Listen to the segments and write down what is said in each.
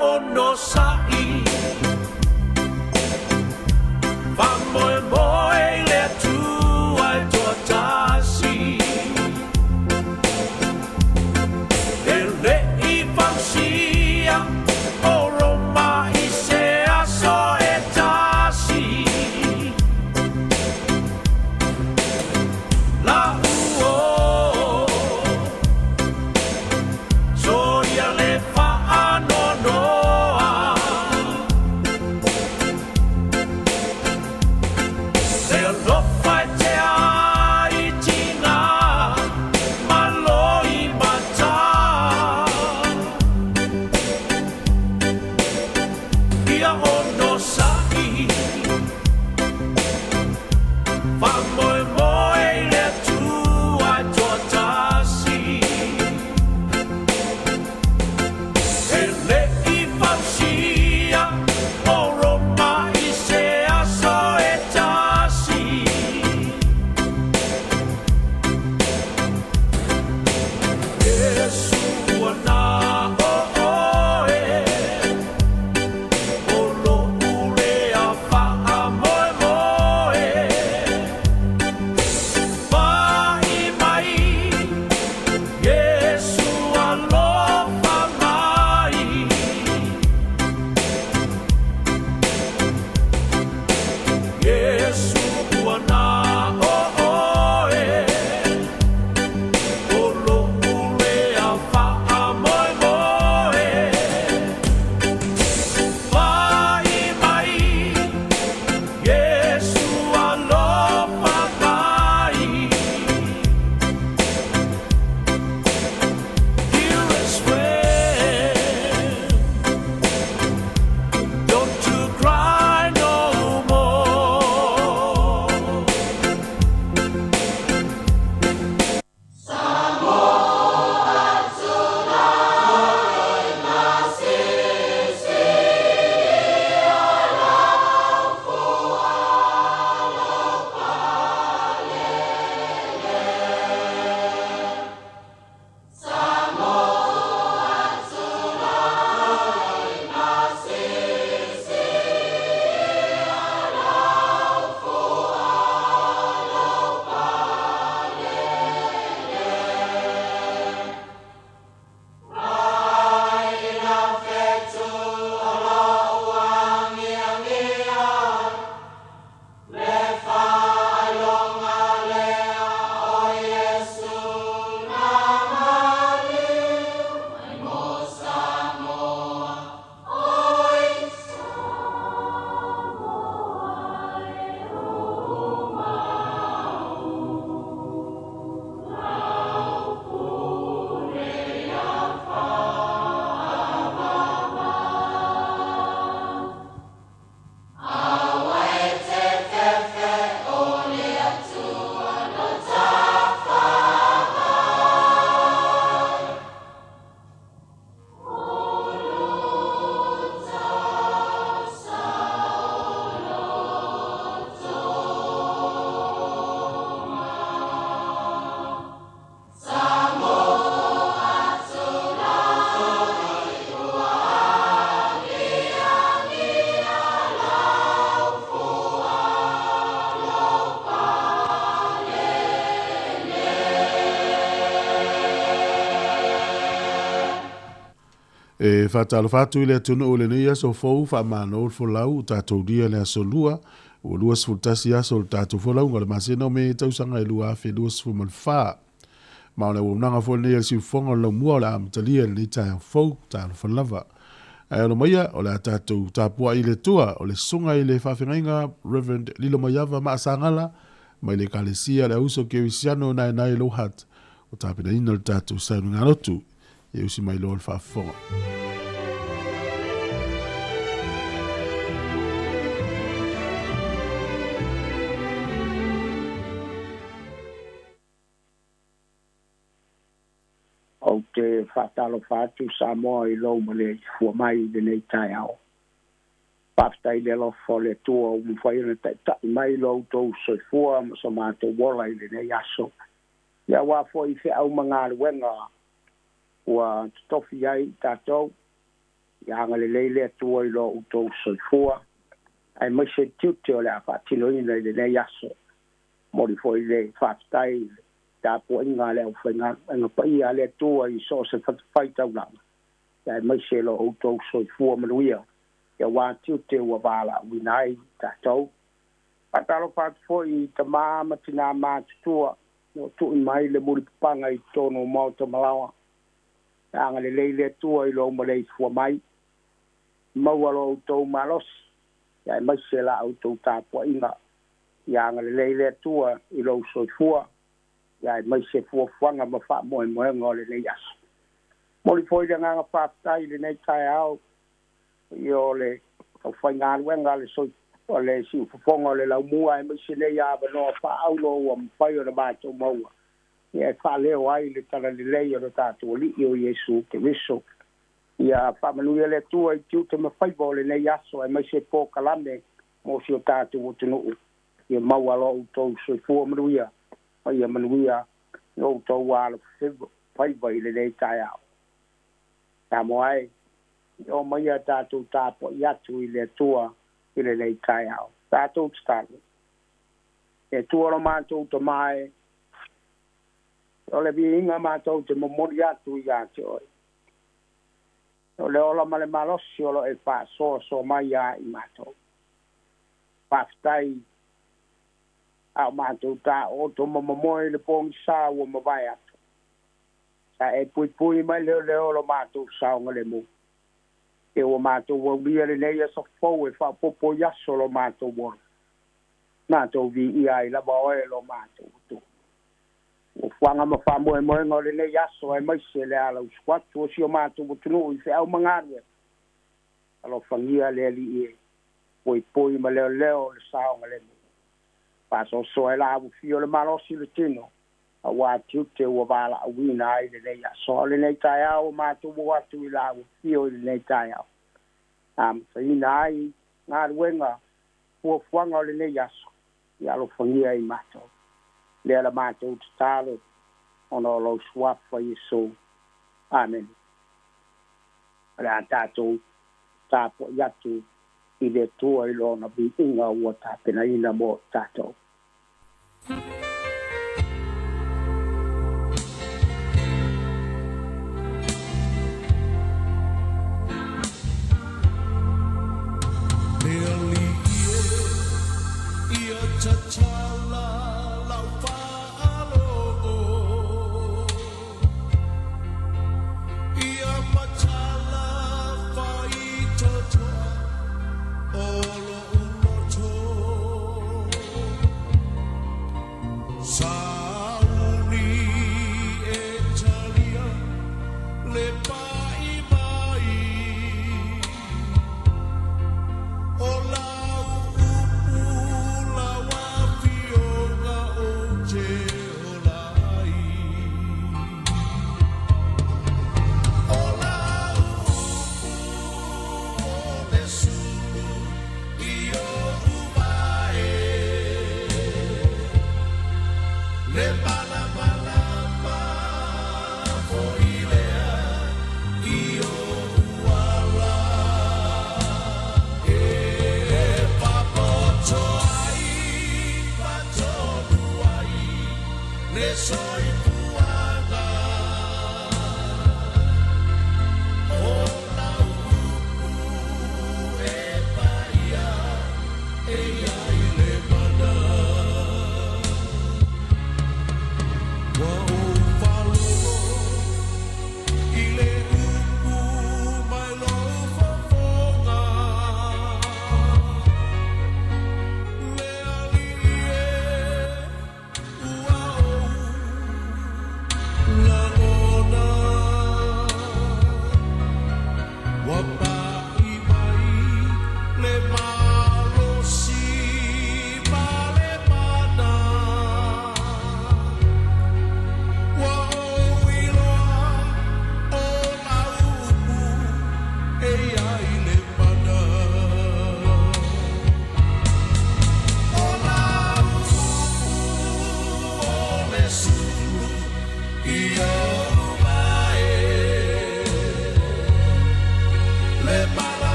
ono sai Famoe moe le tua e tua tasi E le I fansia o Roma I se aso e tasi La uo Soia le fa anonoa Se lo fai te ai tina Maloi mata Ia ono sai Famoe moe le tua e tua tasi E le I fansia o Roma I se aso e tasi Yesu ana oe O lo ule a wha moe moe Vai mai Yesu alofa mai Yesu ana oe O lo ule a wha moe moe Vai mai Yesu alofa mai Dearest friend, don't you cry no more. E whatalo whatu I le tunu o le neia so fau wha mano o folau tātou ria le aso lua o lua sfultasi aso o tātou folau ngale masena me tausanga lua afe lua sfumal wha. Maone o nanga fo neia si fonga la mua o le amatalia le tai fau tālo whalava. Ai alo maia o le tātou tāpua I le tua o le sunga I le whawhengainga Reverend Lilo Maiava Maasangala mai le kalesia le auso ke wisiano nai nai lohat o tāpina ina le tātou sainu nganotu. E usi mai loa whaafonga. O te whatalo whatu sa moa I lau ma le fua mai de nei tai au. Paftai le lofo le tua o mwhaira tai mai lau tau soi fua ma sa mātou wola I le nei aso. Ia wafo I whi au mga wenga ua tofi ai tātou ia nga le tua i lo utou soifua ai mai se tiuti o le a whaatinoina i le aso mo li foi le whaatai ta po inga le au whainga nga pai a le tua i so se whai taulanga ai mai se lo utou soifua manuia ia wā tiuti ua wala winai tātou patalo pat foi ta mama tina mātutua no tu mai le muri panga i tono mau ta malawa anga le tua i lo malei fua mai mawalo to malos ya mai se la auto ta po inga ya anga le tua i lo so fua ya mai se fua fanga ma fa mo ngole le yas mo li foi nga fa tai le nei tai au yo le o fa ngal wenga le so le si fongo le la mua mai se le ya ba no fa au lo o fa yo le ba to mo ya fa le wai le tala le yo ta to li yo yesu ke wiso ia whamanuia le tua i tiu te mawhaibo le nei aso e mai se pō kalame mo si o tātou o tunu ia maua lo utou soi fua manuia ia manuia no utou wāla whaibo i le nei tai au tā moai o mai a tātou tāpo i atu i le tua i le nei tai au tātou tstanu e tua lo mātou te mai o le vi inga mātou te momori atu i ate oi o le ola male malosi o lo e pa so mai a i mato. Paftai au mato ta o to momoe le pong sa o mawai atu. Sa e pui mai le ola mato sa o ngale mu. E o mato o bia le neia sa fau e fa popo yaso lo mato o. Mato vi i ai la baoe lo mato tu. O whanga ma whamoe moe ngore le yaso e mai se le ala uskwatu o si o mātu o tunu i se au mangarwe. Alo whangia le li e poi ma leo le saonga le mu. Paso so e la awu fio le malosi le tino. A wā tiute ua wala a wina ai le yaso. Le nei tai au mātu o watu i la awu fio le nei tai au. Sa ina ai ngā ruenga ua whanga le nei yaso. I alo whangia i mātou. Le ala mātou te tālo ono lo swafa Yesu. Amen. Ala tātou tāpo iatu i le tua i lona bi inga ua tāpena ina mo tātou.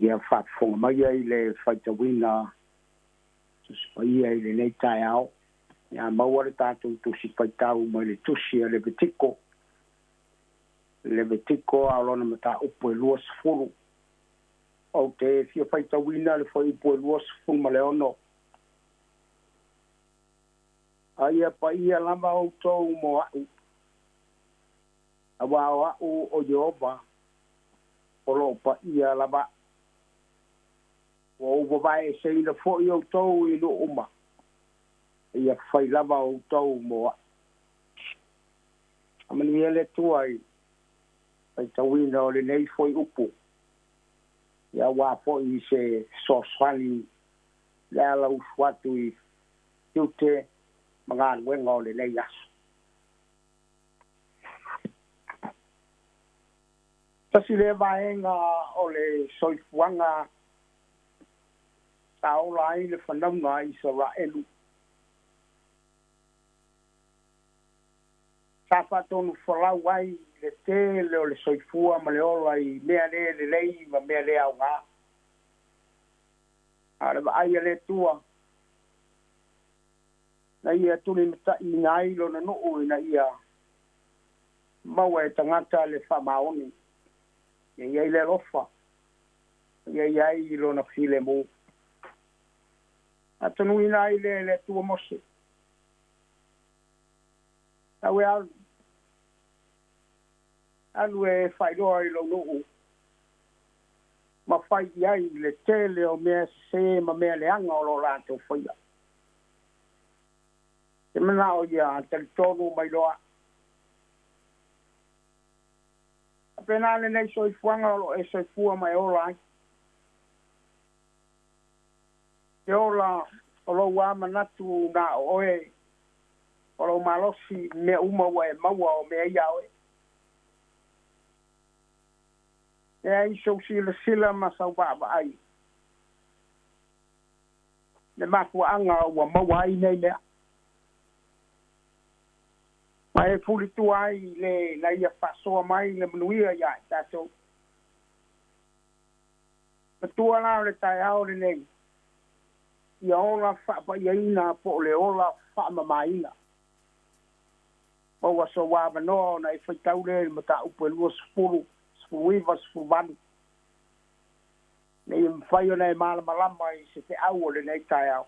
ia whaafonga mai ai le whaitawina pai ai le nei tai au ia maua le tātou tusi whaitau mai le tusi a le betiko aolona mata upo e lua sefulu o te fia whaitawina le whai upo e lua sefulu ma le ono aia pai a lama o tau mo au awa o au o Jehova o lo pa ia lama o vai se ina fo yo to i lo uma ia fai lava o to mo amani ele tu ai ai tawina o le nei foi upu ia wa fo i se so swali la la uswatu i tute mangan wenga o le nei as tasi le vaenga o le soifuanga tau lai le whanaunga i Israelu. Tāwhatonu whalau ai le te leo le soifua ma le ola i mea le lei ma mea le au ngā. Arewa ai le tua. Na ia tuli mata i ngā ilo na nuu i na ia maua e tangata le whamaoni. Ia i le rofa. Ia i ilo na while mō. Atanu ina i le tua mose. Awe alu e whairoa i lo nuu. Ma whai iai le tele o mea se ma mea le anga o lo rātou whaia. Te mana o ia tali tonu mai loa. Apena le nei soifuanga o lo e soifua mai ola ai. Te ola o lo wa manatu na oe o lo malosi me uma wa e maua o me ia oe. E ai so sila ma sau baba ai. Le mafu anga wa maua ai nei mea. Ma e fuli tu ai le na ia fasoa mai le manuia ia tato. Patua la le tai au le nei. Ia ola whaapa iaina po le ola whaama maina. Maua so wāma noa na e whaitau le mata upo e lua sefulu, sefulu iwa, sefulu manu. Nei mwhaio nei malama i se te au o le nei tai au.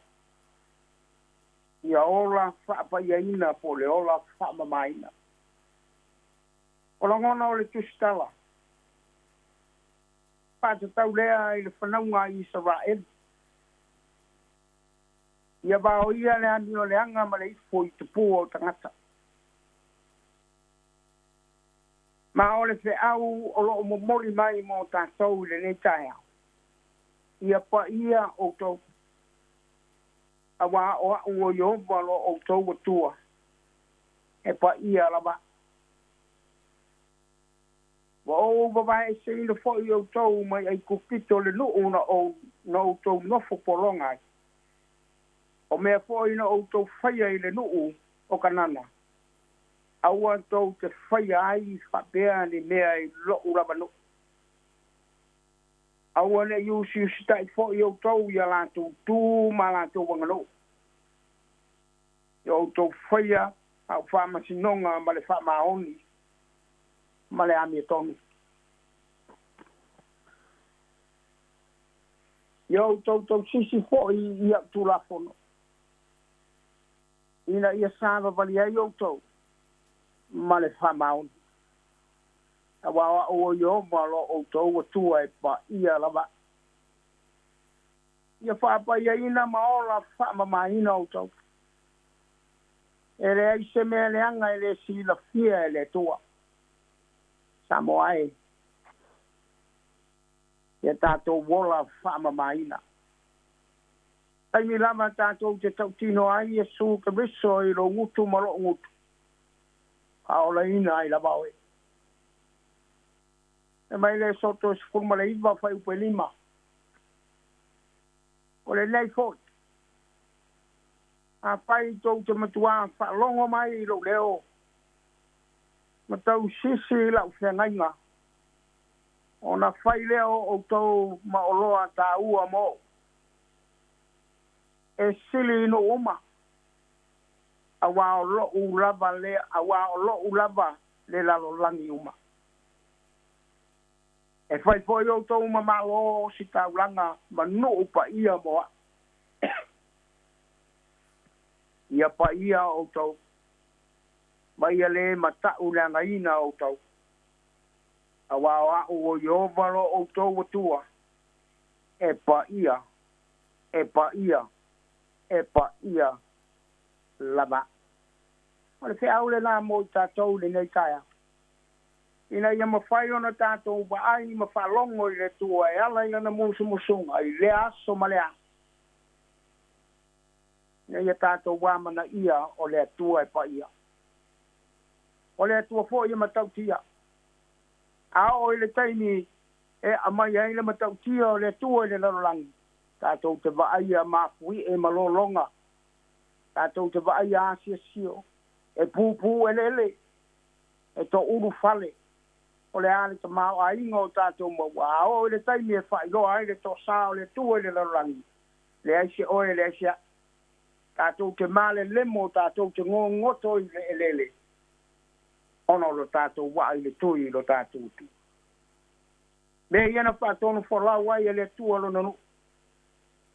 Ia ola whaapa iaina po le ola whaama maina. Ola ngona o le tustala. Pāta tau lea i le whanaunga i Israel. Ia bao ia le ani o le anga ma le ifo i tupu o tangata. Ma o le fe au o lo momoli mai mo tātou le nei tai au. Ia pa ia o tau. Awa o o Jehova lo o tau atua. E pa ia lava. Wa o babae se ina fo i o tau mai ai kukito le nuu na o tau nofo poronga ai. O mea fo ina o tau whaia i le nuu o kanana. Aua tau te whaia ai whapea ni mea i lo uraba no. Aua ne yusi tai fo i o tau i a lātou tū ma lātou wangano. I o tau whaia au whamasinonga ma le whamaoni ma le ami tonu. I o tau sisi fo i a tūlafono. Ina ia sāwa wali ai o tau. Ma le whamaoni. Awa o Jehova lo o tau atua e pa ia lava. Ia whaapa ia ina maola whaama maina o tau. E le ai se mea leanga e le sila fia e le tua. Samoa e. ia tātou wola whaamamaina. Ai mi lama tātou te tautino ai e su ke riso i lo ngutu malo ngutu. A ola ina ai la bawe. E mai le soto e sifurma le iwa whai upe lima. O le nei fot. A whai tau te matua whalongo mai i lo leo. Matau sisi i lau whengainga. O na whai leo o tau maoloa tā ua mo. E sili ino uma. Awa o lo ulava le, awa o lo ulava le lalo langi uma. E whai poi o tau mamalo si taulanga ma no upa ia moa. Ia pa ia o tau. Ma ia le matau leanga ina o tau. Awa o o iovalo o tau watua. E pa ia. E pa ia. E pa ia. Lava. O le whi aule nā mo i tātou le nei taia. Ina ia mawhai ona tātou wa ai ma whalongo i le tua e ala ina na musu musunga i le aso ma le aso. Ina ia tātou wa mana ia o le tua e pa ia. O le tua fo ia matau tia. A o i le taini e amai ai le matau tia o le tua i le larolangi. Tātou te wa ai a mafui e malolonga. Tātou te wa ai a asia sio. E pūpū e lele. E to uru fale. O le ale ta mao a ingo o tātou maua. A o le taimi e whailoa ai le to sā o le tua le larangi. Le aise oe le aise. Tātou te male lemo, tātou te ngoto i le lele. Ono lo tātou wa i le tui lo tātou tu. Me iana whātonu whalau ai e le tua lo nanu.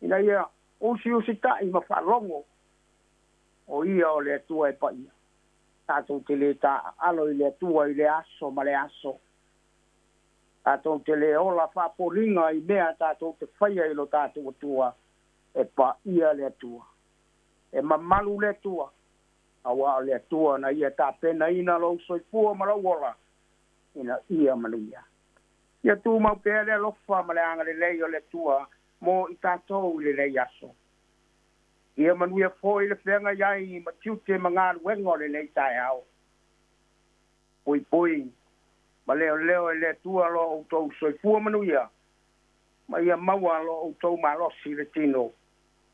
Ina ia usi tai ma whalongo. O ia o le tua e pa ia. Tātou te le tā alo i le tua i le aso ma le aso. Tātou te le ola whaporinga i mea tātou te whaia i lo tātou tua e pa ia le tua. E mamalu le tua. Awa o le tua na ia tā pena ina lo soipua ma la wola. Ina ia manuia. Ia tu mau pēr le lofa ma le anga le lei o le tua mo i tātou i le lei aso. Ia manuia foi le whenga iai ma tiute ma ngā ruengo le nei tai au. Pui. Ma leo e le tua lo o tau soifua manuia. Ma ia maua lo o tau malosi le tino.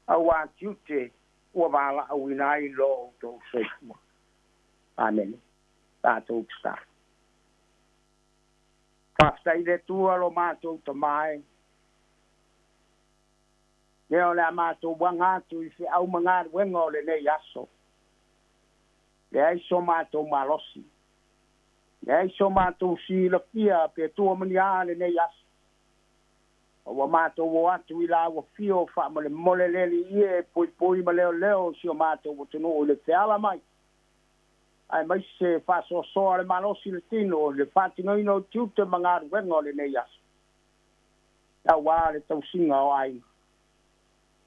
Awa tiute ua wala au inai lo o tau soifua. Amen. Tātou ksta. Whaftai le tua lo mātou ta mai. Leo le amato wangatu i fi au mangāru wenga o le nei aso. Le aiso mātou malosi. Le aiso mātou si la pia pe tua mani a le nei aso. O wa mātou o atu i la wa fio wha ma le mole leli ie pui ma leo si o mātou o tunu o le te ala mai. Ai mai se whaso soa le malosi le tino le whatino ino tiute mangāru wenga o le nei aso. Ia wā le tau singa o ai.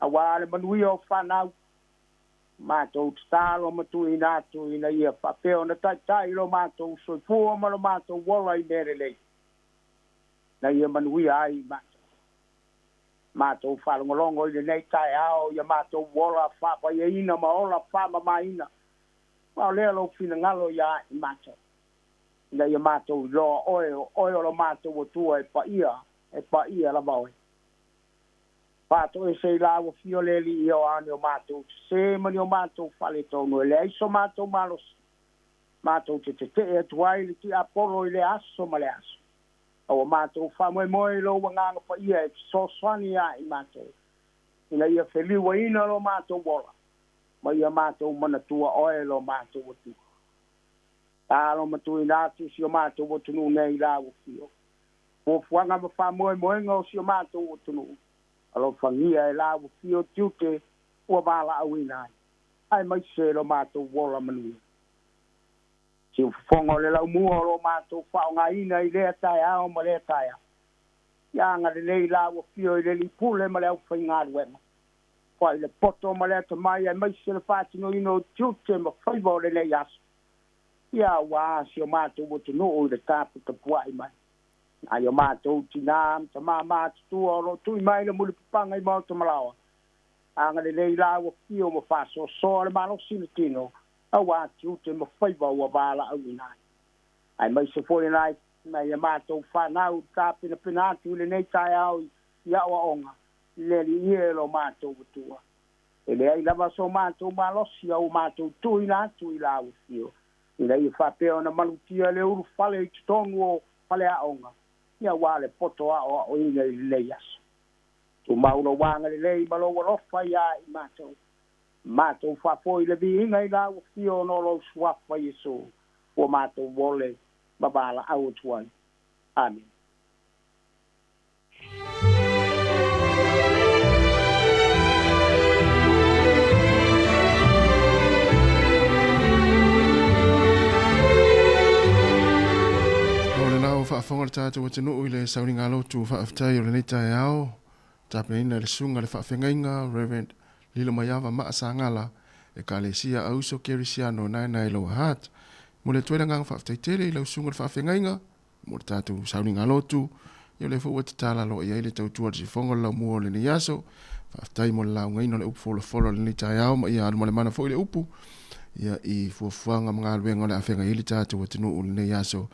Awa le manui o whanau. Mātou tālo matu i nātu i na ia whapeo na tai lo mātou soifua ma lo mātou wola i mere lei. Na ia manui ai mātou. Mātou whalongolongo i le nei tai ao ia mātou wola whapa ia ina ma ola whama ma ina. Mao lea lo whina ngalo ia i mātou. Na ia mātou loa oe lo mātou o tua e pa ia la baue. Pato e sei la o fio leli i o ane o mātou. Se mani o mātou whale tonu. E le aiso mātou malos. Mātou te e tuai li ti apolo i le aso ma le aso. O mātou whamoe lo wanganga pa ia e so swani a i mātou. Ina ia wheliwa ina lo mātou wola. Ma ia mātou manatua oe lo mātou o tu. Tālo matu i nātu si o mātou o tunu nei la o fio. O fuanga ma whamoe ngau si o mātou o tunu. Alo whangia e la o fio tiute ua wala au inai. Ai mai se lo mātou wola manuia. Si ufongo le lau mua lo mātou whaonga ina i lea tai ao ma lea tai ao. Ianga le nei la o fio i le li pule ma lea uwhai ngāru wena. Whai le poto ma lea tamai ai mai se le whātino ino tiute ma whaiva o le nei aso. Ia waa si o mātou o tunu o le tāpu ta puai mai. ai o mātou tina ta mama tu o tu mai le muli panga i mau malawa anga le nei la o kio mo faso so le malo siltino a wa tu te mo fai ba wa bala au ni ai mai se foi nai mai mātou fa na u ta pina tu le nei tai au ia wa onga le li lo mātou tua ele ai lava so mātou malosi au mātou tu ina tu ila o kio ila i fa pe ona malutia le uru fale i tongu o fale a onga ia wale poto o ina i leias. Tu maulo wanga le lei malo walofa ia i mātou. Mātou fa foi le vi inga i la o fio no lo swafa Yesu o mātou wole babala au tuai. Amen. Whaafonga le tātou wa tenu i le sauringa lotu whaaftai o le neita e ao. Tāpeina le sunga le whaafengainga, Reverend Lilo Maiava Maasa Ngala, e ka le sia auso kerisiano nai lo hat. Mo le tuela ngang whaaftai tele i lau sunga le whaafengainga, mo le tātou sauringa lotu, i le fuwa te tāla lo i eile tautua si fonga lau mua le ni yaso, whaaftai mo le lau ngaino le upu folo le neita e ao, ma ia aluma le mana fo i le upu, ia i fuafuanga mga aluenga le awhenga i le tātou wa tenu o le ni yaso,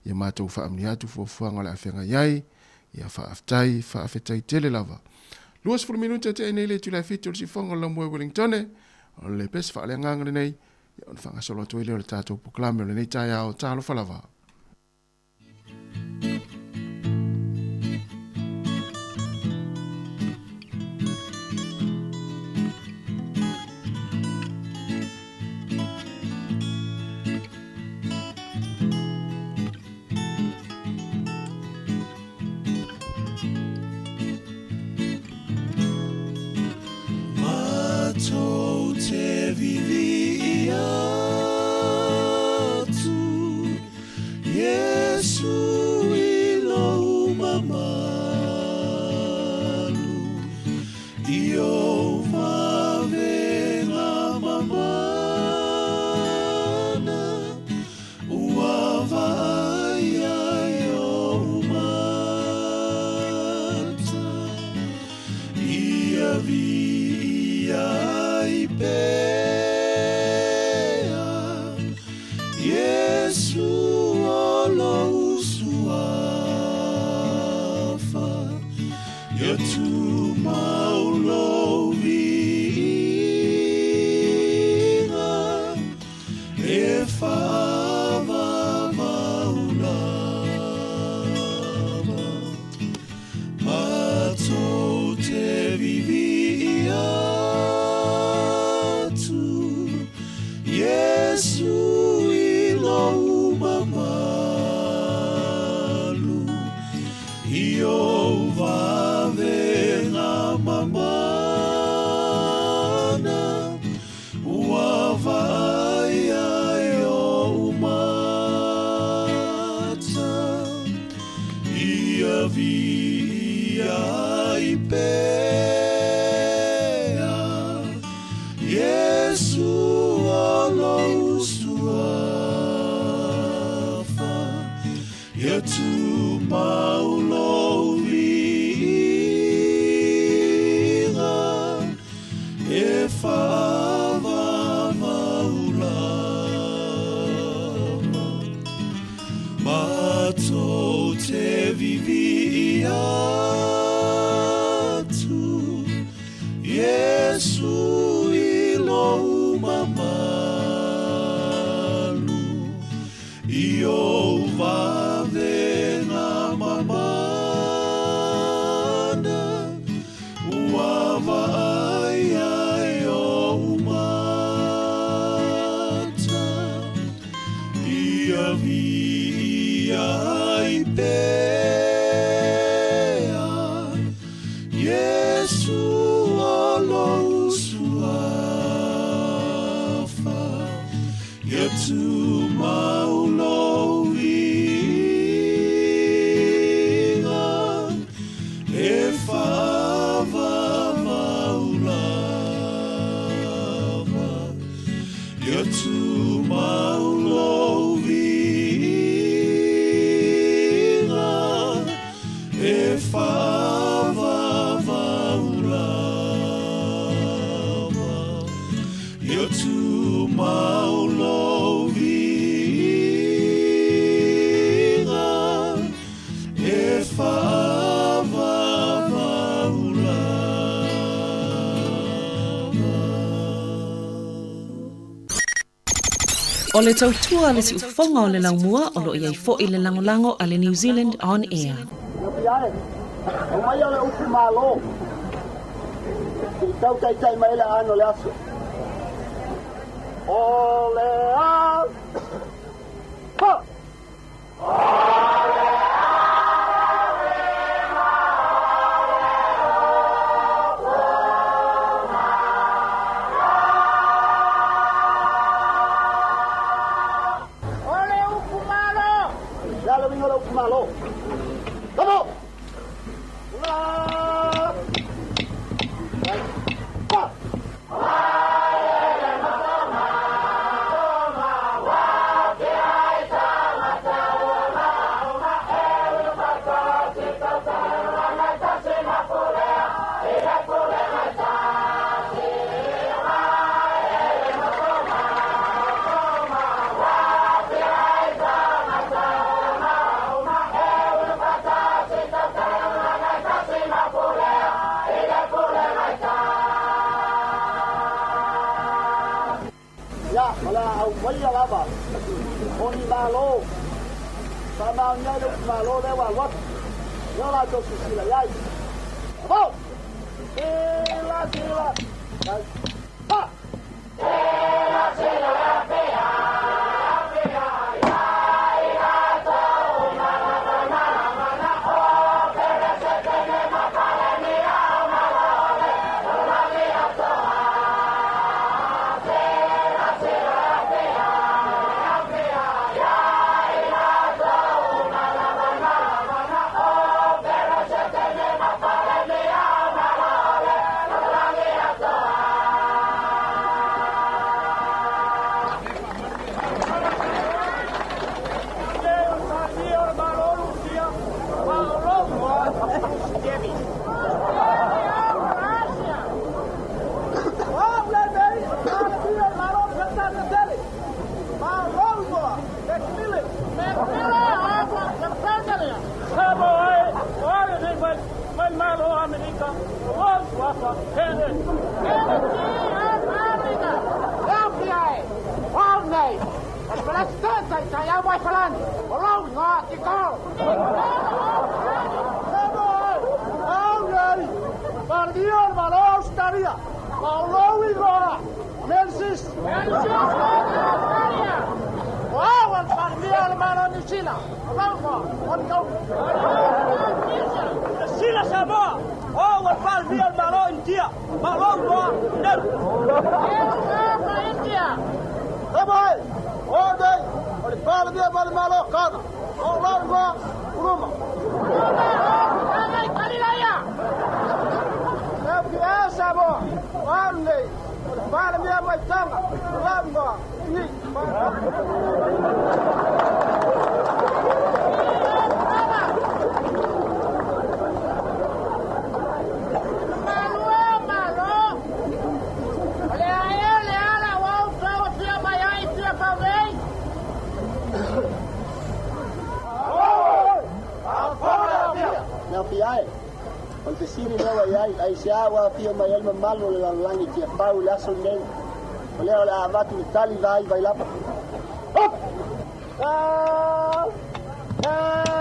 ia mātou whaamni atu fuafuanga le awhenga iai, ia whaafetai tele lava. Luas furu minuta te nei le tulai fitu si fonga la mua Wellingtone, o le pes whaale ngangare nei, ia on whanga solo atu ile o le tātou poklame o le nei tai ao tālo whalava. Yesu alo O le tautua le si ufonga o le laumua o lo iai fo i le langolango a le New Zealand On Air. O mai ole upu malo. I tau tai mai le ano le aso. O le a. Ha! Malo. Vamos. Vaya lava, oni malo, sama nya malo lewat wat, yo la to sila yai, vamos, sila, ha, sila pea. Sila Samoa, oh, wat val via malo India, malo gua, ner. India. Sabai, oh dai, wat val via malo kana, oh lar gua, uruma. Kali laya. Saya Samoa, wale, wat val via mai tanga, lar gua, ini. On te siri lewa ai sia wa pia mai el malo le langi ki pau la so nei. Ole ola avatu tali vai la. Hop!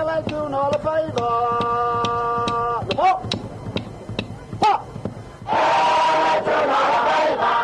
La tu no la pai ba. Hop! Hop! La tu no la pai ba.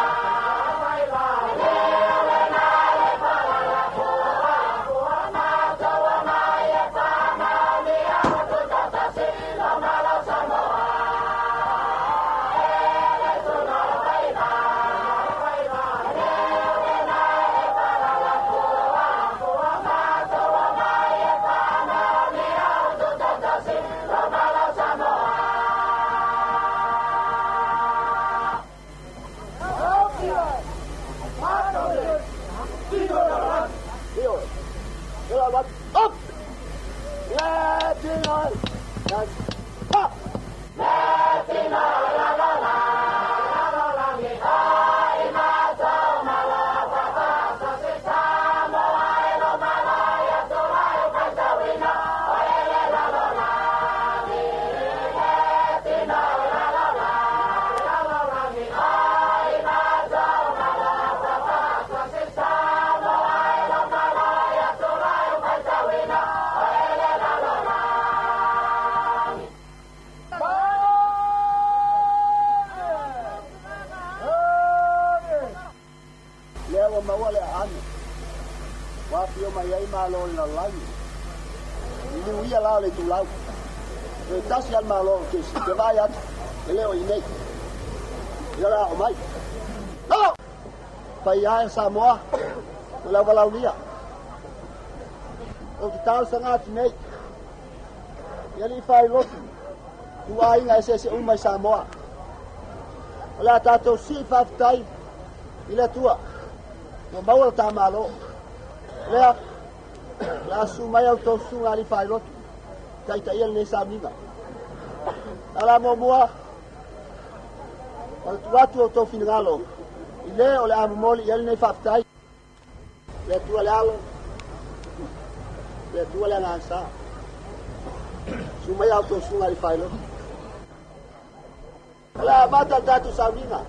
o maua le ane. Wapi o mai ai malo na lai. Ili uia la le tu lau. E tasi al malo ke si te vai atu. Ele o inei. Ia la o mai. Hello! Pai ai Samoa. Lau walau lia. O ki tau sanga atu nei. Ia li fai lotu. Tu ai ngai se umai Samoa. Ola tatou si whaftai I le tua. No maua ta malo. Lea, la su mai au tau su ngari whai lotu. Tai ta ia nei sa minga. Ala mo mua. O tu atu o tau finangalo. I le o le amumoli ia nei whaftai. Le tua le alo. Le tua le ngansa. Su mai au tau su ngari whai lotu. Ala mata tatu sa minga.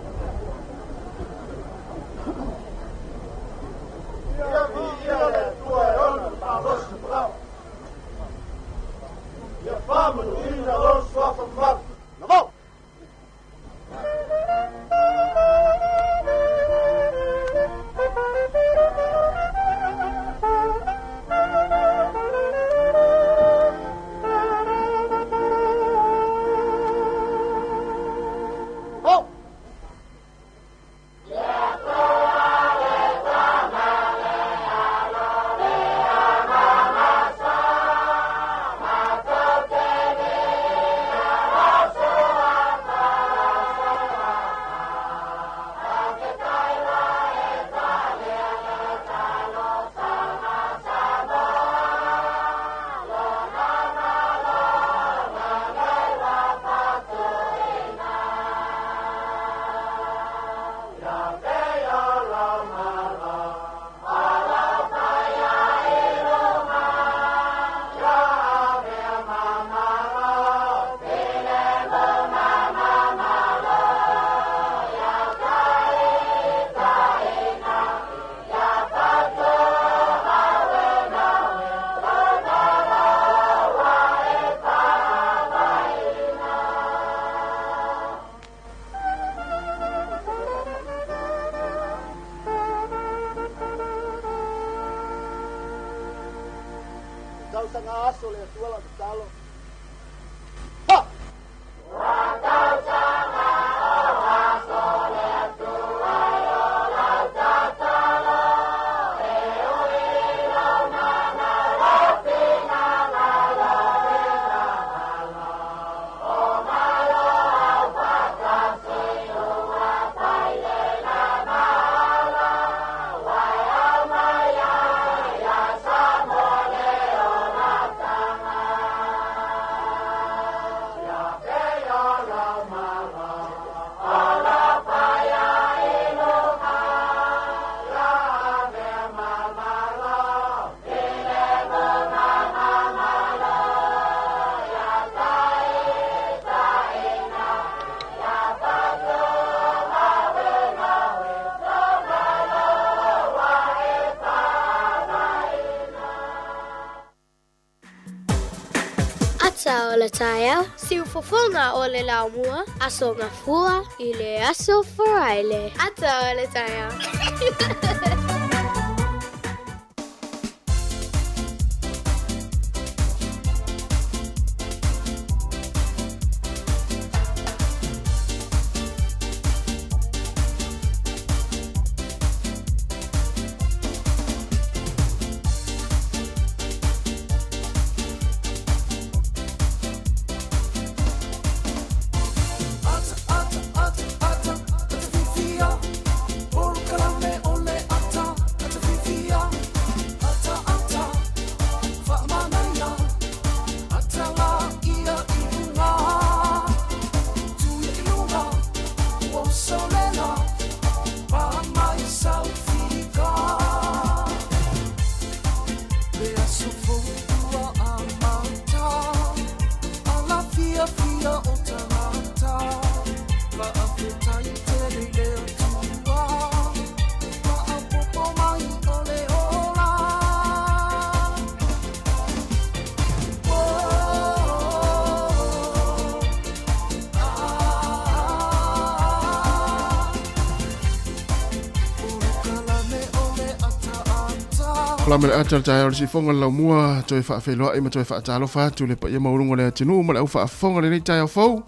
O le taia, siu fofonga o le laumua, aso ngafua I le aso foraile. Ata o le taia. Me Klame le atal tai o si fonga la mua toi fa felo e ma toi fa talo fa tu le pa ia maurungo le tinu ma le fa fonga le tai o fo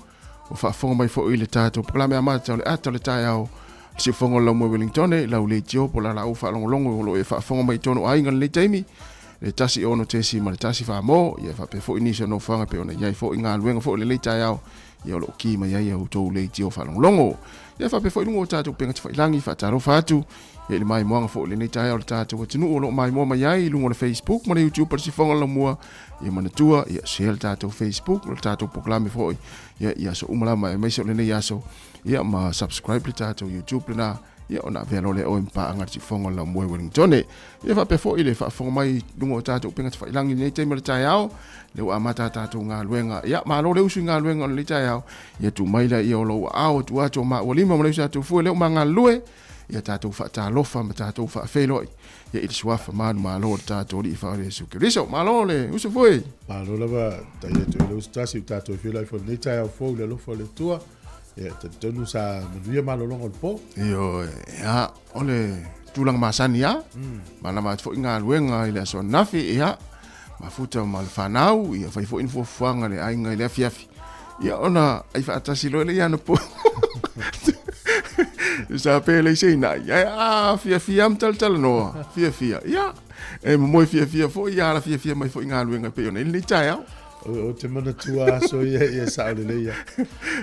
o fa fonga mai fo i le tato klame ama le atal tai o si fonga la mua Wellington e la le tio po la u fa longo lo e fa fonga mai tono ai ngal le taimi le tasi ono tesi ma le tasi fa mo ia fa pe fo inisa no fanga pe ona ia fo inga luenga fo le tai o ia lo ki ma ia o to le tio fa longo ia fa pe fo lungo tato penga fa ilangi fa talo fa tu ia le mai moanga fo le nei tai o le tato o tinu o lo mai mo mai ai lungo le Facebook ma le YouTube per si fonga la mua ia mana tua ia share tato Facebook le tato proklame fo ia so umala mai mai so le nei aso ia ma subscribe le tato YouTube le na ia ona velo le o impa anga si fonga la mua Wellington ia fa pe fo ile fa fonga mai lungo tato penga fa ilangi nei tai ma le tai au le wa mata tato nga luenga ia ma lo le usu nga luenga le tai au ia tu mai la ia lo au tu ato ma o lima ma le sa tu fu le ma nga lue ia tatou fa talofa ma tatou fa felo ia i suafa ma lo tatou li fa le su kriso ma lo le usu foi Ma lo lava ta ia tu le ustasi tatou felo ai fo nei tai au fo le lo fo le tua ia te tonu sa manuia ma lo longo po io ia ole tulang masani ya mana ma fo inga luenga ile so nafi ia ma futa ma fanau ia fa fo info fanga le ai ngai le fiafi ia ona ai fa tasi lo le ia no po sa pele sei na ya fia am tal no fia ya e mo fia fo ya la fia mai fo inga luenga pe ona ile tai au o te mana tua so ia sa le ia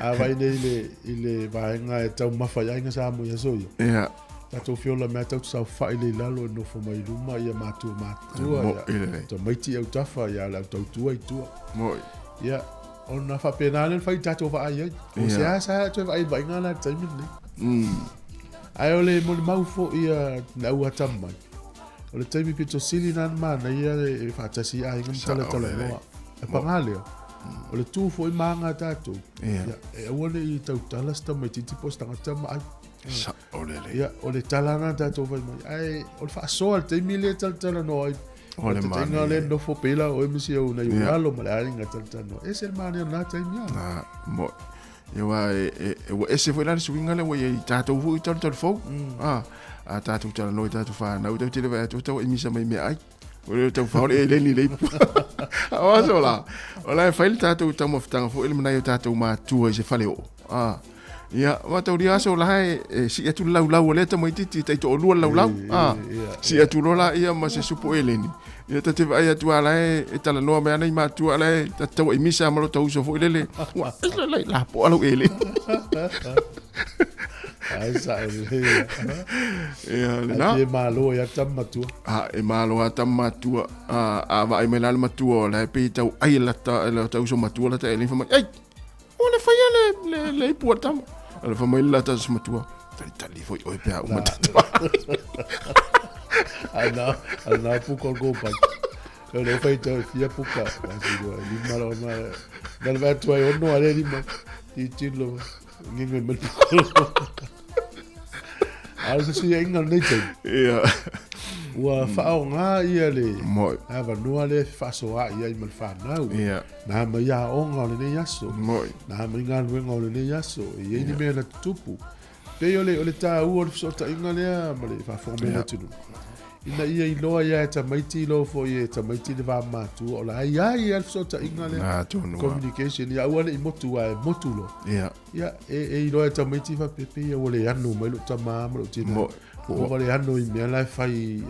a vai ile vai nga e tau mafa ia nga sa mo ia so ia tatou fiola me tau sa fa ile lalo no fo mai luma ia matua ia to maiti au tafa ia la tau tua i tua mo ia ona fa penale fa tatou va ai o sa tu vai vai nga la taimi ne ai ole mo mau fo ia na ua tamai ole taimi pito sili nan mana ia e fa tasi ai ngam tala no e pangale ole tu fo i manga tatou ia e ole i tau tala sta mai titi posta ngata mai sa ole ia ole tala na tatou vai mai ai ole fa so al taimi le tala no ai ole mai nga le no fo pela o mi si o na yo alo mala ai ngata no ese el mane na taimi ah mo eu esse foi lá no swing ale we tatou fu i tala fo a tatou tala no tatou fa na u te le vai tatou mi sa mai me ai o tau fa le ni le a so la ola fa il tatou tamo ftanga fo il mana yo tatou ma tu se fale o ia wa tau dia so la si atu lau le tamo titi tai to lu lau si atu la ia ma se supo eleni ia te vai atu ala e tala no me ana ma tu ala tatou mi sa ma lo tau so fo le wa la po alo ele ai sa ia na e malo ia tamatua e malo a tamatua a vai me la matua la pe tau ai la tau so matua la te ele fa ai ona fa le puata ala fa mai la ta so matua tali foi o pe a uma tatua ana puko go pa ele fai tau fia puka asi do li malo na dal va tu ai ono ale li ma ti tilo ngingo me algo si inga nei te ia wa fao nga ia le mo ava no le faso a ia i mal fa na ia na ma ya onga le nei aso mo na ma nga le nga le nei aso ia ni me na tupu pe ole ta u ole so ta inga le ma le fa fo me na tu ina ia i loa ia ta maiti lo fo ia ta maiti le va ma tu ola ia ia so ta inga le communication ia wale i motu lo ia e loa ta maiti fa pepe ia wale anu mai lo ta ma lo ti o wale anu i me la fai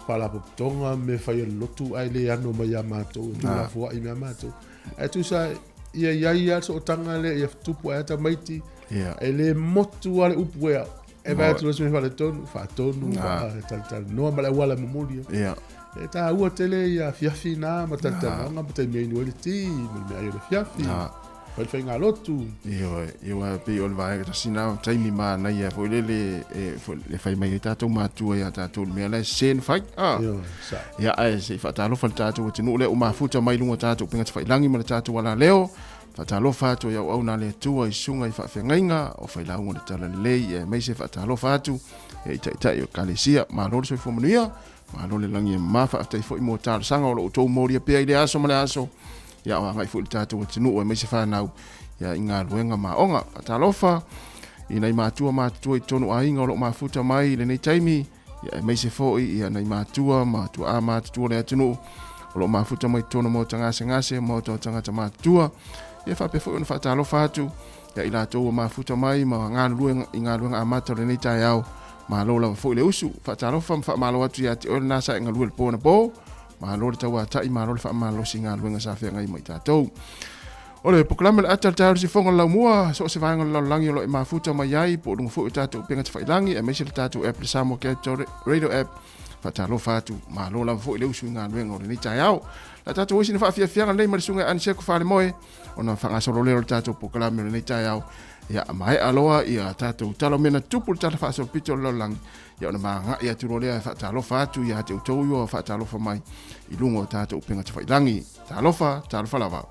pala tonga me fai lo tu ai le anu mai ya ma tu la fo i me ma tu e tu sa ia so tanga le ia tupu ta maiti e le motu ale upwea e vai tu so fale tonu tal no ma la wala memoria e ta ua tele ia fiafi na ma tal nga te me ni ti me ai le fiafi vai fai nga lotu io pe ol vai ta sina taimi ma na ia fo le fai mai ta to ma tu ia ta to me la sen fai ia ai se fa ta lo fa ta to tinu le o ma futa mai lunga ta to pinga fai langi ma ta to wala leo fatalofa atu ia au na le tua i sunga i whawhengainga o whailaunga le tala lei e meise fatalofa atu e itai o kalesia ma lori soi whamanuia ma lori langi e mawha aftai fo i mo tāra sanga o lo utou mori a pia i le aso ma le aso ia o angai fo i tātou tinu o e meise whanau ia i ngā luenga ma onga fatalofa i nei mātua i tonu a inga o lo mafuta mai le nei taimi ia e meise fo'i ia nei mātua a mātua le atunu o lo mafuta mai tono mo ngase mo to tangata mātua ia whape fo'i na whaatalofa atu ia i lātou mafuta mai ma ngā luenga a mata le nei tai au ma lo la fo'i le usu whaatalofa ma whaamalo atu ia te ore nasa e ngā lue le pōna pō ma lo le tau atai ma lo le whaamalo si ngā luenga sa whenga i mai tātou. O le poklame le atal tāru si whonga lau mua, so se vāenga lau langi o lo e mafuta mai ai, po runga fuu i tātou penga te whailangi, e meisi le tātou app le Samoa Kēto Radio App, whatalo whātu, ma lo lau fuu i leu sui ngā luenga o le ni tai au. La tātou oisi ni whaafiafianga nei marisunga aniseko whaare moe, o na whangasolo leo le tātou poklame o le ni tai au, ia mai aloa ia tātou talo mena tupu le tala whaasolo pito lau langi, ia ona maanga ia turo lea whaatalo whātu, ia te utau ua whaatalofa mai, i lungo tātou penga te whailangi, talofa lava.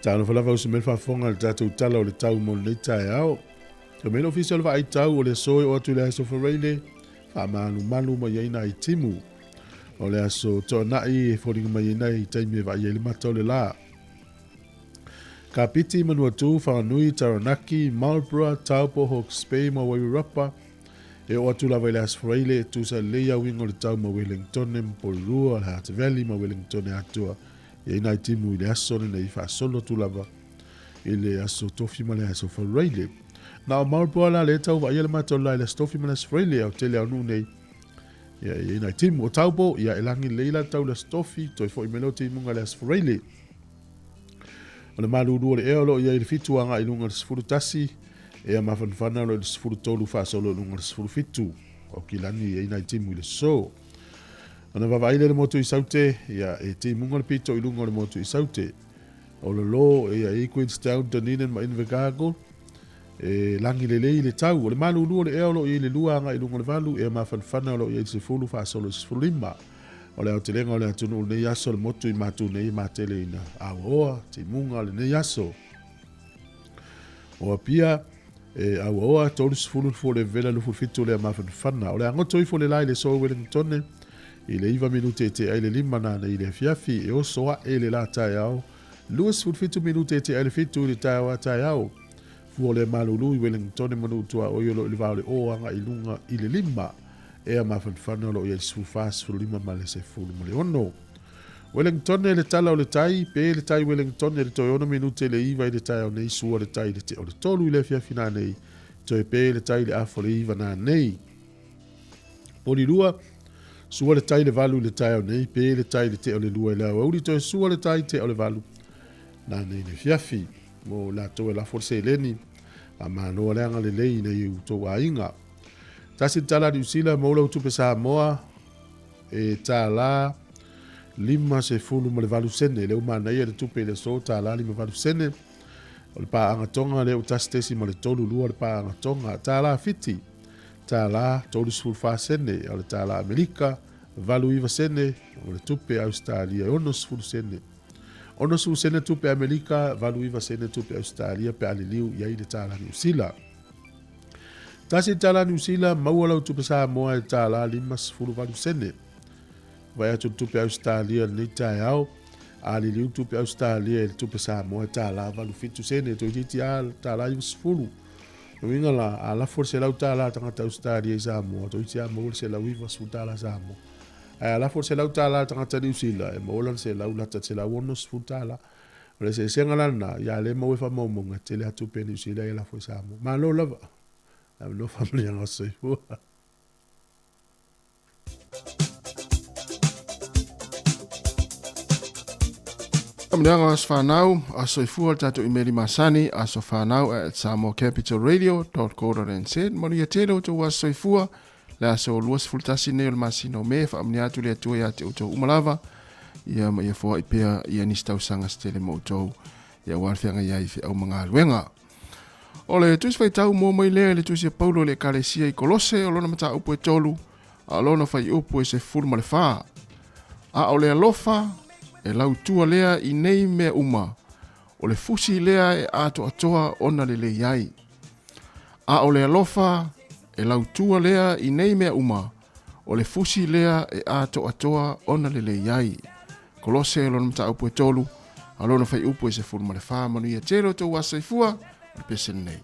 Tano falava usi mel whafonga le tātou tala o le tau mo le tai au. Ka mena official wa ai tau o le soi o atu le aso whareile, wha malu ma iaina i timu. O le aso toa nai e whoringa ma iaina i taimi e wa ia le matau le la. Ka piti manua tu whanganui Taranaki, Marlborough, Taupo, Hawke's Bay ma Wairarapa, e o atu lava i le aso whareile tu sa leia wingo le tau ma Wellington e Mpolurua, le Hart Valley ma Wellington e atua. E ina i timu i le aso ne i whaasolo tu lava i le aso tofi ma le aso whareile. Na o Marlborough la le tau wa ia le matau la i le stofi ma le aso whareile au tele au nu nei Ia ina timu o taupo ia elangi leila tau la stofi toi fo imelo timu ngale asfreile. O le malulu o le eolo ia i le fituanga i lunga le sifuru tasi ea mafanfana lo le sifuru tolu fasolo lunga le sifuru fitu o kilani ia ina timu i le so. Ona vavaile le motu i saute ia e timu ngale pito i lunga le motu i saute. O le lo ia i Queenstown Dunedin ma Invercargill e langi le le tau o le malulu o le eolo i le luanga i lunga le valu ea mafanfana lo ia i se fulu fasolo sifuru lima. O le autelenga o le atunu o le yaso le motu i matu nei matele ina aoa timunga le nei yaso. O pia aoa tolu sifulu fo le vela lufu fitu le mafanfana o le angoto i fo le lai le so Wellington i le iwa minute te ai le lima na i le fiafi e o soa e le la tai au luas fut fitu minute te ai le fitu le tai au fu le malulu i Wellington manu tua o yolo i le vau le oanga i lunga i le lima ea mafanfana lo ia su fast fu lima ma le se fulu ma le ono. Wellington le tala o le tai, pe le tai Wellington le toi ono minute le iwa i le tai o nei sua le tai le te o le tolu i le fiafina nei, toi pe le tai le afo le iwa na nei. Poni lua, sua le tai le valu le tai o nei, pe le tai le te o le lua i le au auri, toi sua le tai te o le valu na nei le fiafi, mo la toi la forse leni, a manoa leanga le lei nei u tau a inga. Tasi tala di usila maula utupe Samoa e tala lima se fulu ma le valu sene le umana ia le tupe le so tala lima valu sene o le pa anga tonga le utasi tesi ma le tolu lua le pa anga tonga tala fiti tala tolu sifulu fa sene o le tala Amerika valu iwa sene o le tupe Australia ono sifulu sene tupe Amerika valu iwa sene tupe Australia pe aliliu iai le tala ni usila. Tasi tala New Zealand maua lau tupe Samoa e tala lima sifulu valu sene. Vai atu tupe Australia ni tai au. Ali liu tupe Australia e tupe Samoa e tala valu fitu sene. Toi titi al tala iwa sifulu. Nuinga la ala forse lau tala tangata Australia i Samoa. Toi titi al maua se lau iwa sifulu tala Samoa. Ala forse lau tala tangata New Zealand. E maua se lau lata se lau ono sifulu tala. Ole se sengalana ya le maua fa maumonga. Tele atu pe New Zealand e la forse Samoa. Ma lo lava. I'm no family yang asai. Amleanga as whanau, aso i fual tatu i meri masani, aso whanau at samocapitalradio.co.nz. Manu ia telo to aso i fua, le aso luas fultasi neo le masino me, fa amniatu le atua ia te uto umalava, ia ma ia fua i pea ia nistau sanga stele mo uto, ia warwhianga ia i fi au mga aluenga. O le tuisi fai tau mō mai lea le tuisi a Paulo le kalesia i Kolose o lona mata upu e tolu a lona fai upu e se fulu ma le wha. A o le alofa e lau tua lea i nei mea uma o le fusi lea e ato atoa ona le le iai. A o le alofa e lau tua lea i nei mea uma o le fusi lea e ato atoa ona le le iai. Kolose o lona mata upu e tolu a lona fai upu e se fulu ma le wha manu ia tero tau wasa i fua pesen nei.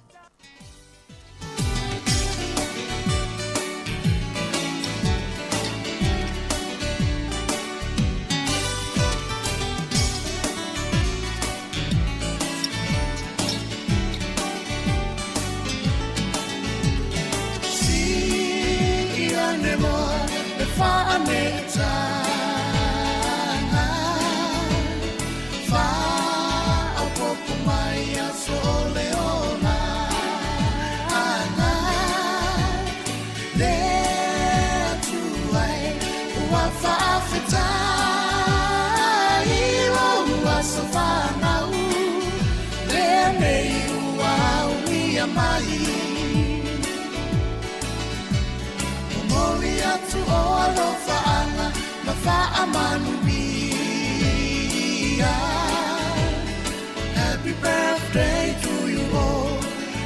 Happy birthday to you all,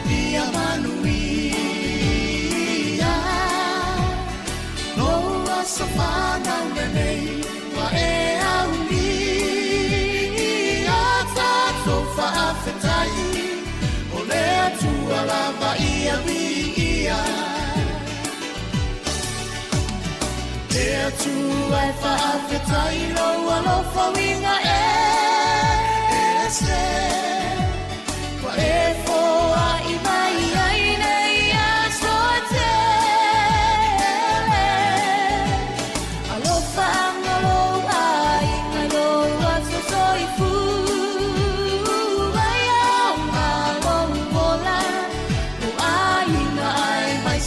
dear Manuia. No asafana nene wa e auni. Ata tofa afetai, ole tu alava ia via. There to life afetai lo alofa winga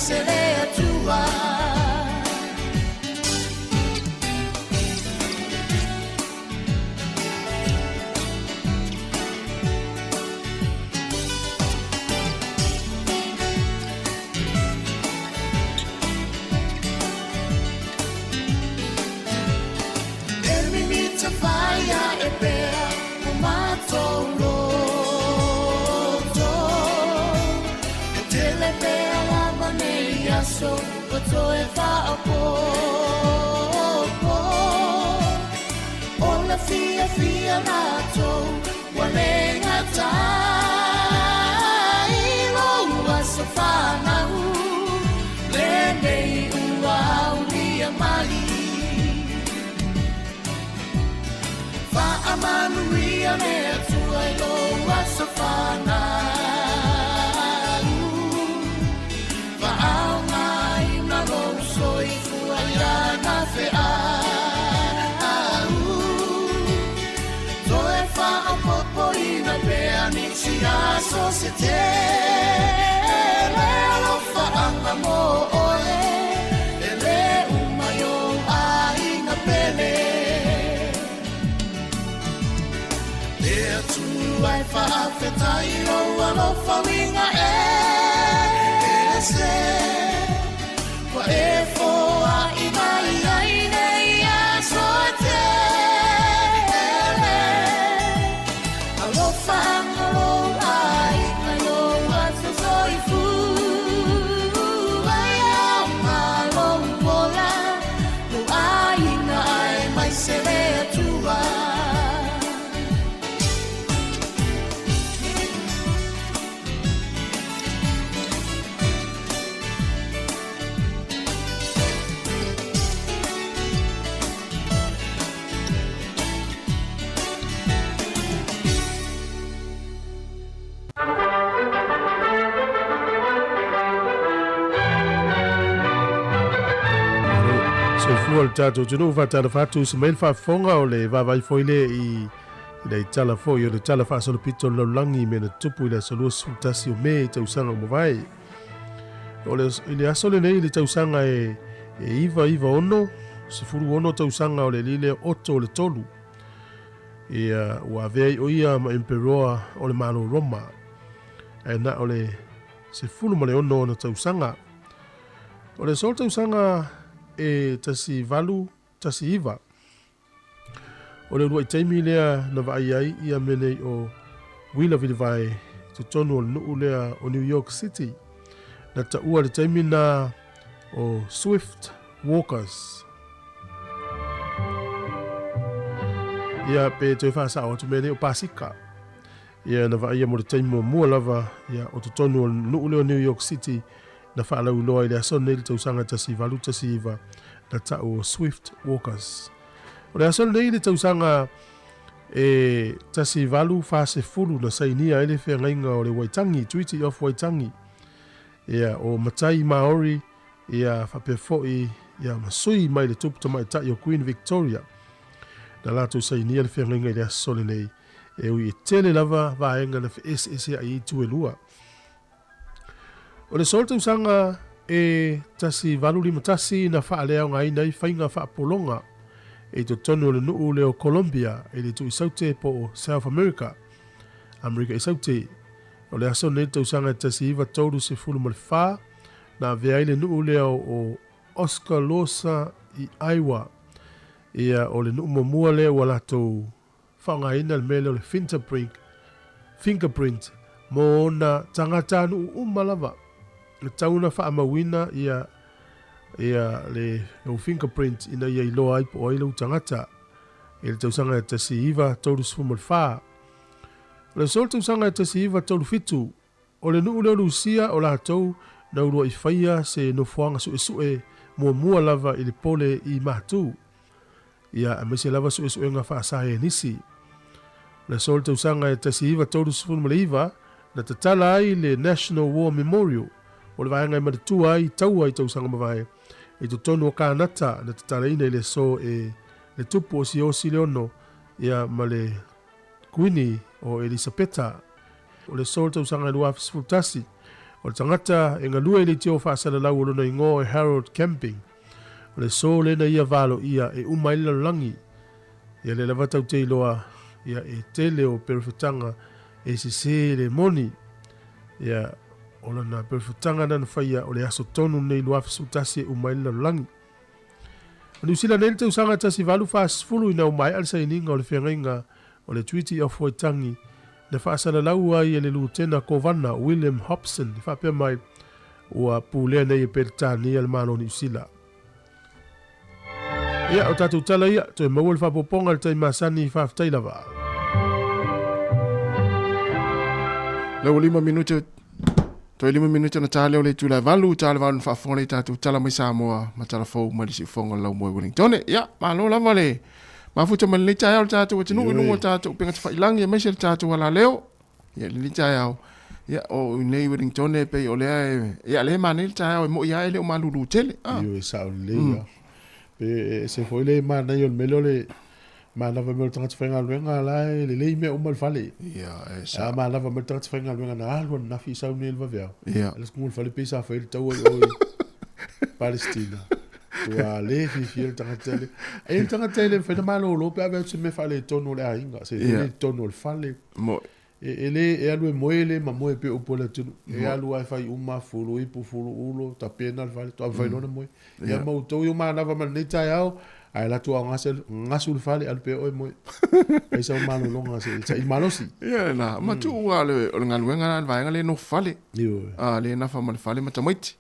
se le atua Fire e pea o matou loto e tele pea la maneia so o to e fa a popo o la fia nato wa lenga tai lo wa so fa na u le nei ua ulia mali Manuia me tua I lo asafana Va au mai na lo soi fua ya na fe To e fa a popo ina pe anisi a so se te Le lo fa anga mo ole E le umayo a ina pele Ai whaafetai roa lo whawinga se Wa e foa I mai ai nei a so te Alo whanga lo ai Ngai lo atu soi fu Ai au ngā lo pola Lo ai na ai mai se le atua Fua le tātou tunu whatara whatu sa mail whafonga o le wawai foile I nei tala fo I o le tala whaasolo pito laulangi me na tupu I le asolua sutasi o me I tausanga o mawai. O le asole nei le tausanga e iwa ono, se furu ono tausanga o le lile oto o le tolu. Ua vei o ia ma emperoa o le malo Roma. E na o le se furu ma le ono o na tausanga. O le sol tausanga e tasi valu, tasi iwa. O le rua I taimi lea na vai ai ia menei o wila vilivai to tonu o nuu lea o New York City. Na taua le taimi na o Swift Walkers. Ia pe toi whaasa o tu menei o Pasika. Ia na vai ia mo le taimi o mua lava ia o to tonu o nuu lea o New York City. Na whaalau loa I le aso nei le tausanga tasi valu tasi iwa na tau o Swift Walkers. O le aso nei le tausanga e tasi valu whaase fulu na sainia ele whea ngainga o le Waitangi, Treaty of Waitangi. Ia o Matai Maori, ia whapefoi, ia masui mai le tupu tamai tai o Queen Victoria. Na lato sainia le whea ngainga I le aso nei e ui e tele lava vaenga na whaese ai tu e lua. O le sol tausanga e tasi valu lima tasi na whaalea ngai nei whainga whaapolonga e to tonu le nuu leo Colombia e le tu isaute po South America. Amerika isaute. O le aso nei tausanga tasi iwa tauru se fulu ma le wha na vea le nuu leo o Oskaloosa I Iowa. Ia o le nuu mamua leo wala tau whaanga ina le mele o le fingerprint mo na tangata nuu umalava. Le tauna whaamawina ia le fingerprint ina ia iloa ai po oilo tangata. E le tausanga e tasi iwa tauru sifumal wha. Le sol tausanga e tasi iwa tauru fitu. O le nuu leo lusia o la tau na urua I whaia se no fuanga sue mua lava I le pole I mahatu. Ia a mese lava sue nga whaasahe nisi. Le sol tausanga e tasi iwa tauru sifumal iwa na tatala ai le National War Memorial. O le vaenga I maratua ai taua I tausanga mawai. E to tonu o kānata na te taraina I le so e le tupu o si leono ia ma le kuini o Elisapeta. O le so tausanga I lua fisfutasi. O le tangata e ngalua i le tio whaasana lau o lona ingo e Harold Camping. O le so lena ia valo ia e umaila langi. Ia le lava tau te iloa ia e tele o perifutanga e se le moni. Ia o lana perifutanga nana whaia o le aso tonu nei lua fisutasi e umaila langi. O New Zealand ele tau sanga tasi valu whaasfulu ina umai alisa ininga o le whiangainga o le tweeti o Foitangi. Le whaasana lau ai e le Lieutenant Governor William Hobson whapea mai ua pūlea nei e peritani le malo New Zealand. Ia o tātou tala ia, toi maua le whapoponga le tai masani whaftai lava. Lau 5 minute, toi 5 minute na tāleo le tūlai valu, tāle valu na whaafonga le tātou tala mai Samoa, ma tala fau ma lisi fonga lau moe Wellington. Ia, malo lava le. Mafuta man le tai au tātou o tinu inungo tātou penga te whailangi e meise le tātou ala leo. Ia le tai au. Ia o nei Wellington e pei o lea e ale mane le tai au e mo ia ele o malulu tele. Iyo e sao le ia. Pe se foi le mana yo melo le mana va melo tanga tfenga luenga la le le me o mal fale. Ia e sa. Mana va melo tanga tfenga luenga na algo na fi sao nel va vea. Ia. Le skul fale pesa fa il tau o Palestina. Tua le fi tanga tele. E tanga tele fa na malo lo pe ave se me fale tono le ainga. Se le tono le fale. Mo ele e alu moele ma moe pe o pola tu e alu ai fai uma fulu i pu fulu ulo ta pena vale to vai lona moe ia mo to yo ma na va man nei au ai la tu ngasul fale al pe o moe ai sa malo longa se i malo si ia na ma tu ale o ngaluenga vai ngale no fale yo le na fa mal fale ma tamaiti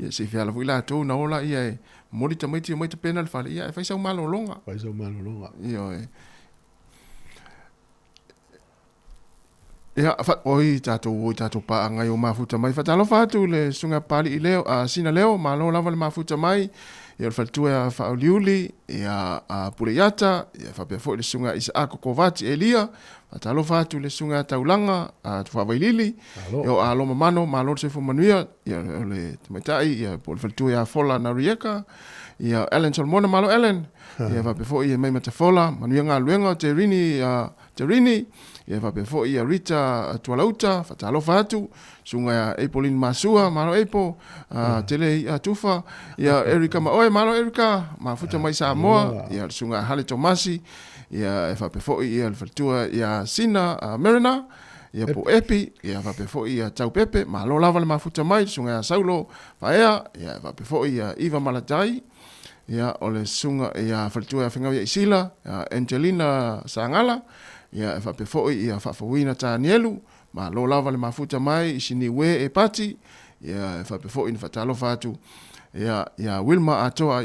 ia se fiala fuila to na ola ia moli tamaiti mai te pena fale ia fai sa malo longa ia ia fa oi tato pa ngai o mafuta mai fatalo fatu le sunga pali i leo sina leo malo lava le mafuta mai ia le fatua fa liuli ia puleiata ia fa pe fo le sunga isa akokovati elia fatalo fatu le sunga taulanga fa vailili yo alo mamano malo se fo manuia ia le tamatai ia pol fatua ia fola na rieka ia Ellen Solomona malo Ellen ia fa pe fo ia mai mata fola manuia nga luenga terini ia va pe fo ia Rita Tualauta fatalo fatu sunga Epolin Masua malo Epo tele ia tufa ia Erika Maoe malo Erika mafuta mai Samoa ia sunga Hale Tomasi ia va pe fo ia fatua ia Sina Merina ia po Epi ia va pe fo ia Tau Pepe malo lava le mafuta mai sunga Saulo faea ia va pe fo ia Iva Malatai ia ole sunga ia fatua finga ia Isila Angelina Sangala ia fa pe foi ia fa foina Tanielu ma lo lava le mafuta mai isini we e pati ia fa pe foi in fatalo fatu ia Wilma atoa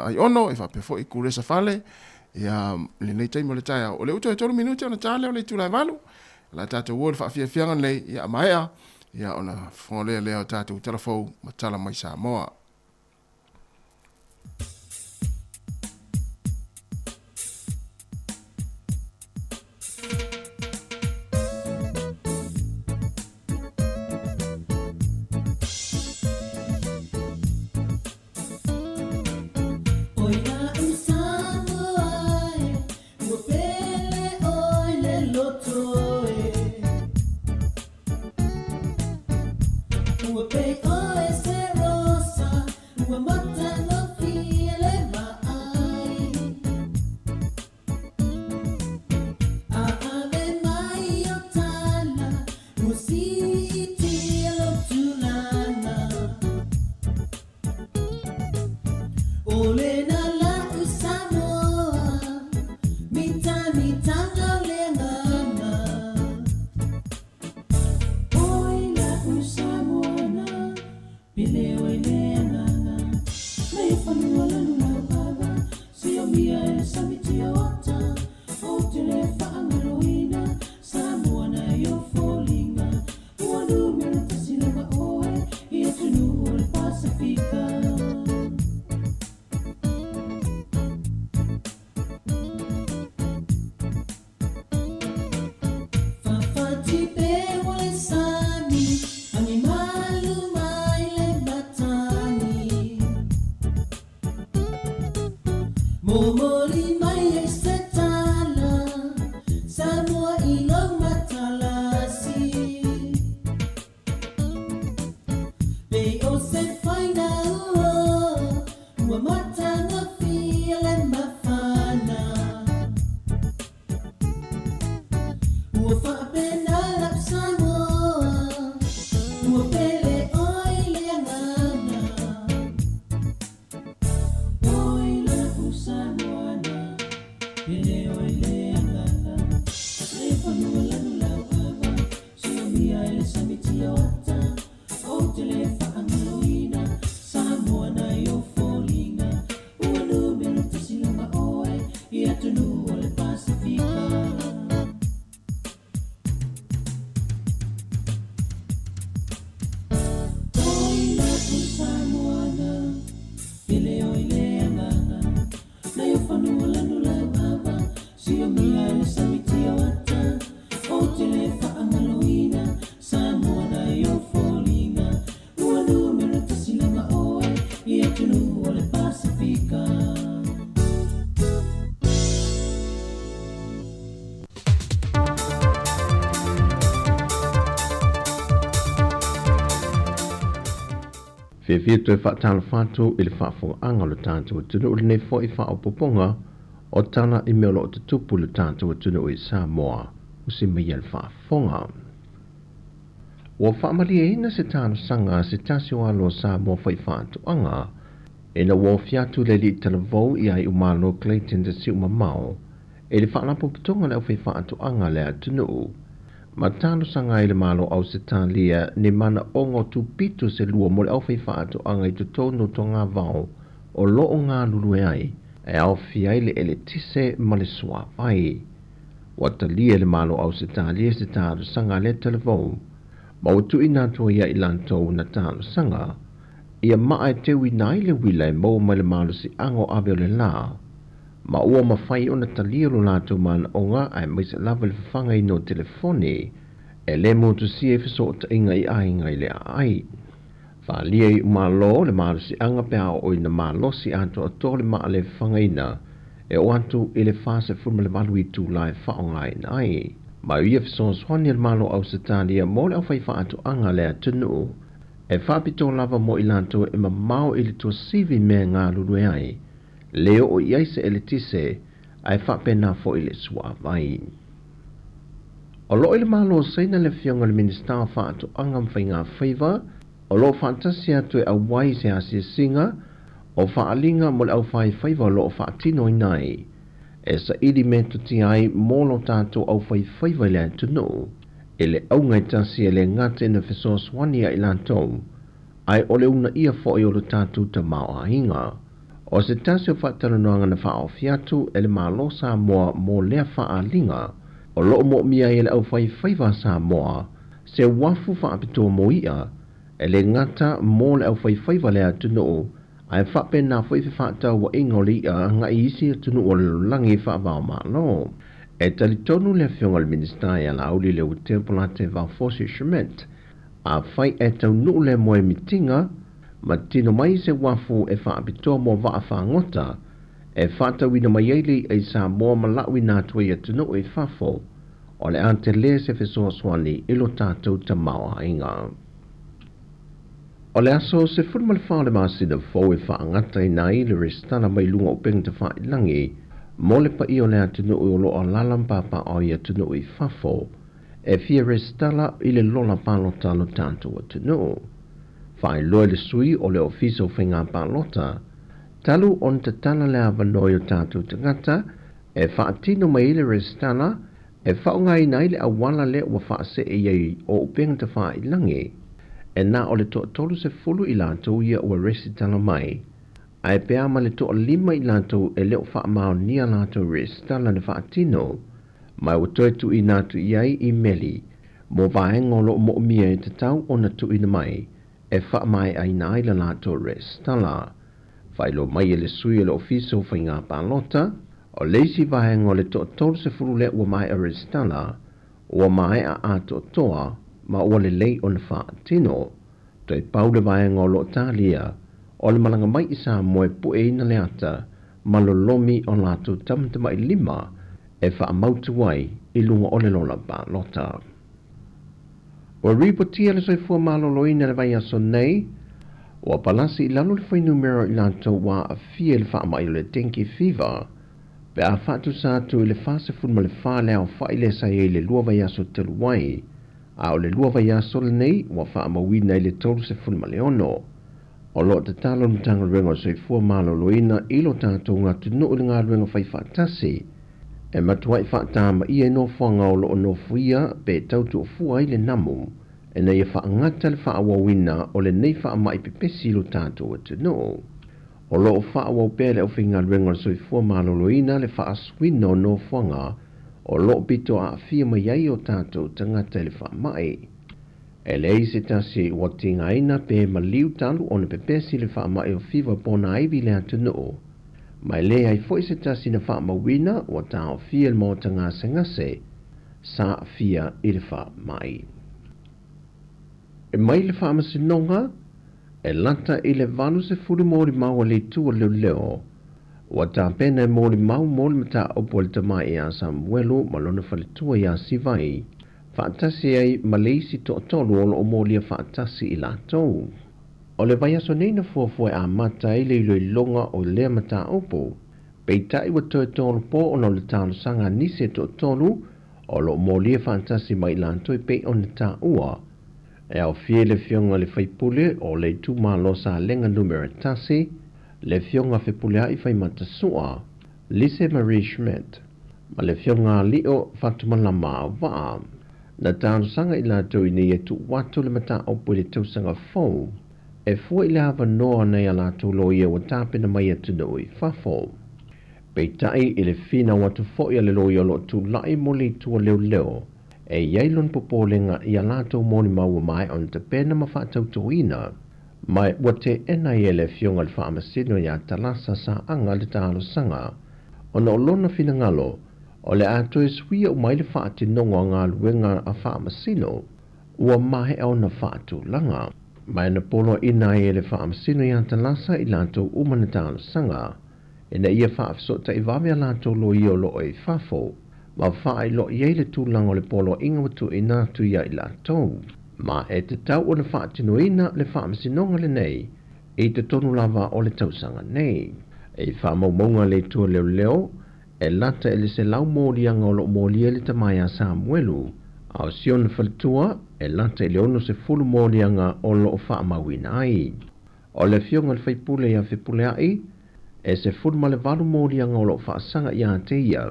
ai ono e fa pe foi kuresa fale ia le nei tai mo le tai o le uto e 3 minuti ona tale o le tula valu la tatu word fa fia fianga le ia maea ia ona fole le tatu telefon matala mai Samoa. Fia toe whaatala whātou i le whaafonga le tātou tunu o le nei fo I whaopoponga o tana I mea lo te tupu le tātou tunu o I Samoa o se mea le whaafonga. Wa whaamari e ina se tāna sanga se tasi o alo Samoa whai whaatuanga e na wa fiatu le li talavou I ai umalo Clayton te si umamao e le whaalapo pitonga le au whai whaatuanga le atunu o. Ma tano sanga I le malo au se tālia ne mana ongo tu pito se lua mo le au whai whaatuanga I tu tono to ngā vau o loo ngā lulu e ai e au fiai le ele tise ma le sua vai. Wata lia le malo au se tālia se tāru sanga le telefou ma o tu ina tua ia I lantou na tāru sanga ia maa e tewi nai le wila e mou mai le malo si ango abe o le la ma ua mawhai o na talia lo lātou mana o ngā ai maise lava le whawhanga I no telefone e le motu si e fiso o ta inga I ainga I le ai. Whalia I umalo le malo si anga pea o ina malo si ato a to le maa le whawhanga ina e o atu I le whase fuma le malu I tū lai whaonga ina ai. Ma ia fiso swani le malo au se tālia mo le au whai whaatu anga le atunu e whapito lava mo I lantou e mamau I le tua sivi mea ngā lulu e ai. Leo o iai se ele tise ai whapena fo I le sua vai. O lo ile malo seina le fionga le minista whaatu angam whai ngā whaiva, o lo whaantasi atu e awai se asia singa, o whaalinga mo le au whai whaiva lo whaatino I nai. E sa ili me tuti ai mo lo tātou au whai whaiva le atunu, e le au ngai tasi e le ngate na whesoa swania I lantou, ai o le una ia fo I o lo tātou ta mao a hinga. O se tasi o whaatanoanga na wha o fiatu e le malo Samoa mo lea whaalinga, o loo mo mia e le au whai whaiva Samoa, se wafu whaapitoa mo ia, e le ngata mo le au whai whaiva lea tunu, ai whape na whai whaatau wa ingoli a nga isi tunu o le langi whaavao malo. E talitonu le fionga le minista e ala auli le utempolate vau fosi shiment, a whai e tau nuu le moe mitinga, ma tino mai se wafu e whaapitoa mo waa whaangota, e whaatawina mai eili e Samoa malawi nā tue ia tunu e whafo, o le ante le se whesoa swani ilo tātou ta maua inga. O le aso se whurma le whaale maasina fau e whaangata I nai le restana mai lunga o peng te whaelangi, mo le pa I o le atunu o lo o lalampapa o ia tunu e whafo, e fia restala I le lola palota lo tātou atunu. Whai loe le sui o le ofiso whainga palota, talu on te tala le avanoi o tātou tangata, e whaatino mai le restana, e whaongai nai le awala le wa whaase e iei o upeng te whaelangi, e nā o le toa tolu se fulu I lātou ia o resi tala mai, ai pea ma le toa 5 I lātou e leo whaamao nia lātou restala le whaatino, mai o toi tu I nātu iai I meli, mo vaengo lo mo mia e te tau o na tu ina mai, e wha mai ai nai la lātou restala. Whailo mai e le sui e le ofiso whai ngā palota, o leisi vahengo le toa tolu se furu le ua mai a restala, ua mai a ato toa, ma ua le lei o na wha tino, toi pau le vahengo lo talia, o le malanga mai I Samoa pu e ina le ata, ma lo lomi o lātou tamtama I 5, e wha mautu wai I lunga o le lola palota. O ripotia le soifua maloloina le vai aso nei, o palasi I lalo le whai numero I lantou wa a fia le wha mai le dengue fever, pe a whatu sātu I le whase funma le whale au whai le sa e le lua vai aso telu wai, a o le lua vai aso le nei, wa wha mawina I le tolu se funma le ono. O lo te talo mtanga rengo soifua maloloina I lo tātou ngā tunu o le ngā rengo whai whaatasi, e matuai whaatama I e no whanga o lo no fuia pe tautu o fua I le namu, e nei e whaangata le whaawawina o le nei whaamai pepesi lo tātou atu no. O lo o whaawau pele o whinga renga soifua maloloina le whaaswina o no whanga, o lo pito a fia mai ai o tātou tangata le whaamai. E lei se tasi ua tingaina pe maliu talu o na pepesi le whaamai o fiwa pona aivi le atunuu. Mai le ai foi se tasi na whaamawina ua tau fia le mōta ngase ngase sa fia i le whaamai. E mai le whaamasinonga, e lata i le vanu se furu mōri maua le tua leo leo, ua tā pena mōri mau mōri mata opo le tamai i a Samuelu malona whaletua i a Sivai, whaatasi ai Malaysi to tolu o lo mōlia whaatasi i lātou. O le vai aso neina fuafua a mata i le ilo i longa o lea mata opo, peitai wa toe tolu po ono le tālu sanga nise to tolu o lo mōlia whaatasi mai lātou i pei o le tā ua, e au fie le fionga le whaipule o le tu malosa lenga numera tasi, le fionga whipulea i whai matasua, Lise Marie Schmidt, ma le fionga lio whatumalama a waa, na tānu sanga i lātou i nei e tu watu le mata opo le tausanga fau, e fua i le hawa noa nei a lātou lo ia wa tāpena mai atu noi whafo. Peitai i le fina watu fo i a le lo ia lo tu lai mo le tua leo leo, e iailon popolenga i a lātou moni maua mai on te pena ma whaatau toina, mai ua te ena i ele fionga le whaamasino i a talasa sa anga le tālo sanga, ona o lona fina ngalo, o le ato e suia o mai le whaatinonga ngā luenga a whaamasino, ua mahe au na whaatu langa, mai na polo ina i ele whaamasino i a talasa i lātou umana tālo sanga, e na ia whaafsota i vave a lātou lo i o lo e whafo, ma whaai lo i eile tūlanga o le polo inga watu i nā tu ia i lātou. Ma e te tau o le whaatino ina le whaamasinonga le nei, e te tonu lava o le tausanga nei. E whaamaumonga le tua leo leo, e lata e le se lau mōrianga o lo mōria le tamai a Samuelu, au sion whalitua, e lata e le ono se fulu mōrianga o lo whaamawina ai. O le fionga le whaipule ia whipule ai, e se fulu ma le valu mōrianga o lo whaasanga ia te ia,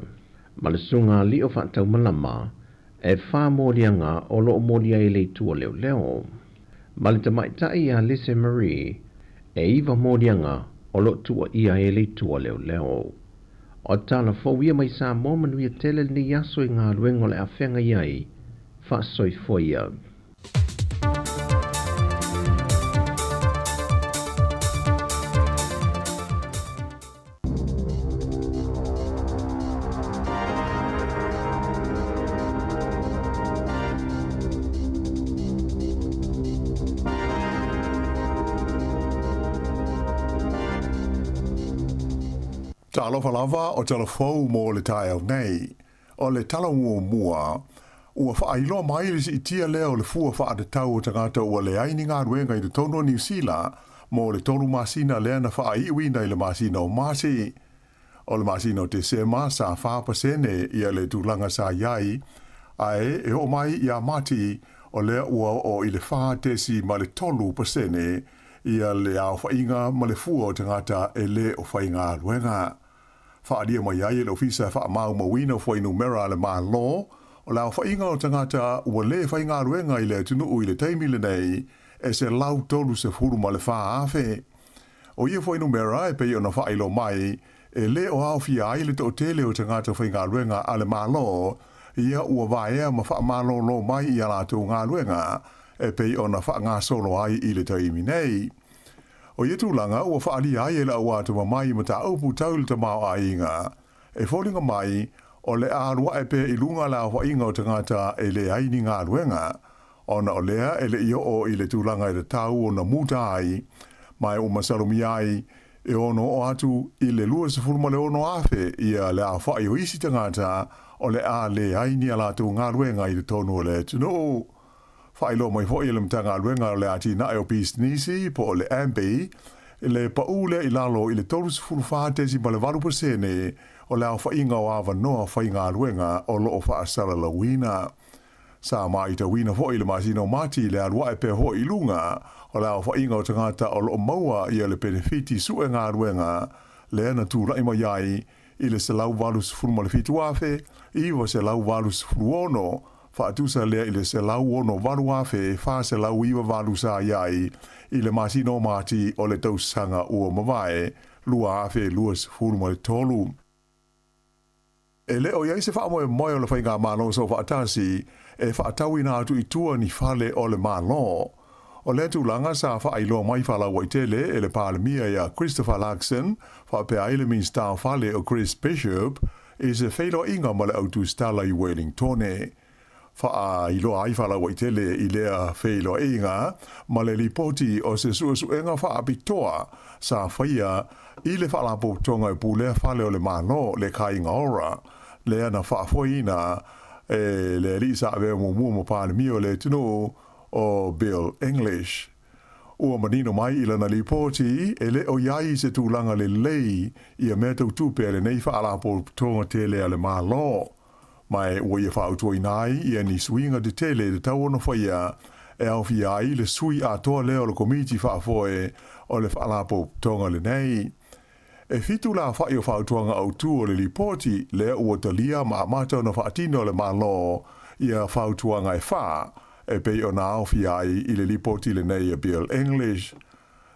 ma le sunga li o whaatau malama, e wha mōrianga o lo mōria i le tua leo leo. Ma le tamaitai a Lise Marie, e iwa mōrianga o lo tua ia i le tua leo leo. O tala fōwia mai sa mōmanuia tele ni yaso i ngā ruengo le awhenga iai, wha soi fōia. Ta alofa lava o tala fau mo le tae au nei, o le tala mua, ua whaailoa mai i tia leo le fua wha ade tau o tangata ua le aini ngā ruenga i le tono New Zealand, mo le tonu masina lea na wha aiwina i le masina o masi. O le masina o te sema sa whapasene i a le tūlanga sa iai, ae e o mai i a mati o lea ua o i le whaatesi ma le tolu pasene i a le au whainga ma le fua o tangata e le o whainga ruenga. Whaadia mai ai e le ofisa whaamau mawina o whainumera le maa lo, o la whainga o tangata ua le whainga ruenga i le tunu i le teimile nei, e se lau tolu se furu ma le wha afe. O ia whainumera e pei o na whailo mai, e le o au fia ai le to tele o tangata whainga ruenga a le maa lo, ia ua vaea ma whaamalo lo mai i ala tō ngā ruenga, e pei o na whaanga solo ai i le taimi nei. O ia tūlanga ua whaali ai e la wātu mai ma ta aupu tau le tamau a inga. E wholinga mai, o le ārua e pe i lunga la whainga o tangata e le aini ngā ruenga, ona o lea e le io o i le tūlanga i le tau o na muta ai, mai o masalumi ai, e ono o atu i le lua se fulma le ono afe i a le a whai o isi tangata, o le a le aini ala tu ngā ruenga i le tonu o le tunu. Whailo mai fo i le mtanga ruenga o le ati na o pis nisi po o le ambi, le paule i lalo i le tolus fulfatesi ma le valu pasene o le au whainga o awa noa whainga ruenga o lo o whaasala la wina. Sa mai ta wina fo i le masino mati le arua e pe ho i lunga o le au whainga o tangata o lo maua i le benefiti sue ngā ruenga le ana tu rai mai ai i le se lau valus fulma le fitu afe, i wa se lau valus fuluono, Whaatusa lea i le se lau ono waru afe, wha se lau iwa waru sa iai, i le masino mati o le tausanga ua mawae, lua afe luas furu mo le tolu. E le o iai se wha moe moe o le whainga malo so wha atasi e wha atawina atu i tua ni whale o le malo. O le tūlanga sa wha ailoa mai whala waitele e le pālemia ia Christopher Larkson wha pe aile min star whale o Chris Bishop e se whailo inga ma le autu stala i Wellingtone. Wha ailoa ai whala waitele i lea whailo inga ma le lipoti o se suenga wha apitoa sa whaia i le whalapo tonga e pūlea whale o le malo le kainga ora le ana whaafoina e le risa ave mo pālemia o le tino o Bill English. Ua manino mai i lana lipoti e le o iai se tūlanga le lei i a mea tautupe le nei whaalapo tonga tele ale malo. Mai ua ia whaautua inai i a ni suinga de tele de tau ono whaia e au fi ai le sui a toa leo le komiti whaafoe o le whaalapo tonga le nei. E fitu la whai o whaautuanga au tu o le lipoti le ua talia ma amata na whaatino le malo i a whaautuanga e wha. E pei o na au fi ai i le lipoti le nei a Bill English.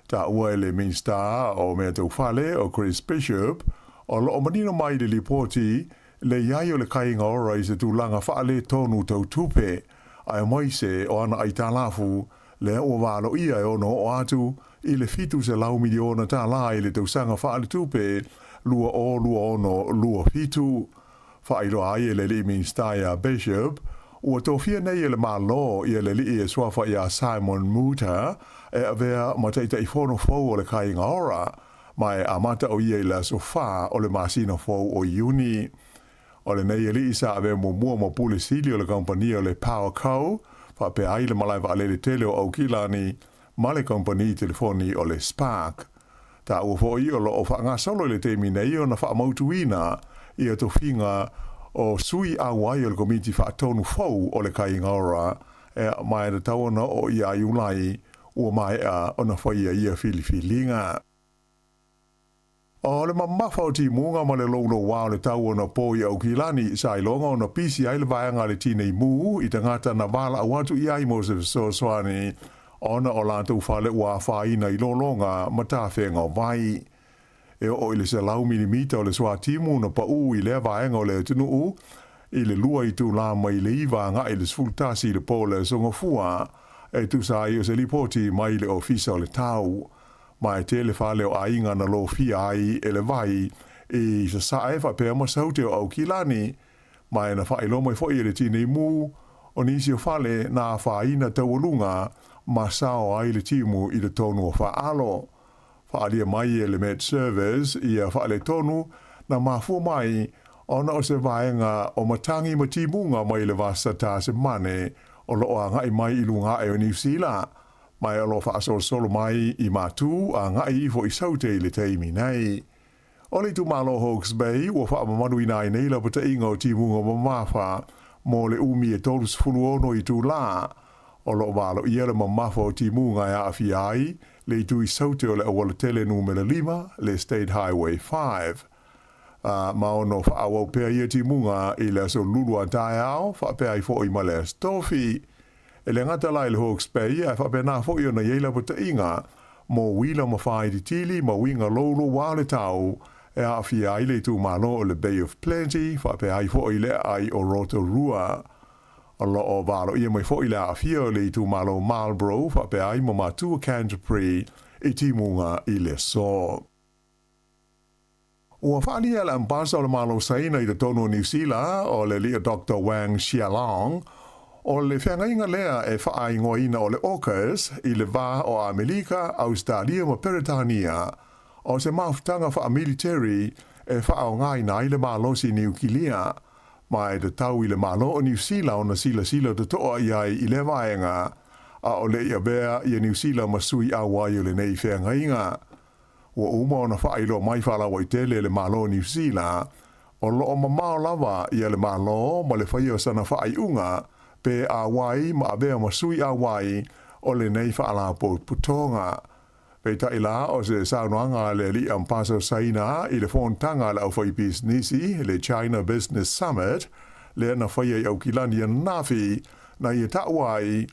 Ta ua e le minsta o mea tau whale o Chris Bishop o lo o manino mai le lipoti le iai o le kainga ora i se tūlanga whaale tonu tau tupe ai moise o ana ai tālafu le ua wālo ia e ono o atu i le fitu se lau miliona tā la i le tausanga whaale tupe lua ono lua fitu. Whairo ai e le li minsta ia Bishop ua tofia nei e le malo i le li e swafa ia Simon Muta e avea mataita i fono fau o le kainga ora mai amata o ia i la sofa o le masina fau o Iuni. O le nei e li isa avea mua mo pule sili o le kompania o le Power Co fa pe ai le malai va le tele o au kilani ma le kompani telefoni o le Spark. Ta ua fo i o lo o fa ngā solo le te minei o na fa mautuina i a tofinga o sui a wai o le komiti whaatonu fau o le kainga ora e mai na tawana o ia iulai ua mai a ona whaia ia filifilinga. O le mamafa o ti munga ma le lono wā le tawana po i au kilani sa ilonga o na pisi ai le vaianga le tinei mu i tangata na wala awatu i ai Moses Soswani ona o lantou whale ua whaina i lolonga ma tāwhenga o vai. E o ile se lau milimita o le soa timu na pa u i lea vaenga o le tunu i le lua i tu la mai le iwa nga i le sfultasi le po le songa fua e tu sa i o se lipoti mai le ofisa o le tau. Mai te le whale o ainga na lo fia ai e le vai i sa sa e whapea ma saute o au kilani mai na whaelo mai fo i le tine mu o nisi o whale na whaina taualunga ma sao ai le timu i le tonu o whaalo. Whaalia mai e le Met Service i a whaale tonu na mafu mai ona o se vaenga o matangi matimunga mai le vasa tā se mane o loo a ngai mai i lunga e o New Zealand. Mai o lo whaasol solo mai i matu a ngai i fo i saute i le teimi nei. O le tu malo Hawke's Bay ua whaamamanu i nai neila pata inga o timunga ma mawha mo le umi e tolus fuluono i tu la. O lo walo ia le mamafa o timunga e a awhiai le tu i saute o le awala tele numera 5, le State Highway 5. Ma ono whaawau pēr ia timunga i le aso lulu a tae au, whaapea i fo i male stofi. E le ngata lai le Hawke's Bay, e whaapea nā fo i o na yeila pata inga, mo wila ma whaai di tili, ma winga lolo wale tau, e a awhia i le tu malo o le Bay of Plenty, whaapea i fo i le ai o Rotorua. O lo o valo ia mai fo i le awhia o le tu malo Marlborough, whaapea ai mo matua Canterbury, i timunga i le so. Ua whaania le ambasa o le malo saina i le tono New Zealand o le lia Dr. Wang Xiaolong, o le whangainga lea e whaai ngoina o le AUKUS i le wā o Amerika, Australia ma Peritania, o se maftanga wha military e whaao ngai nai le malosi New Guinea, ma e te tau i le malo o New Zealand o na sila te toa iai i le vaenga, a o le ia bea i a New Zealand ma sui a wai o le nei whangainga. Ua uma o na whailo mai whala wa i tele le malo New Zealand, o lo o mamao lava i a le malo ma le whaia sana whai unga, pe a wai ma a bea ma sui a wai o le nei whaala putonga. Pe ta ila o se saunoanga le li ampaso saina i le fontanga le au whai businessi, le China Business Summit, le ana whaia i au kilani a nafi, na i ta wai,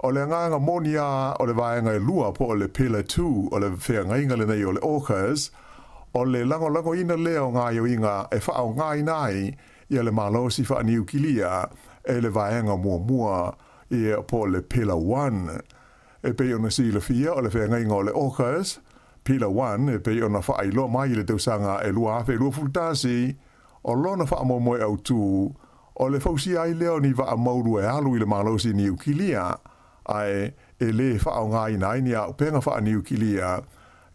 o le nganga monia o le vaenga i lua po o le Pillar 2 o le whengainga le nei o le AUKUS, o le lango ina leo ngā yo inga e whao ngai nai ia le malo si fa New Kilia e le vaenga mua ia po le Pillar 1 e pe ona si le fia o le whenga ingo le Okas Pillar 1 e pe ona fa ilo mai le tausanga e lua afe lua fultasi o lona fa moe au tu o le fausi ai leo ni va mauru e alu i le malo si New Kilia ai e le fa o ngai nai ni au penga fa New Kilia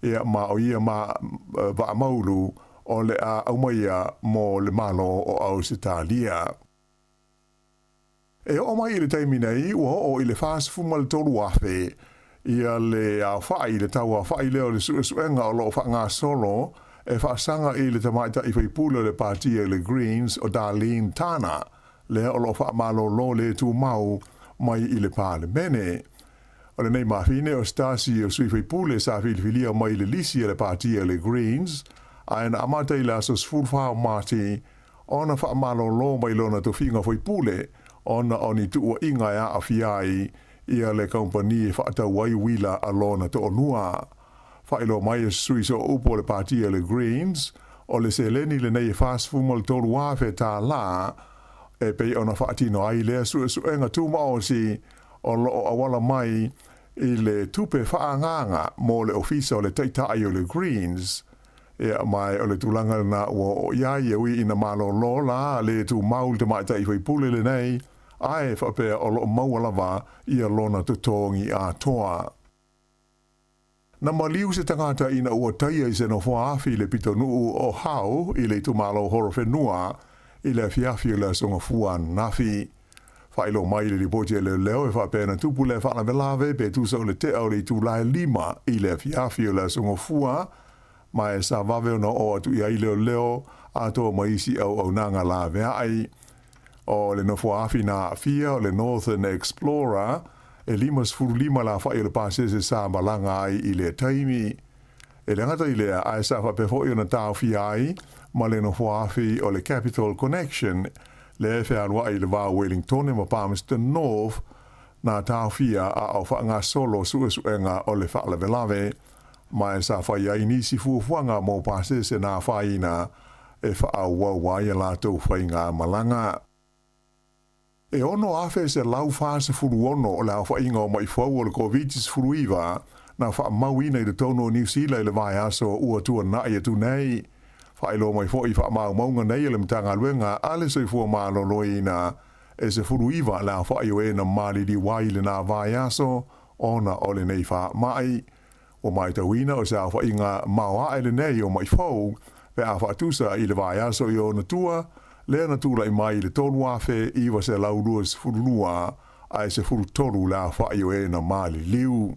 ia ma o ia ma va mauru o le a au mai mo le malo o Ausitalia. E o mai le taimi nei o i le fast fuma le tolu afe ia le a fai le tau a fai leo le suenga o lo fa ngā solo e fa sanga i le tamaita i fai pula le partia le Greens o Darlene Tana le o lo fa malo lo le tu mau mai i le pale mene. O le nei mafine o Stasi o sui fai pule sa filia mai le lisi le partia le Greens a ena amata i la sos fulfao mati ona fa malo lo mai lona to finga fai pule ona oni tu o inga ya afiai ia le kompani fa ta wai wila alona to onua fa ilo mai sui so upo le partia le Greens o le seleni le nei fast fumal to wa fe ta la e pe ona fa tino ai le su enga tu ma o si o lo awala mai i le tupe fa nganga mo le ofisa o le taita ai o le Greens e mai o le tulanga na o ia ia wi ina malo lo la le tu maul te mai tai fai pule le nei ai fa pe o lo mau lava ia lona te tongi a toa. Na maliu se tangata ina ua taia i se no foafi le pitonu o hau i le tu malo horofenua i le fiafi o le songa fuan nafi. Fa ilo mai le ripoti le leo e fa pena tupu le fa na velave pe tu so le te au le tu lai lima i le fiafi o le songa fua ma e sa vave no o atu ia i leo a to maisi au nanga la vea ai o le no foafi na fia o le Northern Explorer e limas furu lima la fa i le pasese sa malanga ai i le taimi e le ngata i le a sa fa pe fo i na tau fi ai ma le no foafi o le Capital Connection le fe alwa i le va Wellington e ma Palmerston North na tau fia a au fa nga solo suenga o le fa la velave ma sa fa ia inisi fuanga mo pasese na fa ina e fa au wa ia la to fa nga malanga e ono afe se lau fase furu ono o lau fa inga o mai fau o le COVID-19 furu iwa na fa mawina i le tono New Zealand le vai aso ua tua na ia tu nei fa ilo mai fo i fa maunga nei le mtanga luenga ale se fua malo loina e se furu iwa lau fa io e na mali di wai le na vai aso ona o le nei fa mai o mai tawina o sa fa inga mawa ele nei o mai fau pe a fa tusa i le vai aso i o na tua le na tura i mai le tonu afe i wa se lau luas furunua ai se furu toru la fa io e na mali liu.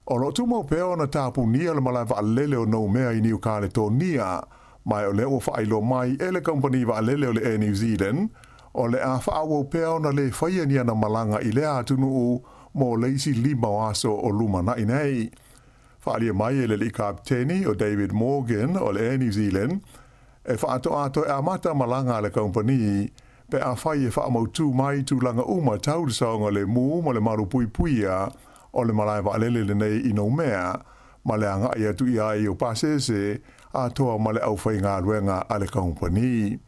O lo tumo peo na tapu nia le malai va lele o no mea i New Caledonia mai o le o fa ilo mai ele company va lele o le Air New Zealand o le a fa awo peo na le faia nia na malanga i le atunu mo leisi lima waso o luma na inei. Fa alia mai ele li kapteni o David Morgan o le Air New Zealand e fa ato e amata malanga le company pe a fai e fa amautu mai tu langa uma tau saonga le mu mo le maru pui puia o le malai va lele le nei ino mea ma le anga ia tu ia i o pasese a toa ma le au fai ngā ruenga a le company.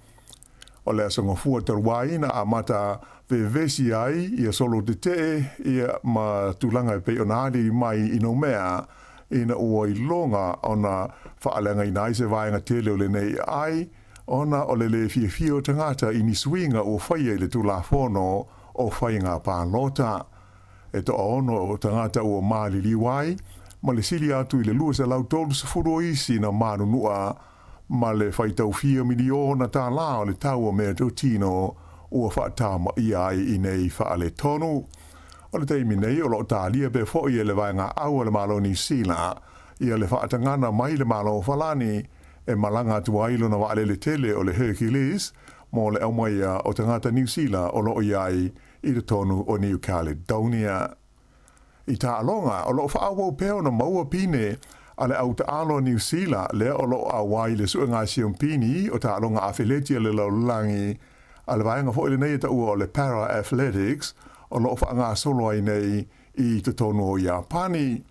O le asonga fua taruai na amata vevesi ai ia solo te ia ma tulanga e pe onari mai ino mea ina ua i longa ona whaalenga i naise vaenga tele o le nei ai, ona o le fio tangata i ni suinga o whaia i le tulafono o whainga pālota. E to ono o tangata o maali liwai, ma le sili atu i le lua se lau tolu se furo isi na manunua, ma le whaitau 4 miliona tā la o le tau o mea tino ua whaatama i ai i nei whaale tonu. O le teimi nei o lo tālia be fo i le vaenga au le malo ni sila i le whaatangana mai le malo falani e malanga tu ailo na waale le tele o le Hercules mo le au mai o tangata New Zealand o lo iai i le tonu o New Caledonia. I ta alonga o lo whaawo peo na maua pine a le au ta alo New Zealand le o lo a wai le suenga siompini o ta alonga awhiletia le laulangi a le vaenga fo i le nei ta ua o le Para Athletics o lo whaanga solo ai nei i te tonu o Japani.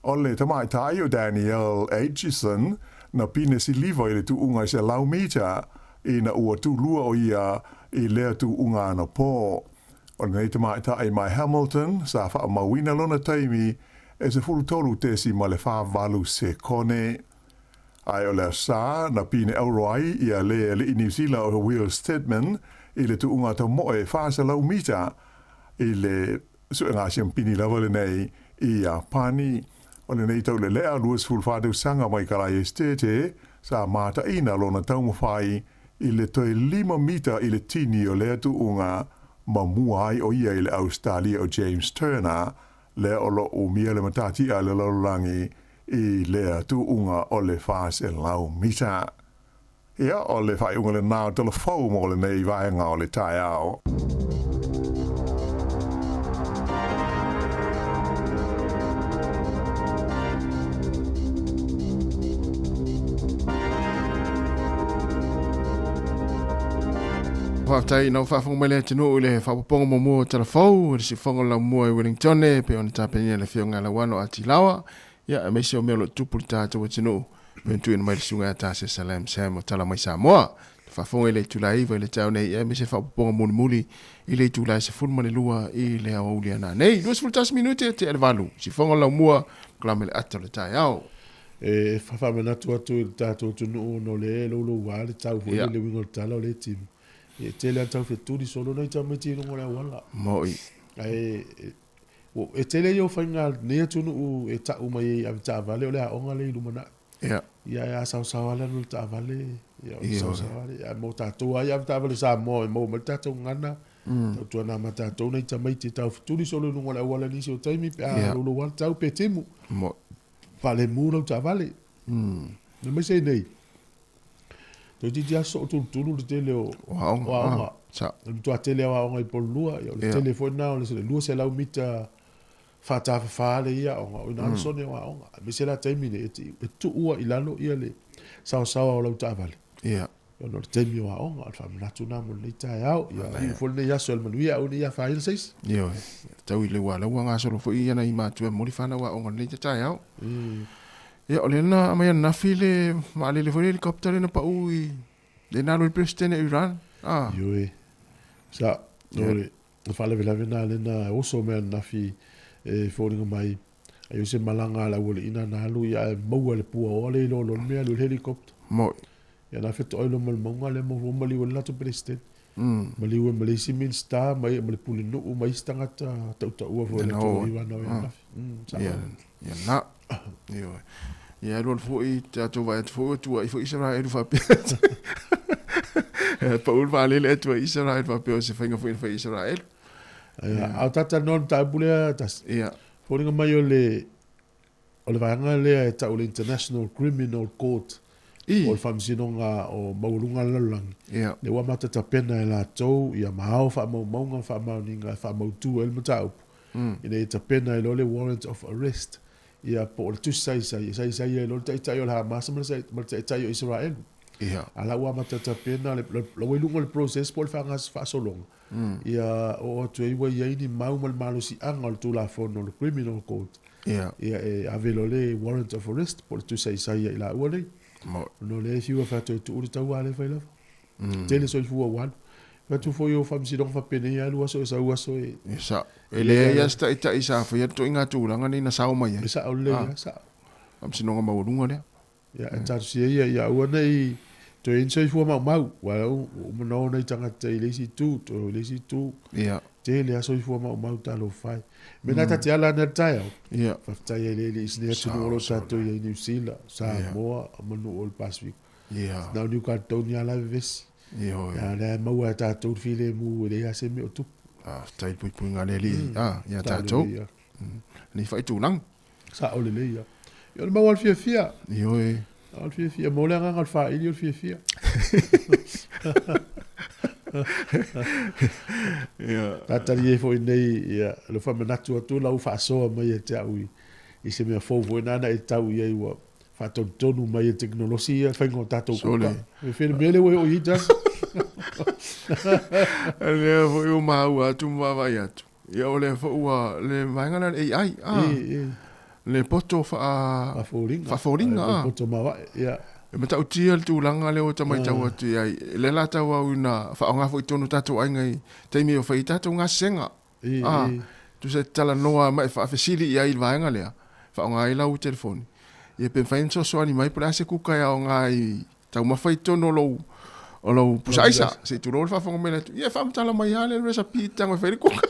O le tamai tai o Daniel Aitchison na pine si liva i le tuunga se lau mita ina ua tu lua o ia i lea tu unga ana pō. O nei te mai ta ai mai Hamilton, sa wha mawina lona taimi, e se fulu tolu tesi ma le wha valu se kone. Ai o lea sa, na pine auroai ia le New Zealand o Will Stedman, i le tu unga ta moe whaasa lau mita, i le suenga siampini lava le nei i a pani. O le nei tau le lea luas fulfadu sanga mai karai estete, sa mata ina lona taumawhai, i le toi 5 mita i le tini o lea tu unga, ma mua ai o ia i le Australia o James Turner, lea o lo o mia le matati a le laulangi i lea tu unga o le whaas e lau mita. Ia o le whai unga le nao tala whau mo le nei vaenga o le tai ao. Whaftai nau whawhonga mai lea tino le whapaponga mo mua telefau, si whonga lau mua i Wellington pe ona tāpenia le whionga la wano ati lawa, ia me se o mea lo tupuri tātua tino, pe tuina mai le sunga ata se Salam Sam o tala mai Samoa, whawhonga i le tulai iwa i le tau nei, ia me se whapaponga muli muli i le tulai se fulmane lua i le awa uli ana. Nei, 2 minute te ele valu, si whonga lau mua, klame le ata le tai au. E whawhamanatu atu i le tātua tunu no le lolo wā le tau hui le wingo le tala o le timu. E tele an tau wheturi solo nei tau me tino ngore wala. Moi. E tele yo whainga nea tunu u e tau mai e avi taa vale o le a onga le ilumana. Ia. Ia sau ala no le taa vale. Ia sau vale. Ia mo tātou ai avi taa vale sa mo e mo tātou ngana. Tau tuana ma tātou nei ta mai te tau wheturi solo no ngore wala nisi o taimi pe a lolo wala tau pe timu. Moi. Vale mura o taa vale. Na mai sei nei. Tau titi aso o tulu le tele o waonga. Sa. Tu a tele o waonga i polua. Le telefone na o le lua se lau mita whata whawhale ia o ngā. Ina sone o waonga. Me se la taimine e tu ua i lalo ia le sawa o lau taavale. Ia. O no le taimi o waonga. Al whamanatu na mo le tai au. Ia fole ne yaso el manuia au ni ia whaile seis. Ia. Tau i le wala ua ngā solo fo i ana i mātua mori whana waonga le tai au. Ia o le na amai ana nafi le maale le fwere helikopter na pa ui le nalo le presidente Iran. Ioi. Sa, le whale vela vena le na oso mea nafi fweringa mai. Ai o se malanga la ule ina na halu ia e maua le pua o le ilo lo mea le helikopter. Moi. Ia na feto oilo mal maunga le mo mali ule lato presidente. Mali ue mali si minsta mai mali puli nuu mai stangata tauta ua fwere to iwana o ia nafi. Ia na. Ioi. Ia rol foi te ato vai foi tu ai foi Israel fa pe. Paul va aller le tu Israel va pe se finga foi Israel. Au tata non ta bule tas. Ia. Foringa mai o le vanga le ta o International Criminal Court. O famsinonga o maulunga lalang. Ia. Le wa mata ta pena la tou ia mau fa mau maunga fa mau ninga fa mau tu el matau. Ine ta pena le warrant of arrest. Ia po le tu sai lo tai o la Hamas ma tai o Israel. Ia. Ala wa mata ta pena le lungo le process po fa ngas fa so long. Ia o tu wa ia ni mau mal malo si angol tu la fono le criminal court. Ia. Ia avelo le warrant of arrest po tu sai la wa le. No le fiu fa tu tu tau ale fa la. Tele so fu wa. Fa tu fo yo fam si dong fa pene ya lu so e. Sa. Ele ya sta ita isa fa ya to inga tu langa ni na sa o mai. Sa o le sa. Am si no nga maulunga le. Ya ta si ya wa nei to in so fu ma mau wa o no nei tanga te le si tu to le si tu. Ya. Te le so fu ma mau ta lo fai. Me na ta ala na ta. Ya. Fa ta ye le is ne tu no sa to ye New Zealand sa mo amanu ol Pacific. Ya. Na ni ka to ni ala ves. Yo. Ya le mau ta to file mu le ya se me o tu. Tai pui nga le li. Ya ta to. Ni fai tu nang. Sa o le ya. Yo ma wal fia. Yo e. Al fia mo le ngal fa il yo fia. Ya. Tata ye fo nei ya lo fa menatu tu la u fa so mai e ta ui. I se me fo vo na e ta ui wa fa tonu mai teknologia fa ngo tato ko. Me fe mele we o hitas. Le fo yo ma wa tu ma va ya tu. Ya ole fo wa le manga le AI. Le poto fa foringa. Poto ma wa ya. E mata utia le tūlanga leo tamai tau atu ai. Le la tau au ina whaonga fo i tonu tātou ai ngai teimi o whai tātou ngā senga. Tu se tala noa mai whaafesili i ai il vaenga lea. Whaonga ai lau telefoni. Ia pen whain so soani mai pula se kukai au ngai tau mawhai tono lou. O lau pusaisa. Se tu rol whaafonga mele tu. Ia whaamtala mai hale recipe tango whairi kuka.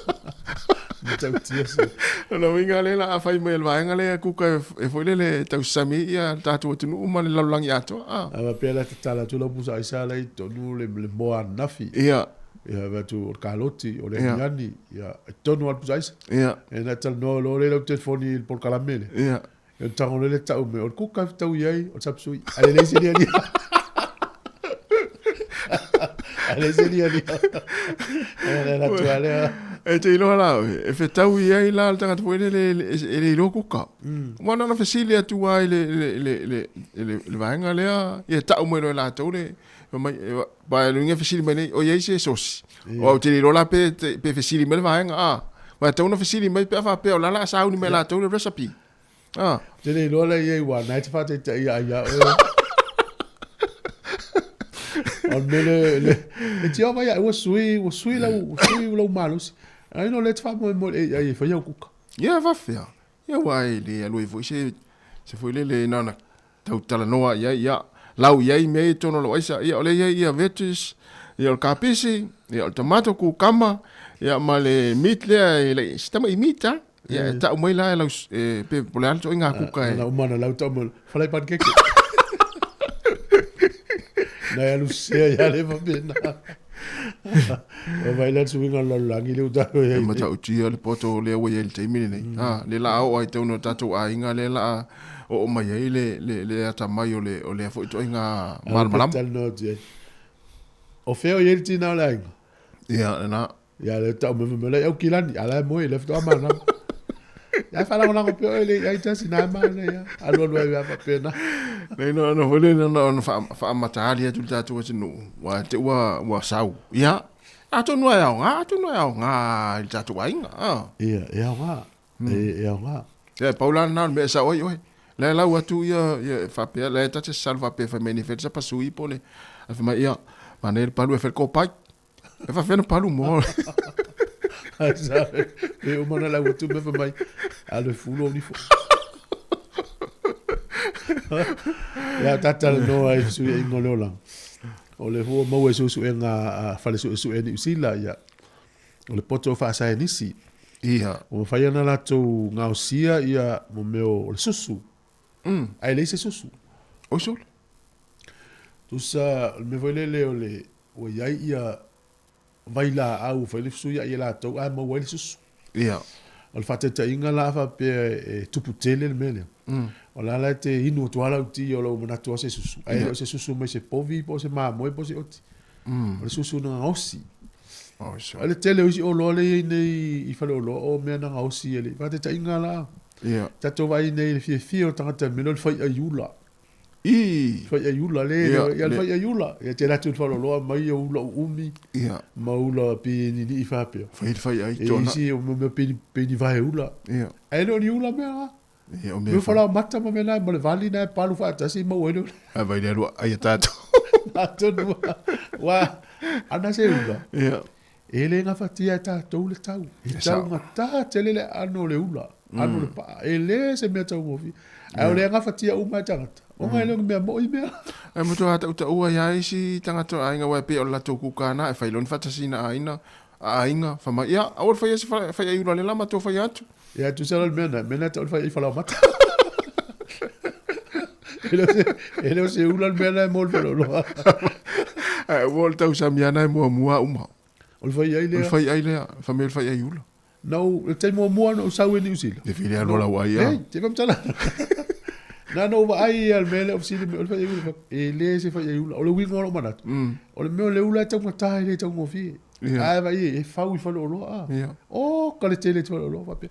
Tau tia se. Lau inga le la whai mai il vaenga lea kuka e whailele tau sami ia tātou atunu umane laulangi ato. Awa pēla te tala tu lau pusaisa lai tonu le moa nafi. Ia. Ia vatu o kaloti o le yani ia tonu al pusaisa. Ia. E na tal no lo le telefoni il por calamele. Ia. E tango le tau me o kuka tau iai o sapsui. Ale le sili ali. Ale sili ali. Ale la tu ale. E te ilo hala e fe tau iai la al tanga tuene le ilo kuka. Wana na fesili atu ai le vaenga lea. Ia tau mo la tau le. Ba lunga fesili mai o iai se sosi. O te ilo la pe fesili mai vaenga. Wa tau na fesili mai pe fa pe o la sa uni mai la tau le recipe. Te ilo la iai wa night fa te ia ia. On le tio vai o sui la malus. Ai no let fa mo ai fa ia kuka. Ia va fia. Ia wai le lui foi se foi le nana. Tau tala noa ia lau ia me tono lo isa ia ole ia vetus ia o kapisi ia o tomato ku kama ia male meat le stama i mita ia ta mo la lau pe polan to inga kuka. Na umana lau ta mo falai pancake. Na ia lucia ia le va bene. O vai la suinga la langi le uta. E mata utia le poto le o ia te mini nei. Le la o ai tono tatu a inga le la o mai ai le ata mai o le fo to inga malmalam. O feo ia ti na la. Ia na. Ia le ta mo me le o kilani ala mo le fo mana. Ya fala ngona ko pe ele ai tasi na mana ya. Alo lo ia fa pena. Nei no vole no fa matali tu tatu no. Wa te wa sau. Ia. Ato no nga il tatu ainga. Ia nga. Ia nga. Ya Paula na me sa oi. Le la watu ia fa pe le tatu salva pe fa manifesta pasui pole. Fa ma ia. Manel palu e fer copai. E fa feno palu mo. E o mana la watu me fa mai. Ale fulo ni fo. Ya tata no ai su ingolola. O le ho mo su nga fale su ni usila ya. O le poto fa sa nisi. Ia. O fa yana la tu nga usia ia mo meo le susu. Ai le se susu. O sol. Tu sa me vole le o ia ia vai la au fa le su ia la to a mo le susu. Ia. O le fa te inga la fa pe tuputele le mele. O la te inu tu ala uti o lo mana tu se susu. Ai se susu me se povi po se ma mo po se oti. O susu na osi. Oh so. Ale tele usi o lo le nei I fa lo o me na osi ele. Va te inga la. Ia. Ta to vai nei le fi o tanga me lo fa ayula. Fa ayula le ya fa ayula. Ya te la tu fa lo mai o lo umi. Ia. Ma ula pe ni fa pe. Fa ai to. E si o me pe ni vai ula. Ia. Ai no ni ula me. Me fala mata ma mena mo le vali na palu fa ta si mo weno. Vai le ai tato. Tato no. Wa ana se ula. Ia. Ele nga fatia ta to le tau. Tau nga ta tele le ano le ula. Ano le pa. Ele se me tau mo fi. Ai le nga fatia uma tangata. O nga le me mo I me. Ai mo to ata uta ua ia isi tangata ai nga wa pe o la to kukana e failon fatasina aina. Ainga fa ma ia au fa isi fa ia ula le lama to fa ia tu. Ya tu sala mena ta fa fa la mata. Ele se ula mena mo fa lo. Volta usamiana mo mua uma. O fa ia ile. Fa ia ile fa me fa ia ula. No, te mo mua no sa we ni usila. De filia no la wa ia. Te vam tala. Na no va ai al mele of sili o fa ia ula. Ele se fa ia ula. O le wingo lo manat. O le me le ula ta ngata ile ta ngo fi. Ai vai e fa wi fa lo lo a. O ka le tele to lo va pe.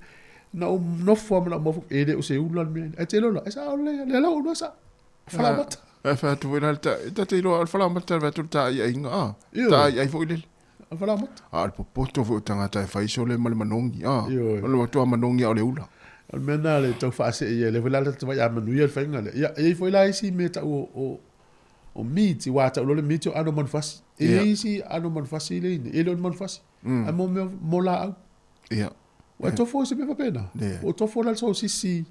No forma na mo ele o se ula me. E te lo la. Esa o le lo no sa. Fa mata. E fa tu vena ta te lo al fa mata va tu ta ia inga. Ta ia fo ile. Al fa mata. Al poto vo tanga ta fa iso le mal manongi. O le to manongi o le ula. Al mena le to fa se ia le vela ta va ya manu ia fa inga le. Ya e fo ila isi me ta o o miti wa ta lo le miti ano manfasi e isi ano manfasi le ni ele manfasi a mo la au ia wa to fo se pe pena o to fo la so si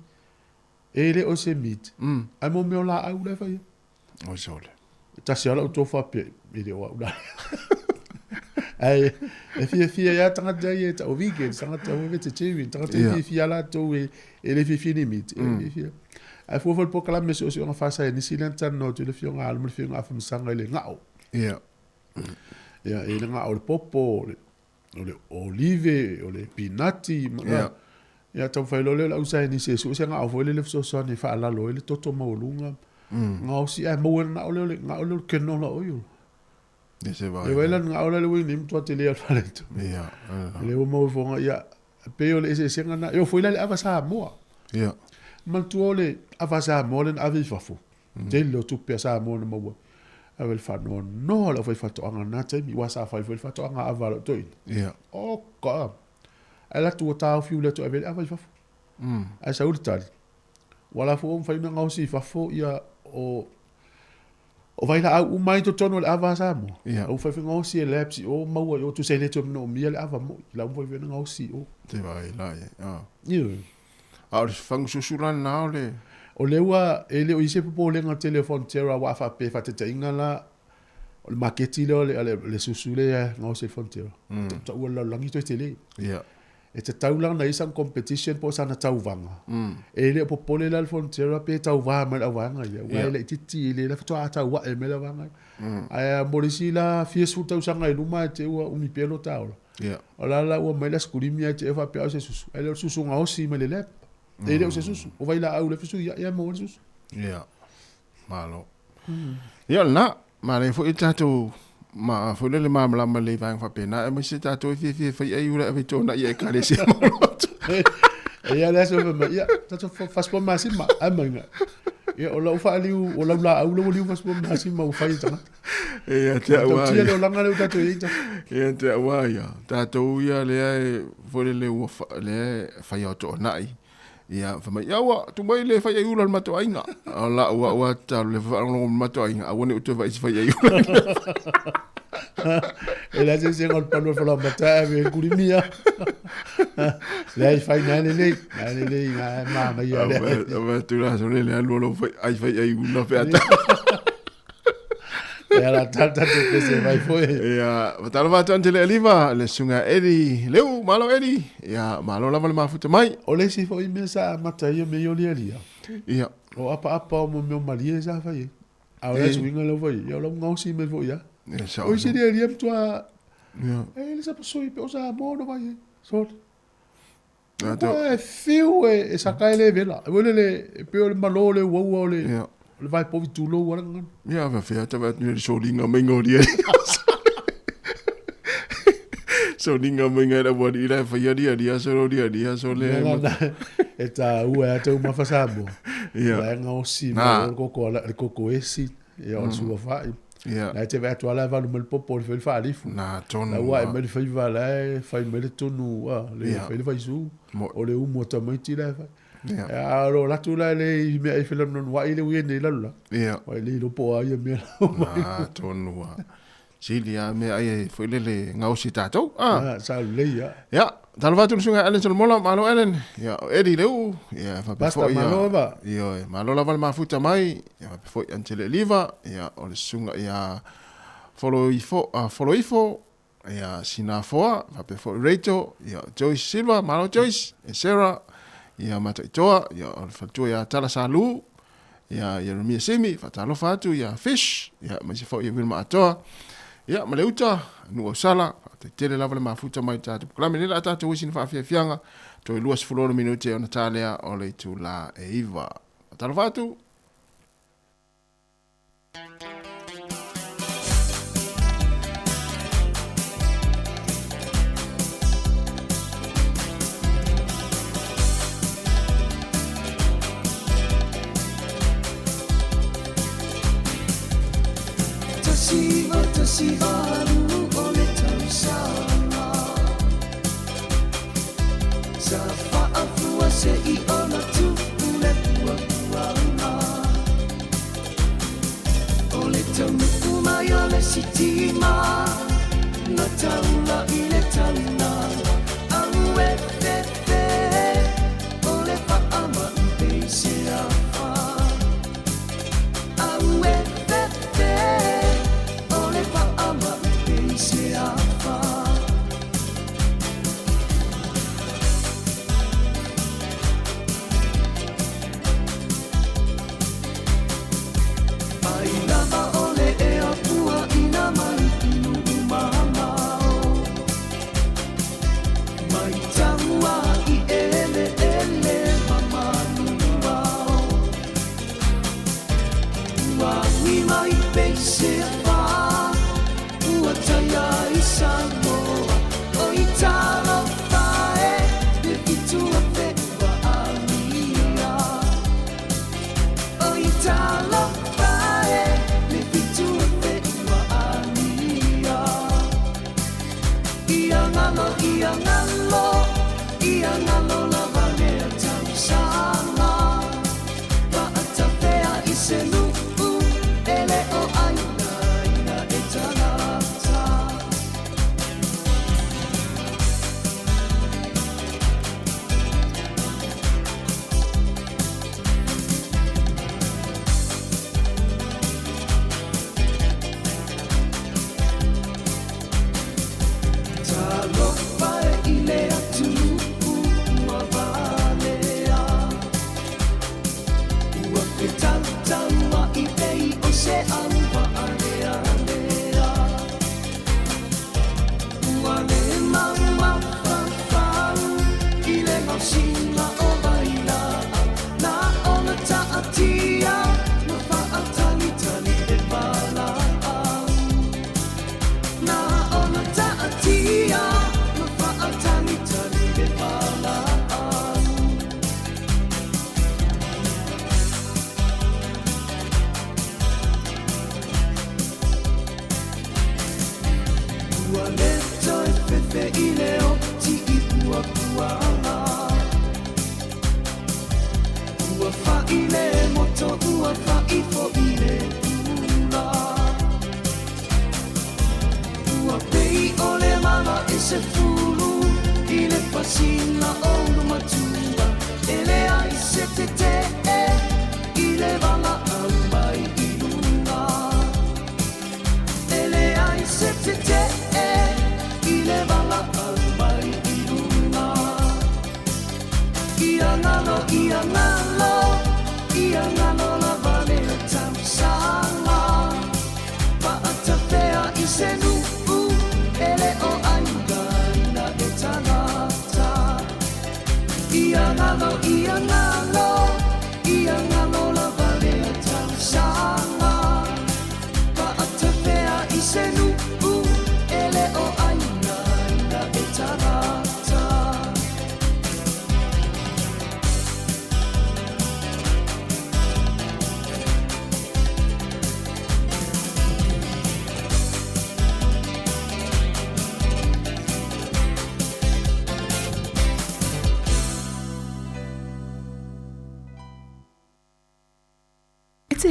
ele o se miti a mo me la au le fa o sole ta se ala o to fa pe ele wa ula ai e fia ya tanga dai ta o weekend sanga ta o vete chewi tanga te fia la to ele fi ni miti e fia ai fo fo po kala me so nga fasa ni silenta no tu le fionga al mo fionga fa msanga le ngao ia ele ngao le popo le olive o le pinati ia tau fai lo le la usa ni se so nga avo le so so ni fa la lo le toto mo lunga ngao si ai mo na o le ngao le keno la o yo se va e vela ngao le wi ni mto te le al talento ia le mo fo ia pe o le se nga na yo foi le ava sa mo ia man tuole avasa molen avi fafu dello tu pesa mo no mo avel fa no la foi fatto anga na te mi wasa fa foi fatto anga avalo toi ia o ka ala tu ta fiu le tu avel avel fafu a sa urtali wala fu fa ina ngausi fafu ia o vai la u mai to tono le avasa mo o fa ngausi e lepsi o mau o tu se le tu no mi le ava mo la foi vena ngausi o te vai la ia a fang susulan na le o lewa ele o ise po le nga telefone tera wa fa pe fa te inga la o le maketi le susule nga o se phone tera ta o la langi to tele ia e te taulang na isang competition po sana tauvanga ele po pole la phone tera pe tauva ma la wanga ia wa ele titi ele la to ata wa e me la wanga ai morisi la fiesu tau sanga i luma te wa umi pelo taula ia o la o me la skulimia te fa pe o se susu ele susu nga o si me le lep ele o se susu o vai la au le fisu ia mo susu ia malo ia na ma le fo itato ma fo le ma le vang fa pena e me se tato fi fa ia ura e to na ia ka le se mo e ia le so ma ia tato fas po ma sima amanga ia o la fa liu o la au le liu fas po ma sima o fa ita ia te wa ia le langa le tato ita ia te wa ia tato ia le fo le fa ia to nai ia fa mai wa tu mai le fa ia ula ma to ainga la wa ta le fa lo ma to ainga a woni to va fa ia ula e la se ngol palo fa la mata e kurimia le fa nane le ma ia le va tu la so le lo fa ia ula fa ata era tanta te se vai foi ia tala va tante le liva le sunga edi leu malo edi ia malo lava le mafuta mai o le si foi mesa mata ia me yo lia ia o apa o mo malie sa fai a o swinga lo foi ia lo ngausi me foi ia o si lia tua ia e le sa pasoi pe o sa mo no vai so e fiu e sa kai le vela e le pe o le malo le wo le ia le vai po tu lo wala ngan ia va fe ata va ni so linga mengo dia so linga menga da body la fa dia so le e ta u e ta uma fasabo ia la nga o si mo ko ko esi e o su fa ia la te va to la va no mel popo le fa alifu na ton la wa e me fa va la fa me le tonu le fa le fa su o le u mo ta mai ti la fa ya lo la tu la le me ai film non wa ile wi ne la la ia wa ile lo po ai me na ton wa Silia me ai foi le ngau si tato sa le ya talva tu sunga Ellen sol mola malo Ellen ya edi leu ya fa basta malo ba yo malo la val mafuta mai ya fa foi antele liva ya o le sunga ya follow ifo ya sina foa fa pe foi Rachel ya Joyce Silva malo Joyce e Sarah ya mata toa ya o fa tu ya tala salu ya Jeremia Simi fa talo fatu ya fish ya ma se foi Wilma atoa ya maleuta no sala te tele lava le mafuta mai tatu klame ni la tatu wisi ni fa fianga to luas fuloro minute ona talia o le tu la eiva talvatu Siva lu ole tausanga sa fa afua se I ona tu ule puanga ole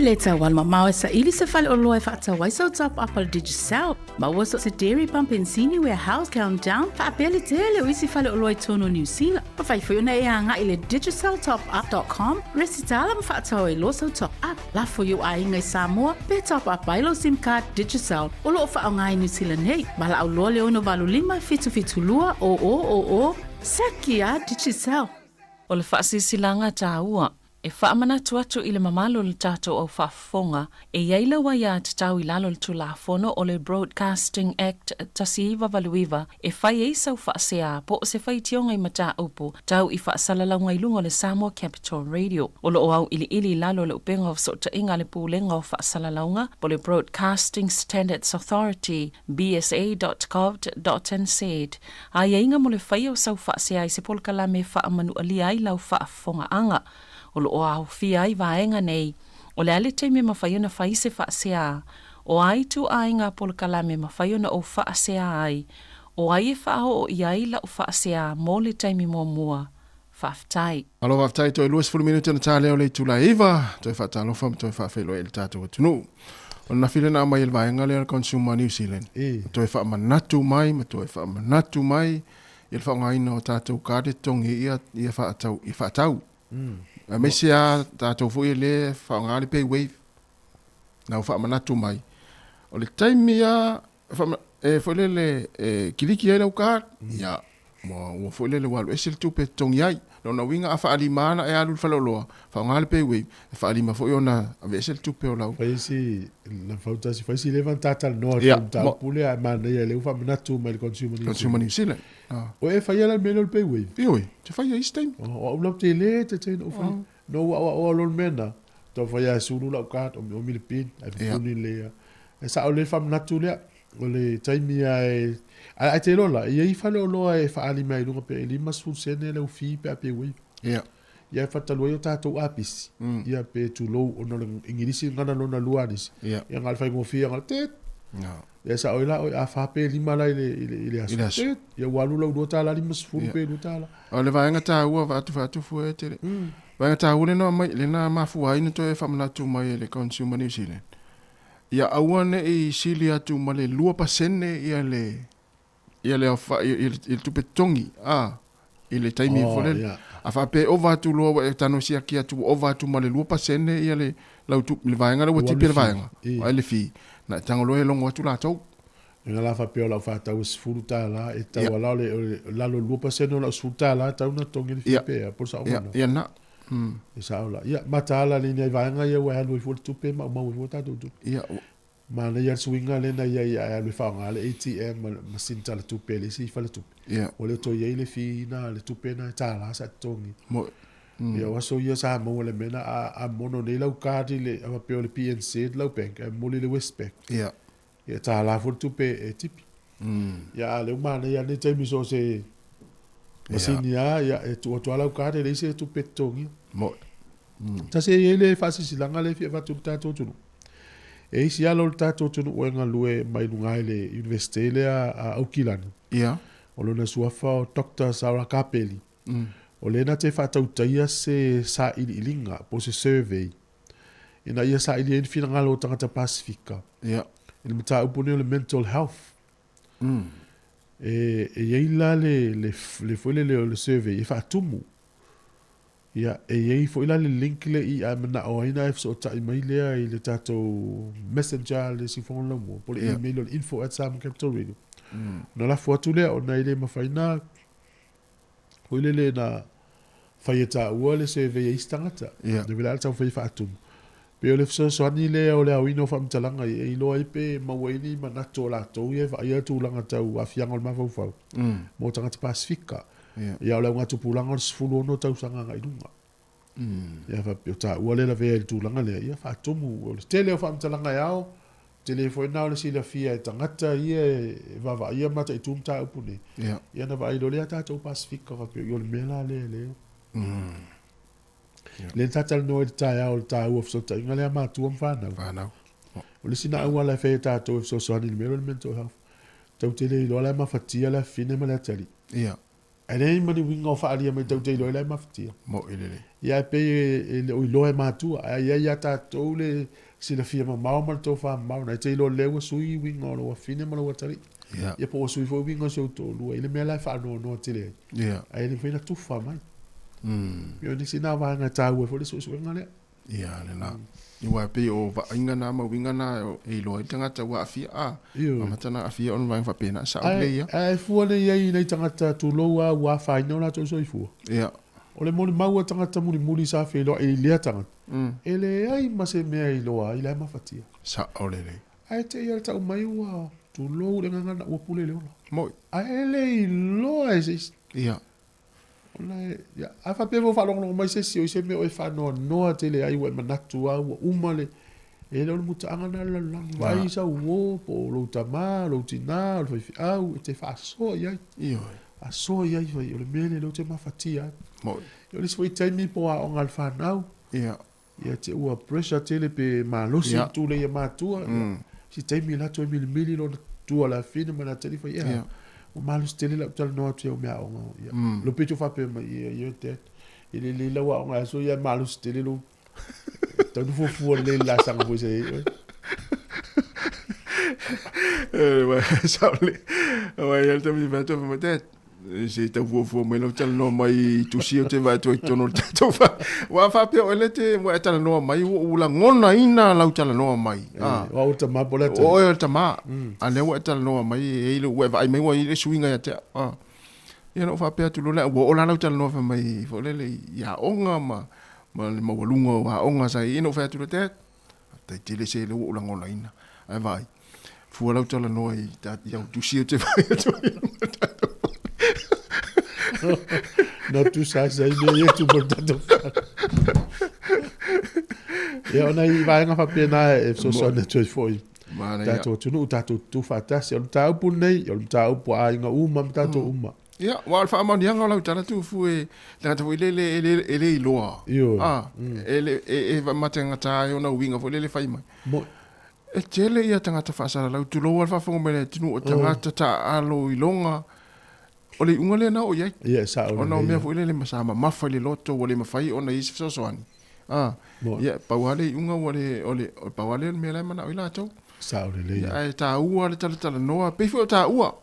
Leta wan mamawe sa ili se fale o loe whaata waiso top apal Digicel. Ma waso se Dairy Pump and Senior Warehouse countdown fa apele tele o isi fale o loe tono New Zealand. Pa fai fo na ia nga ile digiceltopup.com. Resitala ma whaata o loso top up. La fo yu ai ngai Samoa pe top up bailo SIM card Digicel. O loo wha o ngai New Zealand hei. Mala au loa leo no valu lima fitu lua o. Sakia Digicel. O le whaasisilanga tā ua. E whaamana tuatu i le mamalo le tātou au whaafonga, e iaila wa ia te tau i lalo le tulafono o le Broadcasting Act tasiiwa valuiwa, e whai e sau whaasea po o se whai tionga i mata upu, tau i whaasalalau i lunga le Samoa Capital Radio. O lo au ili lalo le upenga o sota inga le pūlenga o whaasalaunga, po le Broadcasting Standards Authority, bsa.gov.nz. A inga mo le whai o sau whaasea i se polkala me whaamanu alia i lau whaafonga anga. O lo o au fia ai vaenga nei, o le ale te me mawhaiona whai se whaasea, o ai tu ainga polkala me mawhaiona o whaasea ai, o ai e whao o iai la o whaasea mō le taimi mō mua, whaftai. Alo whaftai toi luas fulu minuti na tā leo le tula iwa, toi whaatalofa, toi whaafelo e le tātou atunu. O na file na mai vai ngale Consumer New Zealand to fa manatu mai ma to fa manatu mai il fa ngai no tatou kade tongi ia fa tau a mesia tatou fu ile fa ngali pay wave na fa manatu mai o le time ia fa fo le kiliki ele ka ya mo fo le walu esil tu pe tongi ai no na winga fa ali mana e alu fa lo fa ngali pay wave fa ali ma fo yona ave esil tu pe o lau fa isi la falta si fa si levantata no ta pule a mana ia le fa manatu mai Consumer New Zealand o e fa ia la meno pay wave Oi, te fai is time. o lo te le te no fa no o lo mena to fa ia sulu la ka o mi le pin a puni le e sa o le fa manatu le o le time ai te lola i fa lo e fa ali mai lu pe li masu sene le fi pe pe wave ia fa talo yo tatou apis ia pe tu lo o no ingilisi ngana no na luanis ia ngal fa mo fi ngal te ia sa oila o a fa pe lima la ile aso ia walu lo do tala lima fu pe do tala o le vai ngata ua va tu fu e te vai ngata ule no mai le na mafu ai no to e fa mna tu mai le Consumer New Zealand ia awane e silia tu male lua pasene ia le fa il tu petongi ile taimi fole a fa pe over tu lo e tano sia kia tu over tu male lua pasene ia le lau tu le vai ngala wati pe vai ngala ai le fi na tangolo e longo tu la tau ngala fa pe la fa tau sfuruta la e tau la le la lo lua pasene la sfuruta la tau na tongi le pe por sa ona ia na isa ola ia mata la ni vai ngala ia wa lo fu tu pe ma fu ta tu ia ma na ia swinga le na ia le fa ngala ATM ma sinta le tu pe le si fa le tu o le to ia le fi na le tu pe na ta la sa tongi mo ia waso ia sa mo le mena a mono ne lau kadi le a pe le PNC lau bank a mo le Westpac ia ta la fu tu pe e tipi ia le ma ia ne te mi so se masini ia e tu lau kadi le se tu pe tongi mo ta se ia le fa si langa le fi va tu ta tu e isi alo le tatou tonu o nga lue mai lunga le university le a Aukilani. Ia. O lona suafa o Dr. Sarah Kapeli. O lena te whatautaia se sa ilinga po se survey. Ina ia sa ili fina ngalo o tangata Pasifika. Ia. Ina mata upone o le mental health. E ieila le fuele le survey e whaatumu. Ia, e iei fo ila le link le I a mana o ina e so ta mai lea I le tatou messenger le si fon la mo po le email o info@sam capital radio no la foto le o na ile mafaina o ile le na faieta o le se ve istangata de vela tau fai fatum pe o le so ani le o le awino fam talanga I lo ai pe mawaini mana to la to ye va ia tu langa tau afianga o mafau mo tanga te Pasifika ia le ngatu pulanga sfulu no tau sanga ngai dunga ia fa pita wale la ve tu langa le ia fa tomu o tele fa mtalanga yao telefona le sila fia tangata ia va ia mata itum ta upune ia na va ile ta to Pasifika fa yo le mela le le tata no ta ya o ta u so ta ngale ma tu fa na o le sina wala fe ta to so ani le mental health tau tele lo la ma fatia la fine ma la tali ia Ai mani winga fa ali mai tau te lo ile maftia. Mo ile. Ia pe o lo e matu ia ta to le si la fia ma ma to fa ma na te lo le sui winga lo fine ma lo tari. Ia po sui fo winga so to lo ile me la fa no te le. Ia. Ai le fina tu fa mai. Yo ni sina va nga ta we fo le so ngale. Ia le na. Iwa pe o va inga na ma winga na e lo I tangata wa afia ma tana afia on va fa pena sa o le ia ai fu le ia nei tangata tu lo wa fa no la to so I fu ia o le moli mau tangata muli sa fe lo e le tangata ele ai ma se me ai lo ai la ma fatia sa o le ai te ia ta mai wa tu lo le nga na o pule le mo ai le lo ai ia Ola ya afa pe vo fa lo mai se si o se me o fa no tele ai wa manatu a umale e lo muta anga na la vai sa wo po lo tama lo tina lo fi au te fa so ya io a so ya o le mele lo te mafatia mo yo le so tai mi po a on alfa now ia ya te o pressure tele pe ma lo si tu le ma tu si tai mi la to mi lo tu la fine ma na tele fa ya o malu stele la tal no tu me a lo pecho fa pe ye te ele le la wa nga so ya malu stele lo tanu fo le la sang bo se Saule. Wai al tami va to fa tet. Se ta fu me lo tal no mai tu si o te va to no to fa. Wa fa pe o le te mo tal no mai u la ngona ina la tal no mai. Wa o ta ma bola te. O ta ma. Ale wa tal no mai e le wa ai mai wa i le swinga ya te. Ia no fa pe tu lo la o la tal no fa mai fo le ya onga ma ma walunga wa onga sai ino fa tu te. Tai tele se le o la ngona ina. Ai vai. Fu la tal no ai ta ya tu si o te vai to. No tu sai me tu portato. E ona I vai nga fa pena e so ne tu foi. Tato tu no tato tu fatasi on tau pu nei on tau pu ai nga uma tato uma. Ya, wal fa ma dianga la tala tu fu e la tu ele loa. E va matenga ta yo na winga fo le fai mai. E tele ia tanga ta fa sala la tu lo wal fa fo me tinu o tanga ta alo ilonga. Ole unga le na o ye. Ia sa o. Ona me fo le masama mafa le loto ole mafai ona is so so ani. Ia pa wale unga ole pa wale me la mana o ila to. Sa o le. Ai ta ua le tala noa pe fo ta ua.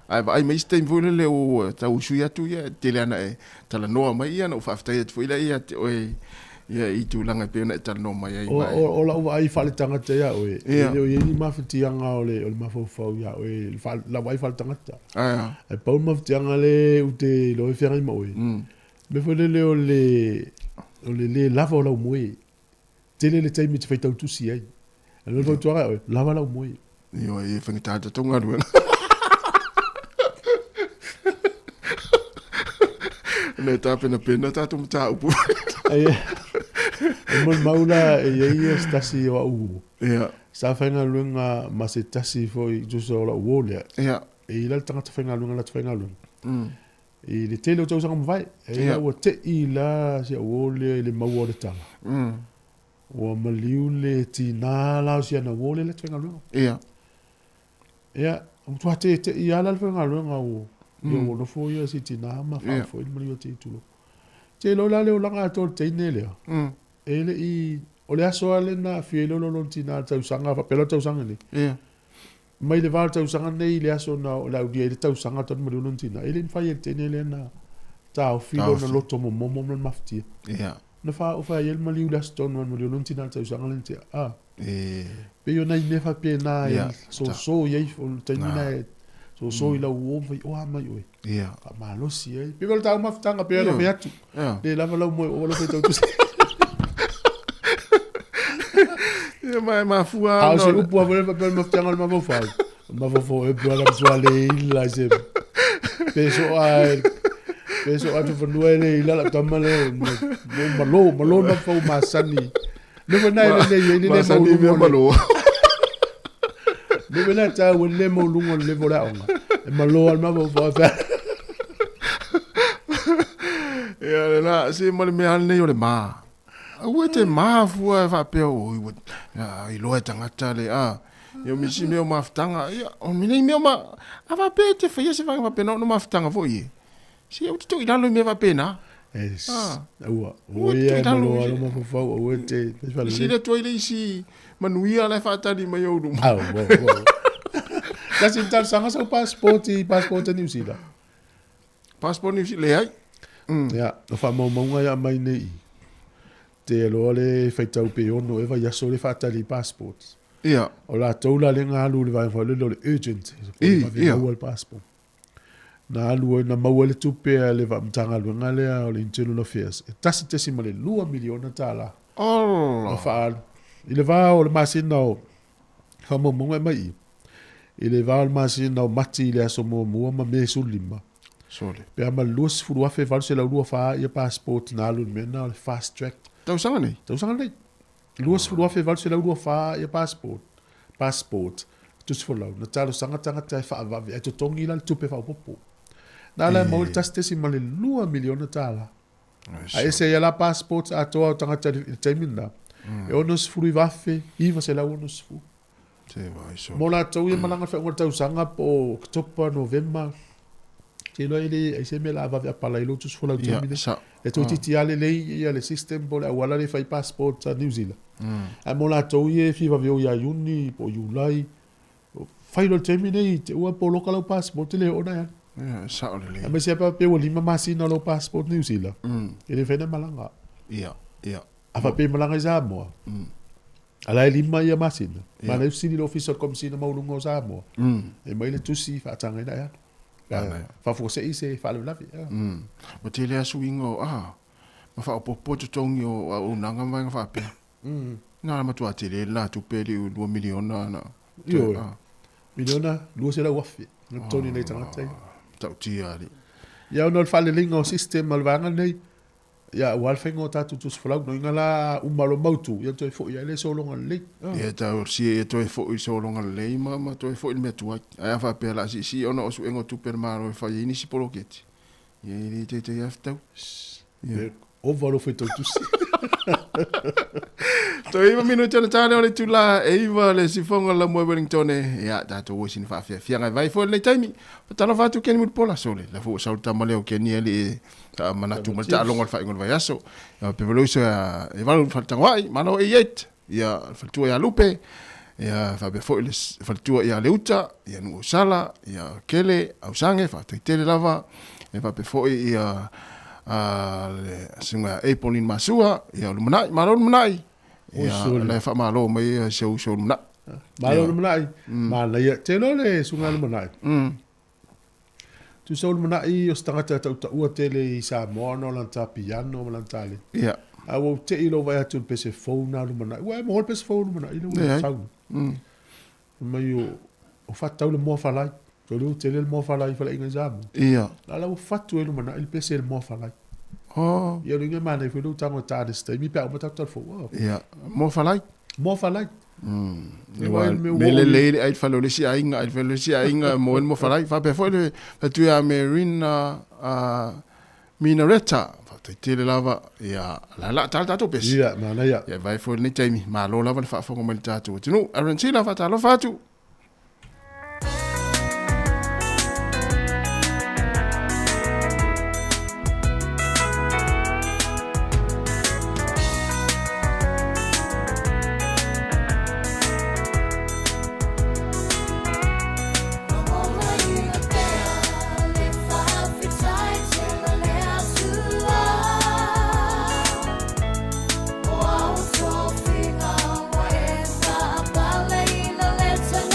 Ai mai stem vo le o ta usu ya tu ya tele ana e tala noa mai ia no fa fta fo ila ia oi ia I tu langa pe na tala noa mai ai mai o la ai fa le tanga te ya oi le ni ma fti anga ole ma fo fo ya oi fa la wai fa le tanga ta ai pa ma fti anga le u te lo fe rai mo oi me fo le le lava la mo oi tele le tai mi te fa tau tu si ai le fo tu oi lava la mo oi io e fa ta ta tonga du ne ta pena ta tu ta upu ai mon maula e ia stasi o u sa fenga lunga ma se tasi foi juso la wole e ila tanga fenga lunga la fenga lunga e le tele o tau sanga vai e o te ila se wole le mawo de tala o maliu le tina la sia na wole le fenga lunga o tu te ia la fenga lunga o yo no fo yo si tina ma fa fo il mali o te tu te lo la le o langa to te ne le ele I o le aso ale na fielo lo tina tau sanga fa pelo tau sanga ni mai le va tau sanga nei le aso na o la u dia le tau sanga to mali lo tina ele fa ye te ne le na tau filo no loto mo no mafti na fa o fa ye mali le aso no mali lo tina tau sanga le te pe yo na ne fa pe na so ye o te na so ila o vai o mai oi ma lo si pe vel tau maftanga pe lo me atu le lava lo mo o lo fe tau tu ma fua no se upu a ver papel maftanga ma vo fa ma vo fo e bua la sua le ila se peso a tu fo nuele ila la tamale malo na fo masani no va nai le masani me malo le vena ta wele mo lungo le vola onga e malo al ma vo fa ya la si mo me al ne yo le ma o te ma fua fa pe o I lo tanga tale yo mi si me o maftanga o mi nei me ma ava pe te fa se va pe no maftanga fo ye si o tu ila lo me va pena o ia malo al ma fa o te si le to ile si manuia la fa tali ma yo dum kasi tal sanga sa passport New Zealand passport New Zealand le ai ya no fa mo ya mai nei te lo le feitau pe ono e vai aso le fatali passport o la tola le ngalu le vai fa le urgent o passport na alu na mawale tupe le va mtanga lu ngale o le internal affairs tasi tasi male 2 miliona tala fa ile va o le masina o fa mo mai ile va o masina o mati le aso mo ma me sulima pe ama lus fu fe va se la lu fa ya passport na alu me na fast track tau sanga nei luas fu fe val se la lu fa ya passport tu se folau na talo sanga tanga tai fa va e to tongi la tu pe fa popo na la mo taste si male 2 miliona tala a ese ya la passport a to tanga tai minna e onos fu va fe I va se la onos fu mo la to ye malanga fa ngota usanga po october november te lo ele ai se me la va pala ilo tu se folau e tu ti ale le ia le system bo la wala le fai passport a New Zealand a mo la to ye fi va vio ya juni po julai Whairo te mine i te ua polo ka lau passport te leo ona yan. Ia, sa o le le. A me se pa pe o lima masina lau passport New Zealand. E le whena malanga. Ia, ia. A fa pe malanga i Samoa. Ala e lima ia masina. Mana usini lo official komisina maulungo Samoa. E mai le tusi whaatanga ina yan. Fa fo se i se fa le lavi. Ma te le asu ingo, ma fa opo tu tongi o unanga mai fa pe. Nga ma tu atele la tu pe li 2 miliona na. Io. Miliona, lua se la wafi. Tony nei tangata. Tau tia ali. Ia no fa le lingo system malvanga nei. Ia wal fengo tatu tu sflau no ingala umalo mautu. Ia toi fo ia le so longa le. Ia tau si e toi fo i so longa le ma toi fo i me tu. Ai fa pe la si ona o su engo tu per maro fa ini si poloketi. Ia i te ia tau. Ia ovalo foi tu si. Toi iwa minu tana tane o le tula e iwa le sifonga la mua Wellington ia tato o sin fa fia ngai vai fo le taimi tala fatu ken mu pola sole la fo sa tama le o ken ele ta mana tu mal ta longa fa ngol vai aso ia pe velo sa e valu fa tangwai mano e yet ia fa tu ia lupe ia fa be fo le fa tu ia leuta ia no sala ia kele au sange fa tele lava e fa pe fo ia le singa e polin masua ia lu manai maro manai ia le fa malo mai show na malo manai ma la ia te lo le sunga lu manai tu so lu manai o stangata ta ua tele i sa mono lanta piano lantale ia a wo te ilo vai tu pese phone lu manai wa mo pese phone manai lu sau mai o fatta le mo fa lai to lu tele le mo fa lai fa inga zamu ia la o fatu e lu manai il pese le mo fa lai ia lu nge mana fu lu tango ta de sta mi pe o mata tal fo ia mo fa lai Mele ai fa lo le si ainga ai fa lo si ainga mo fa lai fa pe fo le fa tu a Marina Minaretta fa te le lava ia la ta to pes ia mana ia vai fo le taimi ma lo lava fa fo mo ta tu tinu arantila fa ta lo fa tu Let's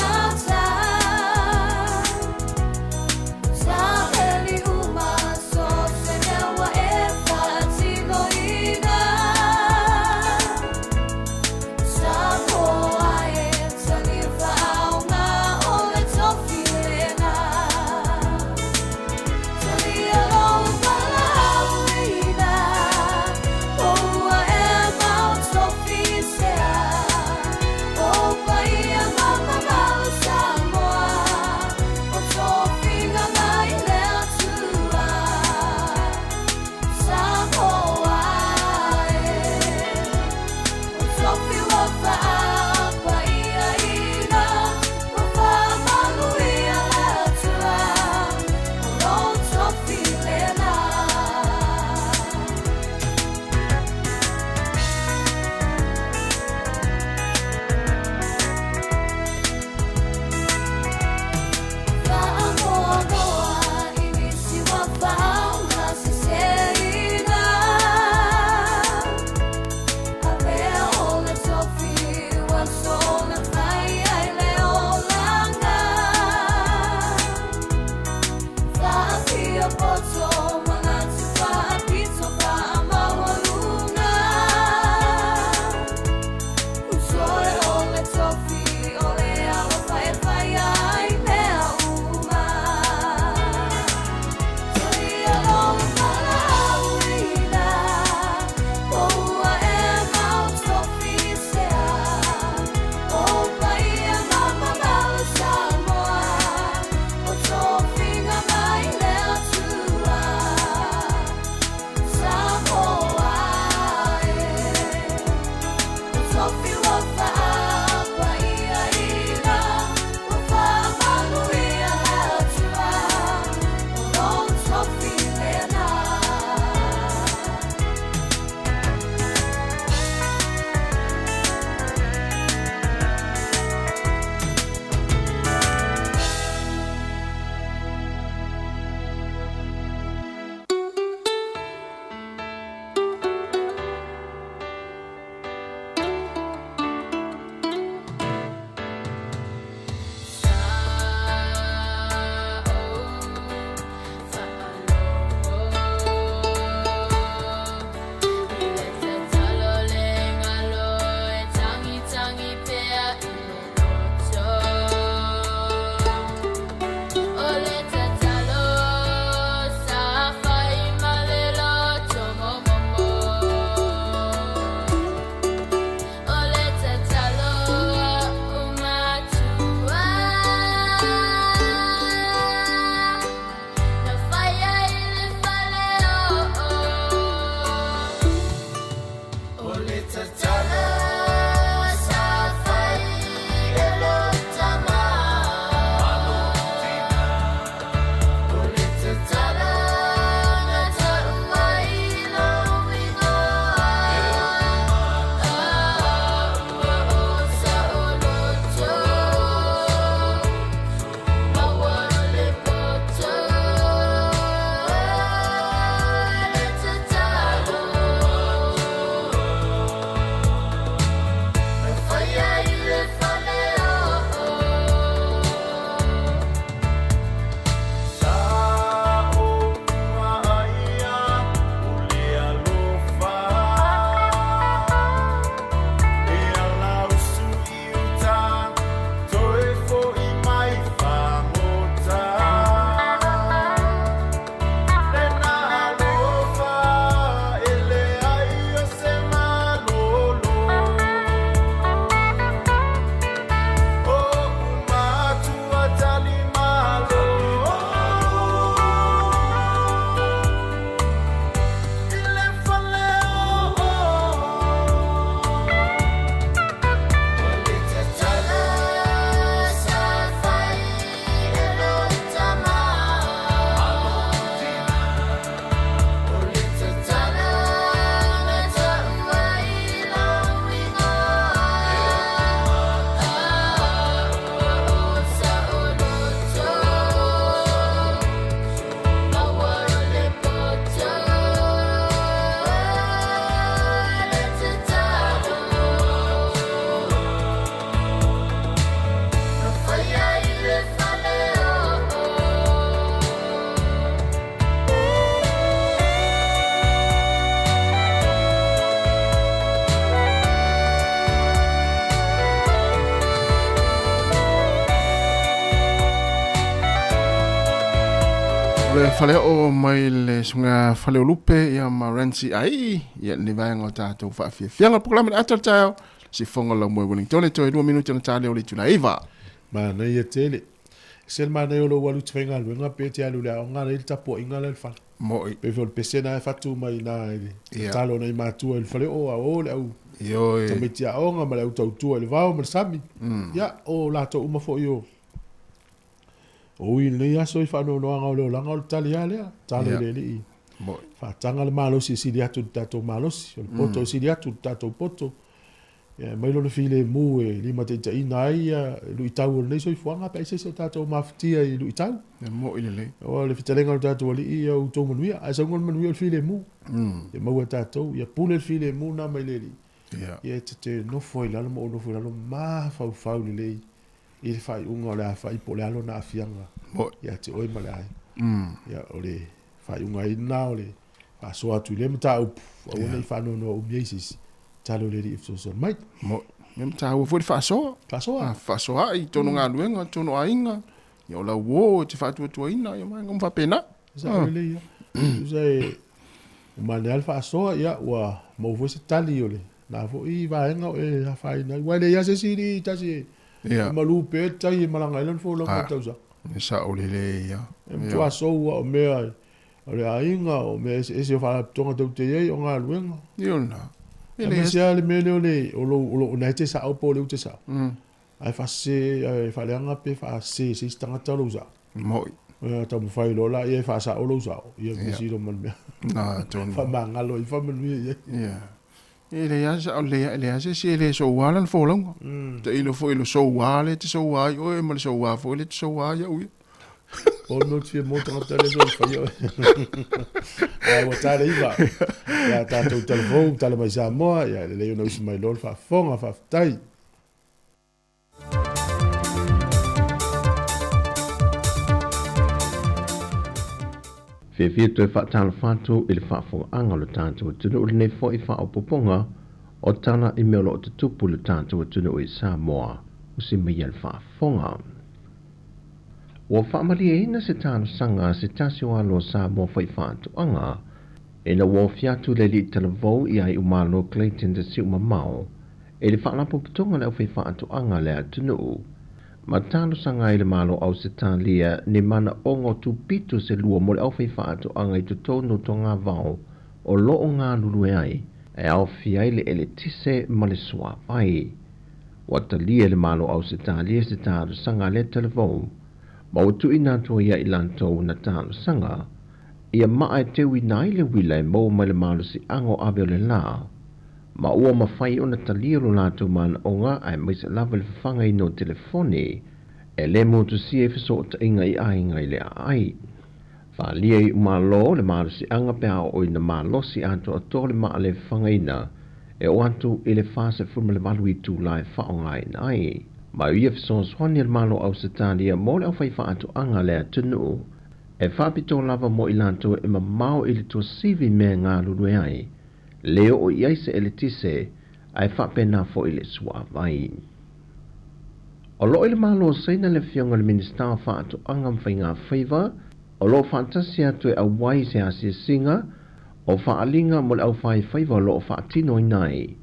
Le fale o mai le sunga fale o lupe ia Marensi ai ia ni vai ngo tatou fa fia fianga programa atar tau si fonga la mo Wellington le toi 2 minutos na tale o le tula iva ma na ia tele sel ma na o lo walu tvenga lo nga pe te alu la nga le tapo inga le fa mo pe vol pesena fatu mai na talo na ma tu el fale o o le au yo te metia o nga ma le tau tu el va o ma sami ya o la to uma fo yo o i le ya so fa no nga o la nga o tali ale talo le li mo fa tanga le malo si dia tu tato malo si el poto si dia tu tato poto ya mai lo file mu e li mate ta ina ia lu itau le so fuanga pa se tato maftia i lu itau mo ile o le fitalenga o tato li ia o to manuia a sa ngon manuia file mu e mau tato ia pule file mu na mai le ia te no foi la mo no foi la ma fa le il fai un ola fai polalo na fianga mo ia te oi malai ia ole fai un ai na ole fa so atu le mta o ole fa no o miesis talo le if so mai mo mem ta o foi fa so ai tono nga luenga tono ainga ia la wo te fa tu ina ia mai ngom fa pena sa le ia sai o manel fa so ia wa mo vo se tali ole na vo I va nga e fa ina wa le ia se siri ta si malu pe tai malanga ilon fo lo tausa sa o le ia tu aso o me ole ainga o me ese fa tonga te ye o nga luenga iona ele sia le mele ole o lo na te sa o po le te sa ai fa se fa le anga pe fa se stanga talo za mo ta mo fa lo la e fa sa o lo za ia si lo man me na ton fa manga lo fa man me ele ya sa le ya se le so wala fo lo te ilo fo ilo so wala te so wa o e mal so wa fo le so wa ya u o no ti mo ta tele so fa yo ai wa ta iva ya ta to telefon ta le mai sa mo ya le no si mai lo fa fonga fa tai Fe to fa tal fatu il fa fo angalo tanto tunu ne fo I fa opoponga o tana I melo te tupu le tanto tunu I Samoa usi miyal fa fonga o fa mali ina se tano sanga se tasio alo Samoa fa tu anga ina wo fiatu le li televo I ai umalo Clayton de si umamao e le fa la poponga le fa tu anga le tunu Matano sanga ile malo au se talia ni mana ongo tu pitu se lua mole au feifa atu anga I tutono tonga vao o loo ngā lulu ai e au fia ile ele tise male swa ai. Wata lia ile malo au se talia se taro sanga le telefon ma utu inato ia ilanto na tano sanga ia maa e tewi na ile wila e mo male malo si ango abe le la ma ua mawhai o na taliero lato man o ngā ai maise lava le whanga I no telefone e le motu si e fiso o ta inga I ai ngai le ai. Wha lia I umalo le maaro si anga pea o ina malo si ato a tole maa le whanga ina e o atu I le fase fuma le malu I tu lai whao ngai nai. Ma ia fiso swani le malo au se talia mo le au whai wha ato anga le atunu e whapito lava mo I lanto e ma mao I le to sivi mea ngā lulu ai. Leo o iai se ele tise ai whapena fo ile sua vai. O lo ile malo seina le fionga le minister whaatu angam whainga whaiva, o lo whaantasi atu e awai se asia singa, o whaalinga mo le au whai whaiva lo o whaatino inai,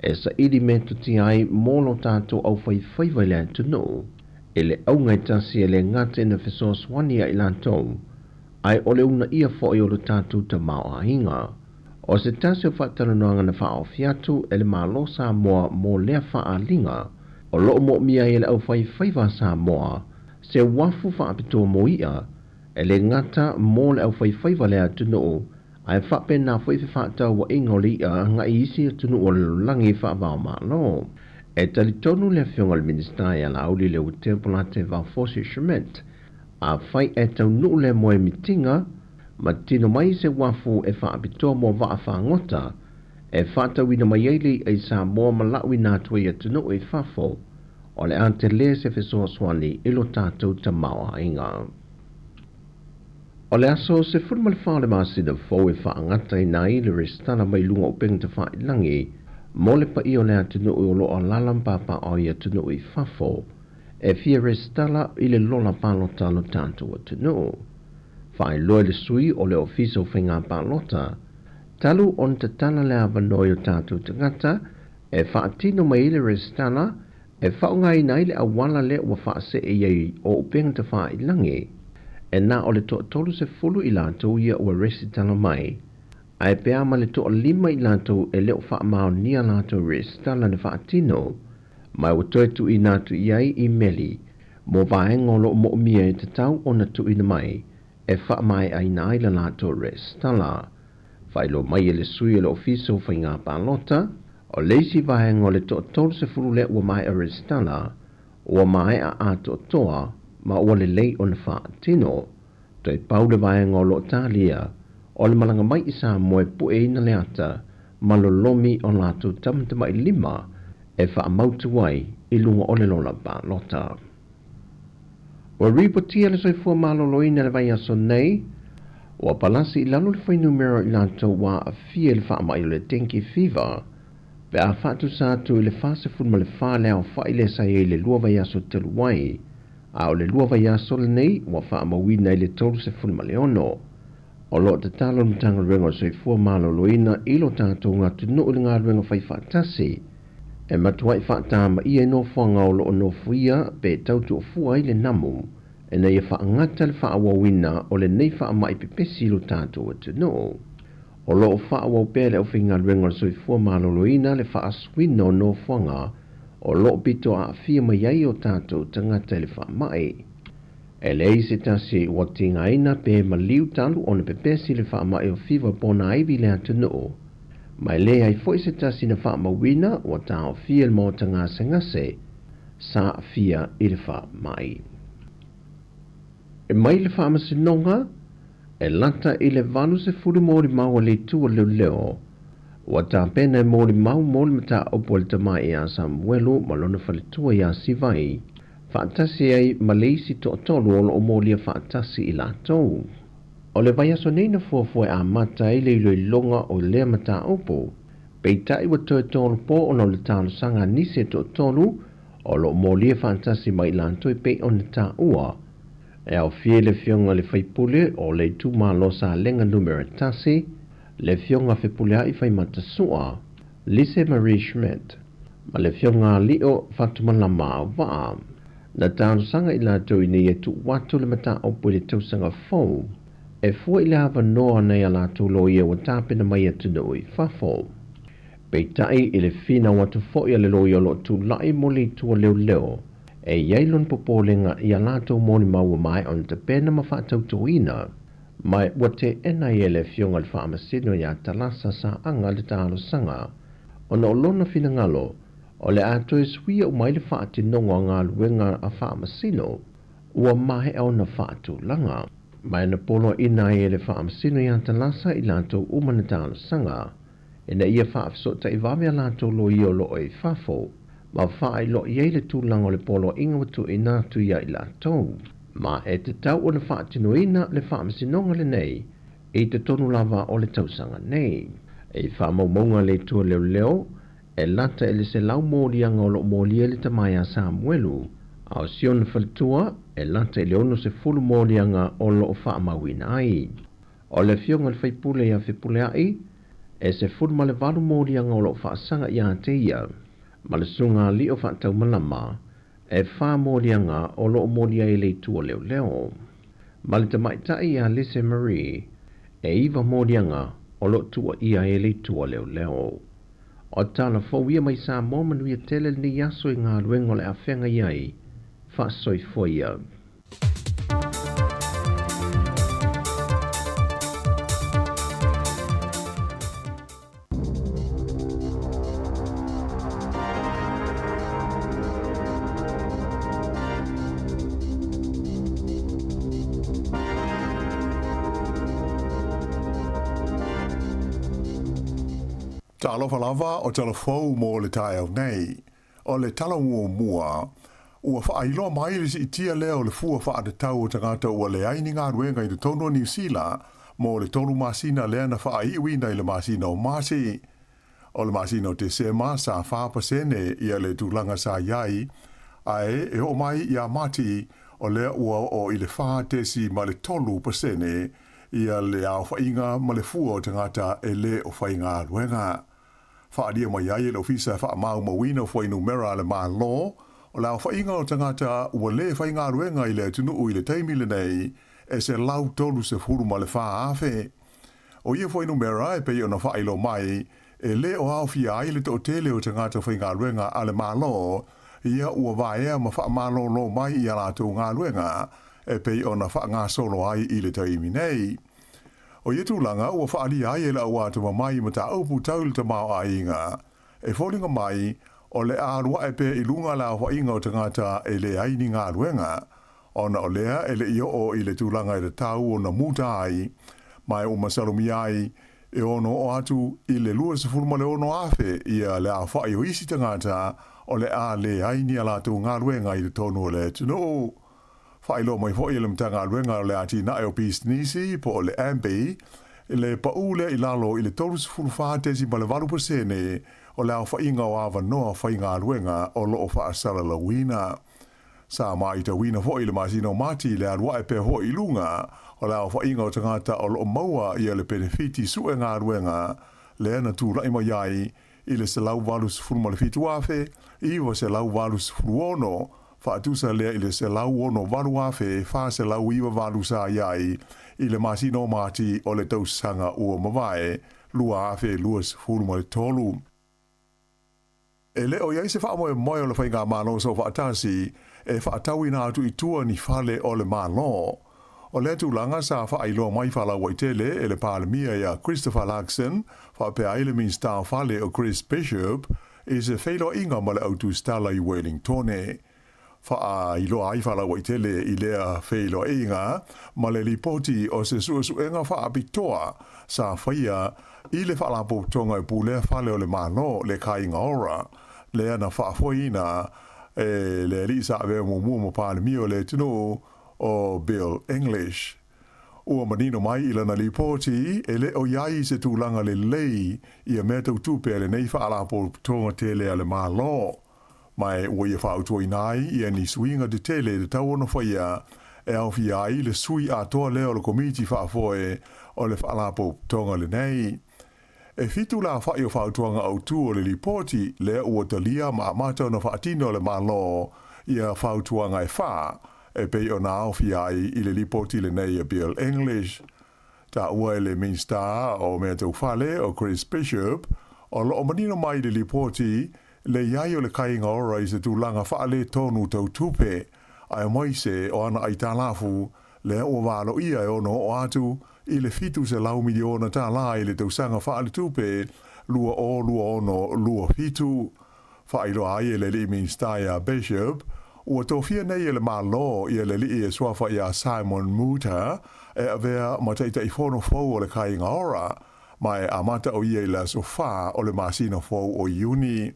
e sa ili me tuti ai molo tātou au whai whaiva le atunu, e le au ngai tasi e le ngate na whesoa swania ilantou, ai o le una ia fo i o lo tātou ta mao hinga. O se tasio whatalanoanga na wha o fiatu e le malo Samoa mo lea whaalinga o loo mo mia e le au whaiva Samoa se wafu whaapito mo ia e le ngata mo le au whaiva lea tunu ai whape na whaifi whaatau wa ingoli ia nga isi tunu o langi whaavao malo. E talitonu le fionga le minister e la auli le utempolate Valfosi Schmidt a whai e tau nuu le moe mitinga ma tino mai se wafu e whaapito mo waa whaangota e whaatawina mai eili e sa moa malawi nā tue e tunu e whafo o le ante le se whesoa swani ilo tātou ta maua inga. O le aso se whurumale whaole maasina fo e whaangata I nai le restana mai lunga o penga te whaelangi mo le pa I o le atunu o lo o lalampapa o I atunu e whafo e fia restala I le lola palo talo tātou atunu. Fai loe le sui o le ofiso whainga pālota. Talu on te tana lea vanoi o tātou tangata, e whaatino mai le restana, e whaungai nei le awala le ua whaase e iei o upenga te wha ilangi. E nā o le toa tolu se fulu i lātou ia ua resitana mai. Ai pea ma le toa 5 i lātou e leo wha mao nia lātou restana ne whaatino. Mai o toi tu i nātu iai i meli, mo vaenga lo mo mia e te tau o na tu ina mai, e wha mai ai na ila lātou restana. Whailo mai e le sui e le ofiso whainga pālota, o leisi vaenga le toa tolu se fulu le ua mai a restana, ua mai a ato toa, ma ua le lei o na whaatino, toi pau le vaenga lo talia, o le malanga mai isa moe pue ina le ata, ma lo lomi o lātou tamtama i 5, e wha mautu wai i lunga o le lola pālota. Wa ripotia le soifua maloloina le vai aso nei, wa palasi i lalo le whai numero i lātou wa a fia le wha mai le dengue fever, pe a whatu sātu i le whase funma le wha leo wha i le sa e le lua vai aso telu wai, a o le lua vai aso le nei, wa wha mawina i le tolu se funma le ono. O lo te talo mtanga rengo soifua maloloina i lo tātou ngā tunu i ngā rengo whai whaatasi, e matuai whaatama i e no whanga o lo no fuia pe tautu o fua i le namu, e nei e whaangata le whaawawina o le nei whaamai pepesi lo tātou atu no. O lo o whaawau pēle o whinga rengo soifua maloloina le whaaswina o no whanga, o lo pito a fia mai ai o tātou tangata le whaamai. E lei se tasi o tinga ina pe maliu talu o na pepesi le whaamai o fiwa pona aivi le atu no. Mai le ai foi se tasi na whaamawina o tau fia le mōta ngā sengase, sa fia i le whaamai. E mai le whaamasinonga, e lata i le valu se furu mōri mau le tua leo leo, o ta pena e mōri mau mōri mata opo le tamai i a Samuelu malona whaletua i a Sivai, whaatasi ai maleisi to tolu o mōri a whaatasi i lātou. O le vai aso nei na fuafua a mata i le iloi longa o lea mata opo, pei tai wa toi tolu po o no le talo sanga nise to tolu, o lo mōri a whaatasi mai lātou i pei o na ta ua, e au fie le fionga le whaipule o le tūma losa lenga numero tasi, le fionga whipule ai whai matasua, Lise Marie Schmidt, ma le fionga lio whatumalama au waa, na tāno sanga i lātou i nei e tu watu le mata opo le tausanga fau, e fua i le hawa noa nei a lātou lo ia wa tāpena mai atu no i whafo. Pei tai i le fina watu fo i le lo ia lo tu lai moli tua leo leo, e iailon popolenga i a lātou moni maua mai on te pena ma whaatau tuina, mai wate ena i ele fionga le whaamasino i a talasa sa anga le tālo sanga, o na olona fina ngalo, o le ato e suia o mai le whaatinonga ngā luenga a whaamasino, ua mahe au na whaatu langa, mai na polo ina i ele whaamasino i a talasa i lātou umana tālo sanga, e na ia whaafsota i vame a lātou lo i o lo e whafo, ma whaai lo i eile tūlanga o le polo inga watu i nātu ia i lātou. Ma e te tau o le whaatino ina le whaamasinonga le nei, e te tonu lava o le tausanga nei. E whaamaumaunga le tua leo leo, e lata e le se lau mōrianga o lo mōria le tamai a Samuelu. Au siona whalitua, e lata e leono se fulu mōrianga o lo whaamawina ai. O le fionga le whaipule ia whipule ai, e se fulu ma le valu mōrianga o lo whaasanga ia te ia. Ma le sunga li o whaatau malama, e wha mōrianga o lo mōria e le tua leo leo. Ma le tamaitai a Lise Marie, e iwa mōrianga o lo tua ia e le tua leo leo. O tala fōwia mai sa mōmanuia tele ni yaso i ngā luengo le a whenga iai, wha soi fōia. Ta alofa lava o telefou mo le tae au nei, o le talangu o mua, ua whaailoa mai le si itia leo le fua wha ade tau o tangata ua le aini ngā ruenga i te tono New Zealand, mo le tolu masina lea na wha aiwina i le masina o masi. O le masina o te sema sa whapasene i le tūlanga sa iai, ae e o mai i a mati o lea ua o i le whātesi ma le 3% ia le au whainga ma le fua o tangata e le o whainga ruenga. Whaadia mai ai le ofisa wha mau mawina o whainu mera le maa lo, o le au whainga o tangata ua le whainga ruenga i le tunu ui le teimile nei e se lau tolu se furu ma le wha afe. O ia whainu mera e pei o na whailo mai e le o au fia ai le to tele o tangata whainga ruenga a le maa lo, ia ua vaea ma wha maa lo mai i ala tō ngā ruenga e pei o na wha ngā solo ai i le taimi nei. O ia tūlanga ua whaari ai e la ua tuma mai ma ta aupu taul ta mao a inga. E wholinga mai o le ārua e pe i lunga la wa inga o tangata e le aini ngā ruenga. Ona o lea e le io o i le tūlanga e le tau o na muta ai. Mai o masalumi ai e ono o atu i le lua se furuma le ono afe ia le a whai o isi tangata o le a le aini ala tū ngā ruenga i le tonu o le tuno. Whailo mai hoi le mtanga ruenga le ati na o Peace Nisi po o le Ambi, le paule i lalo i le torus fulfatesi ma le 8% o le au whainga o awa noa whainga ruenga o lo o whaasara la wina. Sa mai ta wina hoi le masino mati le arua e pe hoi lunga o le au whainga o tangata o lo maua i le benefiti sue ngā ruenga le ana tu lai mai ai i le se lau valus fulma le fitu afe, i wa se lau valus fuluono, Whaatusa lea i le se lau ono walu afe, wha se lau iwa walu sa iai, i le masino mati o le tausanga ua mawae, lua afe lua se fulu le tolu. E le o iai se wha moe moe o le whainga malo so whaatasi, e whaatau ina atu i tua ni whale o le malo. O le tūlanga sa wha ailoa mai whala waitele e le pālemia ia Christopher Larkson, wha pe aile min star whale o Chris Bishop, e se whailo inga ma le autu stala i Wellingtone. Wha ilo ai whala waitele i lea whailo inga, ma le lipoti o se suenga wha apitoa sa whaia i le whalapo tonga i pūlea whale o le malo le kainga ora, lea na whaafoina e le lisa ave mua mo pālemi o le tino o Bill English. Ua manino mai i lana lipoti e le o iai se tūlanga le lei i a mea tautupe le nei whaalapo tonga te lea le malo. Mai ua ia whautua i nai i ni suinga de tele de tau ono whaia e au fi ai le sui a toa leo le komiti whaafoe o le whaalapo tonga le nei. E fitu la whai o whautuanga au tu o le lipoti lea ua talia ma amata na whaatino le malo i a whautuanga e wha e pei o na au fi ai i le lipoti le nei a Bill English. Ta ua e le minsta o mea tau whale o Chris Bishop o lo o manino mai le lipoti le iai o le kainga ora i se tūlanga whaale tonu tau tupe, ai moise o ana ai tālafu, le o wālo ia e ono o atu, i le fitu se lau miliona tā la i le tausanga whaale tupe, lua ono, lua fitu. Whailo ai e le li minstaia Bishop, ua tōwhia nei e le malo i le li e swafa i a Simon Muta, e avea mataita i whono fau o le kainga ora, mai amata o ia i la sofa o le masina fau o Iuni.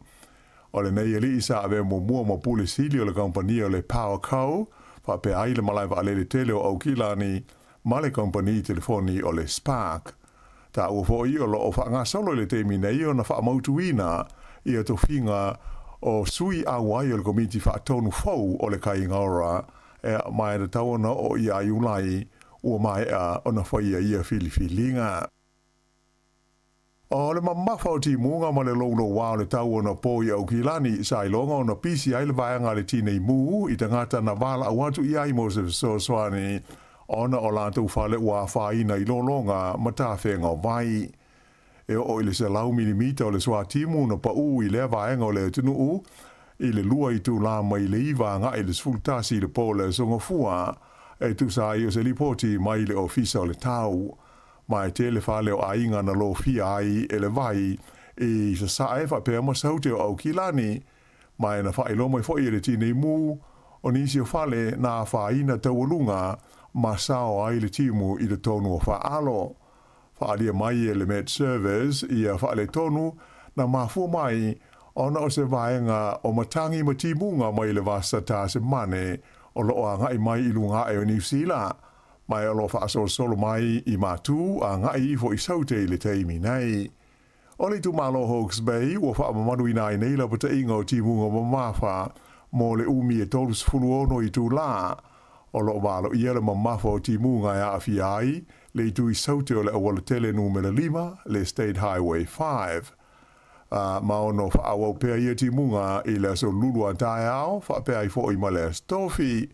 O le nei li isa ave mo mua mo pule sili o le kompania o le Power Co, fa pe ai le malai va le tele o Aukilani, ma le kompani telefoni o le Spark. Ta ua fo i o lo o fa ngā solo le temi nei o na fa mautuina i a tofinga o sui awai o le komiti fa tonu fau o le kainga ora, e mai le tawana o i a iulai ua mai a o na whaia i a filifilinga. O le mamafa o ti munga ma le lono wao le tau o na po i Aukilani sa ilonga o na pisi ai le vaianga le tine i mu i tangata na wala awatu i ai mo se soani ona o lantou whale ua whaina i lolonga ma tāwhenga o vai. E o ile se lau milimita o le swa timu na pa u i le vaianga o le tunu u i le lua i tu la mai le iwa nga i le sfultasi le po le songa fua e tu sa i o se lipoti mai le ofisa o le tau. Mai te le whale o ainga na lo fia ai e le vai e sa sa e wha pēr ma saute o Aukilani mai na wha ilo mai fo i le tine i mu o nisi o whale na whaina taualunga ma sao ai le timu i le tonu o wha alo. Wha alia mai e le Met Service i a wha le tonu na mafua mai ona o se vaenga o matangi ma timunga mai le vasa ta se mane o lo a ngai mai i lunga e o New Zealand. Mai alo wha solo mai i matu a ngai fo i saute le teimi nei. O le tu malo Hawke's Bay ua wha mamanu i nai nei la pata inga o timunga ma mawha mo le umi e tolus fuluono i tu la. o lo walo ia le mamafo ti munga ya afiai le tui saute o le awala tele numero 5 le State Highway 5. Ma ono fa awa pea ia ti munga i le so lulu a tae ao, fa pea i fo i ma le stofi.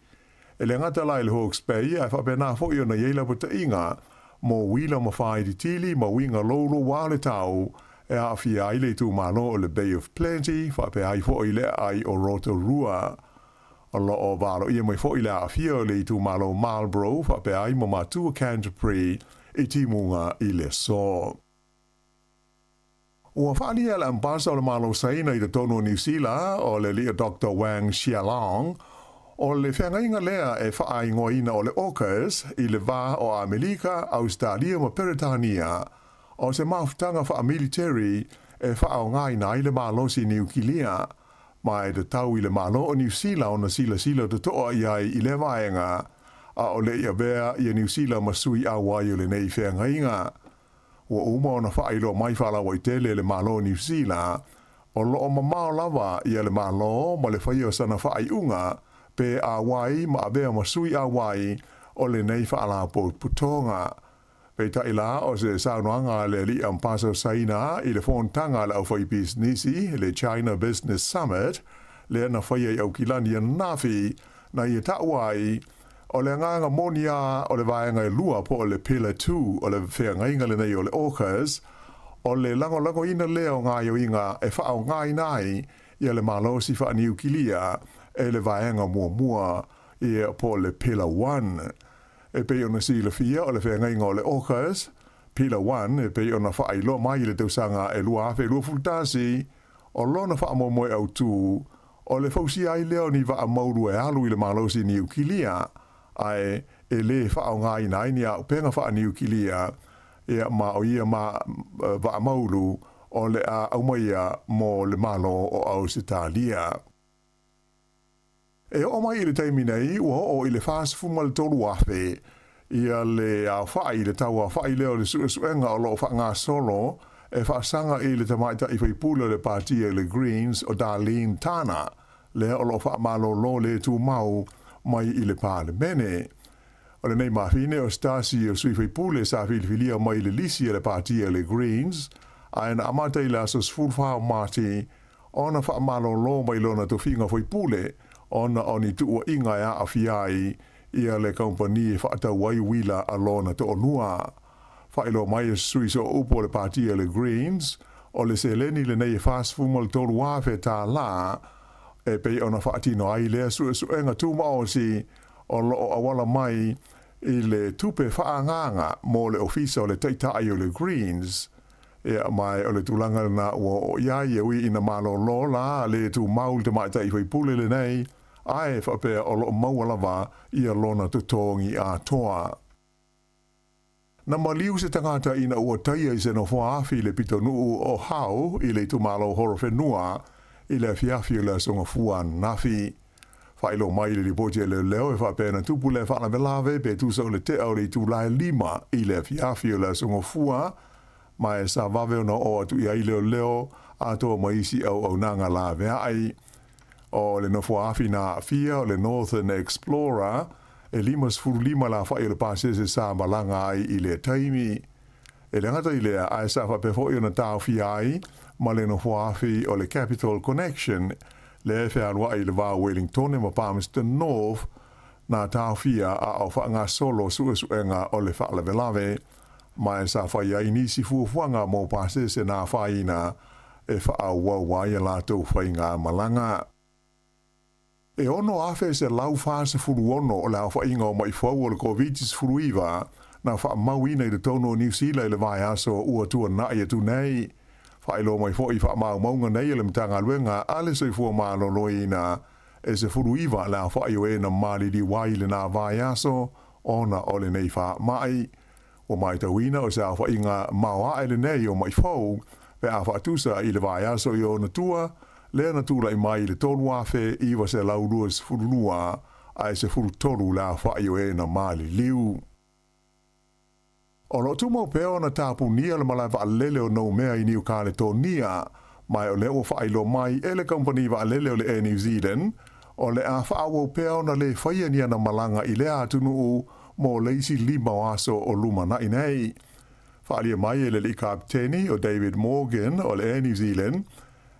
E le ngata lai le Hawke's Bay, fa pea na fo i ona yeila puta inga, mo wila ma whai di tili, ma winga lolo wale tau, e a fia i le tu malo o le Bay of Plenty, fa pea i fo i le ai o Rotorua. O lo o valo ia mai fo i le a fia o le tu malo Marlborough, fa pea i ma matua Canterbury, i ti munga i le so. Ua whaani ala ambasa o le malo saina i te tono New Zealand o le lia Dr. Wang Xiaolong o le whengainga lea e whaai ngoina o le AUKUS i le wā o Amerika, Australia ma Peritania o se mawhtanga wha military e whaao ngai na i le malo si New Kilia ma e te tau i le malo o New Zealand o na sila te toa iai i le vaenga a o le ia bea i New Zealand ma sui awai o le nei whengainga. Ua uma o na whaeilo mai whala wa i tele le malo New Zealand, o loo mamao lava i le malo ma le whaia sana whae unga, pe a wai ma abea ma sui a wai o le nei whaala po putonga. Pe ta ila o se saunoanga le li ampaso saina i le fontanga le au whai businessi, le China Business Summit, le na whaia i au kilani nafi na i ta wai, o le nganga monia o le vaenga lua po o le Pillar 2 o le whengainga le nei o le AUKUS o le lango ina leo ngā inga e whaau ngai nai i le malosi wha New Kilia e le vaenga mua i po le Pillar 1 e pe ona si le fia o le whengainga o le AUKUS Pillar 1 e pe ona wha ilo mai le tausanga e lua afe lua fultasi o lona wha moe au tū o le fausi ai leo ni wa mauru e alu i le malosi New Kilia ai e le whaau ngai nai ni au penga wha New Kilia e ma o ia ma wa maulu o le a aumaia mo le malo o Ausitalia. E o mai i le taimi nei ua o i le whaasifuma le tolu afe ia le a whai le taua whai leo le suenga o lo wha ngā solo e whaasanga i le tamaita i whaipula le partia le Greens o Darlene Tana le o lo wha malo lo le tu mau mai i le parlemene. O le nei mawhine o Stasi o sui whaipule sa whiliwhilia mai le lisi le partia le Greens, a ena amata i le asos fulwhao mati, ona wha malo lo mai lona to whinga whaipule, ona oni tuua inga a awhiai ia le kompani whaatau wai wila a lona to onua. Whailo mai e sui so upo le partia le Greens, o le seleni le nei whaasfuma le tolu wafe tā la, e pei ona whaatino ai lea suenga tūma o si o loo awala mai i le tupe whaanganga mo le ofisa o le taitai o le Greens. E mai o le tūlanga na o iai e ui ina malo lola le tu maul te mai tai whaipule le nei, ai whapea o loo maualawa i a lona tutongi a toa. Na maliu se tangata ina ua taia i se no whaafi le pitonu o hau i le tu malo horo whenua, i le fiafi o le songa fua nafi. Whailo mai le ripote le leo e whapena tupu le whana velave pe tu sau le te au le tu lai 5 i le fiafi o le songa fua, ma e sa vave ona o atu i ai leo a toa maisi au nanga la vea ai. O le no whaafi na fia o le Northern Explorer, e 5 la whai le pasese sa malanga ai i le taimi. E le ngata i lea a e sa whapefo i ona tau fi ai, ma le no whaafi o le Capital Connection, le e whaanua i le wā Wellington e ma Palmerston North, na tau fia a au whaanga solo suenga o le whaalawelave, ma e sa whai ai nisi fuafuanga mo pasese na whaina e whaau wawai a lātou whainga malanga. E ono afe se lau fase furu ono o lau whainga o mai whau o le Covitis furu iwa, na wha mauina i le tono New Zealand le vai aso ua tua na ia tu nei. Whailo mai fo i wha mau maunga nei le mtanga luenga ale se fua malo loina e se furu iwa lau whaio e na mali di wai le na vai aso ona o le nei wha mai. O mai tawina o se a whainga maua e le nei o mai fau pe a whaatusa i le vai aso i o na tua le na tura i mai le tolu afe iwa se lau luas furu lua ai se furu tolu lau whaio e na mali liu. O lo tumo peo na tapu nia le malai wa alele o nou mea i New Caledonia, mai o leo whailo mai e le company wa alele o le New Zealand, o le a whaawau pea ona le whaia ni ana malanga i lea atunu o mo leisi lima o aso o lumana i nei. Whaalia mai e le li kapteni o David Morgan o le Air New Zealand,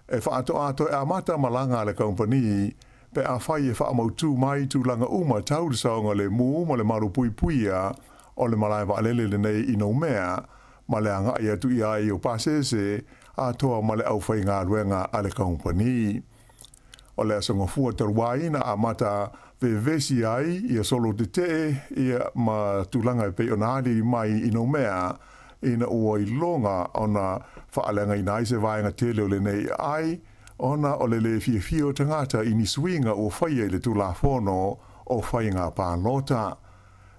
e whaato e amata malanga le kompani, pe a whai e whaamautu mai tu langa uma taurusaonga le mu mo le maru pui puia o le malai waalele le nei ino mea, ma le anga i atu i ai o pasese a toa ma le au whai ngā ruenga a le kompani. O le asonga fua taruai na amata vevesi ai i a solo te te i ma tulanga e pe o nāri mai ino mea ina ua i longa ona whaalenga i naise vaenga tele o le nei ai ona o le fia o tangata i ni swinga o whaia i le tulafono o whai ngā pānota.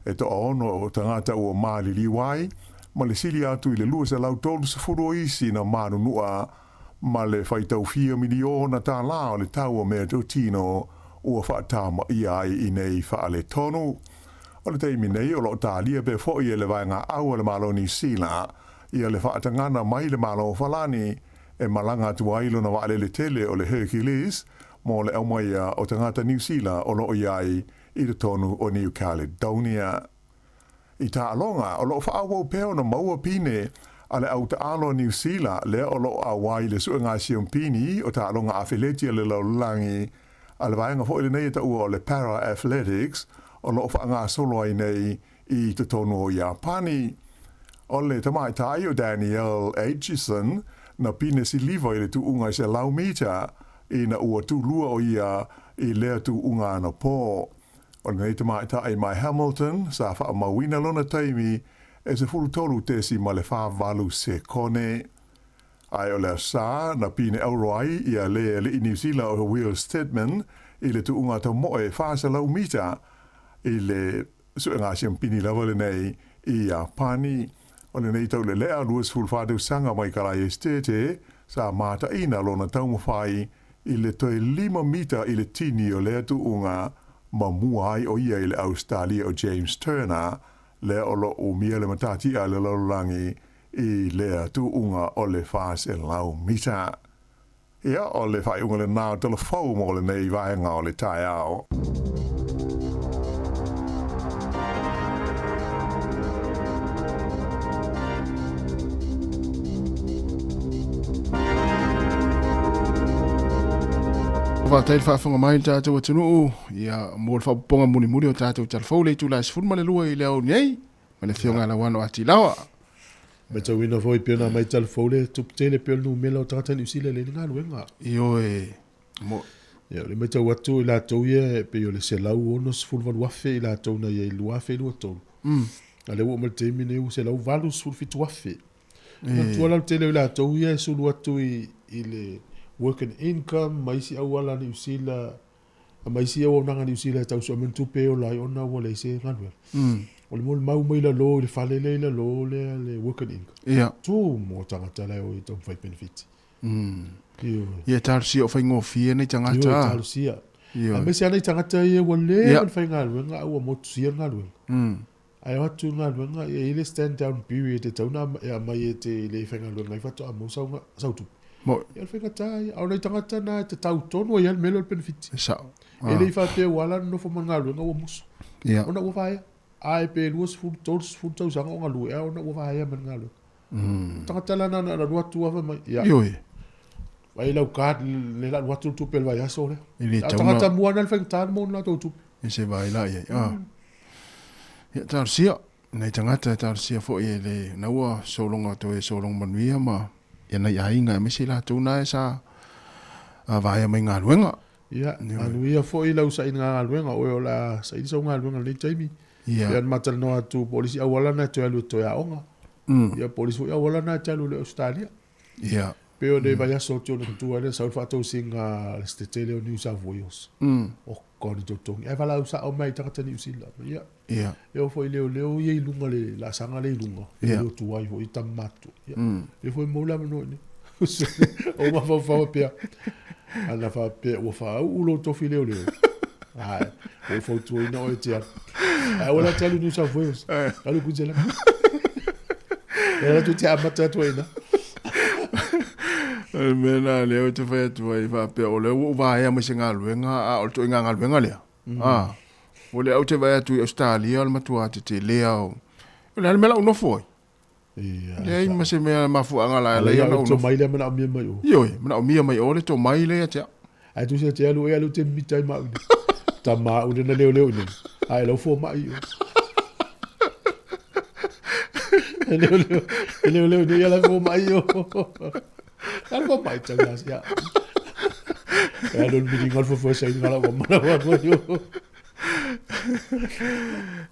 E to ono o tangata ua maali liwai ma le sili atu i le lua se lau tolu se furo isi na manu nua ma le whaitau 4 miliona tā la o le tau o mea tau tino ua whaatama i ai i nei whaale tonu. O le teimi nei o lo tālia pe fo i le vaenga au le malo ni sila i le whaatangana mai le malo falani e malanga tu ailo na waale le tele o le Hercules mo le aumaia o tangata New Zealand o lo iai i le tonu o New Caledonia. I tā alonga o lo whaawau peo na maua pine a le au taalo New Zealand le o lo awai le sua ngā siompini o tā alonga awhiletia le laulangi a le vaenga fo i le nei ta ua o le Para Athletics o lo fa ngā solo ai nei i te tonu o Japani. O le tamai tai o Daniel Aitchison na pine si liva i le tu unga i se lau mita i na ua tu lua o ia i lea tu unga na pō. O le nei tamai tai mai Hamilton sa wha mawina lona taimi e se fulu tolu tesi ma le wha valu se kone. Ai o le sa na pine auroai i a le New Zealand o Will Stedman i le tu unga ta moe wha se lau mita i le sua ngā siampini lawa le nei i Japani. O le nei tau le lea luas fulwhātau sanga mai karai estete sa mata ina lona tau mawhai i le toi 5 mita i le tini o lea tu unga ma muai o ia i le Australia o James Turner lea o lo o mia le matati a le laulangi i lea tu unga o le whās e lau mita. Ia o le whai unga le nāo tala whau mo le nei vaenga o le tai ao. Wa tai fa fonga mai tātou atunu ia mo fa ponga muni muni o tātou telefou le tu la sfur ma le lua i le au nei ma le fionga la wano ati lawa me tau ina foi pena mai telefou le tu tele pe no melo tata ni usile le nga luenga io e mo ia le me tau atu la tau ia pe yo le se lau ono sfur van wafe la tau na ia lua fe lu tau ale wo me te mine u se lau valu sfur fitu wafe tu ala tele la tau ia su lu atu i le work and income maisi au ala ni usila maisi au nanga ni usila tau so men tu pe o lai ona wala se nganwe o le mo mau mai la lo le fale le la lo le work and income ia tu mo tanga tala o i tau fai benefit ia tar si o fai ngo fie nei tanga ta tar si a me se ana tanga ta ia wala on fai ngal nga o mo tu sia ngal ai wa tu ngal nga ile stand down period tau na mai te le fai ngal nga fa to mo sa tu mo ia fai tai au nei tanga na te tau tono ia melo benefit sa ele fa te wala no fo mangal nga o mus ia ona o vai ai pe luas fu todos fu tau sanga nga lu e ona o vai men ngalo tanga tala na ru tu wa mai ia yo vai lau kad le la watu tu pel vai aso le ele tanga ta muana le fengtan mo na tu se vai la ia ia tar sia nei tanga tar sia fo ele na wa solonga to e solong manuia ma ia nei ainga me se la tu na sa vai mai nga luenga ia anuia fo i lau sa ina luenga o la sa i so nga luenga le taimi ia matal no atu polisi awala na to alu to ya onga ia polisi awala na talu le Australia ia pero de vaya so to tu ale sa fa to singa stetele o New South Wales o kon to tong e vala usa o mai taka New Zealand ia eu foi leo ia ilunga le la sanga le ilunga o tu ai foi tamatu ia e foi mola no ni o ma fa pe ana fa pe o fa u lo to fi leo ai o foi tu ina o tia ai wala telu New South Wales alu kuzela era tu tia mata tu ina Mena leo te whai atu ai whape o leo uwa ea mese ngā luenga, o to inga ngā luenga lea. O leo te whai atu i Australia, al matua te lea o. O lea mela unofo ai. Lea i mase mea mafu anga la lea na unofo. Tō mai lea mena o mia mai o. Ioi, mena o mia mai o le tō mai lea tea. Ai tu se te alu e alu te mitai mau. Ta mau le na leo ni. Ai lau fo mai o. Leo ni ala fo mai o. Kan ko mai tanga sia. Ya don bi ngol fo sai ngala ko mana ko yo.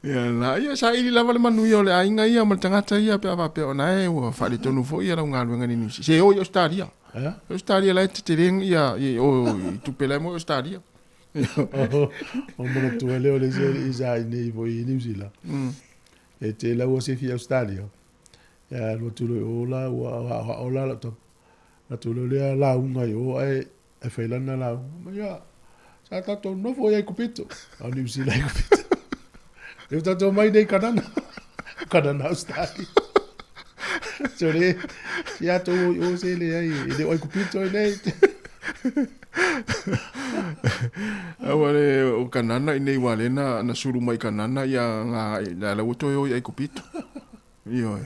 Ya la ia sa ili lava le manu yo le ainga ia ma tangata ia pe ava pe ona e o fa le tonu fo ia la nga luenga ni se o Australia. Australia la te ring ia o tu pele mo Australia. O mana tu leo le se isa ni vo i New Zealand. E te la o se fi Australia. Ya lo tu lo la o la la to. Na tu lo le la unga yo e fai lana la. Ma ya sa tato no foi ai kupito. A New Zealand kupito. Eu tato mai dei kanana. Kanana Australia. Sore ya to o se le ai de ai kupito nei. Awale o kanana nei wale na suru mai kanana ya nga la uto yo ai kupito. Yo.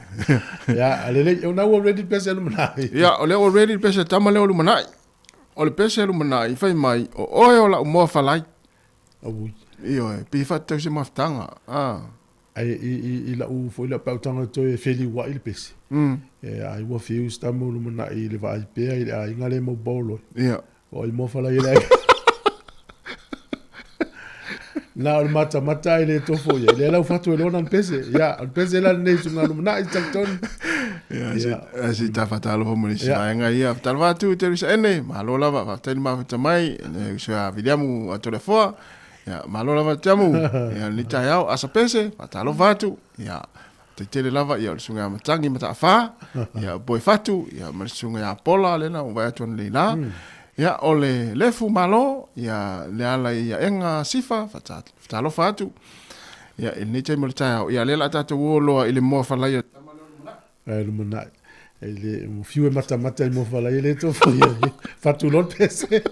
Ya, ale eu não already pensei no manai. Ya, ole already pensei tama le o manai. Ole pensei no manai fai mai o o la mo falai. Au. Yo, pi fatta se maftanga. Ai i la u foi la pautanga to e feli wa il pesi. Ai wa fiu sta mo no manai le vai pe ai ngale mo bolo. Ya. O i mo falai le. Na o mata ele to foi ele la fatu ele non pese ya al pese la nei sunga no na itakton ya asi ta fatalo ho mo si nga ia talva tu te ris ene malo la va ta ma ta mai so a vidiamu a telefone ya malo la va tamu ya ni ta ya asa pese fatalo vatu ya te tele lava ia sunga matangi mata fa ya boy fatu ya ma sunga ya pola le na va tu le la ya ole lefu malo ya le ala ya enga sifa fatalo fatu ya ni te multa ya le la tatu wolo ile mo fala ya le mona ele mo fiu mata mo fala ele to foi fatu lot pese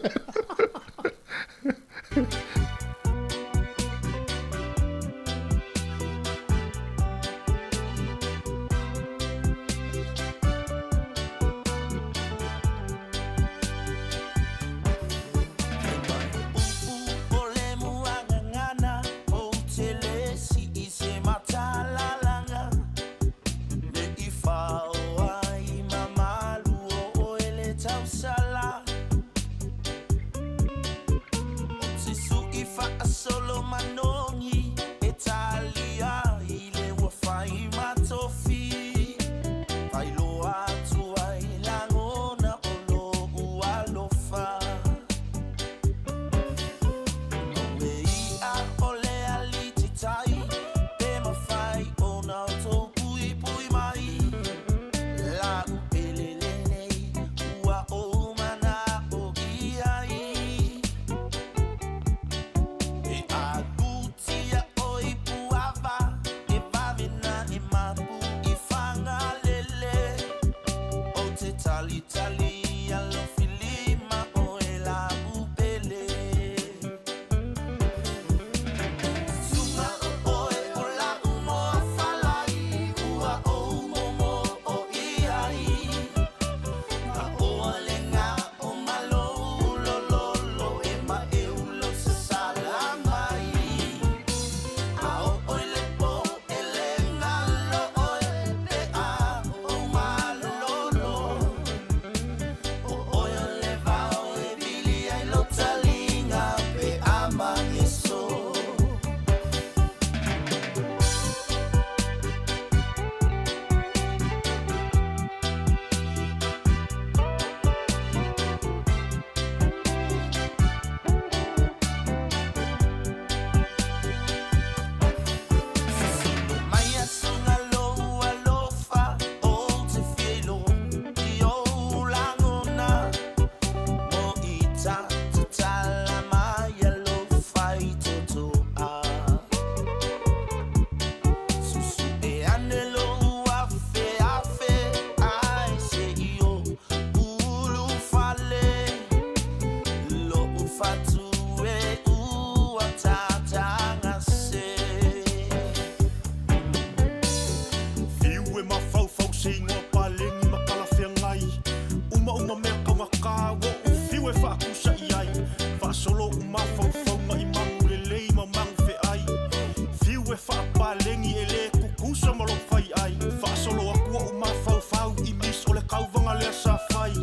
lengi e le kukusa malo fai ai Whaasolo a kua o mawhau whau I mis o le kauwanga lea sa whai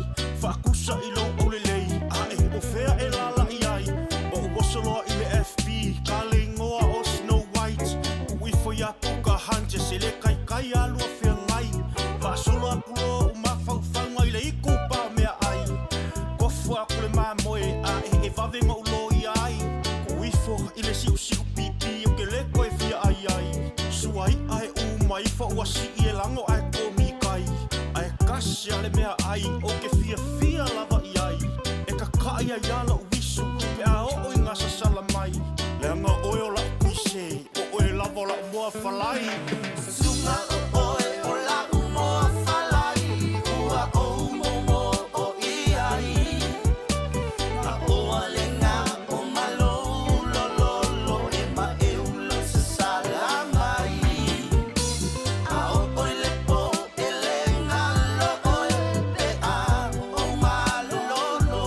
Whaakusa I lo o le lei A e o whea e lala I ai O o wasoloa I le FB Ka le ingoa o Snow White Ui foi a puka hanje se le kai kai alua whea ngai Whaasolo a kua o mawhau whau ngai le iku pa mea ai Kofua a kule maa moe A e wawenga ulo I ai Ui fo I le siu siu pipi o ke le koe fia ai ai Suai ai umai fa uasi I e lango ai komi kai Ai kasi ale mea ai o ke fia fia lava I ai E ka kai ai ala uisu Pe a o I ngasa salamai Le anga oe o la kuise O oe lava o la moa falai Sunga o oe o la moa falai Ua o momo o I ai A oa le ngā o malo Lololo e ma e ulo se salamai A o oe le po e le ngā lo oe Pe a o malolo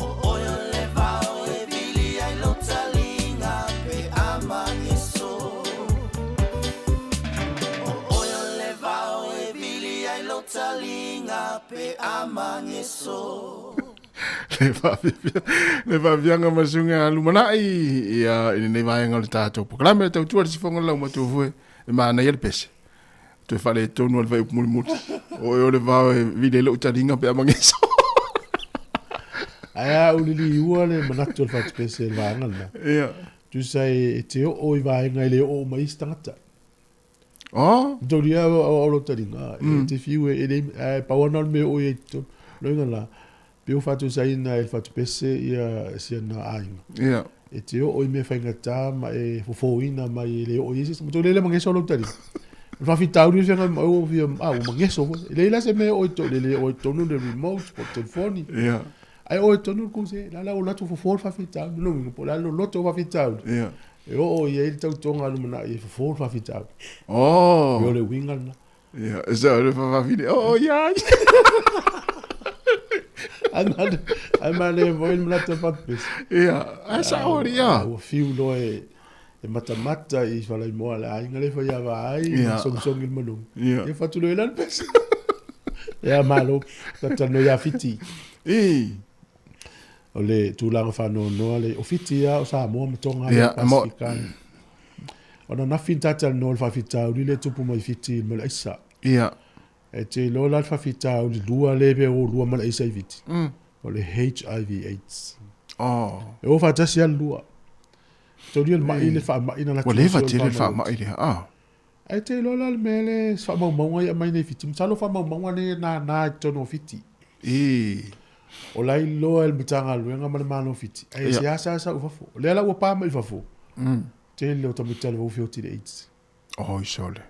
O oe le vao e vili ai lo talinga Pe a mangiso O oe le vao e vili ai lo talinga Pe a mangiso Le whawianga masunga lumanai ia ina nei vaenga le tātou. Pokalame tau tua si whonga lau matua fue e maana ia le pese. Tu e whale tonu al vai upumuri muti. O le vau e vide lo utaringa pe amangeso. Aia ulili ua le manatu al whatu pese le vaenga lina. Ia. Tu sai e te o I vaenga I le o mais tangata. Oh? Toria o lo utaringa. E te fiu e le pawana me o e to. Loinga la. Pio fatu sai na el fatu pese ia sia na ainga. Ia. E te o I me whainga tā ma e fofoina ma I le o iesis. Mo le mangeso lo utaringa. Fafi tauri fenga o via o mangeso. Le se me o to le o tonu le remote por telefoni. Ia. Ai o tonu ko se la o lato fofo fafi tauri. No po la lo loto fafi tauri. Ia. E o ia il tau tonga lu mana e fofo fafi tauri. Oh. Yo le winga na. Ia. Esa le whawhine. Oh, ia. Ai le voi mla te papis. Ia. Asa ori ia. O fiu lo e mata I fala mo ala inga le foi ava ai song il manu. E fatu lo elan pes. Ia malo tata no ia fiti. O le tūlanga whanau noa le o fiti ia o sa moa matonga le Pasifikani. O na nawhin tata no le whawhitau ni le tupu mai fiti ma le aisa. Ia. E te lo la whawhitau ni lua lebe o lua ma le aisa I fiti. O le HIV/AIDS. Oh. E o whatasi al lua. Tōri al mai le wha mai na la tuasi. Wa le wha le wha mai le ha. E te lo la me le wha maunga ia mai nei fiti. Mtalo wha maunga ne na tono fiti. O lai loa el mitanga luenga ma le mano fiti. E se asa ufafo. Le ala ua pā mai ufafo. Te leo tamitale wau whioti le AIDS. Oh, isole.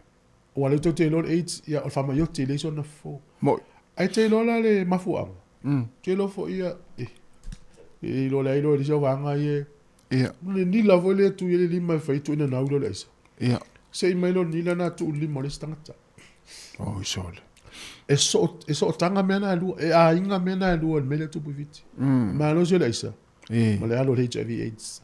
O ale tau te lor AIDS, ia o whama ioti le iso na fo. Moi. Ai te lola le mafu anga. Te lo fo ia, e lo le ailo le sio vanga ia. Ia. Le ni la vo le tu ile lima fai tu ina naulo le isa. Ia. Se mai lo ni la na tu lima le stangata. Oh, isole. E so tanga mena lu, e a inga mena lu al mele tu puviti. Ma lo sio le isa. Ma le alo le HIV/AIDS.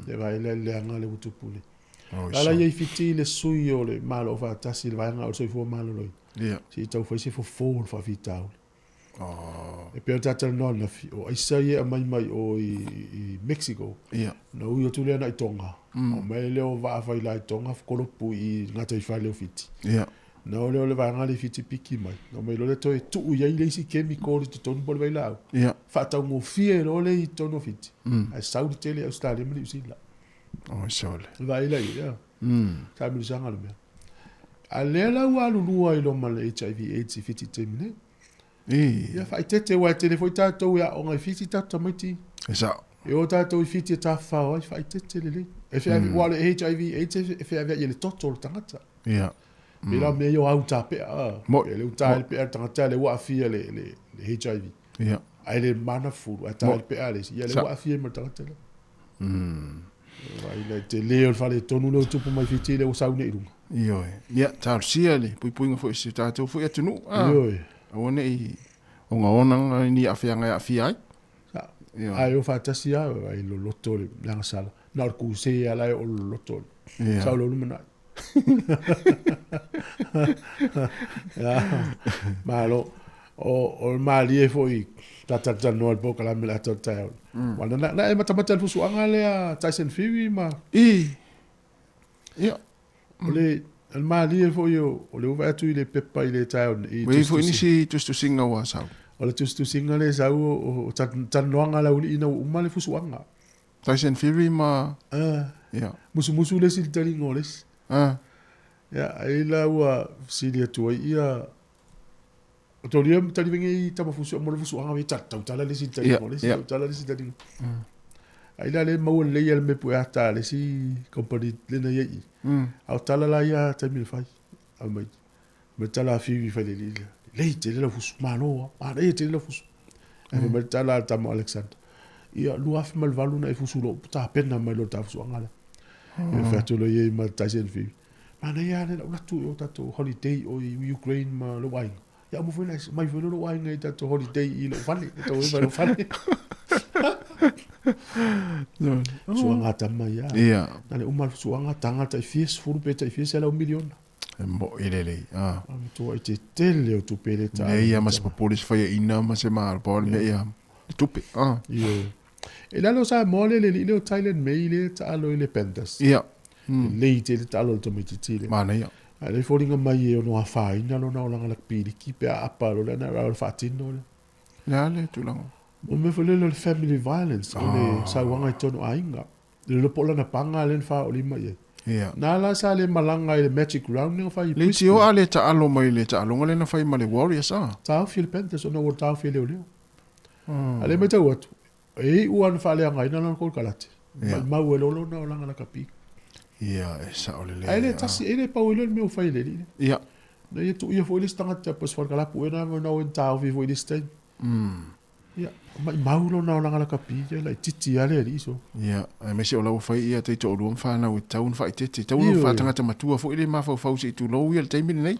Le vai le anga le utupule. Ala ia fiti le sui o le malo fa tasi le vai anga o soi fo malo loi. Ia. Si tau foi se fo fa fitau. Oh. E pe tata no na fi o isa ia mai o I Mexico. Ia. Na u tu le na I Tonga. O mai le o va fa I Tonga ko pu I ngata I fa le fiti. Ia. Na o le vai anga le fiti piki mai. No mai lo le to tu ia le si chemical to ton bol vai la. Ia. Fa tau mo fie lo le I tono fiti. Ai sau tele Australia mi si la. Oh, isole. Vai la ia. Sa mi sanga le me. Ale la wa lua I lo mal HIV/AIDS fiti temine. Ia fai tete wa tele foi tatou ia o ngai fiti tatou maiti. Esa. E o tatou fiti tafa o fai tete le. E fai wa le HIV/AIDS e fai ia le toto tangata. Ia. Me la me yo au tape Mo. E le utai pe tangata le wa fia le HIV. Ia. Ai le mana fu atai pe ale ia le wa fia ma tangata. Vai le te leo fale tonu lo tupu mai fiti le o saune I runga. Io. Ia, tar sia le puipuinga foi se tatou foi atunu. Io. Aone I onga onanga ni afia ai. ai o fatasi ai lo loto le langa sala na o ku se ala o lo loto sa lo mana ya malo o mali e foi tata no al boka la mela tata wana na e mata fu suanga le a Tyson Fury ma ole al mali e foi o le uva tu ile peppa ile town e we foi ni si tu singa wa sa ole tu singa le sa o tan noanga la uli ina uma le fu suanga Tyson Fury ma musu le sil tali ngoles ya ila wa silia tu ia Tolia tadi vengi tama fusu mo fusu anga vita tala le sin tali ngoles tala le sin tali ila le mau le yel me pu ata le si company le na yi au tala la ya tamil fai au mai me tala fi fa le te le fusu malo le te le fusu me tala tama Alexander ia lu af mal valu na fusu lo ta pena mai lo ta fusu anga e fa to le ye ma Tyson fi mana ya le la tu o tato holiday o Ukraine ma lo wai ya mo foi mai foi lo wai ngai tato holiday i lo fali to e lo fali suanga tama ya nale umal suanga tanga tai fies furu pe tai fies ala 1 million mo ilele to ite tele o tu pele ta ya mas polis fa ina mas mal por me ya tupe yo e la lo sa mole le Thailand me ile ta lo ile pentas ya le te ta lo to mitile mana ya ale foringa mai o no afa ina lo na la pili ki pe apa lo na ra fa tino ya le tu lang o me fole le family violence le sa wanga tono ainga le pola na panga len fa o lima ye na la sa le malanga le magic round no fa le tio ale ta alo mai le ta alo ngale na fa male warriors ta Philippines so no wo ta fele o le ale me ta wat e uan fa le anga ina no ko kalate ma wo lo na la ngala kapi esa ole le ele tasi ele pa wo le me o fa ile na ye tu ye fo ile stanga ta pas for kala pu na no en ta vi fo ile stain ma maulo na la kapi la titi ale iso me se ola fa ia te to ruam fa na o taun fa te taun fa tanga te matua fo ile ma fa si tu lo ia te mini nei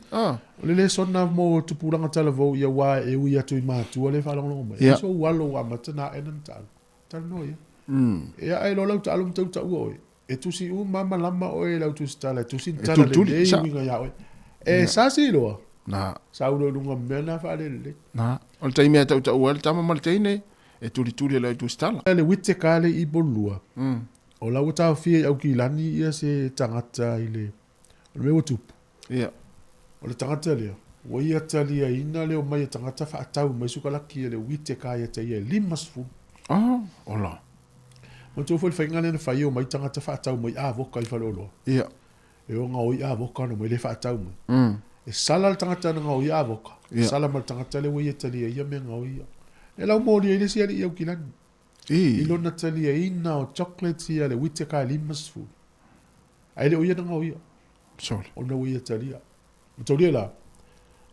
le sona mo tu pulanga tala vo ia wa e ia tu ma tu le fa lo mo so walo wa matana enan tal no ia ai lo ta alum tu ta o e tu si u mama lama o e la tu stala tu sin tala le winga ya e sa si lo na saulo lunga mena fa le na o tai me ta o ta ma mal teine e tuli la tu stala le witte kale i bolua o la uta fi au ki lani ia se tangata ile me o tup o le tangata le o ia tali ina le o mai tangata fa tau mai su kala ki le witte ka ia te ia limas fu ola mo tu fo fainga le fa io mai tangata fa tau mai a voka i fa lo e o nga o ia voka no mai le fa tau mai e sala tangata nga o ia voka sala mal tangata le wia tali ia me nga o ia e la mo le sia le ia kilan i lo na tali ina o chocolate ia le witte ka limas fu ai le o ia nga o ia sorry o no ia tali to le la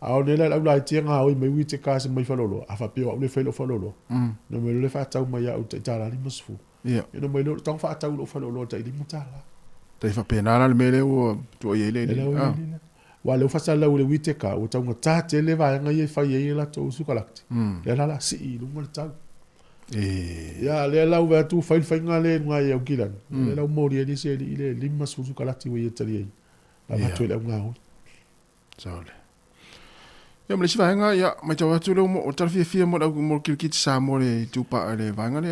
a o le la la tinga o mai witte ka se mai fa lo a fa pe o le fa lo no me le fa tau mai au ta la limas fu e no mai lo tang fa tau lo fa lo ta i mutala te fa pena la mele o to ye le wa le fa sala o le witte ka o tanga ta te le va nga ye fa ye la to su kalakti le la si lu mo ta ya le la o va tu fa nga le nga ye o kilan le la mo ri se le limas su kalakti o ye tali la ma to le nga o sole ya me si va nga ya ma tawa tu le mo o tal fi mo da mo kilkit sa mo le tu pa le va nga le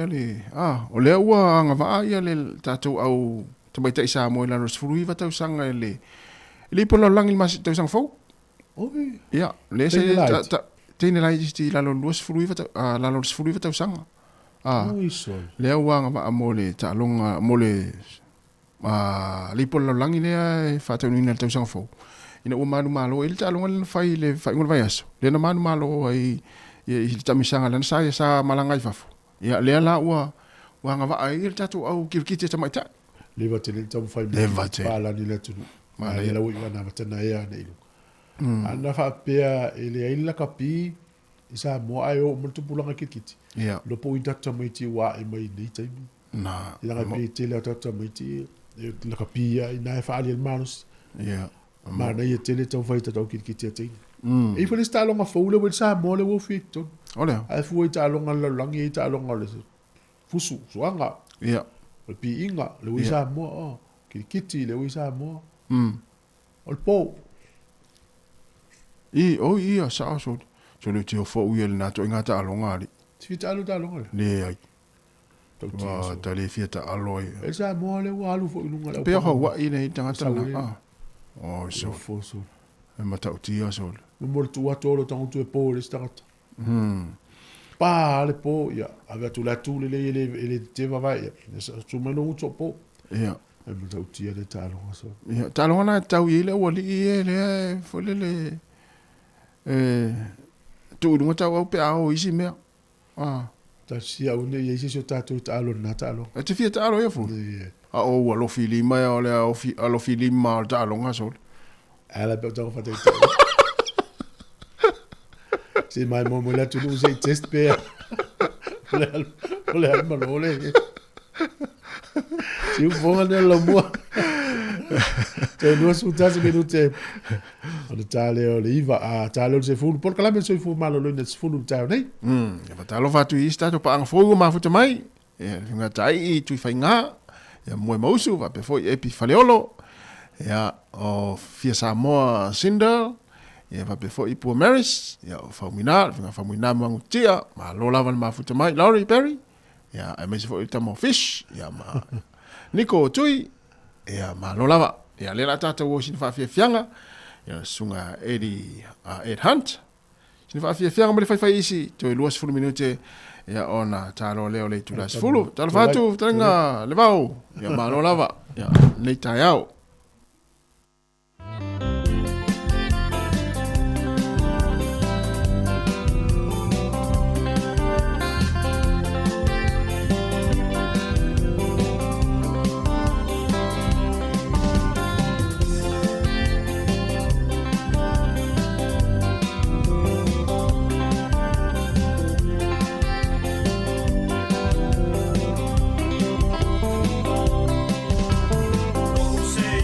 o le wa nga va ya le tato au te mai tai sa mo la ros furu va tau sanga le po lo lang il mas tau sang fo ya le se te ne lai sti la lo los furu va la lo furu va tau sanga le wa nga va mo le ta longa mo le li po lo lang ile fa tau ni tau sang fo ina o manu malo il ta longa le fai ngol vai aso le na manu malo ai i ta mi sanga lan sa malanga i fafo ya le la wa nga va ai il ta tu au kirkite ta mai ta le va te le tau fai pala ni le tu ma le la wi na matana ya nei ana fa pe ele ila kapi isa mo ai o mo tu pulanga kirkiti lo po ida ta mai ti wa i mai nei tai na ila kapi te le ta mai ti la kapi ina fa ali el manus ma na ye tele tau fai tau kirkiti te e fa le sta longa fo le sa mo le wo fit ton ole ai fu ta longa la langi ta longa le fusu suanga Ia. o pi inga le ui sa mo kiti le ui sa mo o le po Ia sa so. So le te fo ui le na to inga ta alonga ali. ti ta longa Le ai. Wa ta le fia ta aloi. e sa mo le wa lu fo lunga le Pe ho wa ina i tanga ta Sa na. Oh so. fo so E mata o tia so. no mo tu wa tolo tangu tu e po le sta pa le po ya ave tu la tu le te va vai tu me no uto po Ia. e mo tu ti le ta longa so Ia. Ta longa na tau i le wa li e le fo le tu lunga tau au pe au isi mea. ta sia une ye se ta tu ta lo na ta lo E te fia ta alo ia fu. A o wa lo fili mai o le a lo fili ma ta longa so. ala pe ta fa te si mai mo la tu no se test pe le ma lo le si u fonga ne lo mo te no su ta se minute o le tale o le iva a tale o se fu por kala me so fu malo lo ne fu ta nei Ya ba talo fatu i sta to pa ang fogo ma futa mai. E nga tai i tu fai nga. Ya mo mausu va pe foi epi faleolo. Ya o fia sa mo Cinder. Ya va pe foi pu Maris. Ya o famina mangu tia ma lo lava ma futa mai Laurie Perry. Ya e me se foi tamo fish. Ya ma Nico Tui. Ya ma lo lava. Ya le la tata wo sin fa fia fianga. Ya sunga Ed Hunt. Sini fa fia mo le fai isi to e luas 10 minute ya ona talo leo le tulas fulu talo fatu tanga le vau ya malo lava ya le tayao Say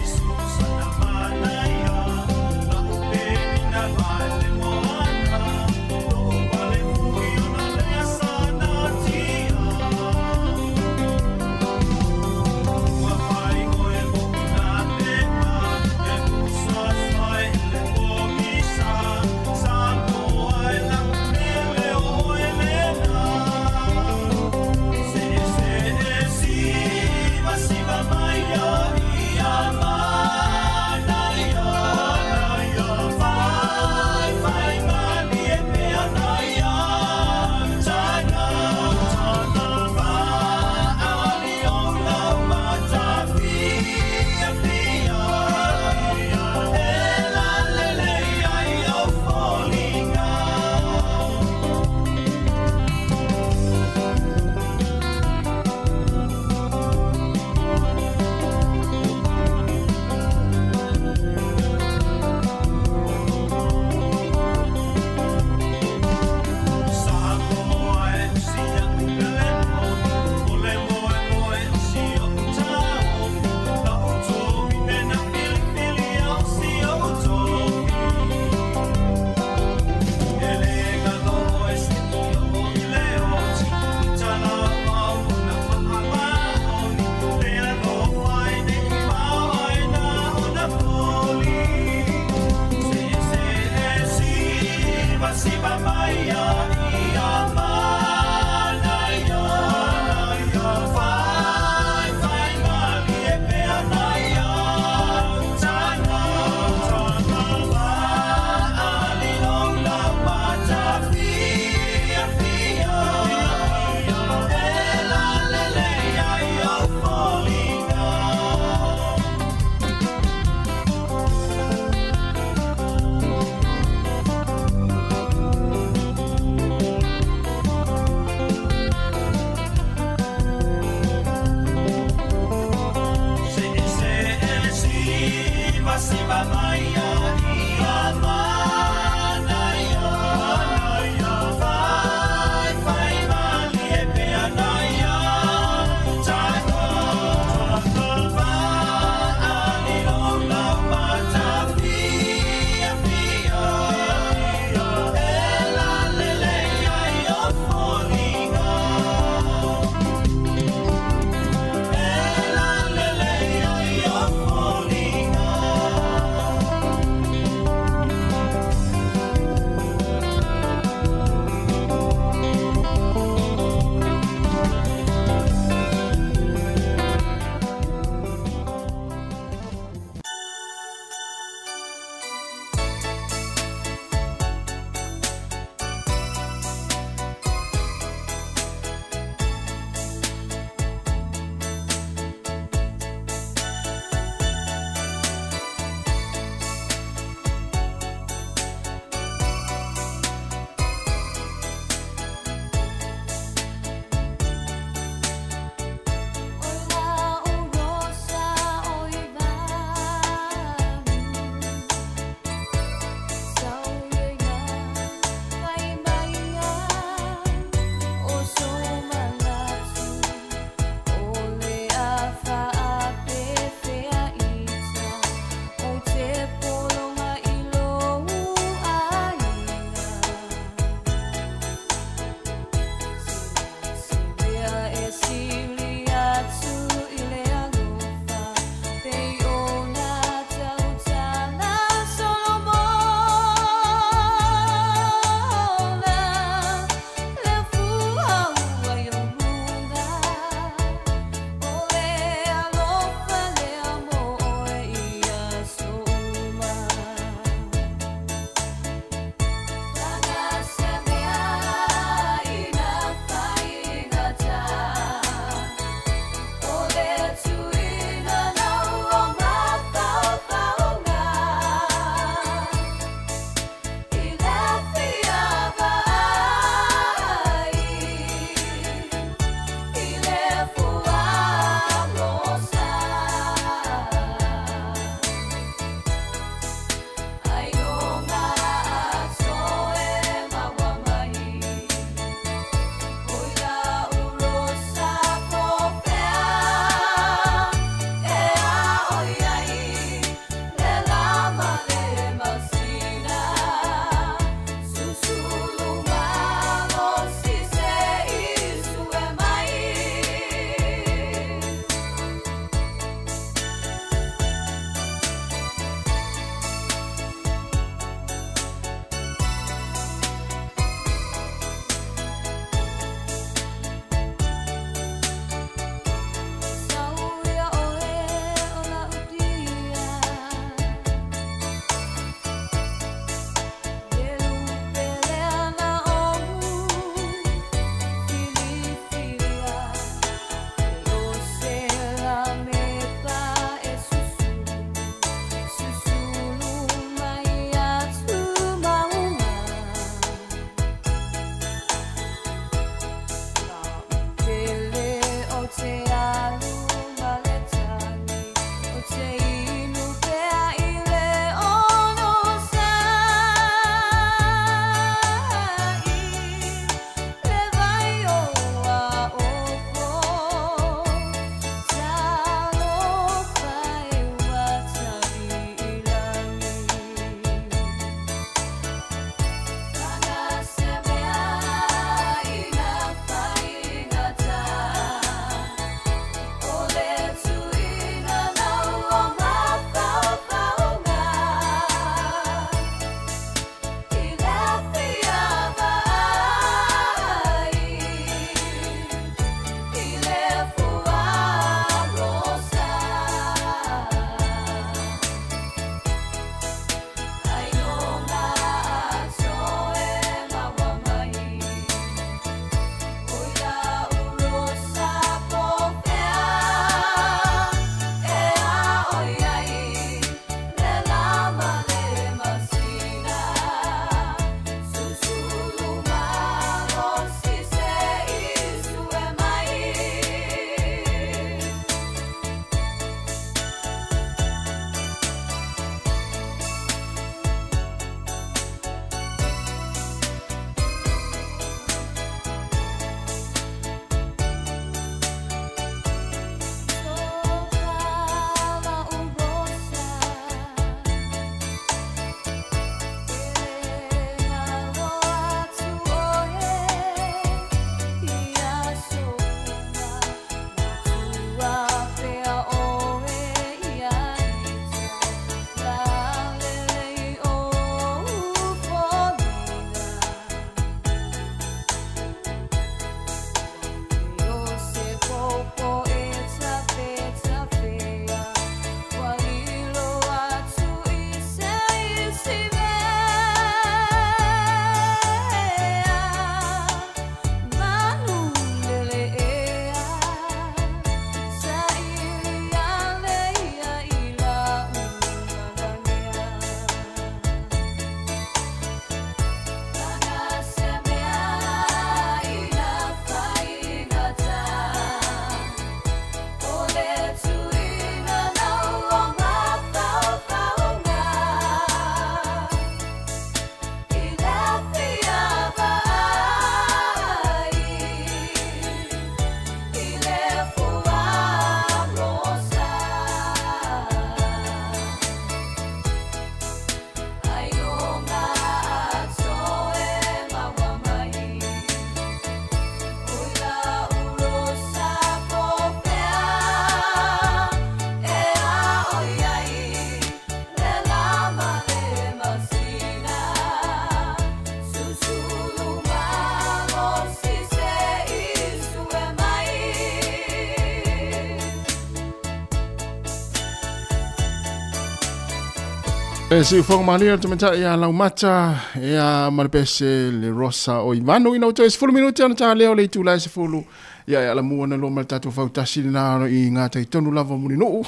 Si fong malia tu menta ya lau mata ya malpese le rosa o Ivano ina o 10 minuti ana ta leo le tula 10 ya la muana lo malta tu fautasi na I ngata I tonu lava muni no.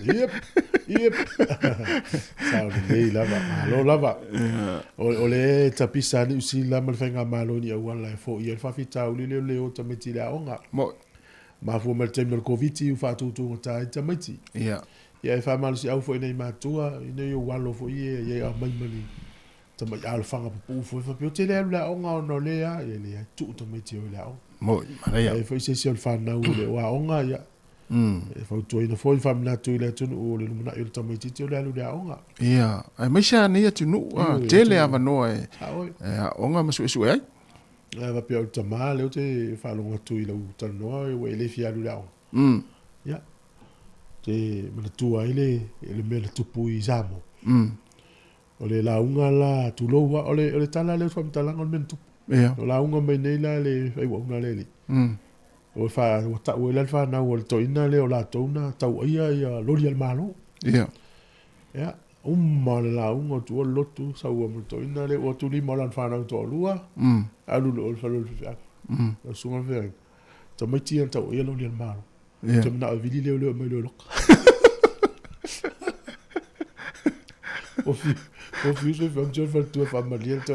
Yep. Sao le lava. Lo lava. O le tapisa ni usi la malfenga malo ni au la fo ia fa fita o le o tameti la onga. Mo ma fu mal temel covid u fa tu ta tameti. Yeah. Ia fa mal si au fo nei matua nei o walo fo ia mai mali tama al fanga pu fo pe te le la onga no le ya le tu to me ti o la mo mara ya fo se si al fa na u le wa onga ya fo to ina fo fa na tu le tu o le na il to me ti o la lu la onga ia ai mai sha ne tu no te le ava no e onga masu su ai va pe o tama le o te fa lo tu i lu ta no e le fi alu la ya te mana tua ele mele tupu I zamo. O le launga la tuloa o le tala le fam talanga o mentu. O launga mai nei la le ai wa una le. O fa o ta o le fa na o to ina le o la tona tau ia lori al malo. Ya. Ma le launga tu o lotu sa o mo to ina le o tu li mo lan fa na to lua. Alu o fa lo fa. O sunga ve. To mai ti tau ia lori al malo. Te mna o vili leo mai lo lok. O fi se fam jo fa tu fa malia to.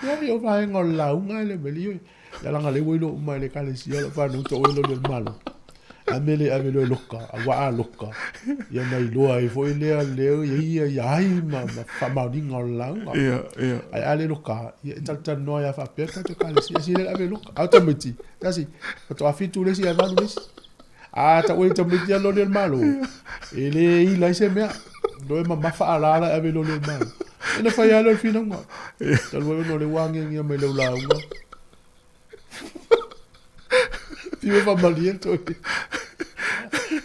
Ya yo fa ngol la unga le melio. Ya la ngale wilo mai le kale si ya fa no to lo del malo. Amele lokka, wa lokka. Ya mai lo ai fo ile leo ya ai ma fa ma di ngol la unga. Ia. Ai ale lokka. Ya tal no ya fa pe ta to kale si le ave lokka. Automati. Kasi. To afitu le si ya va no ta wei ta miti lo del malo. Ele I la se mea. No ma fa ala la ave lo del malo. Ina fa ya lo fina nga. Tal wei no le wangi ngia me lo la nga. Pio fa malien to.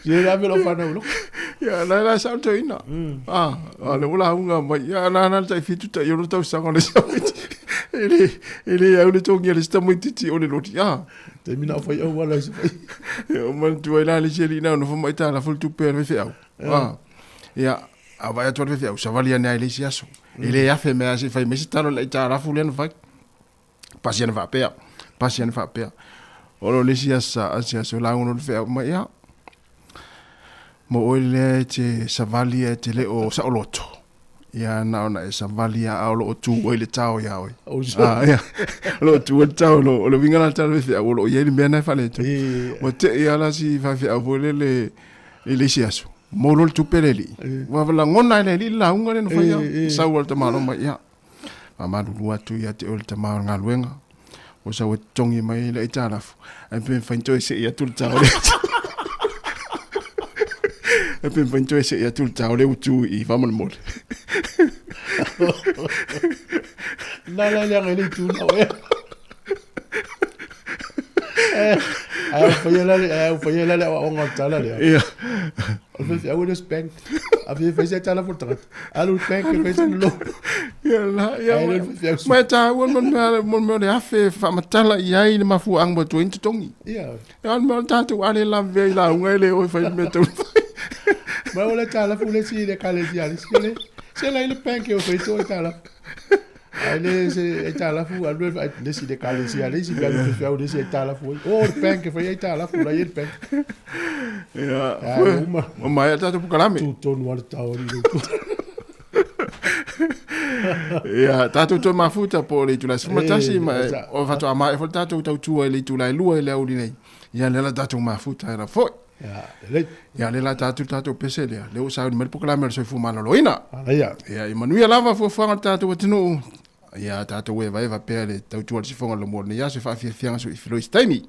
Je ave lo fa na lo. Ya la sa to ina. Le ula nga ma ya na ta fitu ta yo to sa ngole sa. Ele ya le to ngia le sta mo titi o le lo ya. Te mina fa ya wala se fa. O man tu ila le cheli na no fa mai ta la ful tu per ve au. Ya, ava ya tu ve au sa valia na ile si aso. Ele ya fe me asi fa me si talo le ta la ful en fa. Pasien va pe. O lo le si asa so la uno fe au mai ya. Mo ole te sa valia te le o sa oloto. Ya na ona esa valia au lo tu o le tao ya oi. Ya. Lo tu o tao lo vinga na tao fe au lo ye me na fa le tu. Mo te ya la si fa fe au le si aso. Mo lo tu peleli. Wa la ngona le la unga le no fa ya. Sa o te malo mai ya. Mama lu atu ya te o te malo nga luenga. O sa o tongi mai le tala. Ai pe fa into se ya tu tao le. Ai pe fa into se ya tu tao le tu I fa mo. La ngeli tu na we. Ai fa ya la o ngata la le. Ia. O fe au le spank. A fe fe ta la portrat. Alu spank fe se lo. Ya. Ma ta mon le afe fa matala ia I ma fu ang bo tu into tongi. Ia. Ya mo ta tu ale la ve la ngele o fa me tu. Ma ole ta la fu le si le kale si ale. Se la ile panke o feito e tala. Ale se e tala fu alwe le si de kale si ale si galu fe o de si e tala fu. O panke fe e tala fu la ile panke. Ya. Ma ya ta tu kalame. Tu ton wal tauri. Ya, ta tu ma futa po le tu la smatasi ma o fa tu ama e fa ta tu tu le tu la lua le au dinai. Ya le la ta tu ma futa era foi. Ya le la tatu pese le o sa me pokala me so fu mana loina ya Emmanuel lava fu fa tatu tinu ya tatu we vai va pele tatu al si fonga lo mo ya se fa fianga so ifilo istemi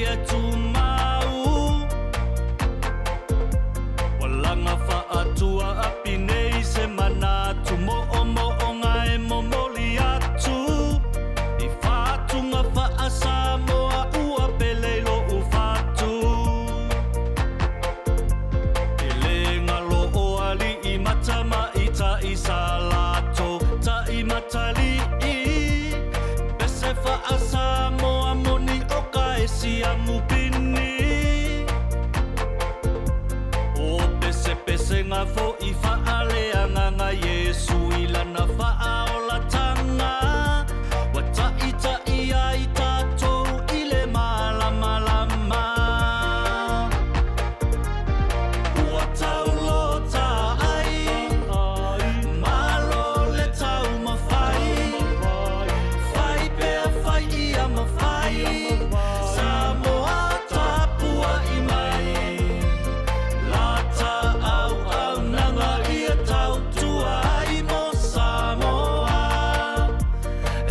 ia tumau Walanga whaatua api nei se manatu Mo'o ngai momoli atu I whātunga whaasa moa ua peleilo u whātu E le ngalo o ali I matama I ta I sa lato Ta I matali I Bese whaasa moa moni o ka e si amupini O pese ngā fo I whaaleanga ngā Yesu I lana whaolatanga Wa tai ai tātou I le malamalama Ua tau lota ai Malo le tau mawhai Whai pea whai ia mawhai Samoa tāpua I mai Lata au nanga ia tau tua ai mo Samoa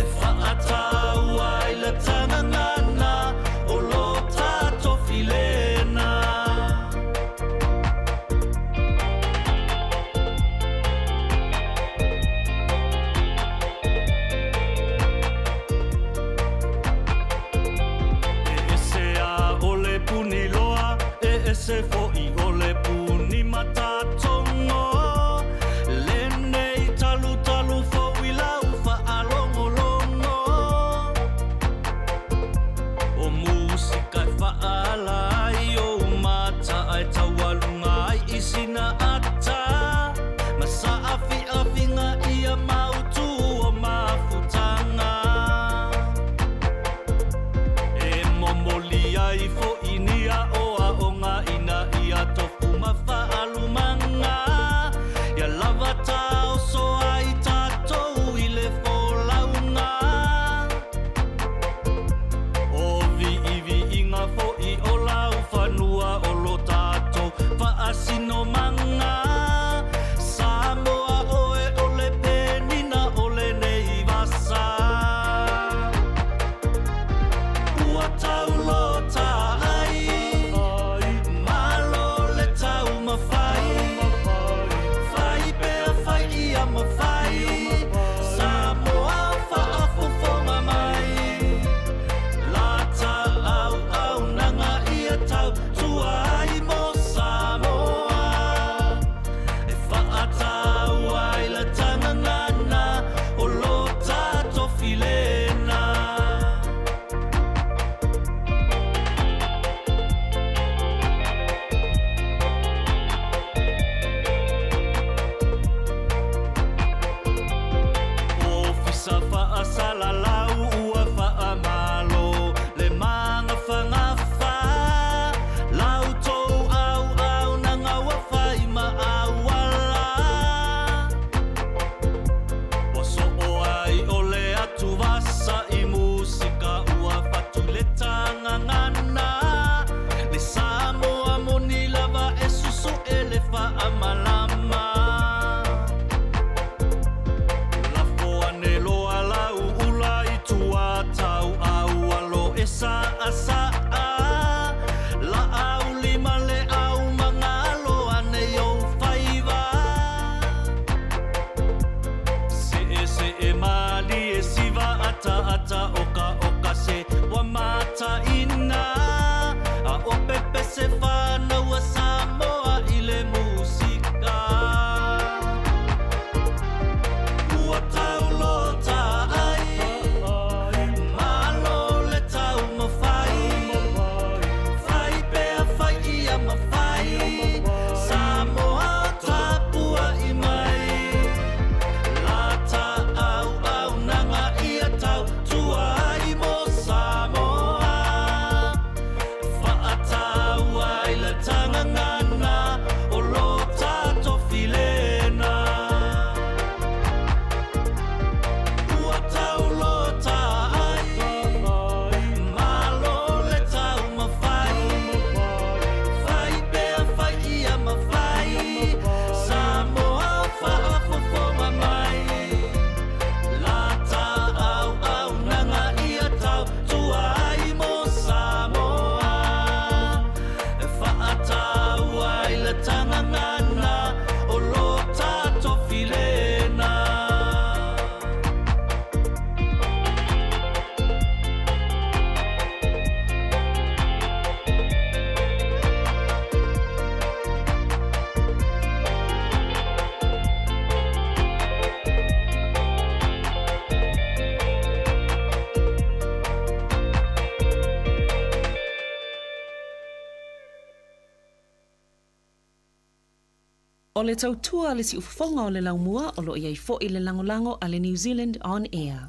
E whaatau ai la tangangana O lo tato filena E ese a ole puni loa E ese fo I ole puni matatongo Lenei talu fo I lau whaalongolongo O musika I whaalai O mata ai tawalunga ai I sina ata Masa awhinga ia mautu o mafutanga E momoli ai fo inia o a o ngā ina I O le tautua le si ufafonga o le laumua o lo iai fo i le langolango a le New Zealand On Air.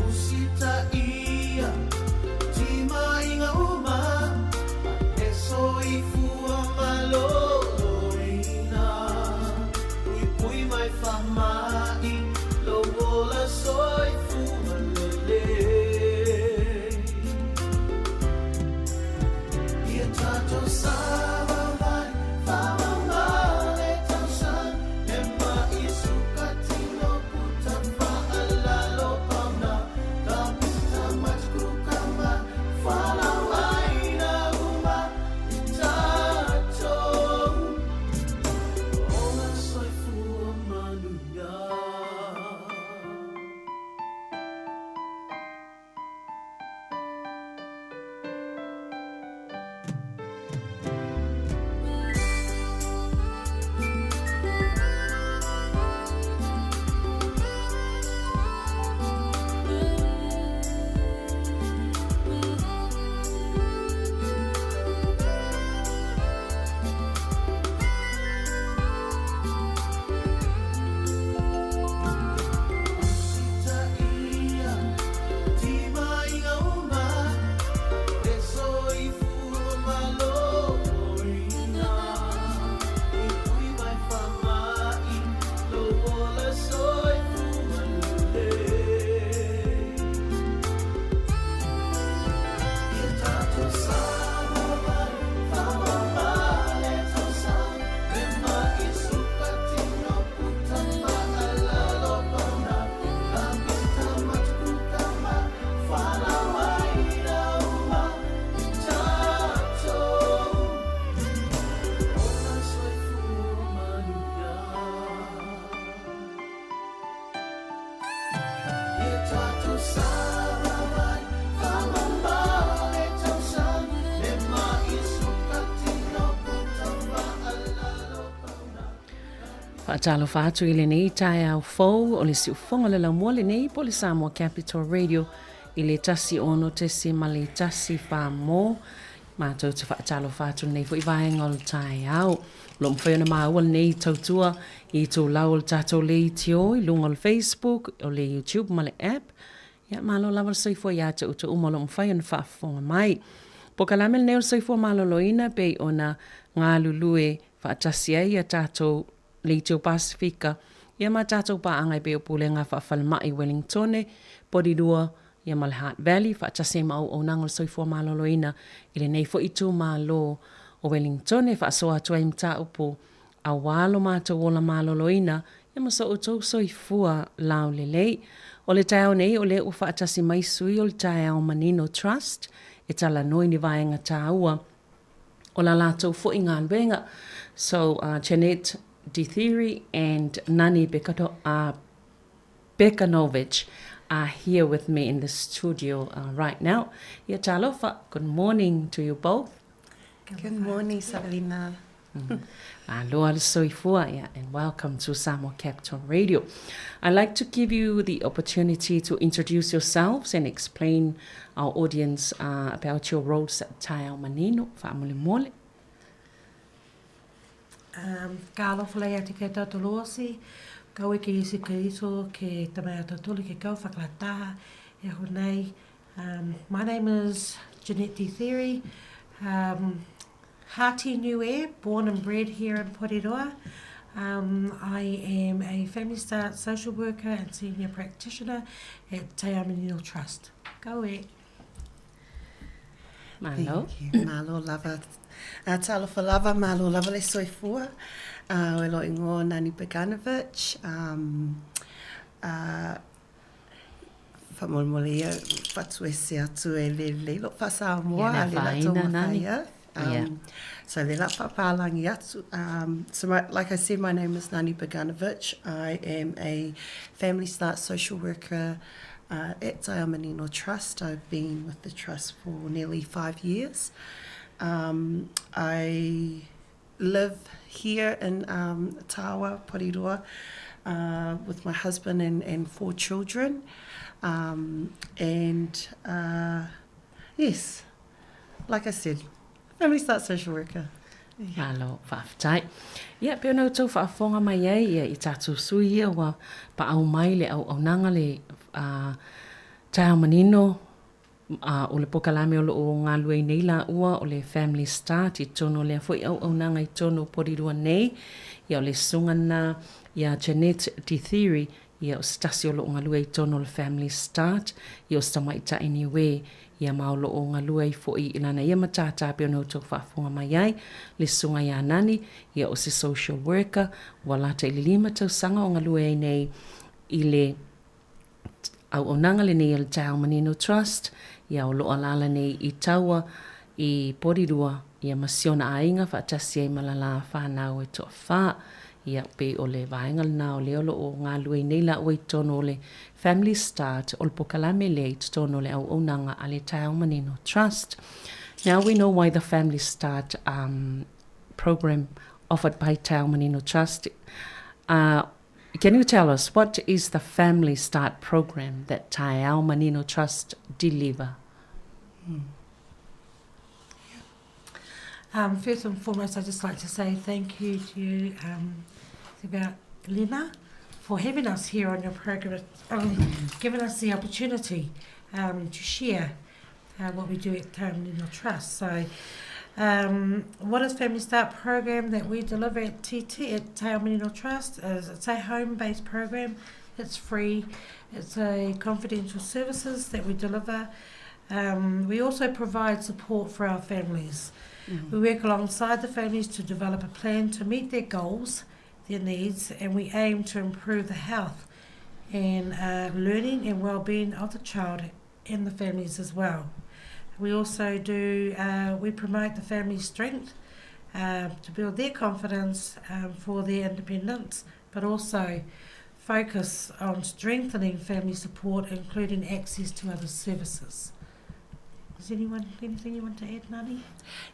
Usita ia, tima Whaatalo whaatu I le nei tae au fau o le siufonga le laumua le nei po le Samoa Capital Radio I le tasi ono te si ma le tasi wha mō. Mātou te whaatalo whaatu nei fo I vaenga o le tae au. Lo mwhai ona maua le nei tautua I tō lau o le tātou le I te o I lunga o le Facebook o le YouTube ma le app. Ia malo lava le soifua ia te uta uma lo mwhai ona whaafonga mai. Po kalame le neo le soifua malo loina pe ona ngā lulue whaatasi ai a tātou le teo Pasifika, ia ma tātou pa angai pe o pule ngā whaafalmai Wellingtone, Porirua, ia ma le Heart Valley, whaatase mau o nangol soifua maloloina, I le nei fo I tū malo o Wellingtone, whaasoa atua I mta upo, a walo mātou o la maloloina, ia ma so o tau soifua lau le lei, o le tau nei o le u whaatase mai sui o le tau Manino Trust, e tala noi ni vaenga tāua, o la lātou fo I ngā nwenga, so Jeanette Dithiri and Nani Bekanovich are here with me in the studio right now. Ia talofa, good morning to you both. Good morning, Sabrina. Aloha le soifua, yeah, and welcome to Samoa Capital Radio. I'd like to give you the opportunity to introduce yourselves and explain our audience about your roles at Tai Ao Manino, Whaamole Mole. Ka alofa lei ati kei tautu loasi, kau e ke isi ke iso ke tamai atatuli ke kau whakalataha e ho nei. My name is Jeanette Dithiri, Hati Niue, born and bred here in Porirua. I am a Family Start social worker and senior practitioner at Te Ao Manino Trust. Kau e. Malo. Malo lava. Talofa lava, malo lava le soifua. We lo ingo Nani Bekanovich. Whamolmolia, whatue se atu e le lo whasa moa, le la tonga whaia. So le la papalangi atu. So like I said, my name is Nani Bekanovich. I am a Family Start social worker at Te Ao Manino Trust. I've been with the trust for nearly 5 years. I live here in Tawa, Porirua, with my husband and 4 children. Yes, like I said, Family Start social worker. Malo, whaafitai. Ia, peo nau tau whaafonga mai ai, ia I tātou sui ia wa pa au mai le au nanga le Te Ao Manino, o le pokalame o ngā luei nei la ua o le Family Start I tono le foi au nanga I tono Porirua nei, ia o le sungana ia Jeanette Dithiri, ia o stasi o lo ngā luei tono le Family Start, ia o stamaita Niue, ia maolo o ngā luei foi ilana ia matata peo no tau whaafonga mai ai, le sunga ia Nani, ia o se social worker, walata I le 5 tau sanga o ngā luei nei I le au nanga le nei le Te Ao Manino Trust, ia o loa lala nei I taua I Porirua, ia masiona ainga whaatasi ai malala whanau e toa wha, ia pe o le vaenga na o leo o ngā luei nei la oi tono le Family Start o le pokalame le I tono le au nanga a le Te Ao Manino Trust. Now we know why the Family Start program offered by Te Ao Manino Trust. Can you tell us what is the Family Start program that Te Ao Manino Trust deliver? First and foremost, I'd just like to say thank you to Lena for having us here on your program, giving us the opportunity to share what we do at Te Ao Manino Trust. So, what is Family Start program that we deliver at TT at Te Ao Manino Trust? It's a home-based program. It's free. It's a confidential services that we deliver. We also provide support for our families. We work alongside the families to develop a plan to meet their goals, their needs, and we aim to improve the health and learning and well-being of the child and the families as well. We also we promote the family's strength to build their confidence for their independence, but also focus on strengthening family support, including access to other services. Is anything you want to add, Nani?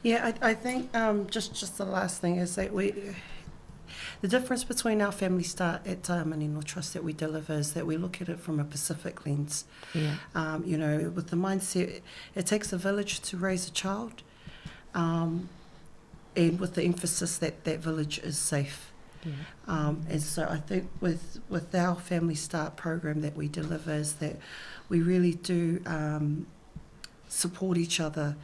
Yeah, I think just the last thing is that The difference between our Family Start at Manino Trust that we deliver is that we look at it from a Pacific lens. Yeah. You know, with the mindset, it takes a village to raise a child, and with the emphasis that that village is safe. Yeah. And so I think with our Family Start program that we deliver is that we really do support each other.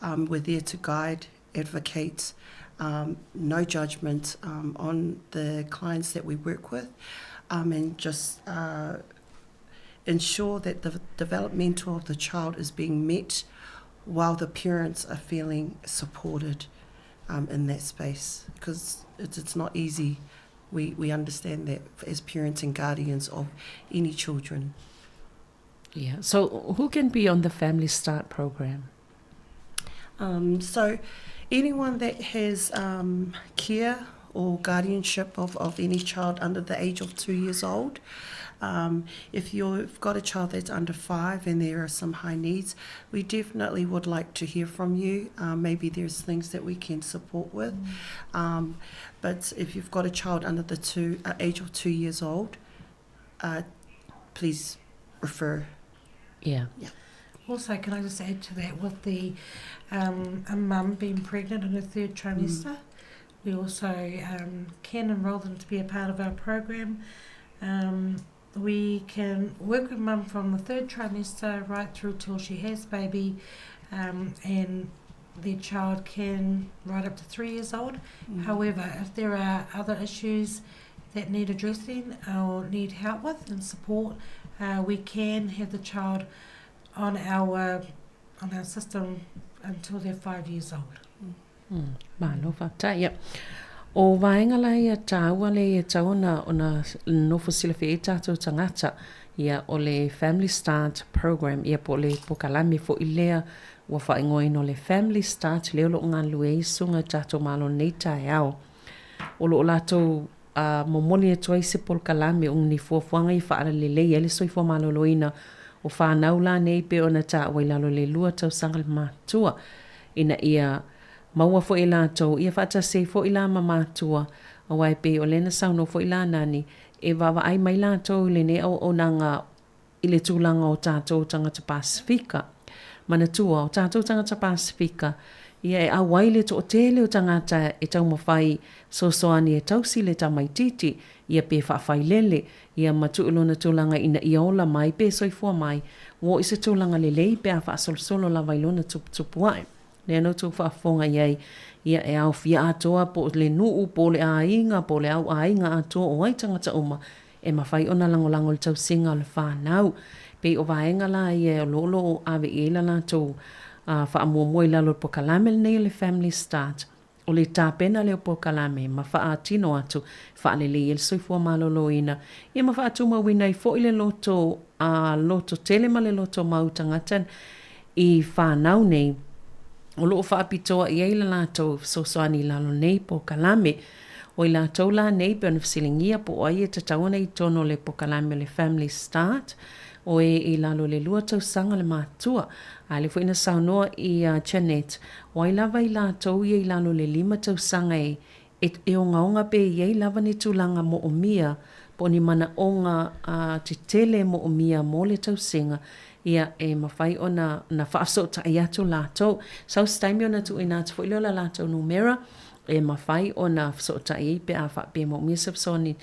We're there to guide, advocate, no judgment on the clients that we work with, and just ensure that the developmental of the child is being met while the parents are feeling supported in that space, because it's not easy. We understand that as parents and guardians of any children. Yeah. So who can be on the Family Start program? So anyone that has care or guardianship of any child under the age of 2 years old. If you've got a child that's under 5 and there are some high needs, we definitely would like to hear from you. Maybe there's things that we can support with. But if you've got a child under the age of 2 years old, please refer. Yeah. Also, can I just add to that, with the a mum being pregnant in her 3rd trimester, we also can enrol them to be a part of our program. We can work with mum from the 3rd trimester right through till she has baby, and their child can right up to 3 years old. However, if there are other issues that need addressing or need help with and support, we can have the child on our system until they're 5 years old. Malo whata, ia. O vaenga lai a tāua le e tauna o na nofo sila whi e tātou tangata ia o le Family Start program ia po le pokalami fo i lea ua whaingoe no le Family Start leo lo ngā lue i sunga tātou malo nei tai au. O lo latou momoni e toa i se pokalami o ni fuafuanga i whaara le lei ele soi fo malo loina o whanau la nei pe o na tāua i lalo le lua tau sangal mātua ina ia maua fo i lātou, ia whata se fo i lā mamātua, a wai pe o lena sauno fo i lā nani, e wawa ai mai lātou le ne o nanga i le tūlanga o tātou tangata Pasifika. Mana tua o tātou tangata Pasifika, ia e awai le to o tele o tangata e tau mawhai sosoani e tausi le tamaititi, ia pe whawhai lele, ia matu ilona tūlanga ina ia ola mai pe soifua mai, wo isa tūlanga le lei pe a whaasolosolo la wailona tupuai. Le no tu whaafonga iai, ia e au fia atoa po le nuu, po le ainga, po le au ainga atoa o ai tangata uma, e mawhai ona langolango le tau singa o le whanau. Pe o vaenga la ia o lolo o ave eila la tau whaamuamua i lalo po kalame nei le Family Start. O le tāpena leo po kalame, ma wha tino atu, wha le le il soifua maloloina. Ia ma wha atuma wina i fo i le loto, loto telema le loto mautangatan i whanau nei. O loo whaapitoa i eila lātou sosoani lalo nei po kalame. O i lātou la nei pe ona whasilingia po ai e tatauna i tono le po kalame le Family Start. O e i lalo le lua tau sanga le mātua. A le fuina saunoa i Janet. O ai lava i lātou i lalo le 5 tau sanga e o ngaonga pe i ei lava ni tūlanga mo o mia. Po ni mana onga te tele mo o mia mo le tau singa. Ia e mawhai o na whaaso ta i atu lātou. Sau staimi o na tu ina tu whaileo la lātou numera. E mawhai o na whaso ta i pe a whape mo mia soani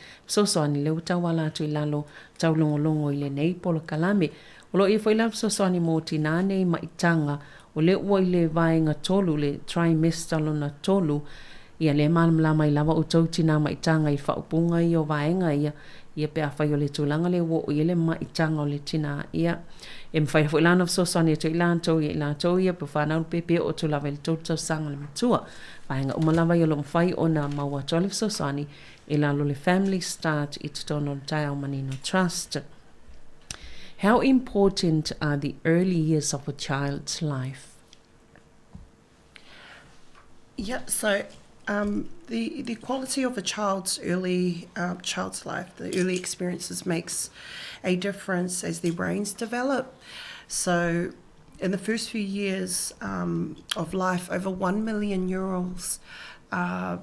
leo tau wa lātou i lalo tau longolongo i le nei polo kalame. O lo i whaila soani mo tina nei maitanga. O le ua i le vaenga tolu, le trimester lo na tolu. Ia le malamlama i lava o tau tina maitanga i whaupunga i o vaenga ia pe a whai o le tūlanga le ua o i le maitanga o le tina ia. E mwhai fo ilana soani e to ilantou ia pe whanau pepe o tu lava le tau sanga le matua. Vaenga umalawa i o lo mwhai o na maua tole soani e lalo le Family Start i tutono le tai au Manino Trust. How important are the early years of a child's life? Yeah, so the quality of a child's life, the early experiences makes a difference as their brains develop. So in the first few years of life, over 1 million neurons are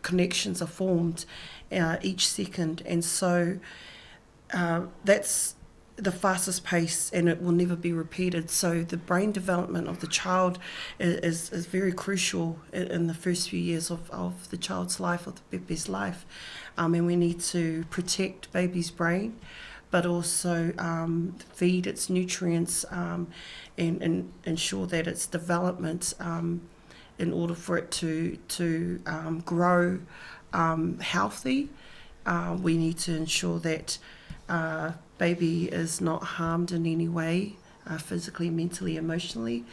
connections are formed each second, and so that's the fastest pace, and it will never be repeated. So the brain development of the child is very crucial in the first few years of the child's life, of the baby's life, and we need to protect baby's brain, but also feed its nutrients and ensure that its development, in order for it to grow healthy, we need to ensure that baby is not harmed in any way, physically, mentally, emotionally,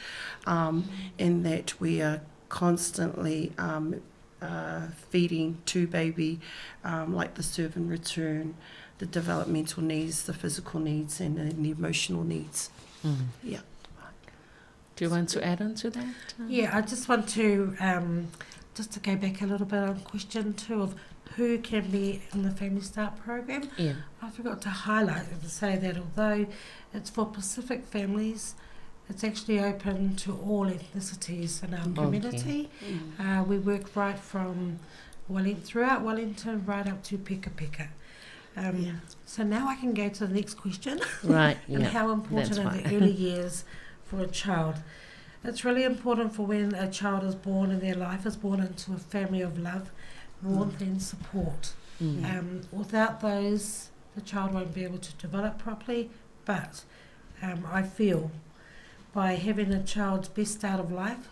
and that we are constantly feeding to baby, like the serve and return, the developmental needs, the physical needs, and the emotional needs. Yeah. Do you want to add on to that? Yeah, I just want to just to go back a little bit on question 2 of who can be in the Family Start program. Yeah. I forgot to highlight and say that although it's for Pacific families, it's actually open to all ethnicities in our community. We work right from throughout Wellington right up to Peka Peka. So now I can go to the next question. Right. And how important are the early years for a child? It's really important for when a child is born and their life is born into a family of love, warmth and support. Without those, the child won't be able to develop properly, but I feel by having a child's best start of life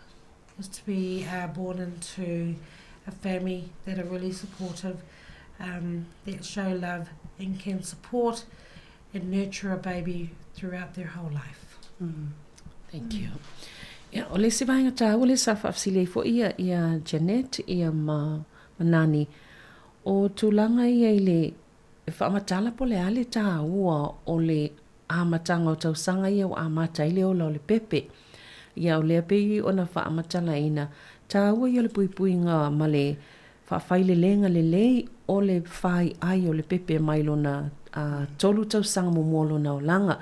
is to be born into a family that are really supportive, that show love and can support and nurture a baby throughout their whole life. Thank you. Yeah, o le se vainga tā, o le sa whaafsile fo ia Janet, ia manani, o tūlanga ia i le whaamatala po le ale tā ua o le amatanga o tausanga ia o amata i le ola o le pepe. Ia o le api o na whaamatala ina, tā ua i o le pui ngā ma le whaafai lenga le lei o le whai ai o le pepe mailo na tolu tausanga mo molo na o langa.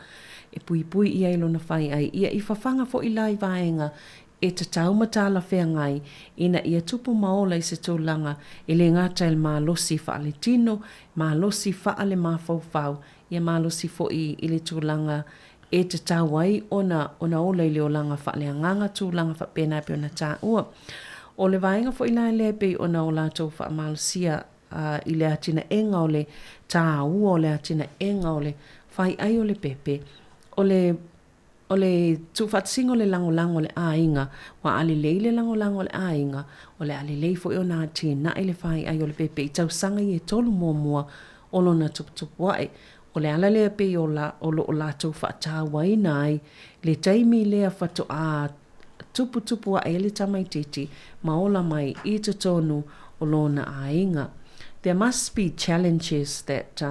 E pui ia ilo na whai ai. Ia i whawhanga fo i lai vaenga e te taumatala whea ngai ina ia tupu maola i se tūlanga e le ngata il mālosi wha ale tino, mālosi wha ale māwhauwhau, ia mālosi fo i le tūlanga e te tauai ona ola i le olanga wha le anganga tūlanga wha pēnā pe ona tā ua. O le vaenga fo i lai lepe ona o lātou wha mālosia i le atina enga o le tā ua o le atina enga o le whai ai o le pepe. O le tūwhatsingo le langolango le ainga, wa ale lei le langolango le ainga, o le ale lei fo i o nā tina i le whai ai o le pepe i tausanga i e tolu mua o lona tuputupu ai. O le ala lea pe o la tūwhatā wai nai, le taimi lea whatu a tuputupu ai le tamaititi, maola mai i te tonu o lona ainga. There must be challenges that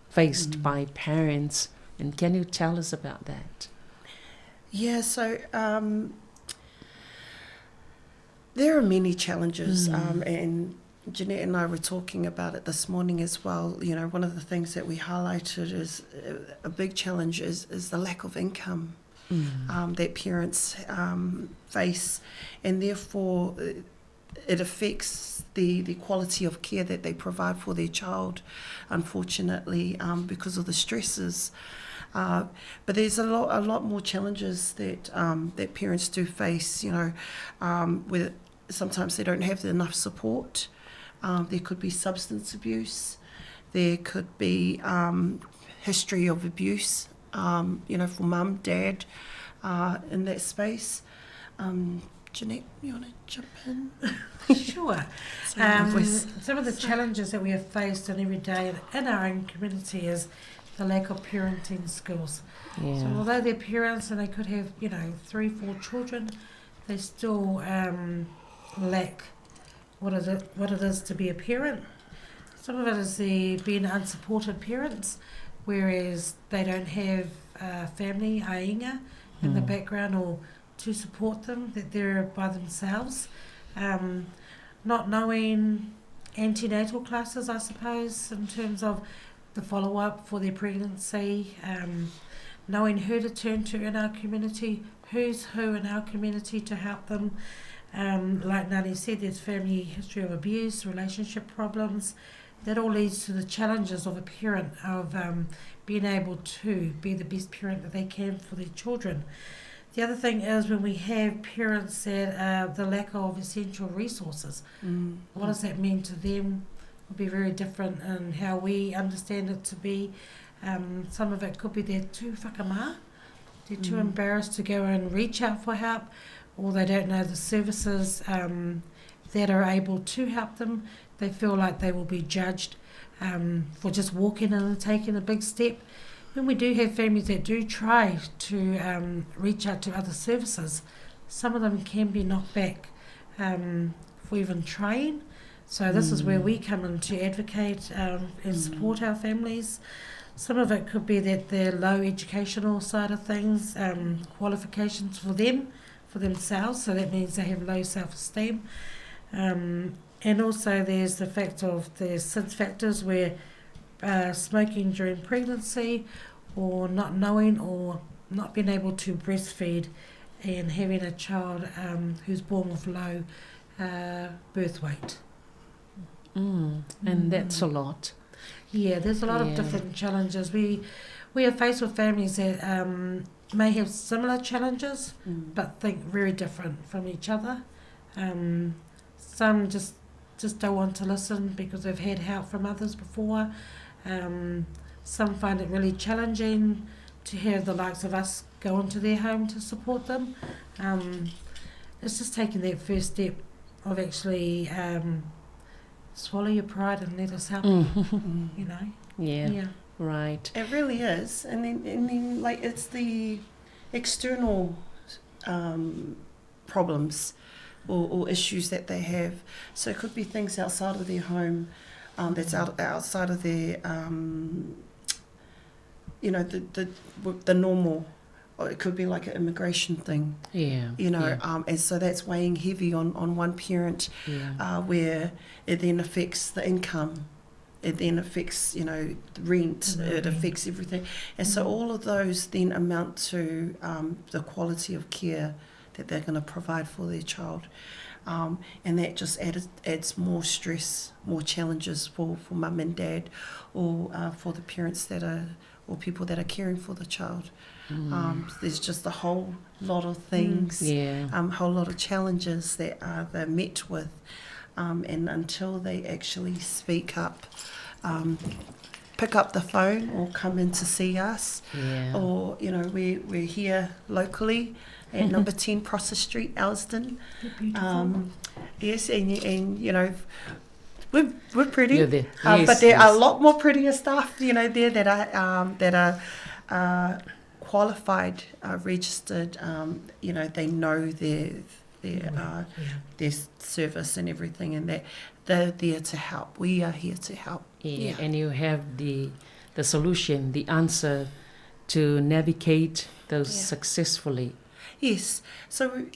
faced by parents. And can you tell us about that? Yeah, so there are many challenges, and Jeanette and I were talking about it this morning as well. You know, one of the things that we highlighted is a big challenge is the lack of income that parents face, and therefore it affects the quality of care that they provide for their child, unfortunately, because of the stresses. But there's a lot more challenges that that parents do face, you know, where sometimes they don't have enough support. There could be substance abuse. There could be history of abuse, you know, for mum, dad, in that space. Jeanette, you want to jump in? Sure. Some of the challenges that we have faced on every day in our own community is the lack of parenting skills. Yeah. So although they're parents and they could have, you know, 3-4 children, they still lack what it is to be a parent. Some of it is being unsupported parents, whereas they don't have family, ainga, in the background or to support them, that they're by themselves. Not knowing antenatal classes, I suppose, in terms of the follow-up for their pregnancy, knowing who to turn to in our community, who's who in our community to help them, Like Nani said, there's family history of abuse, relationship problems. That all leads to the challenges of a parent of being able to be the best parent that they can for their children. The other thing is when we have parents that the lack of essential resources, what does that mean to them? Will be very different in how we understand it to be. Some of it could be they're too whakamā, they're too embarrassed to go and reach out for help, or they don't know the services that are able to help them. They feel like they will be judged for just walking in and taking a big step. When we do have families that do try to reach out to other services, some of them can be knocked back for even trying. So this is where we come in to advocate and support our families. Some of it could be that they're low educational side of things, qualifications for themselves, so that means they have low self-esteem. And also there's the fact of the SIDS factors where smoking during pregnancy, or not knowing or not being able to breastfeed, and having a child who's born with low birth weight. And that's a lot. Yeah, there's a lot of different challenges. We are faced with families that may have similar challenges, but think very different from each other. Some just don't want to listen because they've had help from others before. Some find it really challenging to have the likes of us go into their home to support them. It's just taking that first step of actually swallow your pride and let us help you, you know? Yeah, right. It really is. And then like, it's the external problems or issues that they have. So it could be things outside of their home, that's outside of their, you know, the normal. Or it could be like an immigration thing. Yeah. You know, and so that's weighing heavy on one parent, where it then affects the income. It then affects, you know, the rent. It affects everything. And so all of those then amount to the quality of care that they're going to provide for their child. And that just adds more stress, more challenges for mum and dad, or for the parents that are, or people that are caring for the child. There's just a whole lot of things, whole lot of challenges that they're met with, and until they actually speak up, pick up the phone or come in to see us, or, you know, we're here locally at number 10 Prosser Street, Elsden. Yes, and you know, we're pretty, but there are a lot more prettier staff, you know, there that are qualified, registered. You know, they know their service and everything, and that they're there to help. We are here to help. And you have the solution, the answer to navigate those successfully. Yes. So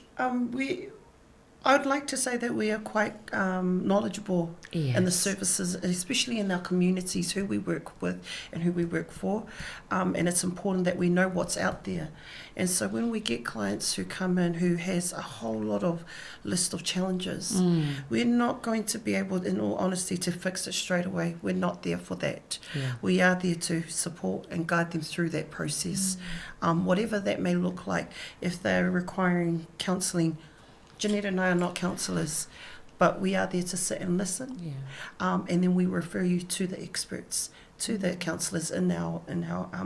I would like to say that we are quite knowledgeable in the services, especially in our communities, who we work with and who we work for. And it's important that we know what's out there. And so when we get clients who come in who has a whole lot of list of challenges, we're not going to be able, in all honesty, to fix it straight away. We're not there for that. We are there to support and guide them through that process. Whatever that may look like. If they're requiring counselling, Jeanette and I are not counsellors, but we are there to sit and listen, and then we refer you to the experts, to the counsellors in our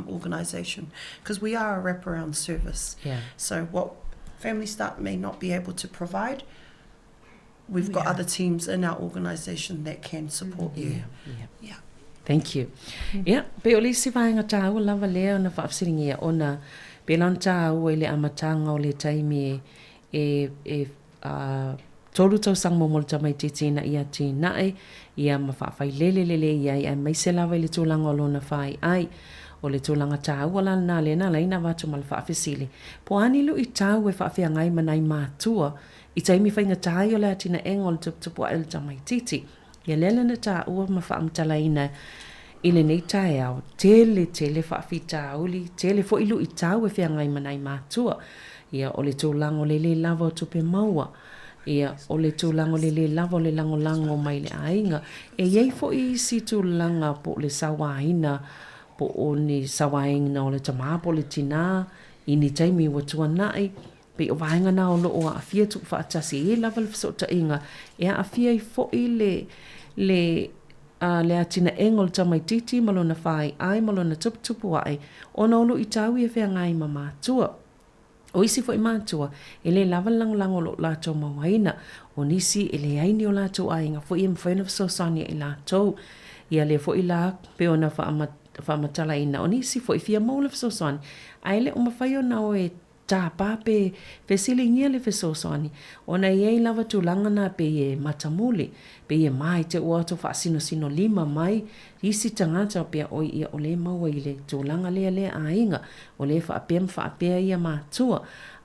organisation, because we are a wraparound service. So what Family Start may not be able to provide, we've got other teams in our organisation that can support you. Thank you. Pe o lisi vaenga tāua lava lea na whaafsiringia ona pe lan tāua i le amatanga o le taimi tolu tau sang momol tamai titina ia tinae ia mawhawhai lele ia mai se lawa i le tūlanga o lona whai ai o le tūlanga tāua la nā le nā leina watu mal whaafisili. Po anilu i tāu e whaafia ngai manai mātua i taimi whainga tāi o le atina engol tupua el tamai titi. Ia lele na tāua mawhaamtalaina i le nei tae au tele whaafi tāuli, tele fo ilu i tāu e whia ngai manai mātua. Ia o le tūlanga o le lava o tupe maua. ia o le tūlango le lava o le lango mai le ainga e iei fo I si tūlanga po le sawaina po o ni sawaina o le tamaa po le tina I ni taimi wa tuanai pe o vaenga na o loo a fia tu whaatasi e lava le fisota inga e a fia I fo I le atina engol tamaititi malona whai ai malona tupu ai o na olo I tawi e whea ngai ma mātua. O isi fo I mātua e le lava lango lo lātou mawaina o nisi e le aini o lātou ainga fo I mwhaina fisosania I lātou ia le fo I la pe ona whaamatala ina o nisi fo I fia maula fisosani ai le o mawhai o na o e tā pāpe fesili ngia le fesosani ona iei lava tūlanga na pe e matamuli pe e mai te uato whaasino lima mai isi tangata pe o ia o le maua I le tūlanga lea ainga o le whaapea ia mātua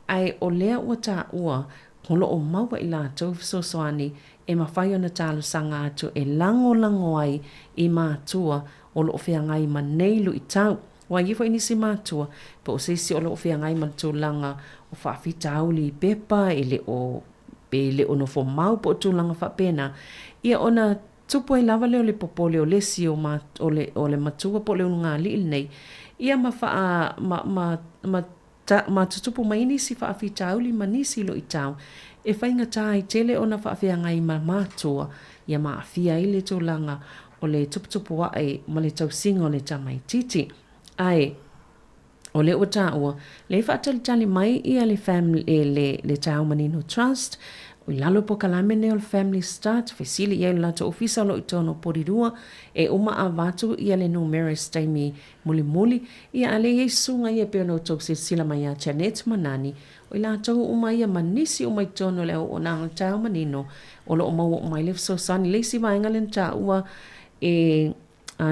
ai o lea ua tā ua holo o maua I lātou fesosani e mawhai ona tālu sanga atu e lango ai I mātua o lo whea ngai maneilu I tau wa ifo inisi mātua, po o seisi o lo whia ngai matulanga o whaafita auli pepa, ele o no fo mau po o tūlanga whapena. Ia ona tupu e lava leo le popole o lesi o le matua po leo ngā liil nei. Ia ma tutupu ma inisi whaafita auli manisi lo I tau. E whainga tai tele ona whaafia ngai ma mātua, ia ma awhia I le tūlanga o le tuputupu wae ma le tausinga o le tamaititi. Ai, o le ota ua, le whaatalitali mai ia le family le Tau Manino Trust, o lalo po kalame neo le Family Start, fesili ia lato ofisa lo itono porirua, e uma a vatu ia le numerous taimi muli, ia ale Yesunga ia peono tokse sila mai a Janet Manani, o lato uma ia manisi uma itono leo o nang Tau Manino, o lo uma mai le fsosani, le si vaenga le ua e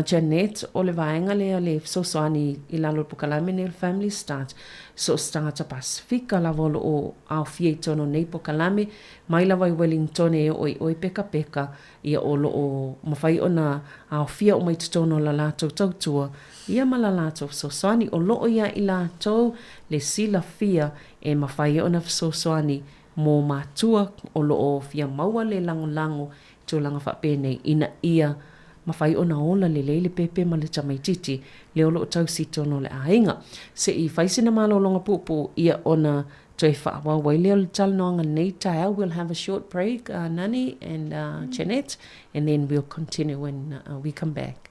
Janet o le vaenga le sosoani I lalo po kalame ne Family Start so start Pasifika la volo o au fie tono nei po kalame mai la vai Wellington e oi peka ia o lo o mawhai ona au fie o mai tono la lato tautua ia ma la lato sosoani o lo ia I lato le sila fia e mawhai ona sosoani mo matua o lo o fia maua le lango tūlanga whapene ina ia mawhai ona ola le leile pepe ma le tamaititi le olo o tausi tono le ainga. Se I whaisina malolonga pupu ia ona toi whaawawai leo le talanoanga nei tae. We'll have a short break, Nani and Jeanette, and then we'll continue when we come back.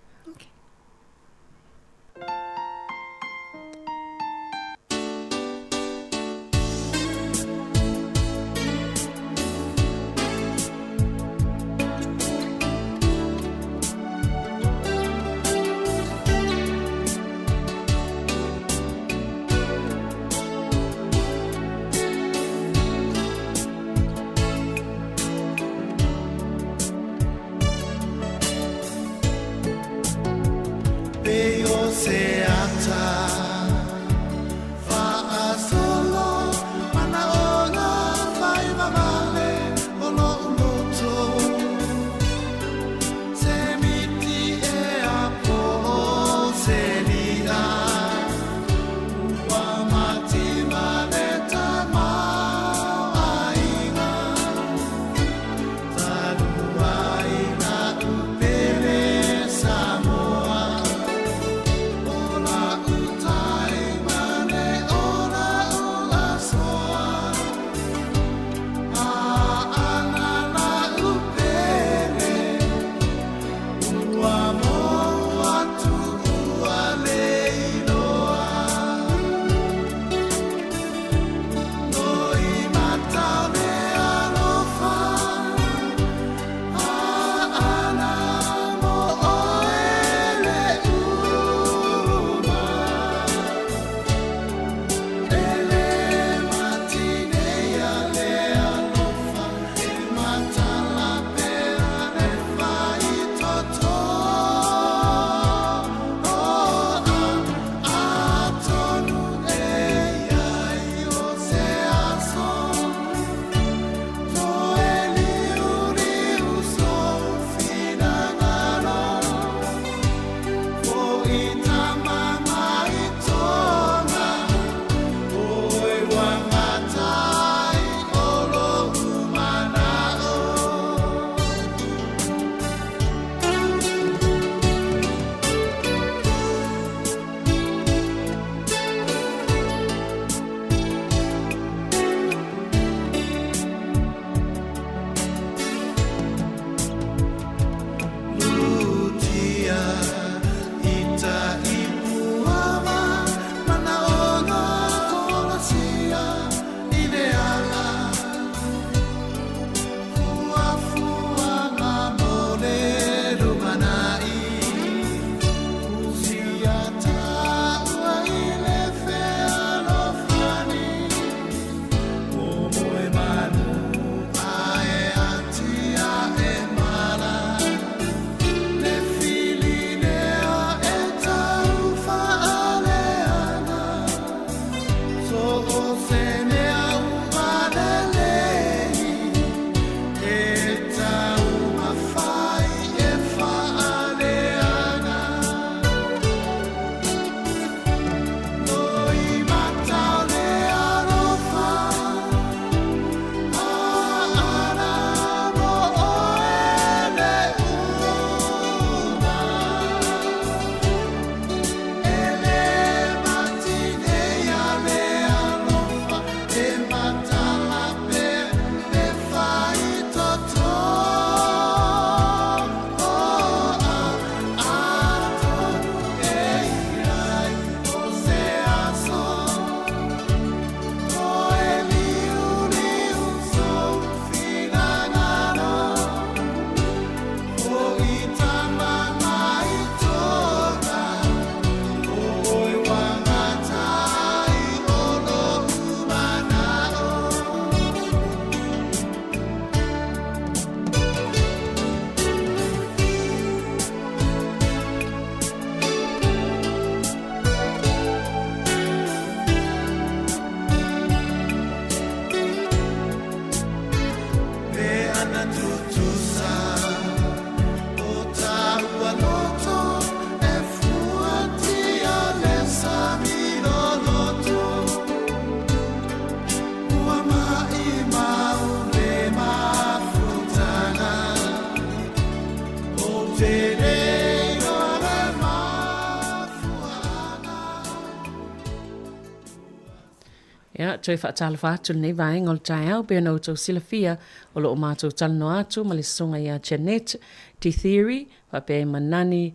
Ia, toi whaatala whaatu nei vaenga o le tai au, bea nou tau silafia o lo o mātou talano atu, ma le songa ia Janet, T Theory, whapea Manani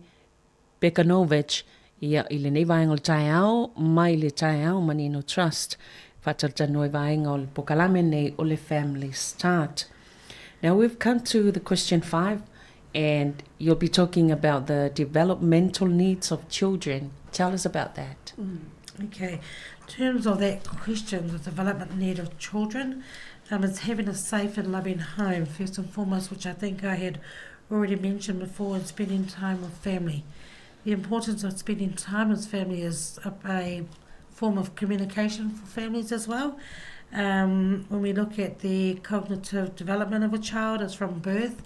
Bekanovich, ia i le nei vaenga o le tai au, mai le tai au Manino Trust, whaatala tano i vaenga o le pokalame nei o le Family Start. Now we've come to the question 5, and you'll be talking about the developmental needs of children. Tell us about that. Okay. In terms of that question, the development need of children, it's having a safe and loving home, first and foremost, which I think I had already mentioned before, and spending time with family. The importance of spending time with family is a form of communication for families as well. When we look at the cognitive development of a child, it's from birth,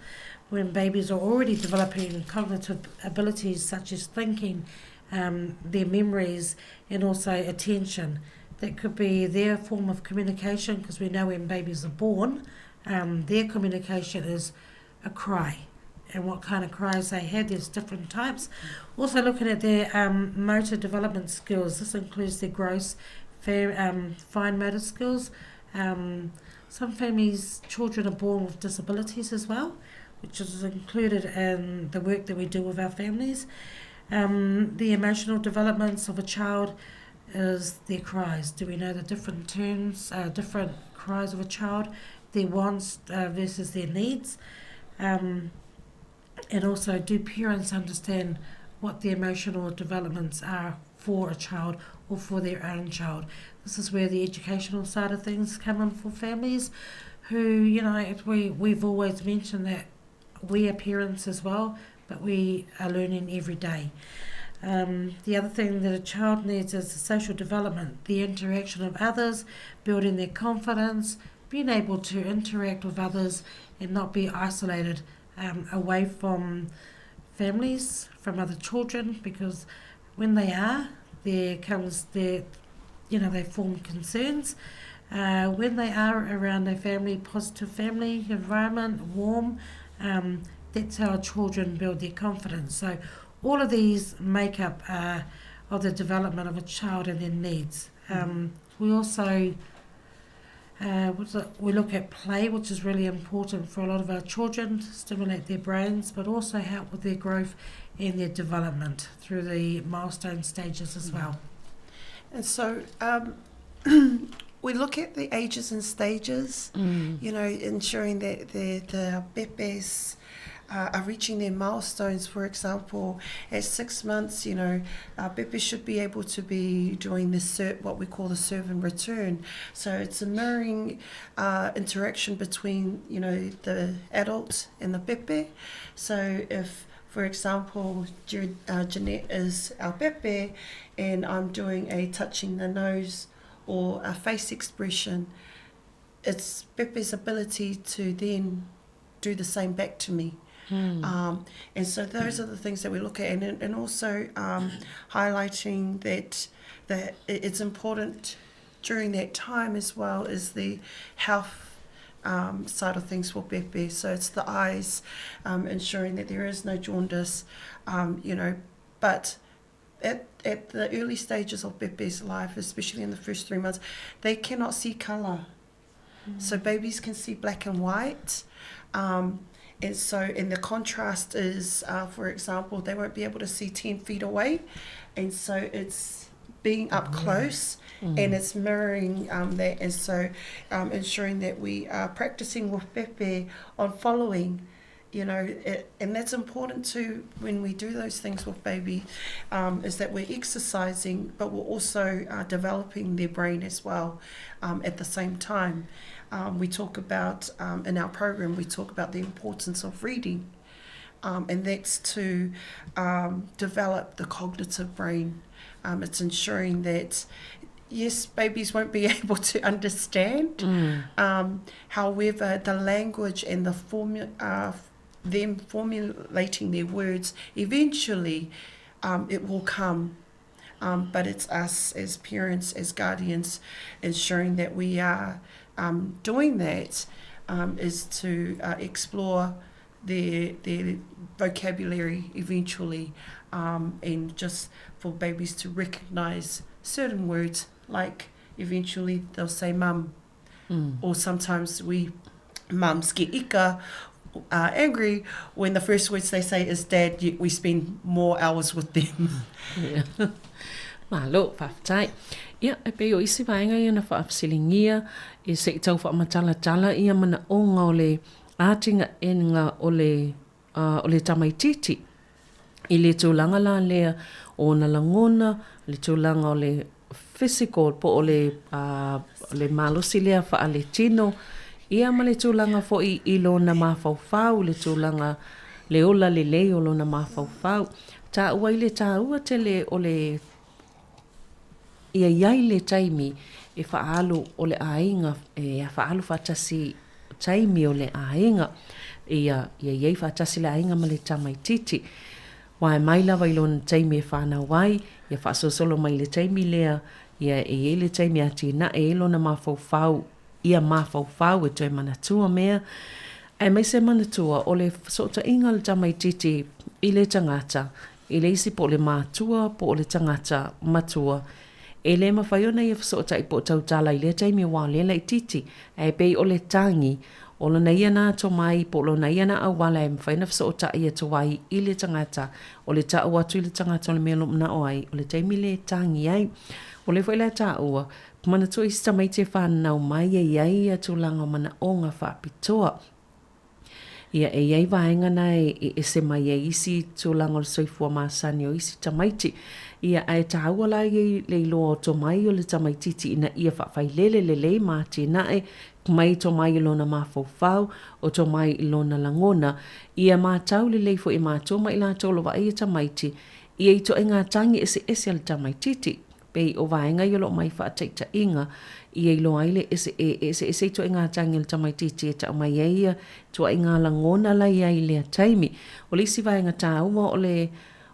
when babies are already developing cognitive abilities such as thinking, their memories, and also attention. That could be their form of communication, because we know when babies are born, their communication is a cry. And what kind of cries they have, there's different types. Also looking at their motor development skills. This includes their gross, fine motor skills. Some families, children are born with disabilities as well, which is included in the work that we do with our families. The emotional developments of a child is their cries. Do we know the different terms, different cries of a child, their wants versus their needs? And also, do parents understand what the emotional developments are for a child or for their own child? This is where the educational side of things come in for families who, we've always mentioned that we are parents as well, but we are learning every day. The other thing that a child needs is the social development, the interaction of others, building their confidence, being able to interact with others and not be isolated away from families, from other children, because when they are, there comes they form concerns. When they are around a family, positive family environment, warm, that's how children build their confidence. So all of these make up of the development of a child and their needs. We also we look at play, which is really important for a lot of our children to stimulate their brains, but also help with their growth and their development through the milestone stages as well. And so we look at the ages and stages, ensuring that the bebés are reaching their milestones. For example, at 6 months, bebés should be able to be doing what we call the serve and return. So it's a mirroring interaction between, the adult and the bebé. So if, for example, Jeanette is our bebé and I'm doing a touching the nose or a face expression, it's bebé's ability to then do the same back to me. And so those are the things that we look at, and also highlighting that it's important during that time as well as the health side of things for bebé. So it's the eyes, ensuring that there is no jaundice, but at the early stages of bebé's life, especially in the first 3 months, they cannot see colour. So babies can see black and white. And so, and the contrast is, for example, they won't be able to see 10 feet away. And so it's being up close and it's mirroring that. And so ensuring that we are practicing with bebé on following, and that's important too when we do those things with baby, is that we're exercising, but we're also developing their brain as well at the same time. We talk about, in our program, we talk about the importance of reading, and that's to develop the cognitive brain. It's ensuring that, yes, babies won't be able to understand, however, the language and the them formulating their words, eventually it will come. But it's us as parents, as guardians, ensuring that we are doing that, is to explore their vocabulary eventually, and just for babies to recognise certain words like, eventually they'll say mum. Or sometimes mums get ika, angry when the first words they say is dad, yet we spend more hours with them. Malo, whaftai. Ia, e pe o isi vaenga ia na whaafsilingia, e se i tau whaamatala ia mana o ngā o le ātinga e ngā o le tamaititi. I le tūlanga la lea o na langona, le tūlanga o le physical, po o le malosi lea wha le tino, ia ma le tūlanga fo i lo na mawhauwhau, le tūlanga le ola le lei o lo na mawhauwhau. Tā ua i le tā ua te le o le ia iai le taimi e whaalu o le ainga, e whaalu whatasi taimi o le ainga, ia iai whatasi le ainga ma le tamaititi. Wai mai lawa i lona taimi e whanau wai, ia whaasosolo mai le taimi lea, ia e le taimi ati na e lona mawhauwhau, ia mawhauwhau e toi manatua mea. E mai se manatua o le sota inga le tamaititi i le tangata, i le isi po le mātua, po le tangata matua. E le mawhaiona i sota i po tautala i le taimi wā le lai titi, e pei o le tangi, o lo na ia na to mai po lo na ia na awala e mwhaina sota i to wai i le tangata, o le ta ua tu i le tangata o le melo mna o ai, o le taimi le tangi ai, o le whaila ta ua, mana tu i sta mai te whanau mai e iai a tu langa mana o ngā whapitoa. Ia e iai vaenga na e se mai e isi tu langa o le soifua maasani o isi tamaiti. Ia e taua la i le iloa o to mai o le tamaititi ina ia whawhailele le lei maati na e mai to mai i lona mawhauwhau o to mai i lona langona. Ia mātau le leifo i mātua mai la tolo wa ia tamaiti. Ia i to e ngā tangi ese al tamaititi. Pei o vaenga i lo mai whaataita inga. Ia i lo aile ese to e ngā tangi al tamaititi e tau mai ia to e ngā langona la ia i lea taimi. O le isi vaenga tāua o le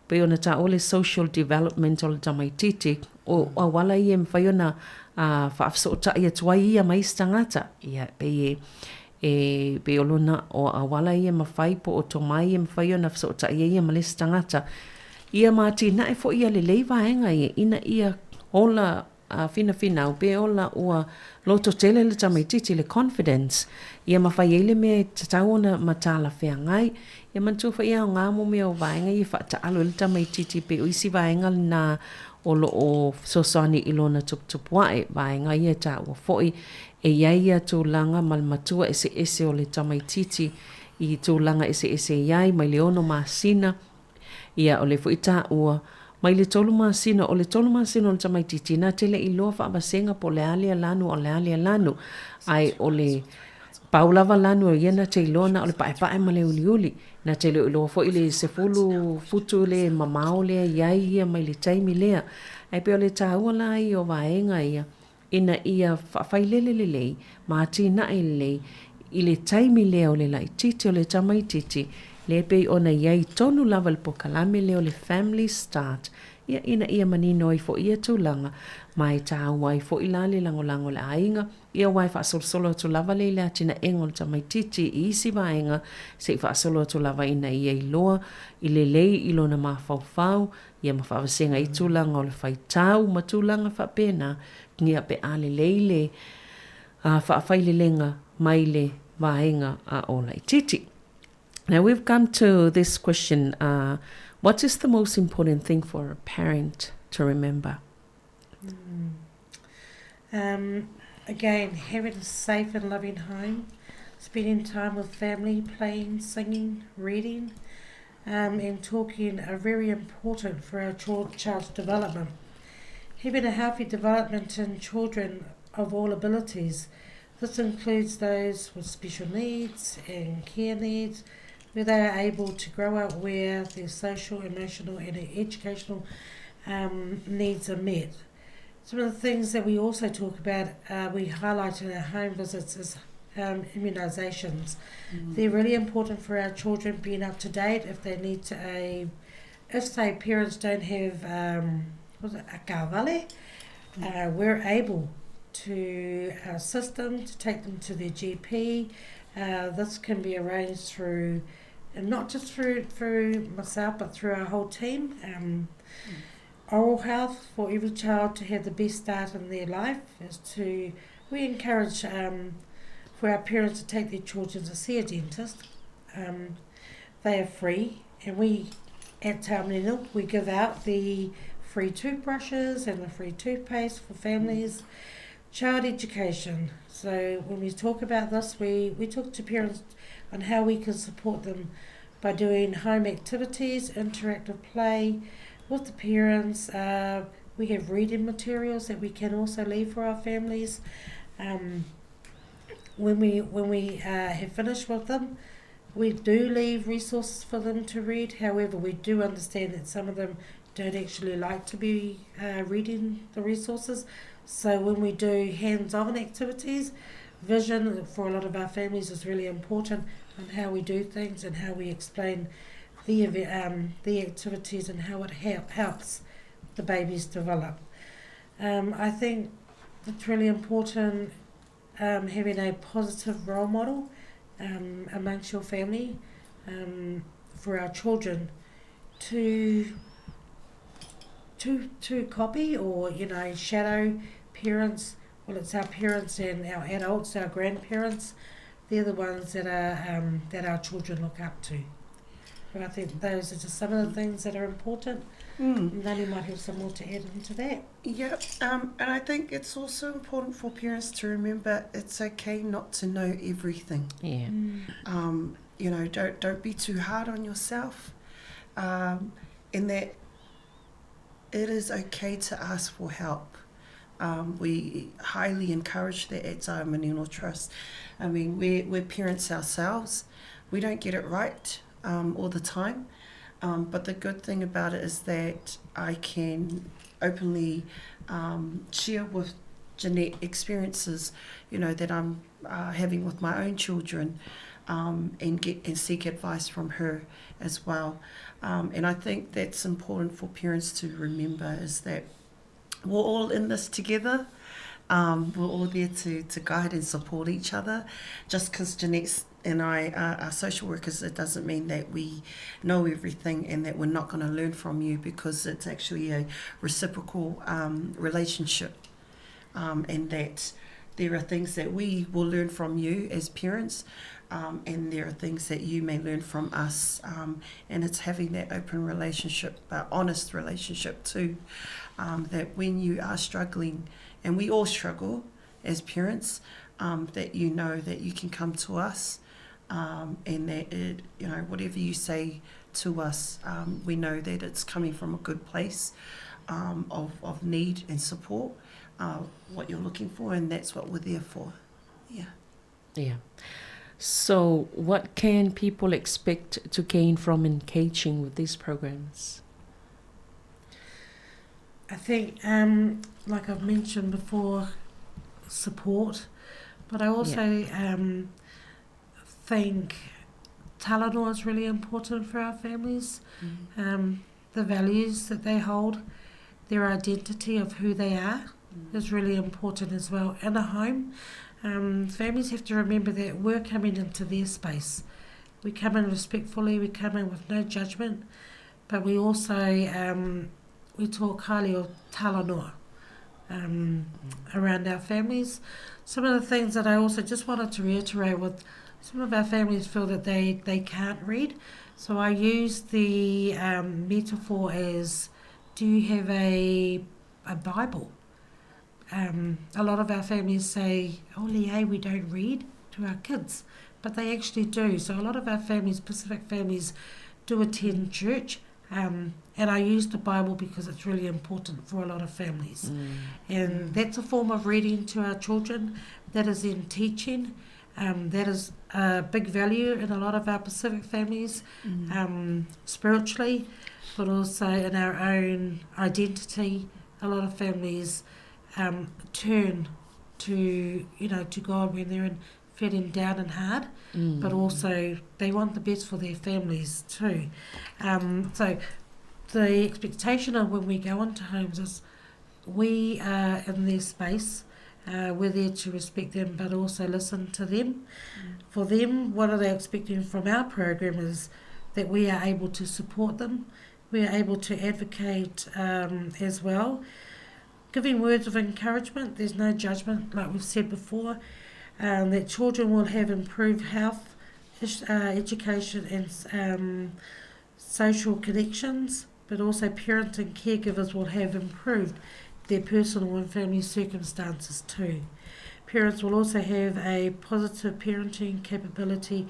pe ona ta ole social development o le tamaititi o awala i e mwhaiona whaafsota i atua i a maistangata. Ia pe olona o awala i e mawhai po o to mai i mwhaiona whaafsota i a malistangata. Ia maati na e fo ia le leiva henga i ina ia ola fina o pe ola ua loto tele le tamaititi le confidence. Ia mawhai ele me tatauna matala whea ngai. Ia mantua wha ia o ngā mo mea o vaenga i whaata alo ele tamaititi pe o isi vaenga na o lo o sosani ilona tupuae vaenga ia ta ua foi e iai a tūlanga malmatua ese o le tamaititi i tūlanga ese iai mai le ono masina ia o le fuita ua mai le tolu masina o le tamaititi na tele i loa whaabasenga po le alia lanu o le alia lanu ai o le paulava lanu o iena te ilona o le pae ma le uliuli na te leo iloa fo i le sefulu futu le mamao lea iai ia mai le taimi lea ai pe o le tāua la i o vaenga ia ina ia whaafailele le lei maati na i lei i le taimi lea o le lai titi o le tamaititi le pei ona iai tonu lava le pokalame leo le family start ia ina ia manino i fo ia tūlanga mai tāua i fo i lale langolango le ainga ia wai whaasolo tu lava le le atina engol tamaititi i isi vaenga se whaasolo tu lava ina ia i loa i le lei i lona mawhauwhau ia mawhawasenga i tūlanga o le whaitau ma tūlanga whapena ngia pe ale leile whaafailelenga mai le vaenga a olai titi. Now we've come to this question, what is the most important thing for a parent to remember? Again, having a safe and loving home, spending time with family, playing, singing, reading, and talking are very important for our child's development. Having a healthy development in children of all abilities, this includes those with special needs and care needs, where they are able to grow up where their social, emotional and educational needs are met. Some of the things that we also talk about, we highlight in our home visits is immunisations. They're really important for our children being up to date if they need to, if say parents don't have a kauvale, we're able to assist them, to take them to their GP. This can be arranged through, and not just through myself, but through our whole team. oral health for every child to have the best start in their life is we encourage for our parents to take their children to see a dentist. They are free, and we at Tamanino, we give out the free toothbrushes and the free toothpaste for families. Child education. So when we talk about this, we talk to parents on how we can support them by doing home activities, interactive play with the parents. We have reading materials that we can also leave for our families. When we have finished with them, we do leave resources for them to read. However, we do understand that some of them don't actually like to be reading the resources. So when we do hands-on activities, vision for a lot of our families is really important on how we do things and how we explain the activities and how it helps the babies develop. I think it's really important having a positive role model amongst your family for our children to copy or shadow parents. Well, it's our parents and our adults, our grandparents. They're the ones that our children look up to. But I think those are just some of the things that are important. Nani might have some more to add into that. Yeah, and I think it's also important for parents to remember it's okay not to know everything. Yeah. Don't be too hard on yourself. In that it is okay to ask for help. We highly encourage that at Tamanino Trust. I mean, we're parents ourselves. We don't get it right all the time. But the good thing about it is that I can openly share with Jeanette experiences, that I'm having with my own children, and seek advice from her as well. And I think that's important for parents to remember, is that we're all in this together. We're all there to guide and support each other. Just because Jeanette and I are social workers, it doesn't mean that we know everything and that we're not going to learn from you, because it's actually a reciprocal relationship, and that there are things that we will learn from you as parents, and there are things that you may learn from us, and it's having that open relationship, honest relationship too, that when you are struggling, and we all struggle as parents, that that you can come to us, and that whatever you say to us, we know that it's coming from a good place of need and support, what you're looking for, and that's what we're there for. Yeah. So what can people expect to gain from engaging with these programs? I think, like I've mentioned before, support, but I also think talanoa is really important for our families. The values that they hold, their identity of who they are is really important as well. In a home, families have to remember that we're coming into their space. We come in respectfully, we come in with no judgment, but we also we talk highly of talanoa around our families. Some of the things that I also just wanted to reiterate with some of our families feel that they can't read. So I use the metaphor as, do you have a Bible? A lot of our families say, we don't read to our kids, but they actually do. So a lot of our families, Pacific families, do attend church, and I use the Bible because it's really important for a lot of families. And that's a form of reading to our children. That is in teaching. That is a big value in a lot of our Pacific families, spiritually, but also in our own identity. A lot of families turn to God when they're feeling down and hard, but also they want the best for their families too. So the expectation of when we go into homes is we are in their space. We're there to respect them, but also listen to them. For them, what are they expecting from our program is that we are able to support them. we're able to advocate as well. Giving words of encouragement, there's no judgment, like we've said before, that children will have improved health, education and social connections, but also parents and caregivers will have improved their personal and family circumstances too. Parents will also have a positive parenting capability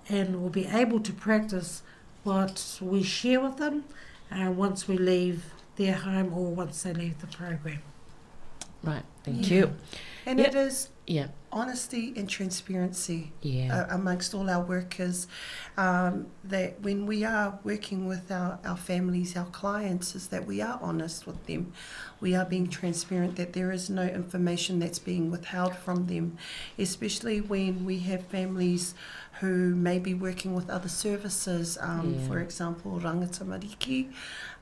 and will be able to practice what we share with them once we leave their home or once they leave the program. Right, thank you. And Yep. it is Yeah. honesty and transparency Yeah. amongst all our workers, that when we are working with our families, our clients, is that we are honest with them. We are being transparent, that there is no information that's being withheld from them, especially when we have families who may be working with other services, for example, rangata mariki,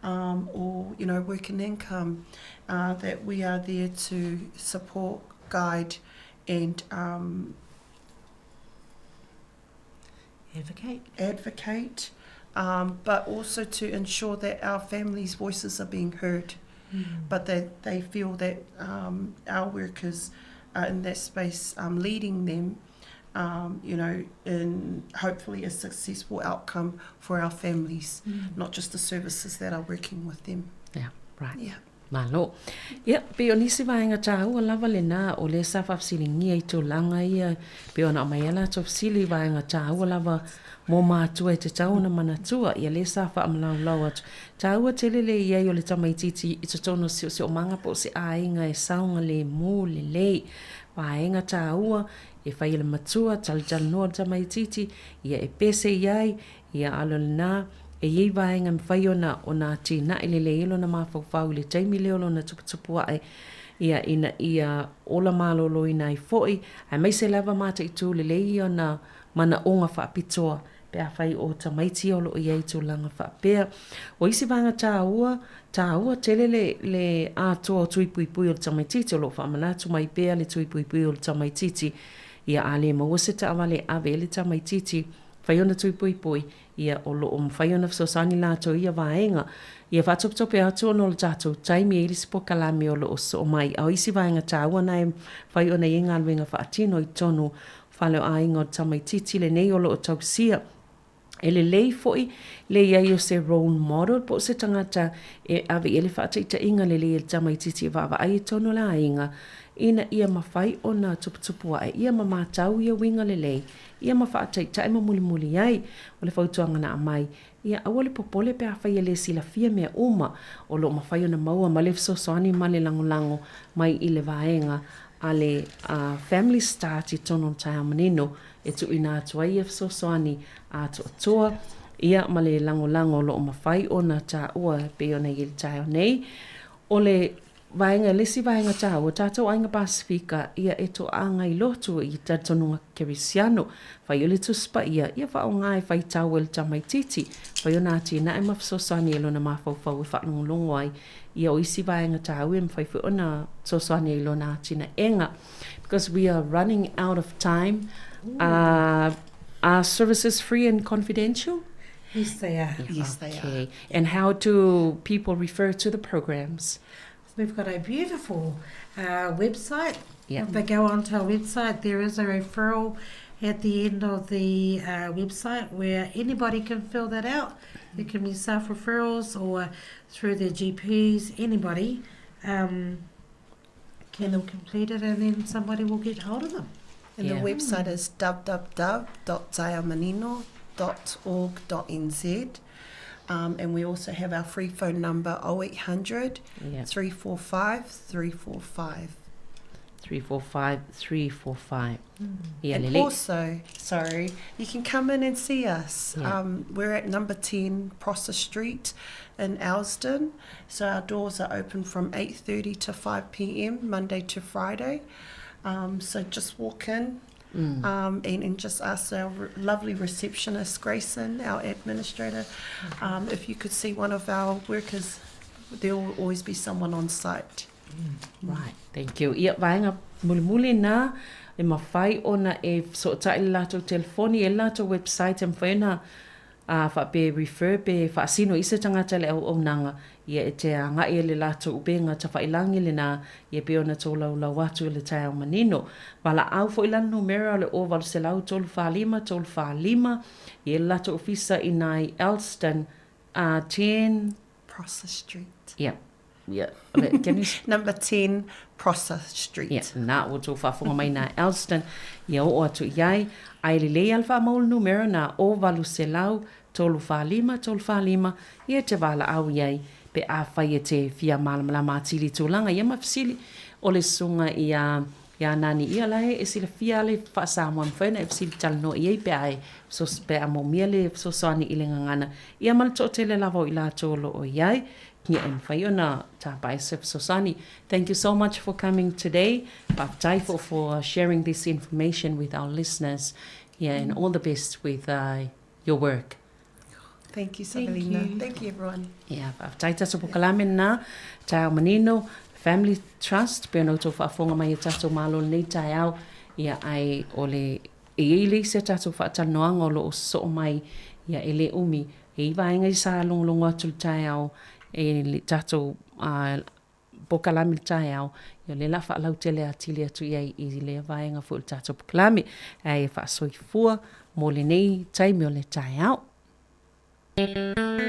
or, you know, work and income, that we are there to support, guide, and advocate, but also to ensure that our families' voices are being heard, but that they feel that our workers are in that space, leading them, you know, in hopefully a successful outcome for our families, not just the services that are working with them. Yeah, right. Yeah. Malo. Ia, pe o nisi vaenga tāu a lava le nā o le sa whapsilingia I tō langa ia pe o na mai ala tō fsili vaenga tāu a lava mō mātua I te tau na manatua ia le sa whaamlau atu. Tāu a tele le iai o le tamaititi I te tono si o manga po se ainga e saunga le mō le lei. Vaenga tāu e whai le matua tal noa le tamaititi ia e pese iai ia alo le nā e iei vaenga mwhai o nā tina I le ilo na mawhauwhau le taimi leo lo na tuputupua ia ina ia ola malolo ina I foi ai mai se lava mata I tū le leio na mana onga whaapitoa pe a whai o tamaiti o lo iei tū langa whaapea o isi vanga tāua tele le atoa o tuipuipui o le tamaititi o lo whaamanatu mai pea le tuipuipui o le tamaititi ia ale mawaseta awale ave le tamaititi whai ona tuipuipui ia o lo mwhai ona fsosani lātou ia vaenga. Ia whatoptope atu ono le tātou taimi e ilisi po kalame o lo o so mai. Au isi vaenga tāua nai whai ona i ngā luenga whaatino I tonu whaleo ainga o tamaititi le nei o lo o tausia. E le lei foi le iai o se role model po se tangata e ave ele whaataita inga le le tamaititi vava ai tonu la ainga. Ina ia mawhai o nā tuputupua e ia mamatau ia winga le lei. Ia mawhaataita e mamuli ai o le whautuanga na amai. Ia awale popole pe awhai e le sila fia mea uma o lo mawhai o na maua ma le fsosoani ma le lango mai I le vaenga a le family start I tono taia manino e tu ina atua I e fsosoani a toa ia ma le lango lo mawhai o na ta ua pe o na i le taia nei o le vaenga lesi vaenga tāua tātou ainga Pasifika ia e to anga I lotu I tatonunga Kerisiano whai ole tuspa ia whao ngai whai tau ele tamaititi whai o nāti na e mafsosani e lona mawhauwhau e whanongolongo ai ia o isi vaenga tāu e mwhai whi ona sosani e lona nāti na enga because we are running out of time. Are services free and confidential? Yes, they are. Yes, they are. And how do people refer to the programs? We've got a beautiful website. Yeah. If they go onto our website, there is a referral at the end of the website where anybody can fill that out. It can be self-referrals or through their GPs, anybody can complete it and then somebody will get hold of them. And the website is www.tayamanino.org.nz. And we also have our free phone number 0800 345 345. 345 345. And also, you can come in and see us. We're at number 10 Prosser Street in Elsdon. So our doors are open from 8:30 to 5 p.m. Monday to Friday. So just walk in and just ask our lovely receptionist, Grayson, our administrator, if you could see one of our workers. There will always be someone on site. Right, thank you. Ia vaenga muli na e mawhai ona e so tai lato telefoni e lato website e mwhaina fa pe refer pe fa sino isa tangata le au nanga ia e te anga e le lato ubenga ta fa ilangi le na ia pe ona tola ula watu le tai manino wala au fo ilan numero le o val se lau tol fa lima ia lato ofisa inai Elston 10 Prosser Street. yeah can you Number 10 Prosser Street. yeah na o to fa fonga mai na Elston ia o atu iai ai le alfa maul numero na o valu se lau tolu fa lima ia te vala au iai pe a fai e te fia malamala matili tūlanga ia mafisili o le sunga ia nani ia lai e sila fia le fa samuan whaina e fisili talano iai pe ai so pe a momia le so soani i le ngangana ia malto te le lavo i la tolo o iai kia en whai ona tāpai sef Sosani. Thank you so much for coming today. Pātai for sharing this information with our listeners. Yeah, and all the best with your work. Thank you, Sabalina. Thank you, everyone. Yeah, pātai tato pokalame na tai manino Family Trust pe no to whaafonga mai e tato malo nei tai au ia ai ole e le se tato whaatanoanga o lo o so mai ia ele umi e iwa inga i sa longlongo atu tai au e le tato pokalame tai au ia le la whaalau tele atili atu iai i le vaenga fu tato pokalame e whaasoifua mo le nei taimi o le tai au. We'll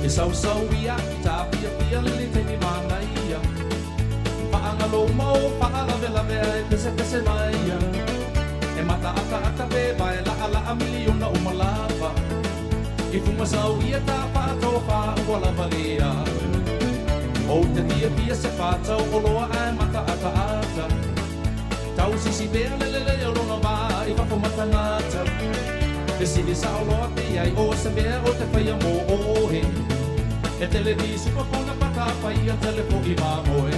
E sau ia ki tā pia pia lili te ni māngai ia Whaangalo mau whaalawe lawe e pese pese mai ia E mata ata pe vai la miliona umalava I funga sau ia tā pātou wha ua lava lea O te pia se pātou o loa ai mata ata Tau sisi bea lelele o ronga wā I whako matangata Te sini sa o loa te ai o se bea o te whaia mō ohe E televisu pa pona pata pai a telefo I mamoe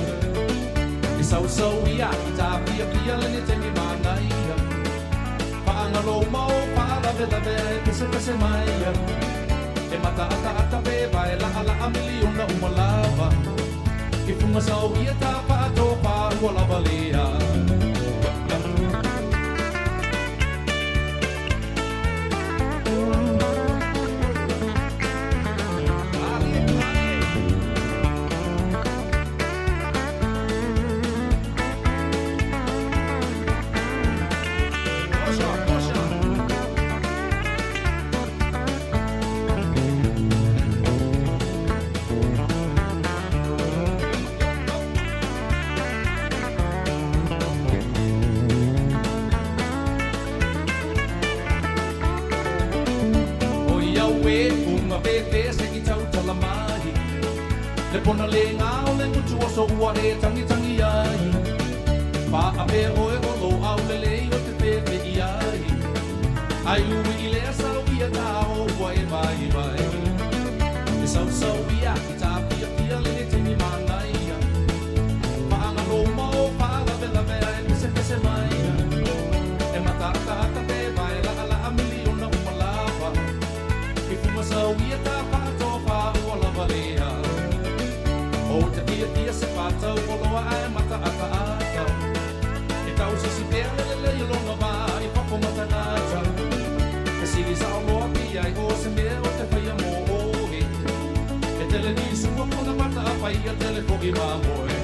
I sau ia I tā pia lene te ni mana ia Whaangalo mau whaalawe lawe e pese mai ia E mata ata pe vai la miliona umalava I funga sau ia tā pātou pā ua lava lea Le pona le ngao le ngutu o so ua e tangi ai Pa a pe oe o lo au le lei o te pepe I ai Ai ui I lea sau ia ta o ua e vai E sau ia I ta pia le te ni mana ia Pa anga lo mau pa la vea e pese mai E mata ata pe vai la miliona umalava I fuma sau ia ta pato pa ua lava lea O te pia se pātau o loa ai mata ata E tau sisi pēr lele I longa wā I whako matangata E siri sa o loa pia I o se mea o te whaia mō ohe E tele ni sua pona pata a whai a telefo I mamoe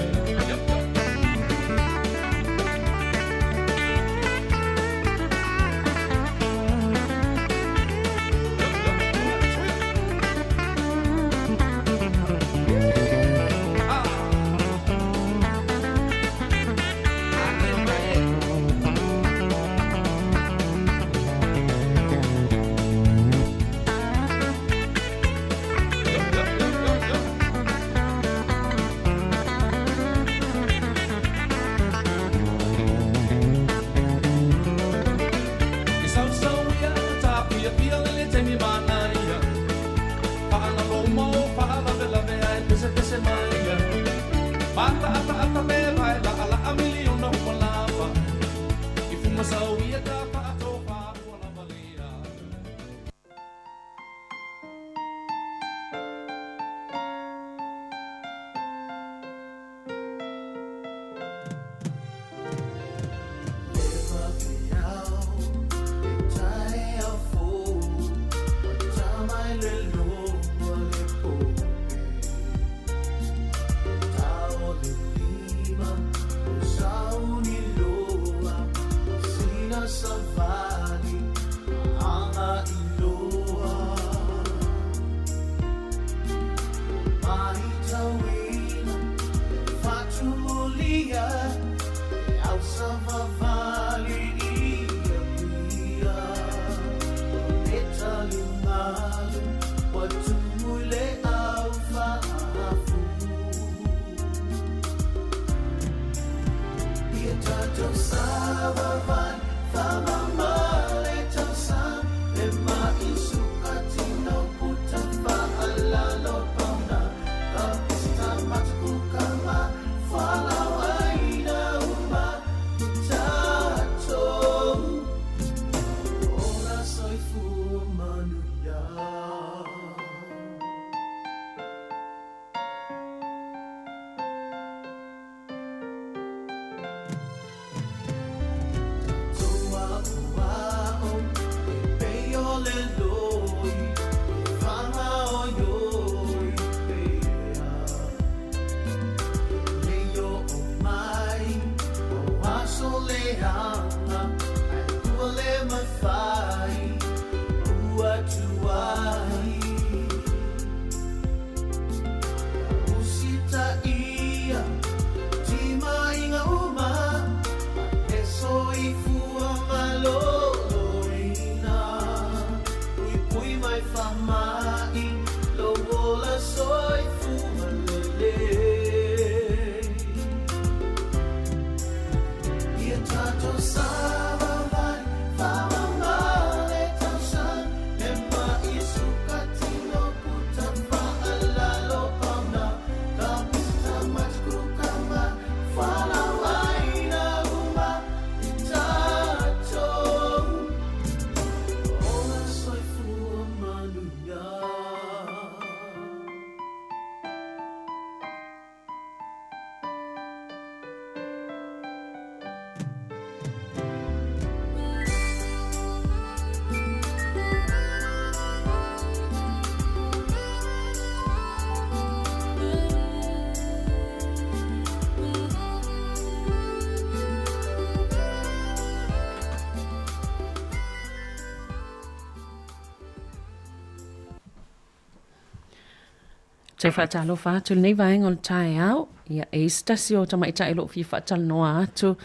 Te whaatalo whātu nei vaenga o le tae au. Ia e stasi o tamaita e lo fi whaatalo noa atu.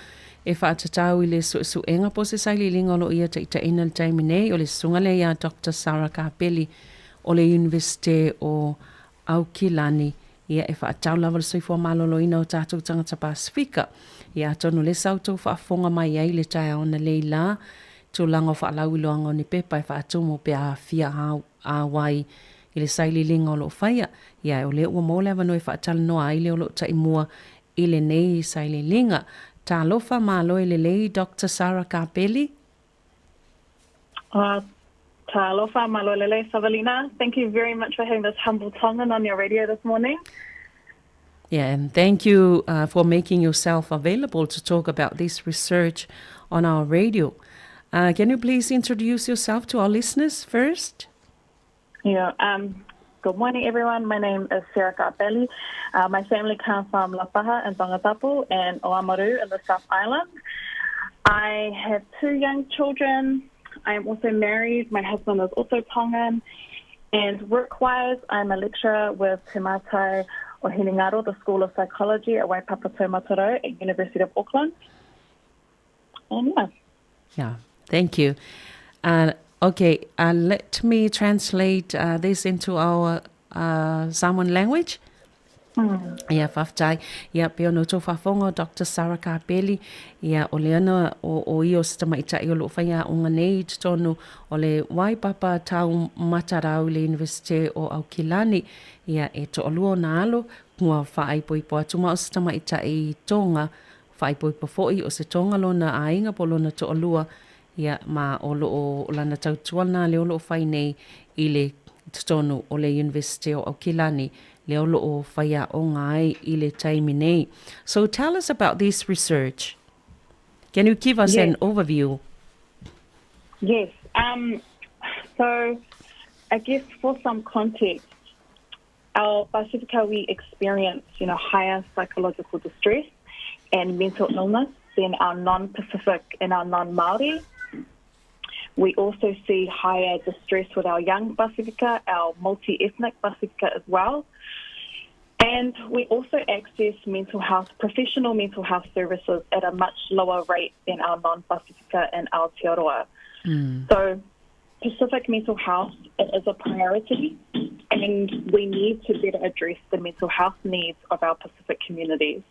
E whaatatau I le suenga po se saili linga o lo ia te ita ina le taimi nei o le sunga le ia Dr. Sarah Kapeli o le Universite o Aukilani. Ia e whaatau lava le soifua malolo ina o tātou tangata Pasifika. Ia tonu le sautou whaafonga mai ai le tae ona leila. Tū langa o whaalau iloanga o ni pepa e whaatumo pe a fia a wai. I le saili linga o lo whaia. Ia o le ua mo lewa no e whaatala noa ai le o lo taimua I le nei saili linga. Tā lofa malo I le lei Dr. Sarah Kapeli. Tā lofa malo le lei Savalina. Thank you very much for having this humble tongan on your radio this morning. Yeah, and thank you for making yourself available to talk about this research on our radio. Can you please introduce yourself to our listeners first? Yeah, good morning, everyone. My name is Sarah Kapeli. My family comes from Lapaha and Tongatapu and Oamaru in the South Island. I have 2 young children. I am also married. My husband is also Tongan. And work-wise, I'm a lecturer with Te Mātai o Hinengaro, the School of Psychology at Waipapa Taumataro at University of Auckland. And yeah. Yeah, thank you. Okay, let me translate this into our Samoan language. Ia whaftai, ia peo no tō whafonga Dr. Sarah Kapeli, ia o leana o I o stamaita I o lo whaia o nganei tonu o le Waipapa tau matarau le Universite o Aukilani, ia e to olua na alo, kua whaaipoipo atuma o stamaita I tonga, whaaipoipo foi o se tonga lona ainga po lona to olua, ia ma o lo o lana tautuana le o lo whai nei I le tonu o le Universite o Aukilani, leo lo whaia o ngai I le taimi nei. So tell us about this research. Can you give us an overview? Yes. So I guess for some context, our Pacifica, we experience, higher psychological distress and mental illness than our non-Pacific and our non-Māori. We also see higher distress with our young Pacifica, our multi-ethnic Pacifica as well. And we also access professional mental health services at a much lower rate than our non-Pacifica and Aotearoa. So Pacific mental health is a priority, and we need to better address the mental health needs of our Pacific communities.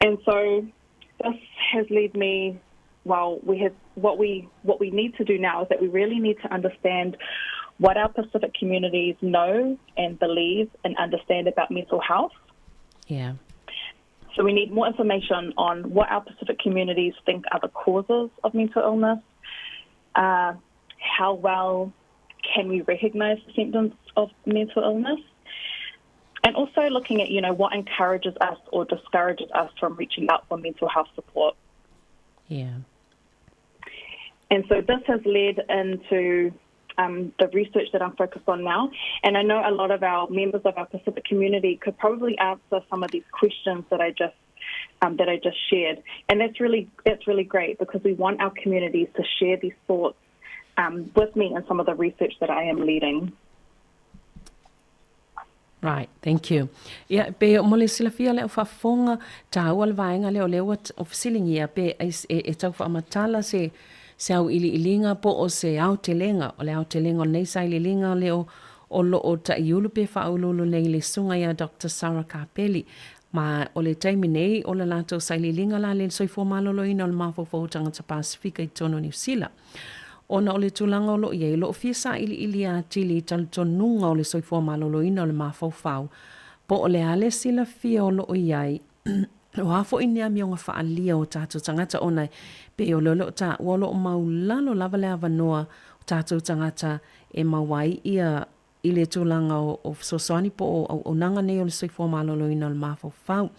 And so this has led me, what we need to do now is that we really need to understand what our Pacific communities know and believe and understand about mental health. Yeah. So we need more information on what our Pacific communities think are the causes of mental illness, how well can we recognize the symptoms of mental illness, and also looking at, what encourages us or discourages us from reaching out for mental health support. Yeah. And so this has led into the research that I'm focused on now. And I know a lot of our members of our Pacific community could probably answer some of these questions that I just shared. And that's really great, because we want our communities to share these thoughts with me in some of the research that I am leading. Right, thank you. Ia pe o mole sila fia le o whafonga ta ua le vaenga le o leo o fisilingi ia pe e tau whaamatala se au ilinga po o se au te lenga o le au te lenga o nei sa ilinga leo o lo o ta iulu pe whaululu nei le sunga ia Dr. Sarah Kapeli. Ma o le taimi nei o le lato sa ilinga la le soifua malolo ina o le mawhawhau tangata Pasifika I tono New Zealand. Ona o le tūlanga o lo iei, lo fia sa ili a tili talitonunga o le soifua malolo ina o le mawhawhau. Po o le ale sila fia o lo iei, o hafo inia mi o ngā whaalia o tātou tangata ona pe o lolo ta walo o maulalo lava le avanoa o tātou tangata e mawai ia I le tūlanga o sosoani po o nanga nei o le soifua malolo ina o le mawhawhau.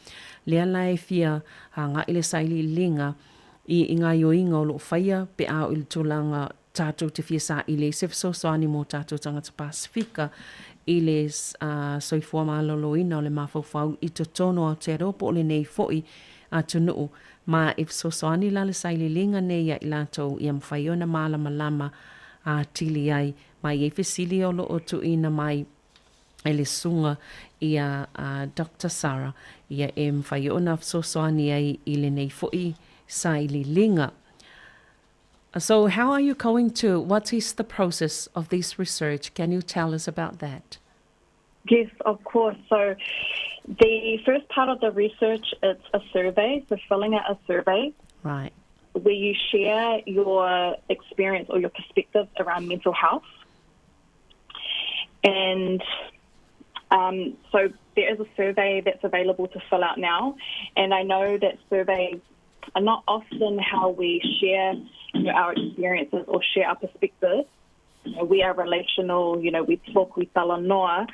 Lea lai fia nga I le saili linga I ngā ioinga o lo whaia pe au I le tūlanga tātou te fia sa I le sosoani mo tātou tangata Pasifika I le soifua malolo ina o le mawhawhau I to tono au te aropo o le nei foi a tunuu. Ma if sosoani la le saili linga nei I latou I am whaiona malama lama a tili ai mai e fesili o lo o tu ina mai e le sunga ia Dr. Sarah ia e mwhai ona sosoani ai I le nei fo'i sa I li linga. So how are you going to, what is the process of this research? Can you tell us about that? Yes, of course. So the first part of the research is a survey, so filling out a survey. Right. Where you share your experience or your perspective around mental health. And so there is a survey that's available to fill out now. And I know that surveys are not often how we share our experiences or share our perspectives. We are relational, we talk, we tell noa.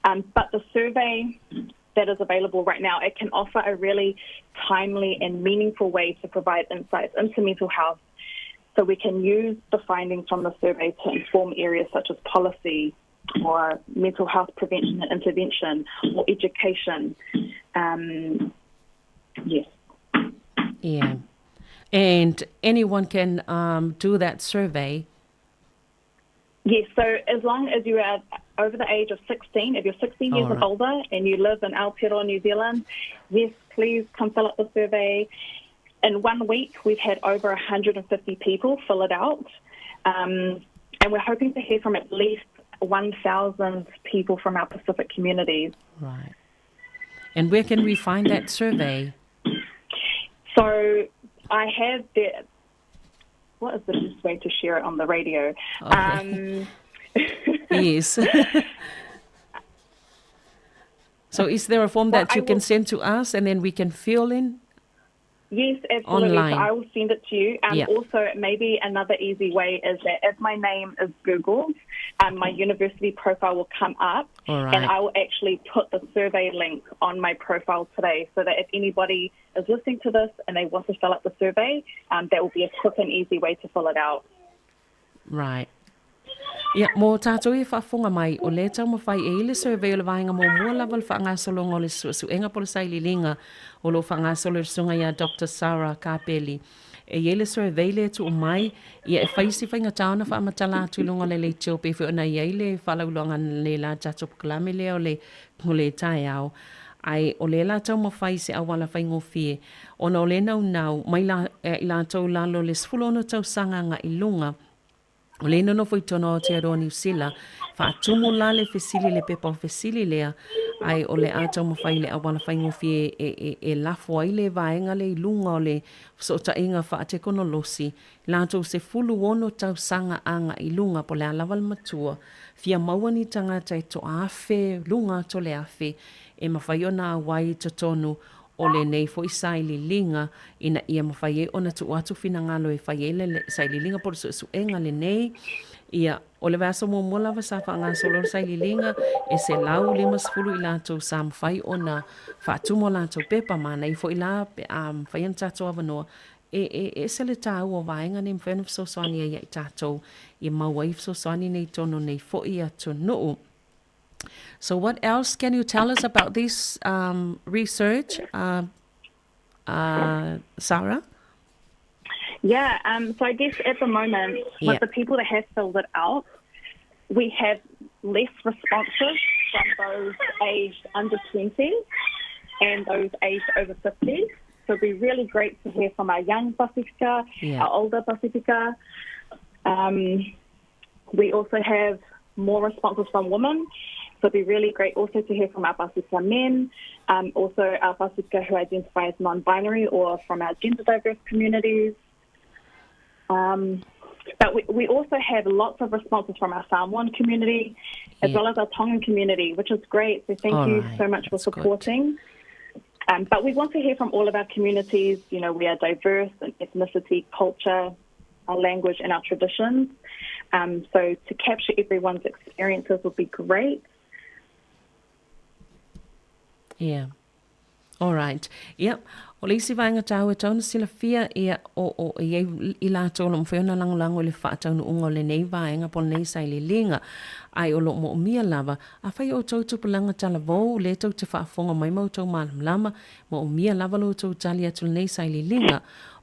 But the survey that is available right now, it can offer a really timely and meaningful way to provide insights into mental health. So we can use the findings from the survey to inform areas such as policy or mental health prevention and intervention or education. Yes. Yeah. And anyone can do that survey? Yes, so as long as you are over the age of 16, if you're 16 years and older and you live in Aotearoa, New Zealand, yes, please come fill out the survey. In 1 week, we've had over 150 people fill it out. And we're hoping to hear from at least 1,000 people from our Pacific communities. Right. And where can we find that survey? So I have what is the best way to share it on the radio? Okay. Yes. So is there a form that you can send to us and then we can fill in? Yes, absolutely. Online. So I will send it to you. Also, maybe another easy way is that if my name is Googled, my university profile will come up, and I will actually put the survey link on my profile today, so that if anybody is listening to this and they want to fill out the survey, that will be a quick and easy way to fill it out. Right. Ia, mō tātou e whaafonga mai, o le tau mawhai e ile survey o le vahenga mō mua lava le whaangasolonga o le suenga po le saililinga o lo whaangasolo le sunga ia Dr. Sarah Kapeli. E ile survey le tu o mai, ia e whaisi whainga taona whaamatala atu ilunga le le teo pe whiona ia ile whalaulonga le la tato pukalame le o le ngule tai au. Ai o le la tau mawhai se awala whaingo fie, o na o le nau mai la tau lalo le sfulono tau sanga nga ilunga, o le nono foi tono o Aotearoa New Zealand, whaatumu la le fesili le pepa o fesili lea, ai o le atau mawhai le awala whaingo fie e lafo ai le vaenga le ilunga o le sota inga whaate kono losi, lato se fulu ono tau sanga anga ilunga po le alawal matua, fia mauani tangata e to afe, lunga to le afe, e mawhai ona awai to tonu, o le nei fo i saili linga ina ia mawhai e ona tu atu fina ngalo e whai e le saili linga por su enga le nei ia o le vasa mo mola va sa wha ngā solo saili linga e se lau lima sfulu i lato sa mawhai ona whaatumo lato pepa mana i fo i la whai an tato avanoa e se le tāu o vaenga ni mwhenu fsoswani e i tato i maua i fsoswani nei tono nei fo i atu nuu. So what else can you tell us about this research, Sarah? Yeah, so I guess at the moment, with the people that have filled it out, we have less responses from those aged under 20 and those aged over 50. So it'd be really great to hear from our young Pasifika, our older Pasifika. We also have more responses from women. So it'd be really great also to hear from our Pasifika men, also our Pasifika who identify as non-binary or from our gender diverse communities. But we also have lots of responses from our Samoan community as well as our Tongan community, which is great. So thank you so much for supporting. But we want to hear from all of our communities. You know, we are diverse in ethnicity, culture, our language and our traditions. So to capture everyone's experiences would be great. Yeah. All right. Yep. O le isi vaenga tau e tauna sila fia ia o i la tōna mwhiona langolango le whaataunu unga o le nei vaenga po nei saili linga ai o lo mo mia lava a whai o tau tupulanga tala vau le tau te whaafonga mai mau tau malam lama mo mia lava lo tau tali atu nei saili linga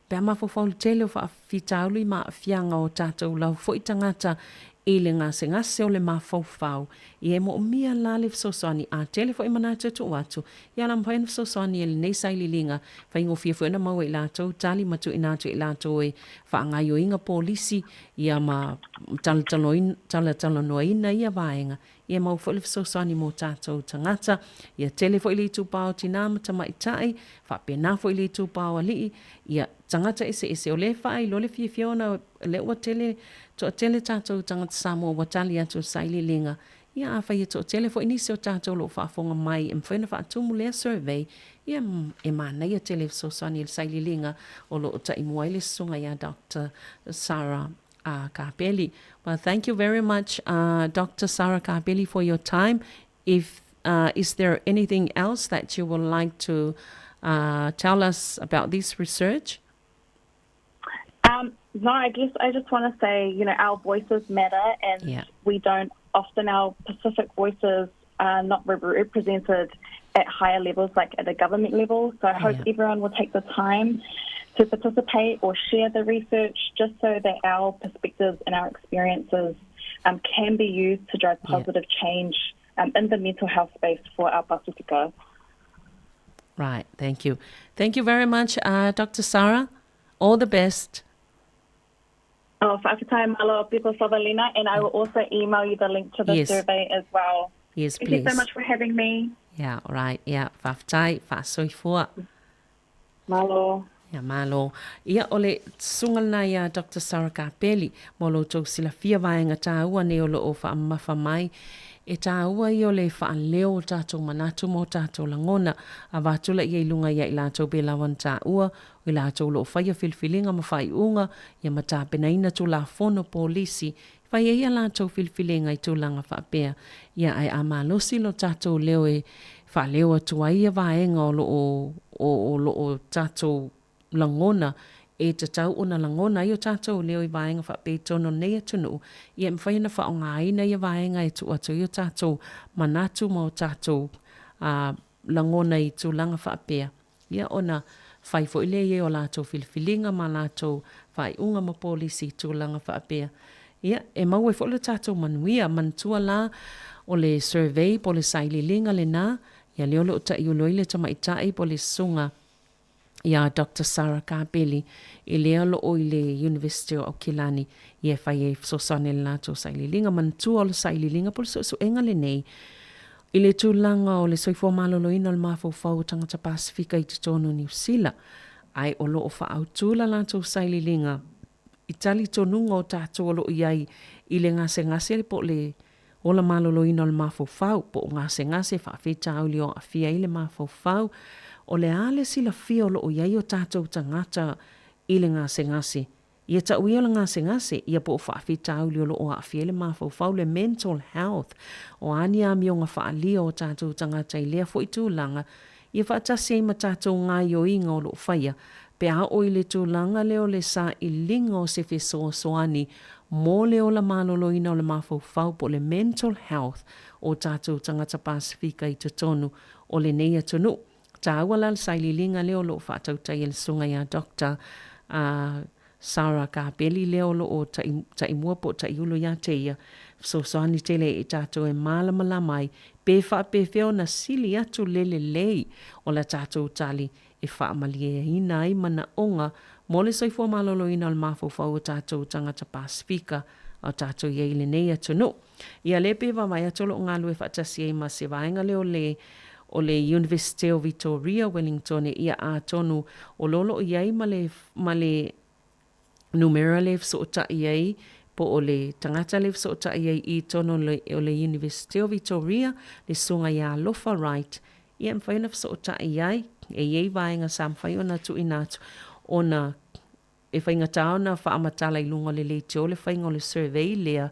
pea mafo faulu tele o whaafitaulu i maa fianga o tātou lau fo i tangata i le ngase o le mafaufau i e mo mia la le fesoasoani a tele fo i mana tutu atu ia la mpaina fesoasoani e le nei saililinga faingofia foʻi na maua i latou tali matuʻina atu i latou e faagaioiga polisi ia ma talatalanoaina ia vaega ia mau foʻi le fesoasoani mo tatou tagata ia tele foʻi le itupao tinā ma tamaʻitaʻi faapena foʻi le itupao alii ia tagata ese o le faailoa le fiafia ona le ua tele toʻatele tatou tagata Samoa ua tali atu saililinga ia afaia toʻatele foʻi nisi o tatou loo faafoga mai e mawhaina faatumu lea survey ia e manaia tele fesoasoani i le saililinga o loo taʻimua ai le susuga iā Dr. Sarah Kapeli. Well, thank you very much, Dr. Sarah Kapeli, for your time. If is there anything else that you would like to tell us about this research? No, I just want to say, our voices matter, and we don't often, our Pacific voices are not represented at higher levels, like at the government level. So I hope everyone will take the time to participate or share the research, just so that our perspectives and our experiences can be used to drive positive change in the mental health space for our Pasifika. Right, thank you. Thank you very much, Dr. Sarah. All the best. Whakatai malo Pico Savalina, and I will also email you the link to the survey as well. Yes, please. Thank you so much for having me. Yeah, all right. Yeah, whawhtai, whasoifua. Malo. Ia malo. Ia ole sungalna ia Dr. Sarah Kapeli mo lo tau sila fia vaenga tāua ne o lo o whaamafa mai. E tāua i o le whaaleo o tātou manatu mo tātou langona a wātula i lunga ia i lātou belawan tāua o i lātou lo whaia filfilinga ma whai unga ia ma tāpenaina tū la fono polisi whai ia lātou filfilinga i tūlanga whaapea ia ai a malosi lo tātou leo e whaaleo atua ia vaenga o lo o tātou langona e te tau ona langona i o tātou leo i vaenga whape tono nei atunu i e mwhaina whaonga aina i vaenga e tu atu i o tātou manatu ma o tātou langona i tu langa whapea. Ia ona whai fo ile i o lātou filfilinga ma lātou whai unga ma polisi tu langa whapea. Ia e mau e fo le tātou manuia mantua la o le survey po le saililinga le nā ia leo le o ta i uloi le tamaitai po le sunga ia Dr. Sarah Kapeli i lea lo o i le University of Kilani i e whai e sosane le lātou saililinga mantua o le saililinga po le suenga le nei i le tūlanga o le soifua maloloina o le mawhauwhau tangata Pasifika i te tono New Zealand ai o lo o whaautula lātou saililinga i tali tonunga o tātou o lo iai i le ngase le po le o la maloloina o le mawhauwhau po ngase whaafeta au li o awhia i le mawhauwhau o le ale sila fia o lo o iai o tātou tangata i le ngase. Ia ta ui o le ngase, ia po o whaafita au li o lo o awhia le mawhauwhau le mental health o ani a mionga whaalia o tātou tangata i lea fo i tūlanga. Ia whaatasi ma tātou ngā i o inga o lo whaia, pe a o i le tūlanga leo le sa i linga o se fesoasoani mō leo la maloloina o le mawhauwhau po le mental health o tātou tangata Pasifika i te tonu o le nei atunu. Tāwala le saililinga leo lo whaatautai le sunga ia Dr. Sarah Kapeli leo lo o taimua po taiulo ia te ia. So soani tele e tātou e mālamala mai pe whaapewheo na sili atu lele lei o la tātou tali e whaamalie ina ai mana onga mo le soifua malolo ina o le mawhauwhau o tātou tangata Pasifika o tātou iei le nei atunu. Ia le pe wamai atolo ngā lue whaatasi e ma se vaenga leo le o le University of Victoria, Wellington, e ia a tonu o lolo iai ma le numera le fsota iai po o le tangata le fsota iai i tono o le University of Victoria, le sunga ia lofa right, ia mwhaina fsota iai, e iei vaenga sa mwhai ona tu inatu, ona e whainga taona whaamatala i lunga le te o le whainga o le survey lea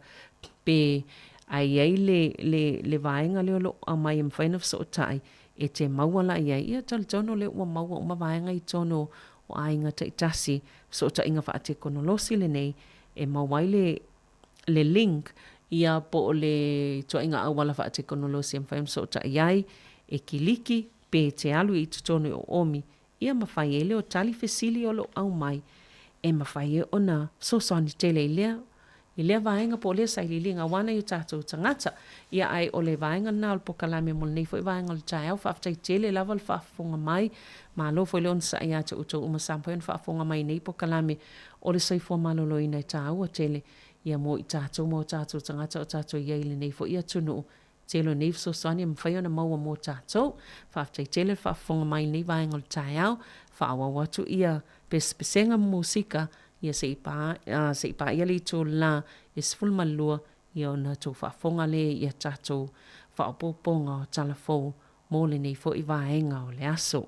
pe ai ai le vaenga leo lo a mai mwhaina fsota e te mauala iai ia talitono le ua maua uma vaenga i tono o ainga te itasi fsota inga whaate konolosi le nei e mawai le link ia po o le toa inga awala whaate konolosi e mwhaina fsota iai e kiliki pe te alu i tutono o omi ia mawhai e leo tali fesili o lo au mai e mawhai e ona sosani tele lea I lea vaenga po lea sa ililinga wana i tātou tangata, ia ai o le vaenga na o le pokalame mo le nei fo i vaenga le tai au whaaftai tele lava le whaafonga mai, ma lo fo i leon sa ia te uto umasampo yon whaafonga mai nei pokalame o le saifua malolo i nei tā ua tele, ia mo i tātou mo tātou tangata o tātou ia ili nei fo ia tunu telo nei so soani mwhai ona maua mo tātou, whaaftai tele whaafonga mai nei vaenga le tai au, whaawa watu ia pesenga musika, ia se ipa ia li tō la e sifulu malua ia ona tō whaafonga le ia tātou whaapoponga o talafou mō le nei fo i vaenga o le aso.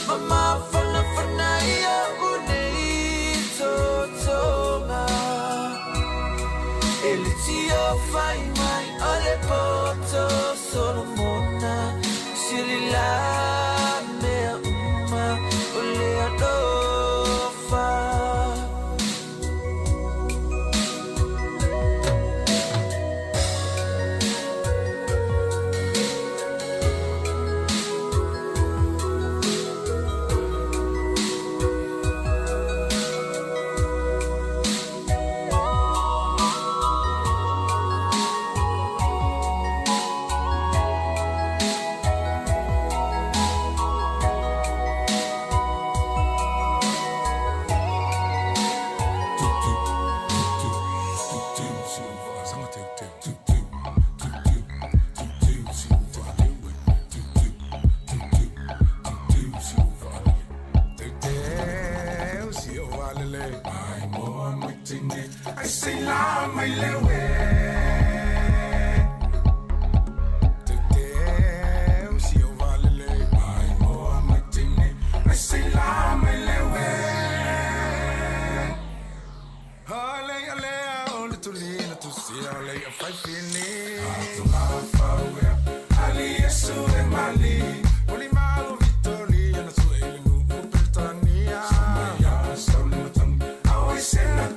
Mama, fana, fana, ya, unito. fai mai ole poto Solomona silila me uma ole adofa I say la mai lewe Te si o valele ai mo matine I say la mai lewe Ale ale on to lean to see ale a five fini to fa we ali yesu e mali oli malo vittoria na su ele no Britania ya sono tam I say na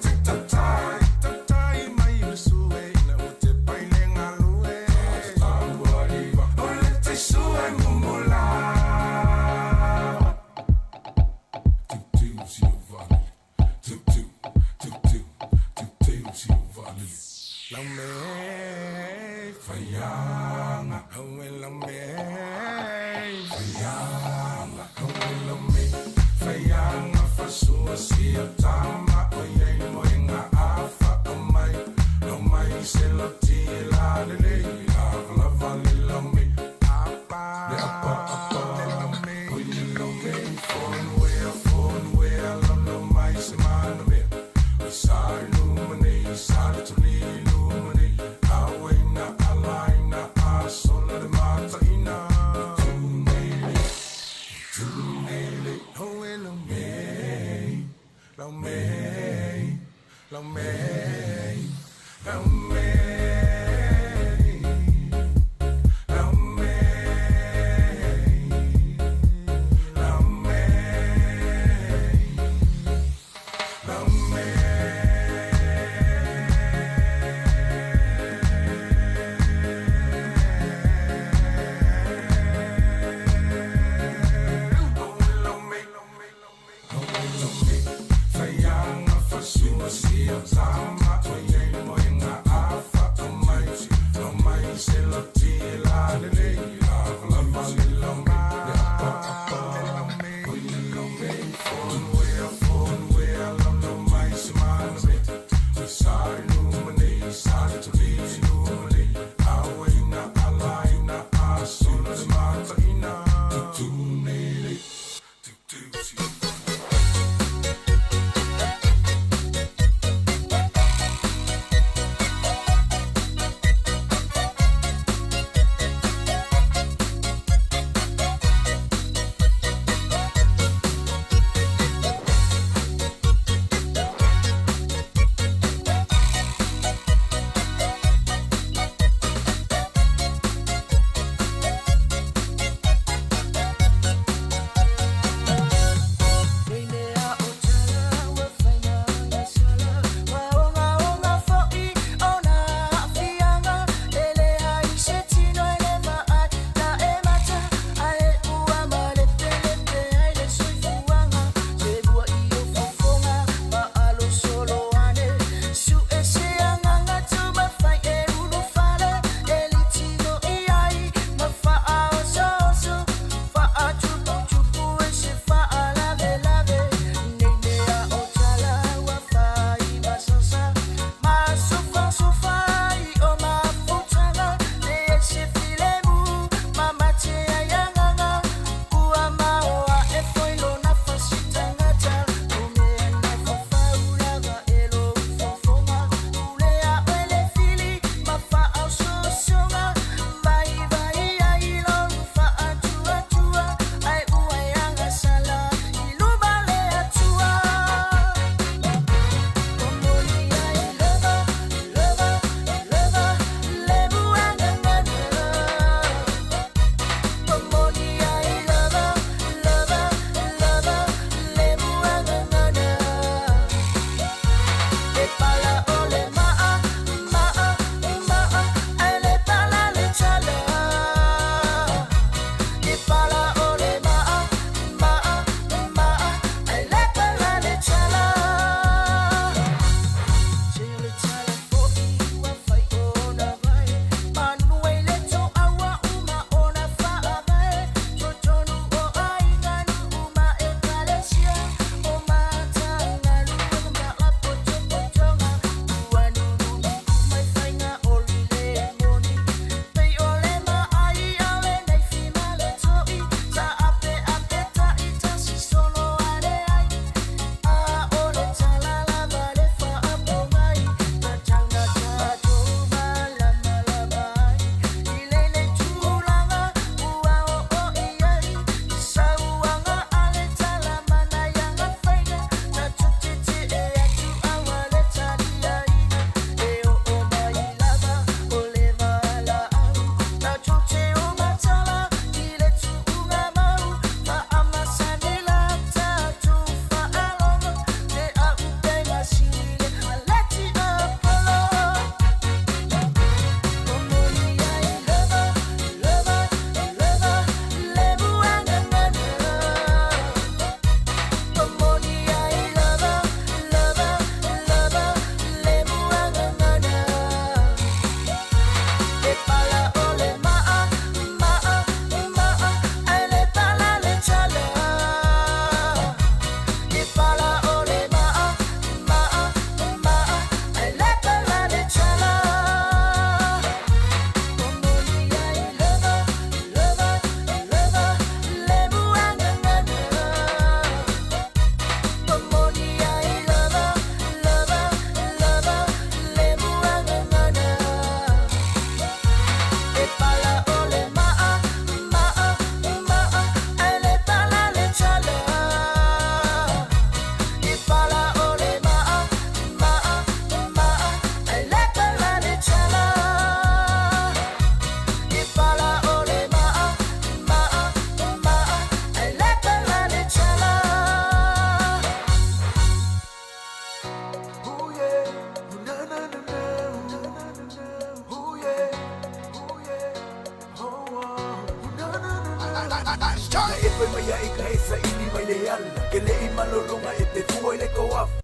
E poi mai ai ka esa ini mai le ala ke le I malolonga e te fua I le ko af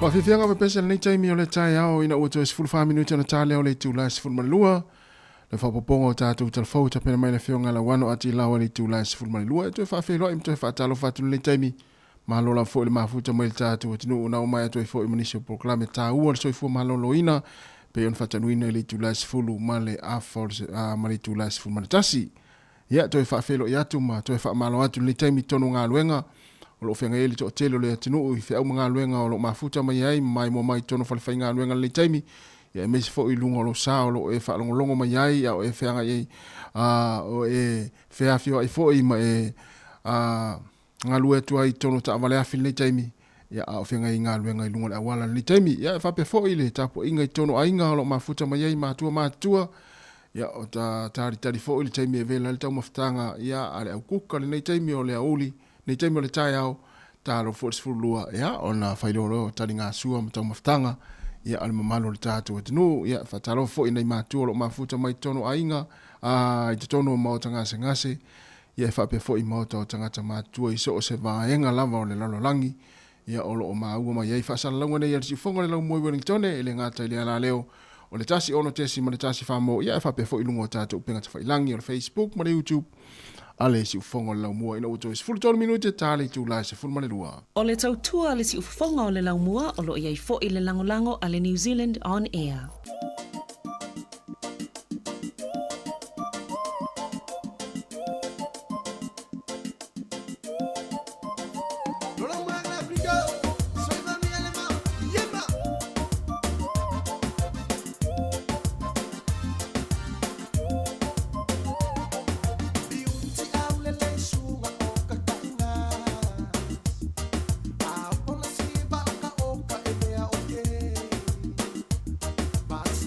Whawhiwhianga me pesa nei taimi o le tai au ina ua toi 15 minuta na tāleo le tūlai 12 le whapoponga o tātou talafau ta pena mai na whionga la wano ati lawa le tūlai 12 e toi whawhiroa im toi whaatalo whātunu le taimi mahalola fo le mafuta mai le tātou atinu una o mai toi fo i manisio proklame tā ua le soifua mahalolo ina pe on whatanuina le tūlai 10 ma le AFOL ma le tūlai 10 ma le tasi ia toi whawhiroa i atu ma toi whaamalo atu le taimi tonu ngā luenga o lo fenga ele to telo le tinu i fe au mga luenga o lo mafuta mai ai mai mo mai tono fale fainga luenga le taimi ya mesi fo i lunga o lo sa o lo e fa longo mai ai ya o e fenga ai o e fe afio ai fo i ma e nga lue tu ai tono ta vale afil le taimi ya o fenga i nga luenga i lunga le awala le taimi ya fa pe fo i le tapo inga i tono ai nga o lo mafuta mai ai matua ya o ta tari fo i le taimi e vela le tau maftanga ya ale au kuka le taimi o le auli nei taimi o le tai au tāro furlua ia ona whairoro tari ngā sua ma tau maftanga ia ale mamalo le tātou atinu ia whataro fo i nei mātua lo mafuta mai tono ainga i te tono mauta ngase ia whape fo i mauta o tangata mātua i so o se vaenga lava o le lalolangi ia olo o maua mai ei whasala launga nei alisi fonga le lau moi Wellingtone ele ngātai le ala leo o le tasi ono tesi ma le tasi whamo ia whape fo i lungo tātou penga ta whailangi o le Facebook ma le YouTube ale si ufonga le laumua ina uto is 12 minute tali tu lai se fulmane lua. O le tautua le si ufonga o le laumua o lo iai fo i le langolango a le New Zealand On Air. But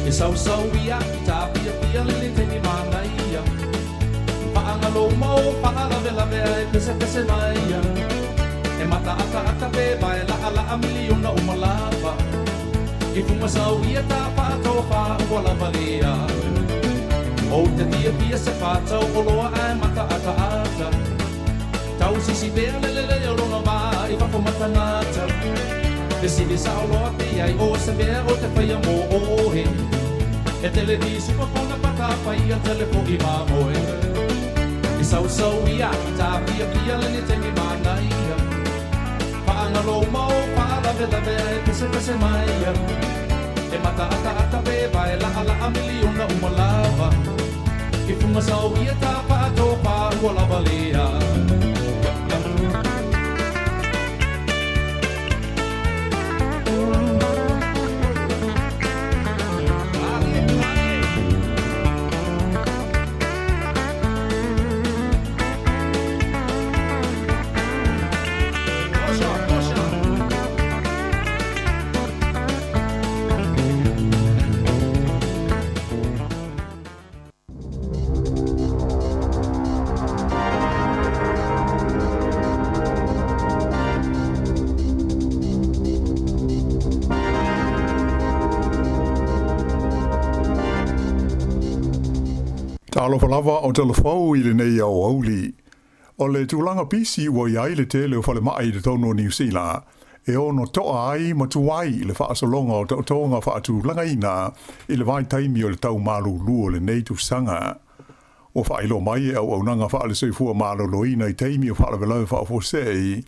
E sau sau ia ta pia pia le te ni mana ia Paanga lo mau paala vela vea e pese mai ia E mata aka pe vai la miliona uma lava I funga sau ia ta pa to pa wala valia O te tia pia se pa tau o loa ai mata ata Tau si bea le o lona va I wako matanata Te sili sao loa te ai o se bea o te whaia mo ohe E tele di supa pona pata whaia telefo I mamoe I sau ia ta pia pia le te mi mana ia Paanga lo mau paala vela vea e pese mai ia E mata ata pe vai la miliona uma lava I funga sau ia ta pa to pa ua lava lea Alofa lava o telefou I le nei au auli. O le tūlanga pisi ua iai le tele o whale mai le tono New Zealand. E ono toa ai matuai le whaasalonga o tautonga whaatūlanga ina I le vai taimi o le tau malu luo le nei tu sanga. O whailo mai au nanga whaale soifua malo loina I taimi o whaale velau whaafosei.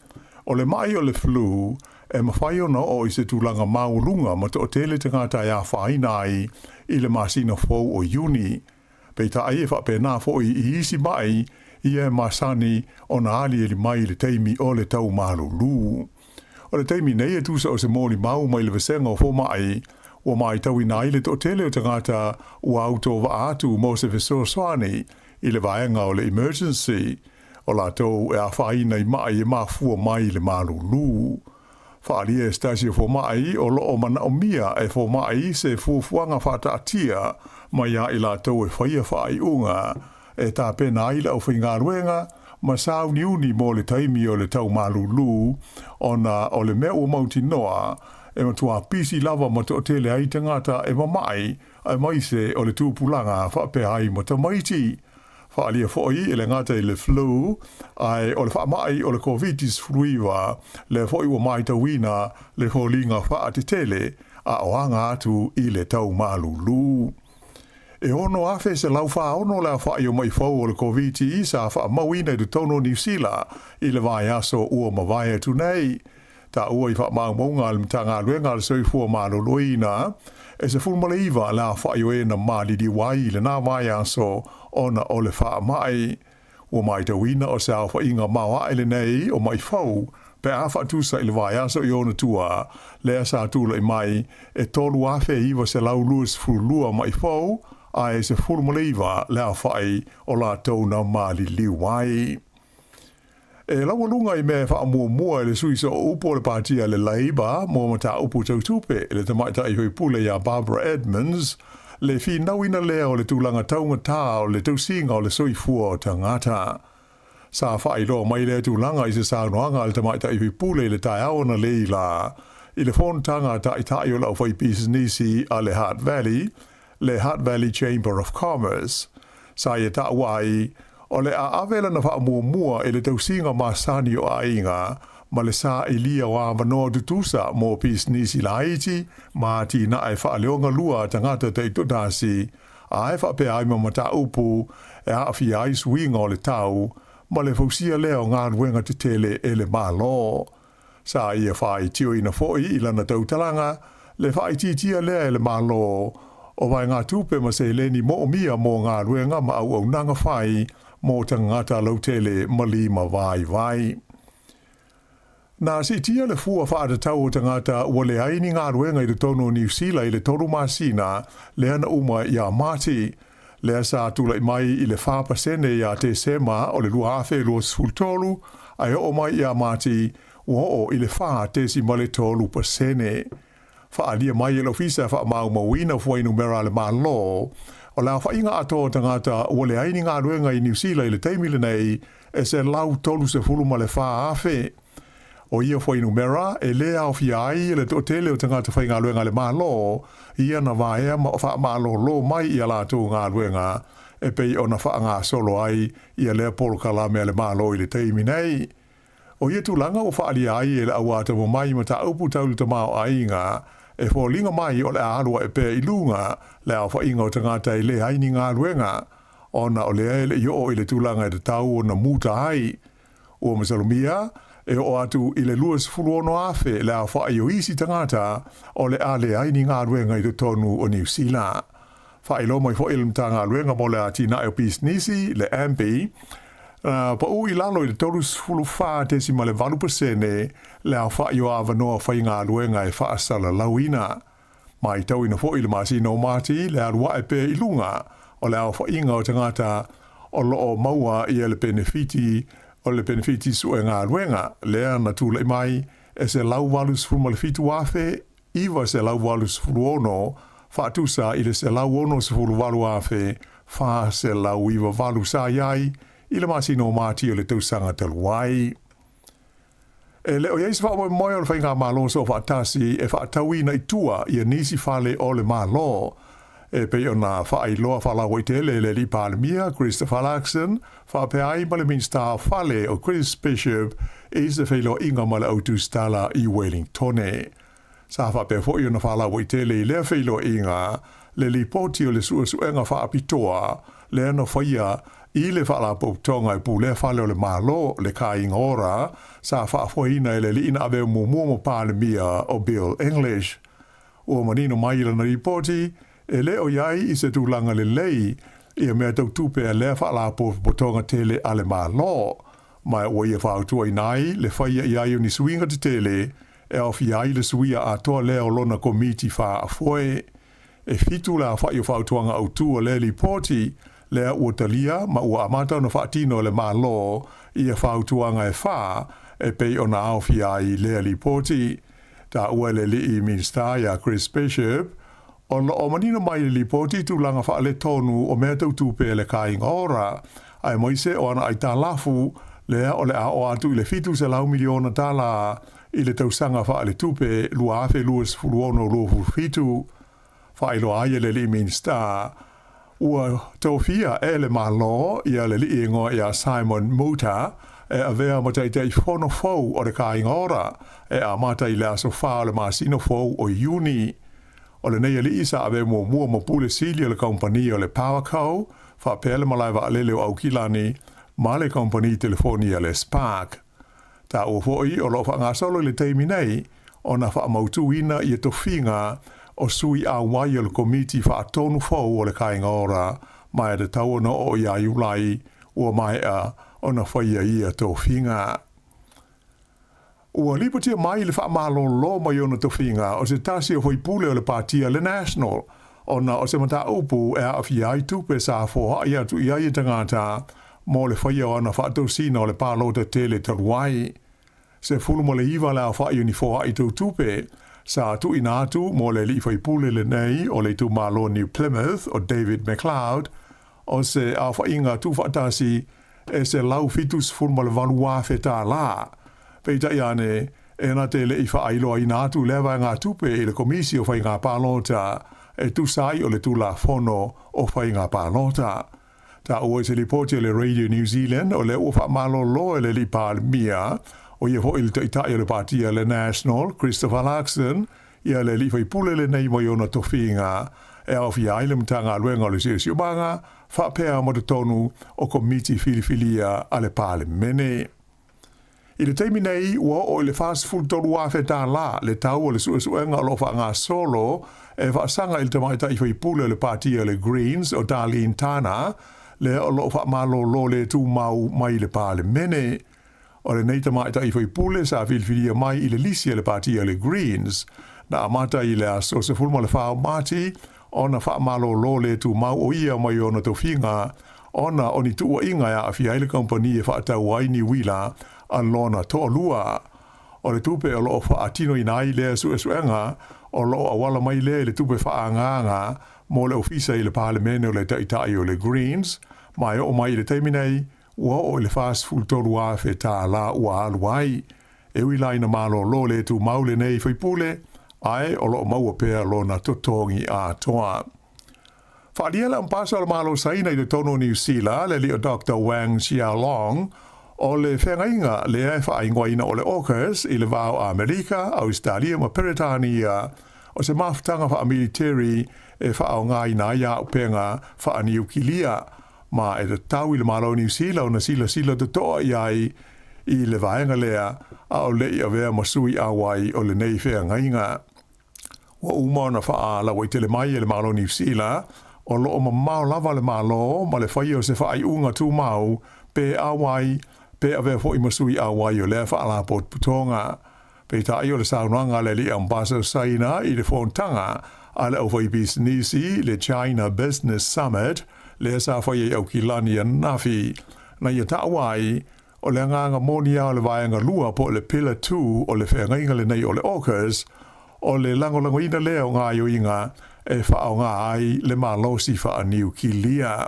O le mai o le flu e mawhai ona o I se tūlanga maulunga ma to tele te ngata ia whainai I le masina fau o Juni. Peita ai e whapena fo I isi mai I e masani o na ali li mai le teimi o le tau malu lu. O le teimi nei e tusa o se mōli mau mai le vesenga o fo mai o mai tau I nai le to tele o te ngata ua auto wa atu mo se veso soani I le vaenga o le emergency o la tau e a whaina I mai e mafua mai le malu lu. Whaali e stasio fo mai o lo o mana o mia e fo mai se fuafuanga whata atia mai a I la tau e whaia whai unga e tā pena ila o whainga ruenga ma sau niuni mo le taimi o le tau malu lu ona o le mea o mauti noa e matua pisi lava ma to tele ai tangata e mamai ai mai se o le tūpulanga whape ai ma ta maiti whaalia fhoi e le ngata I le flu ai o le whaamai o le COVID-19 le fhoi wa mai tawina le holinga whaate tele a oanga atu I le tau malu lu. E ono afe se lau wha ono le whai o mai fau o le COVID-19 sa wha mawina I du tono New Zealand I le vai aso ua mawai atu nei. Ta ua I wha maunga le mtanga luenga le soifua malo loina e se fulmaleiva la whai o e na mali di wai le na vai aso ona o le wha mai. Ua mai tawina o sa wha inga mawa ele nei o mai fau pe a wha tusa I le vai aso I ona tua le asa tula I mai e tolu afe iwa se lau luas fulua mai fau ai se fulmaleiva la whai o la tauna mali liwai. E lawa lunga I mea wha mua le suisa o upo le partia le Labour mo mata upo tautupe le tamaita I hui pule ya Barbara Edmonds le fi nawina lea o le tūlanga taunga tā o le tausinga o le soifua o tangata. Sa whai roa mai le tūlanga I se saunoanga le tamaita I hui pule le tai aona leila I le whontanga ta I tai o lau whai businessi a le Hutt Valley Chamber of Commerce. Sa I ta wai o le a avela na wha mua e le tausinga masani o ainga ma le sa I lia wa manoa tutusa mo businessi la Haiti ma ti na ai wha leonga lua tangata te itodasi a ai wha pe ai mamata upu e a fi ai swinga o le tau ma le fausia leo ngā ruenga te tele e le malo. Sa ia wha I tio ina foi I lana tautalanga le wha I titia lea e le malo o vai ngā tupe ma se leni mo mia mo ngā ruenga ma au nanga whai mo tangata lautele mali ma vai. Nā si tia le fua whaata tau o tangata ua le aini ngā ruenga I le tono New Zealand I le toru masina le ana uma I a mati. Le asa tula I mai I le whapasene I a te sema o le lua awhe lua sfultolu ai o mai I a mati ua o I le wha te si male tolu pasene. whaalia mai e lofisa whaamauina fuainu mera le malo, o la whainga ato tangata ua le aini ngā ruenga i New Zealand i le teimile nei e se lau tolu se fulu ma le wha afe. O ia fuainu mera e lea o fia ai le totele o tangata whainga ruenga le malo, ia na vaea ma wha malo lo mai i ala tu ngā ruenga, e pei o na wha ngā solo ai ia lea polo kalame le malo i le teimi nei. O ia tūlanga o whaalia ai e le awata mo mai ma ta upu taulu ta mao ainga, e fōlinga mai o le ālua e pēr i lunga, le au whainga o tangata i le haini ngā ruenga, ona o le ele i o i le tūlanga e te tau o na muta ai. Ua masalumia, e o atu i le luas fuluono afe le au whaio isi tangata o le ale haini ngā ruenga i te tonu o New Zealand. Whailo mai fo ilm ta ngā ruenga mo le atina e o Pisnisi, le Ambi, pa u i lalo i le tolus fulu wha tesima le 20% le au whaio awanoa whai ngā ruenga e whaasala lauina. Mai tau ina fo i le masino mati le arua e pē i lunga o le au whainga o tangata o loo maua i le benefiti o le benefiti su e ngā ruenga lea na tūlai mai e se lau walus fulu malefitu afe iwa se lau walus fulu ono whaatusa i le se lau ono se fulu walu afe wha se lau iwa walu sa iai i le masino mati o le tausanga taluai. E leo iei se wha moi o le whainga malo so whaatasi e whaatauina i tua i a nisi whale o le malo. E pe o na whaailoa whalawa i tele le li Palemia, Christopher Larkson, whapeai ma le minsta whale o Chris Bishop e se whailo inga ma le autu stala i Wellingtone. Sa whape fo i o na whalawa i tele i lea whailo inga le li poti o le suenga whaapitoa le ana whaia i le whala poutonga i pu le whale o le malo le ka inga ora sa whaafoina e le li ina aveo mumua Palemia o Bill English. Ua manino mai la na ripoti e leo iai i se tūlanga le lei i a mea tau tupe a lea whala poutonga tele a le malo. Mai ua ia whautua i nai le whaia iai o ni suinga te tele e ofi ai le suia a toa leo lona komiti wha a foe. E fitu la whaio whautuanga au tua le li poti lea ua talia ma ua amata na whaatino le malo i a whautuanga e wha e pei o na aofi ai lea li poti. Ta ua le li i minsta ia Chris Bishop o manino mai li poti tu langa wha le tonu o mea tau tupe le kainga ora ai moise o ana ai tā lafu lea o le a o atu i le fitu se lau miliona tala i le tausanga wha le tupe lua afe luas fuluono lua fitu wha ilo aia le li minsta ua tauwhia e le malo ia le li ingoa ia Simon Muta e a vea matai te i whono fau o le kainga ora e a mata i le aso wha le masino fau o Juni. O le nei ali isa ave mo mua mo pule sili o le kompani o le Powerco, wha pele malaiwa alele o aukilani, ma le kompani telefonia le Spark. Ta o foi o lo wha solo le teimi nei, o na wha mautuina i e tofinga o sui a wai o le komiti wha tonu fau o le kainga ora, mai de tauana o ia iulai, ua mai a o na whaia i a tofinga. Ua lipotia mai le whaamalo lo mai o na tofinga o se tasi o hoi pule o le partia le National. Ona o se mata upu e a awhi ai tupe sa foha i atu i ai tangata mo le whaia o ana whaatosina o le pālota tele taruai. Se fulu mo le iwa le a whaia ni foha i tau tupe sa atu ina atu mo le li whai pule le nei o le tu malo New Plymouth o David McLeod o se a whainga tu whaatasi e se lau fitus fulu mo le valua wheta la. Peita iane, e na te le i whaailoa i nātu lewa ngā tupe i le komisi o whai ngā pālota, e tu sai o le tu la whono o whai ngā pālota. Ta ua se li poti o le Radio New Zealand o le ua whaamalo lo e le li Palemia, o ia ho il te itai o le partia le National, Christopher Larkson, ia le li whai pule le nei mai o na tofinga, e au fi aile mtanga luenga o le siri siumanga, whapea mo te tonu o komiti filifilia a le Palemene. I le teimi nei, ua o le fast food tolu a whetā la, le tau o le suenga o lo wha ngā solo, e whaasanga il te maita i whai pule le partia le Greens o Darlene Tana, le o lo wha malo lo le tū mau mai le Palemene. O le nei te maita i whai pule sa vilfidia mai i le lisia le partia le Greens, na amata i le aso se fulma le whao mati, ona wha malo lo le tū mau o ia mai o na tofinga, ona o ni tua inga a awhi aile kompani e wha atau aini wila, a lona to lua. o le tupe o loo wha atino i nai lea suenga o loo awala mai lea le tupe wha anganga mo le ofisa i le parlemene o le taitai o le Greens, mai o mai le teiminei, ua o le fast food tolu a fe tā la ua aluai, e ui laina malo lo le tu maule nei whaipule, ai o loo maua pēr lo na totongi a toa. Whaaliela mpasa o le malo saina i le tono New Zealand, le li o Dr. Wang Xiaolong, o le whengainga le e whaingoina o le AUKUS i le vau a Amerika, Australia ma Peretania, o se maftanga wha military e whaao ngai na ia upenga wha niukilia, ma e te tau i le malo New Zealand o na sila te toa iai i le vaenga lea a o lei a vea masui awai o le nei whengainga. Wa umona wha la wai tele mai e le malo New Zealand, o loo ma mao lava le malo ma le whai o se whaai unga tū mau pe awai pe ave fo imasui awai o lea wha ala pot putonga. Pe tai o le saunanga le li ambassador saina i le fontanga a le au business le China Business Summit le sa whai e au ki lani a nafi. Na ia ta awai o le nganga monia o le vaenga lua po le Pillar 2 o le whengainga le nei o le AUKUS o le langolango ina leo ngā yo inga e whaao ngā ai le malosi wha niu ki lia.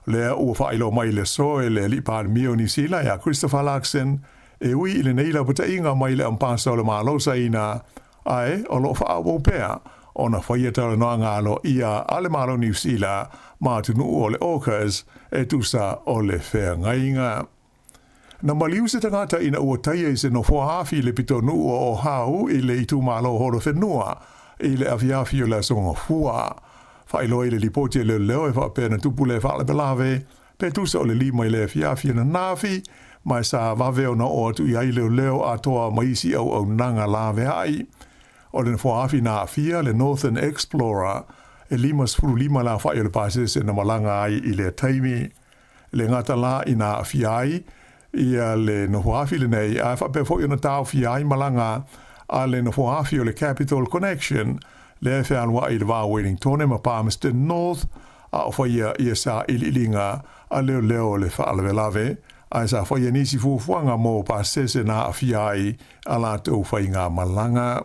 Lea ua whailo mai le soe le li pār mio ni sila ya Christopher Larkson e ui i le neila puta inga mai le ampasa o le malosa ina ai o lo whaao wau pēa o na whaiatara noa ngālo ia a le malo New Zealand ma tunu o le AUKUS e tusa o le whengainga. Na maliu se tangata ina ua taia i se no whahafi le pito nuu o hau i le itu malo horo whenua i le afiafi o le songa fua. Whailoi le lipoti le leo e whapena tupu le whaale belave, pe tusa o le lima i le afiafi na nafi, mai sa waweo na o atu i ai leo a toa maisi au nanga lave ai. O le whahafi na afia le Northern Explorer, e limas furu lima la whaio le pasese na malanga ai i le taimi. Le ngata la i na afiai, ia le no hoafi le nei a fa pe fo ina tau fi ai malanga a le no hoafi o le Capital Connection le fe anwa i le va Wellington ma Palmerston North a fa ia sa ililinga a leo le fa le lave a sa fa ia nisi fu fuanga mo pa sese na fi ai ala to fa inga malanga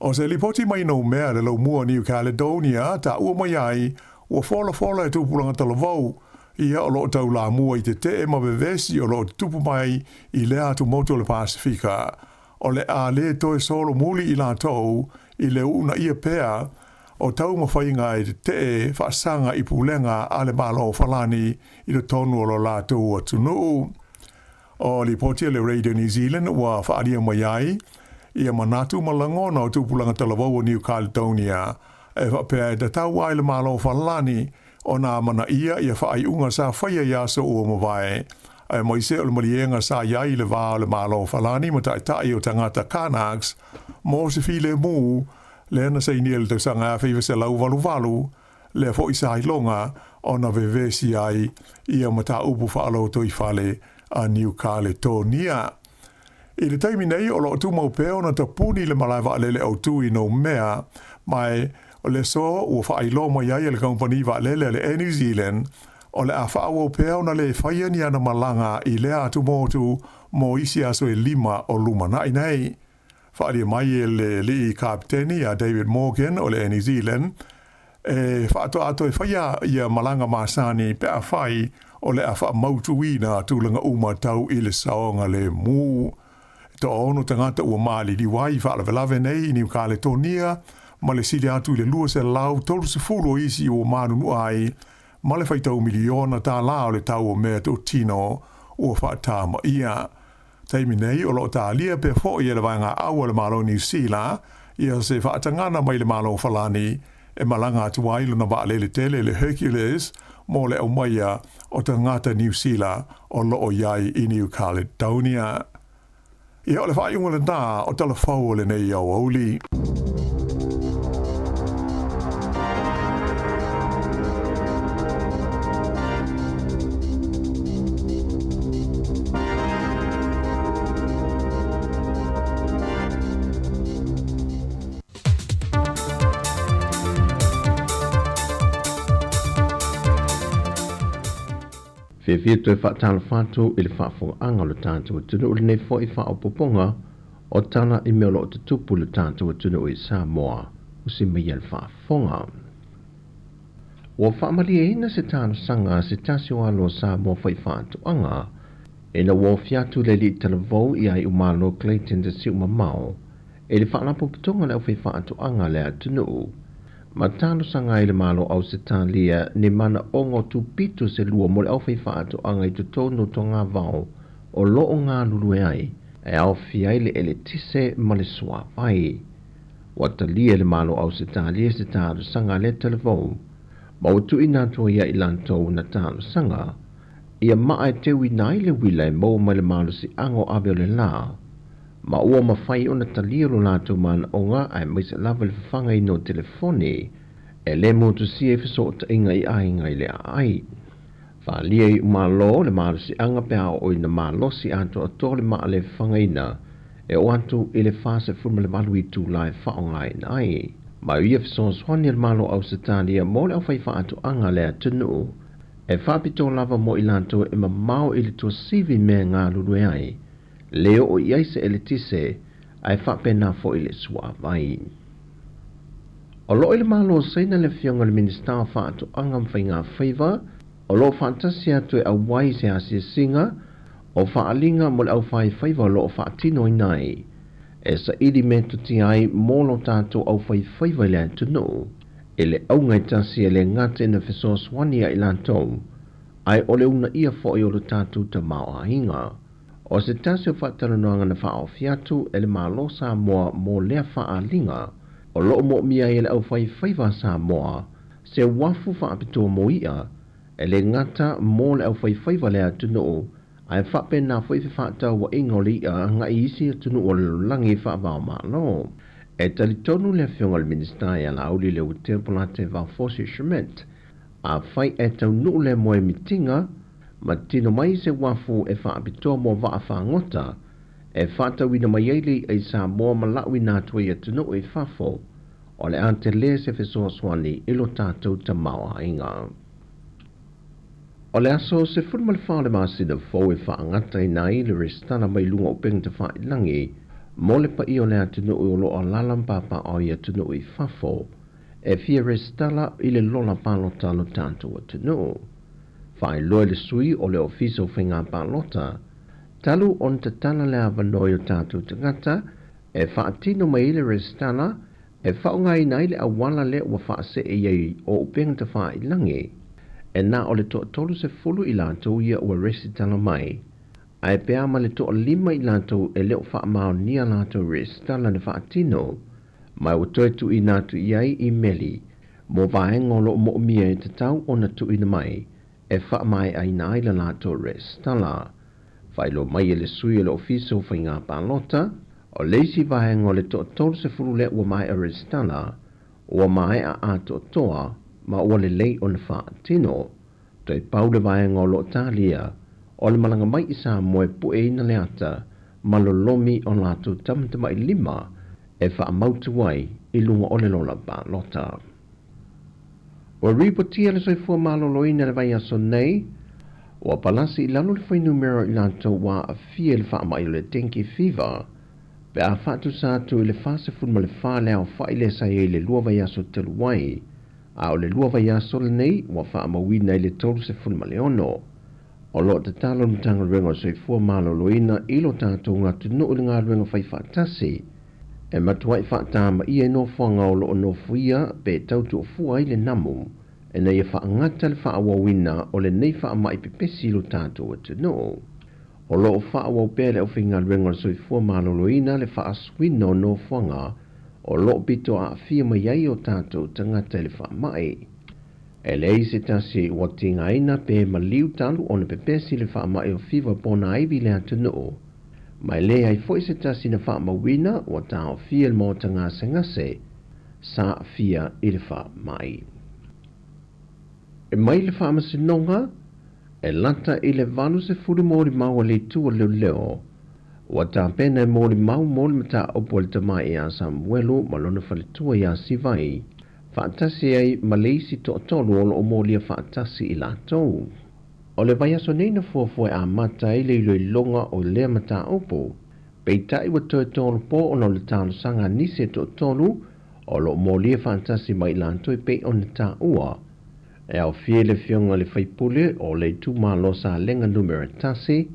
o se li poti mai no mea le lo mua New Caledonia ta u mai ai o fola tu pulanga talo vau ia o lo tau la mua i te ma bevesi o lo tupu mai i lea tu moto le Pasifika. O le a le toe solo muli i la tau i le una ia pea o tau mawhainga i te whaasanga i pulenga a le malo o falani i le tonu o lo la tau o tunu. O li potia le Radio New Zealand wa whaaria mai ai ia manatu malangona o tupulanga talavau o New Caledonia e whapea da tau ai le malo o falani o nā mana ia whaai unga sa whaia ia so ua mawai. Ai moise o le marienga sa iai le vā le malo falani ma tai o tangata Kanaks, mō se file mū, le ana sa inia le tausanga whiwa se lau valu, le fo i sa ilonga o na vevesi ai ia ma ta upu whaalo toi whale a New Caledonia. I le taimi nei o lo tu mau peo na ta puni le malaiwa alele au tui no mea, mai o le so ua whailo mai ai le company wa lele le New Zealand o le a whaao peo na le whaia ni ana malanga i lea atu motu mo isi aso e lima o luma nai nei. Whaari mai e le li kapteni a David Morgan o le New Zealand e whaato ato e whaia ia malanga masani pe a whai o le a wha mautu ina tūlanga uma tau i le saonga le mū. To ono tangata ua mali di wai whaala velave nei i New Caledonia ma le sili atu le lua se lau tolu se fulu isi o manunu ai, ma le whaitau miliona tā lao le tau o mea tō tino o whaatama ia. Taimi nei o lo tā lia pe fo i le vanga aua le malo New Zealand, ia se whaatangana mai le malo falani, e malanga atu wailu na wā le tele le Hercules, mo le au maia o tangata New Zealand o lo o iai i New Caledonia. Ia o le whaiunga le nā o tala whau le nei au auli. Fia toi whaatala whātou i le whaafonga anga lo tātou tunu ule nei fo i whaopoponga o tana I mea lo te tupu le tātou atunu I Samoa usi mai al whaafonga. Wa whaamali e ina se tāna sanga se tasi o alo Samoa whai whaatuanga e na wo fiatu le li talavou I ai umalo Clayton te si umamao e le whaalapo putonga le au whai whaatuanga le atunu. Ma tāna sanga I le malo au se tālia ne mana ongo tu pito se lua mo le au whai whaatuanga I tutono to ngā vau o loo ngā lulu e ai e au fiai le ele tise ma le sua vai. Wata lia le malo au se tālia se tāna sanga le talavou ma o tu ina toa ia I lantou na tāna sanga ia maa e te wina I le wila e mou mai le malo si ango abeo le la ma ua mawhai o na talia lo lātou mana o ngā ai maisa lava le whanga I no telefone e le motu si e fiso o ta inga I ainga I le ai. Whalia I umalo le malo si anga pea o ina malo si anto a to le maa le whanga ina e o anto I le fase fuma le malu I tu lai whaonga ina ai. Ma ia fiso swani le malo au se tālia mo le au whai whaatu anga le atunu e whapito lava mo I lanto e mamao I le tua sivi mea ngā lulu e ai leo o iai se ele tise ai whapena fo I le sua vai. O lo ile malo seina le fionga le minister whaatu anga mwhai ngā whaiva o lo fantasia tu e awai se asia singa o whaalinga mo le au whai whaiva lo o whaatino I nai e sa ili me tuti ai mo lo tātou au whai whaiva le atunu e le au ngai tasi e le ngate na fesos wania I lantou ai o le una ia fo I o lo tātou ta mao a hinga. O se tasi o whataranoanga na wha o fiatu e le malo Samoa mo lea whaalinga o loo mo mia e le au whai whaiva Samoa se wafu whaapitoa mo ia e le ngata mo le au whai whaiva le atunu ai whape na whaife whaatau wa ingoli a nga isi atunu o le langi whaavao malo. E talitonu le whionga le minister e ala auli le utempula te Valfosi Schmidt a whai e tau nuu le moe mitinga ma tino mai se wafu e whaapitoa mo waa whaangota e whaatawina mai eili e Samoa malawi nā tui atunu e whafo o le ante le se whesoa swani ilo tātou ta maua inga. O le aso se whurma le whaale maasina fau e whaangata I nai le restana mai lunga o peng te whaelangi mo le pa I o le atunu o lo o lalampapa o I atunu I whafo e fia restala I le lola palota lo tātou atunu. Whae loe le sui o le ofiso whinga palota talu on te tala le avanoi o tātou tangata e whaatino mai le restana e whaongai nai le awala le wa whaase e iei o upeng te whaelangi e nā o le toa tolu se fulu I lātou ia ua resi tala mai. Ai pēa ma le toa 5 I lātou e leo whaamao nia lātou resi tala ne whaatino, mai o toi tu I nātu iai I meli, mo vaengo lo mo mia e te tau o na tu ina mai, e whaamai ai nai la lātou resi tala. Whailo mai e le sui e le ofiso whainga pālota, o leisi vaengo le toa tolu se fulu le ua mai a resi tala, ua mai a ato toa, ma ua le lei o na whaatino, toi pau le vaenga o lo talia, o le malanga mai I Samoa pu e ina le ata, ma lo lomi o lātou tamatama I 5, e whaamautu wai I lunga o le lola pālota. O ripotia le soifua malolo ina le vai aso nei, o palasi I lalo le whai numero I lātou wa a fia le whaamai le dengue fever, pe a whatu sātu I le whase funma le whale au whai le sa e le lua vai aso telu wai, a o le lua vai aso le nei, wa whaamawina I le tolu se funma le ono. O lo te talo mtanga rengo soifua malolo ina ilo tātou ngā tunu o le ngā rengo whai whaatasi, e matuai whaatama I e no whanga o lo no fuia pe tautu o fua I le namu, e nei e whaangata le whaawawina o le nei whaamai pepesi lo tātou atu no. O lo o whaawaw pele o whinga rengo soifua malolo ina le whaaswina o no whanga, o lo pito a fia mai ai o tātou tangata le whaamai. E lei se tasi o tinga ina pe maliu talu o ne pepesi le whaamai o fiwa pona aivi le atu no. Mai le ai foi se tasi na whaamawina o tau fia le mō tanga sengase, sa fia I le whaamai. E mai le whaamasinonga, e lata I le vanu se furu mōri maua le tua leo leo, o ta pena mōri mau mōri mata opo le tamai e a Samuelu malona whaletua I a Sivai, whaatasi ai maleisi to tolu o mōlia whaatasi I lātou. O le vai aso neina fuafua a mata I le ilo I longa o lea mata opo, Peitai wa toi tolu po ono le talo sanga nise to tolu o lo molia fantasi mai lantoi pe on le ta ua. E au fie le fionga le faipule o le tu malosa lenga numero tasi,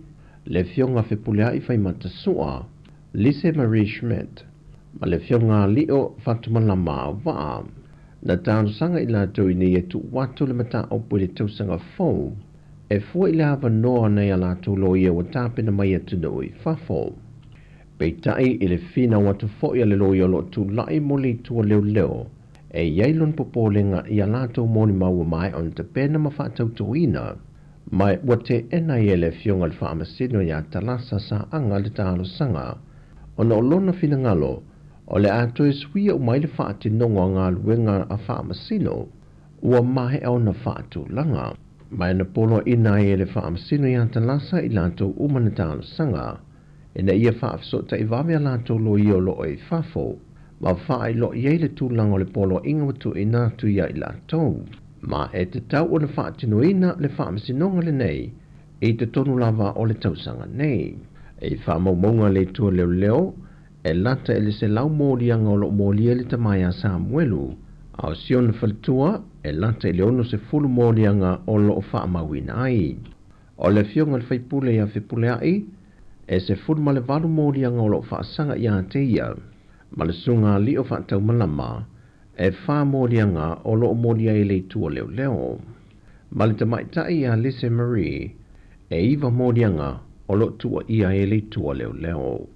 le fionga fepulea I fai matasua, Lise Marie Schmidt, ma le fionga lio fatumalama waa. Na talo sanga ila tui ni e tu watu le mata opu le tau sanga fau, e fua ila hava noa nei ala tu lo ia wa tapena mai atu noi fafo. Peitai I le fina watu fo ia le lo ia lo tu lai moli tua leo leo, e yailon popolenga I alato moni maua mai on te pena mawhatau tuina, mai wate ena I ele fionga le whaamasino ia talasa sa anga le talo sanga, ona o lona fina ngalo, o le ato e suia o mai le whaatinonga ngā luenga a whaamasino, ua mahe au na whaatu langa, mai na polo ina I ele whaamasino ia talasa I lato umana talo sanga, ina ia whaafsota I wawe a lato lo I o lo e whafo, ma whaai lo I eile tūlanga o le polo inga watu ina tu ia I lato. Ma e te tau o le whaatino ina le whaamasinonga le nei, e te tonu lava o le tausanga nei. E whaamaumonga le tua leo leo, e lata e le se lau mōrianga o lo mōria le tamaya Samuelu, au sion whalitua, e lata e leono se fulu mōrianga o lo whaamawina ai. O le fionga le whaipule ia whipule ai, e se fulu ma le walu mōrianga o lo whaasanga ia te ia, ma le sunga li o whaatau malama, e wha mōrianga o lo mōria e le tua leo leo. Ma le tamaitai a Lise Marie, e iwa mōrianga o lo tua ia e le tua leo leo.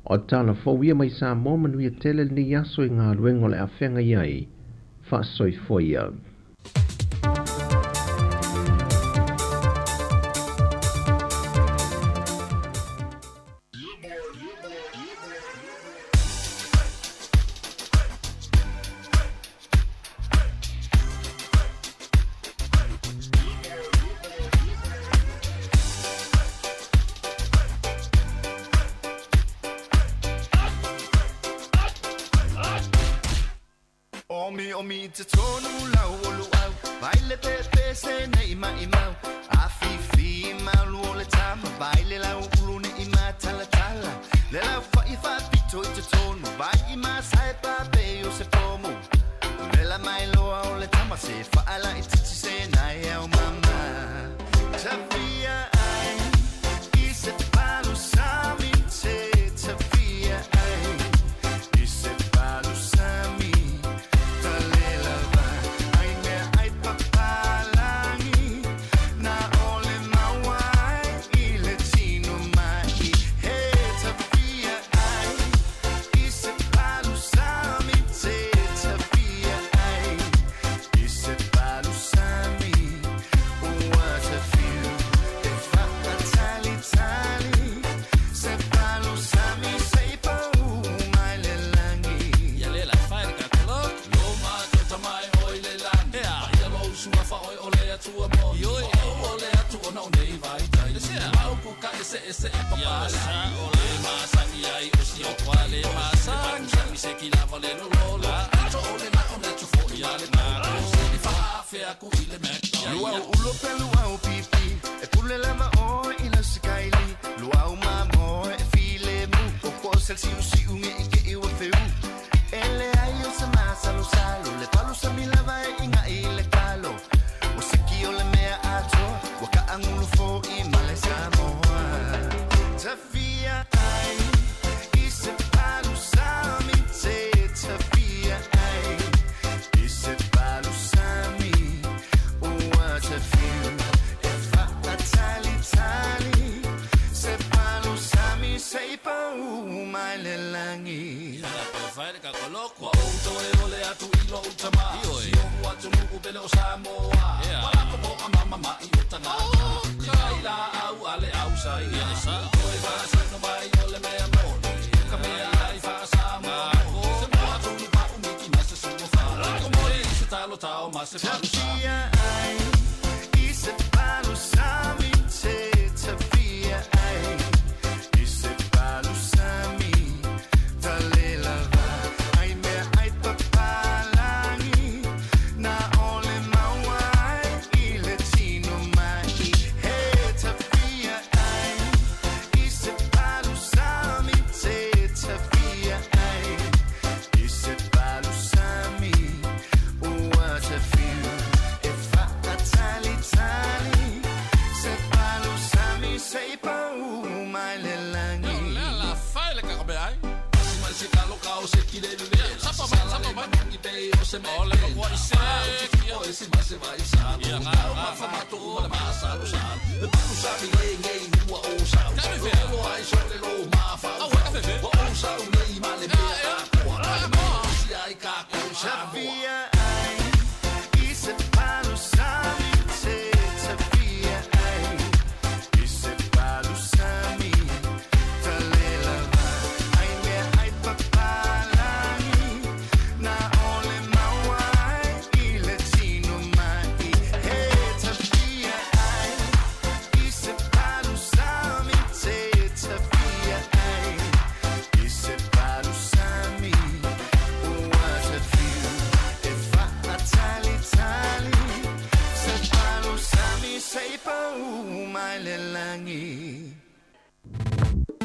O tala fōwia mai sa mōmanuia tele ni yaso I ngā ruengo le a whenga iai, wha soi fōia. Omi te tonu lau o luau, baile pepe se nei mai mau, afifi mau o le tama, baile lau ulu ne ima tala tala, le lau whai whapito I te tonu, vai ima sai pape o se pomo, le la mai loa o le tama, se whaala I titi se nai au mama, tawhia ai, I se palu sami te, tawhia ai, I se palu sami.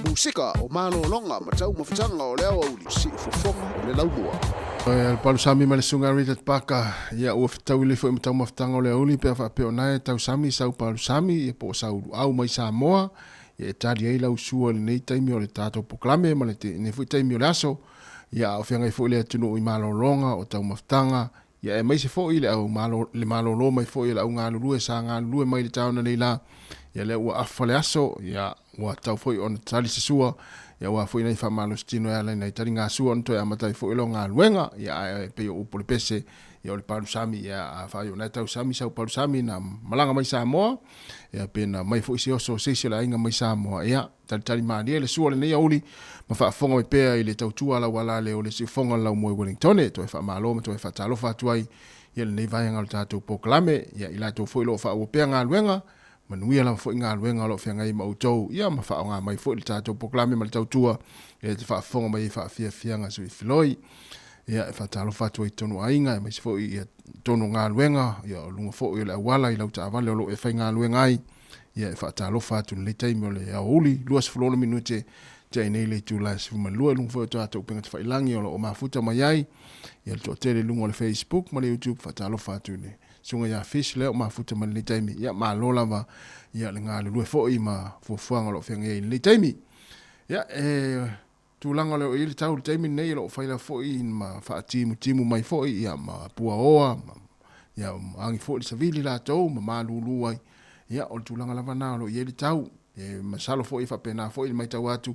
Musika o malo longa ma tau mafutanga o leo au si fofonga o le launua. Al palu sami ma le sunga Richard Parker ia ua fitau le fo tau mafutanga o le auli pe fa pe ona tau sami sau palu sami e po sau au mai Samoa e tali ai lau sua le nei taimi o le tato proklame ma le te ne fu taimi o le aso ia o fianga fo le tunu i malo longa o tau mafutanga ia e mai se fo ile au malo le malo lo mai fo ile au nga lu e sa nga lu mai le tau na leila ia le ua afale aso ia ua tau foi on tali se sua ia ua foi nei fa malo stino ia nei tali nga sua on to ia matai foi lo nga luenga ia pe o pole pese ia le palu sami ia fa yo nei tau sami sau palu sami na malanga mai Samoa ia pena mai foi se oso se la inga mai Samoa ia tali mani le sua le nei auli ma fa fonga me pe ile tau tua la wala le o le se fonga la mo Wellington to fa malo to fa talo fa tuai ia le nei vai nga le tatu proklame ia ila to foi lo fa o pe nga luenga manuia la fo inga luenga lo fenga i mautou ia ma fa nga mai fo le tato proklame ma le tautua e te fa fonga mai fa fia nga sui filoi ia fa talo fa tu i tonu ainga mai fo i tonu nga luenga ia lunga fo i la wala i lau ta vale lo e fa nga luenga ai ia fa talo fa tu le taimi le auli luas flolo minute te nei le tu la su ma lua lunga fo tato penga te fa ilangi o mafuta mai ai ia to tele lunga le Facebook ma le YouTube fa talo fa tu ne sunga ya fish le ma futa ma le taimi ya ma lola va ya le nga le fo i ma fo fuanga lo fenga i le taimi ya tu langa le i le tau le taimi nei lo faila fo i ma fa timu mai fo i ya ma pua oa ya angi fo le savili la tau ma lulu ai ya o tu langa lava na lo i le tau e ma salo fo i fa pena fo i mai tau atu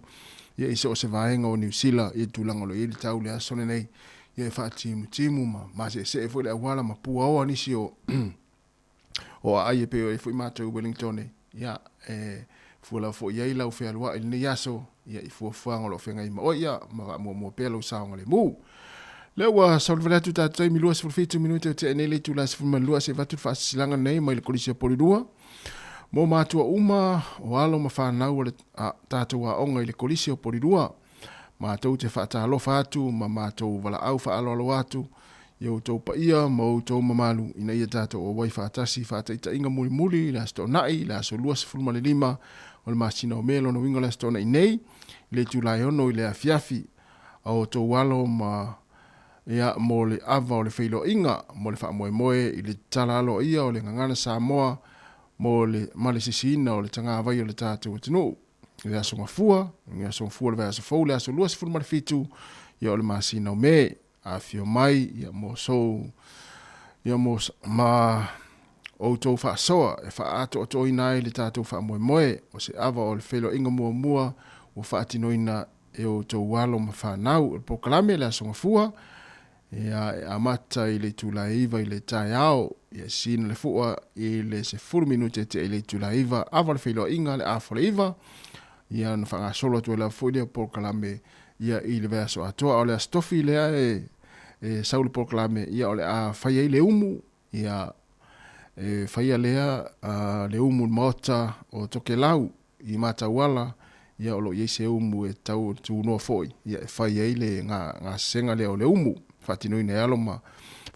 ya i so se vaenga o New Zealand i tu langa lo i le tau le asone nei ia fa timu ma se foi le wala ma pua o nisi o o ai pe o foi mata Wellington ia fu la fo ia la fe alwa il niaso ia i fu fanga lo fenga ma o ia ma mo pelo sa ngale mu le wa salvela tu ta 3 minutos for 2 minutos te nele tu las fu malua se va tu fa silanga nei mai le kolisia polidua mo matua uma o alo ma fa na o tatu wa onga le kolisia polidua ma tau te whata alofa atu, ma tau wala au wha alo atu, iau tau pa ia, ma tau mamalu, ina ia tātou o wai whaatasi, whaataita inga muli, la sto nai, la so luas fulmane lima, o le masina o melo no winga la sto nai nei, le tu lai ono i le afiafi, au tau walo ma ia mo le ava o le feilo inga, mo le wha moe, i le tala alo ia, o le ngangana Samoa, mo le male sisina, o le tanga avai o le tātou atinu, le aso mafua, le aso mafua le aso fau, le aso luas fulma le fitu, ia o le masina o me, a fio mai, ia mo so, ia mo ma o tau wha soa, e wha ato o toi nai le tātou wha moe, o se ava o le whelo inga mua, o wha atino ina e o tau walo ma whanau, o pokalame le aso mafua, ia e amata i le tula iwa i le tai ao, ia sina le fua i le se furu minute te i le tula iwa, ava le whelo inga le afo le iwa, ia na whanga solo tu la fuile pokalame ia i le verso atoa o le astofi lea e saule pokalame ia o le a whaia i le umu ia whaia lea le umu mota o toke lau i mata wala ia o lo iese umu e tau tu noa foi ia e whaia i le ngā senga lea o le umu whatino i ne aloma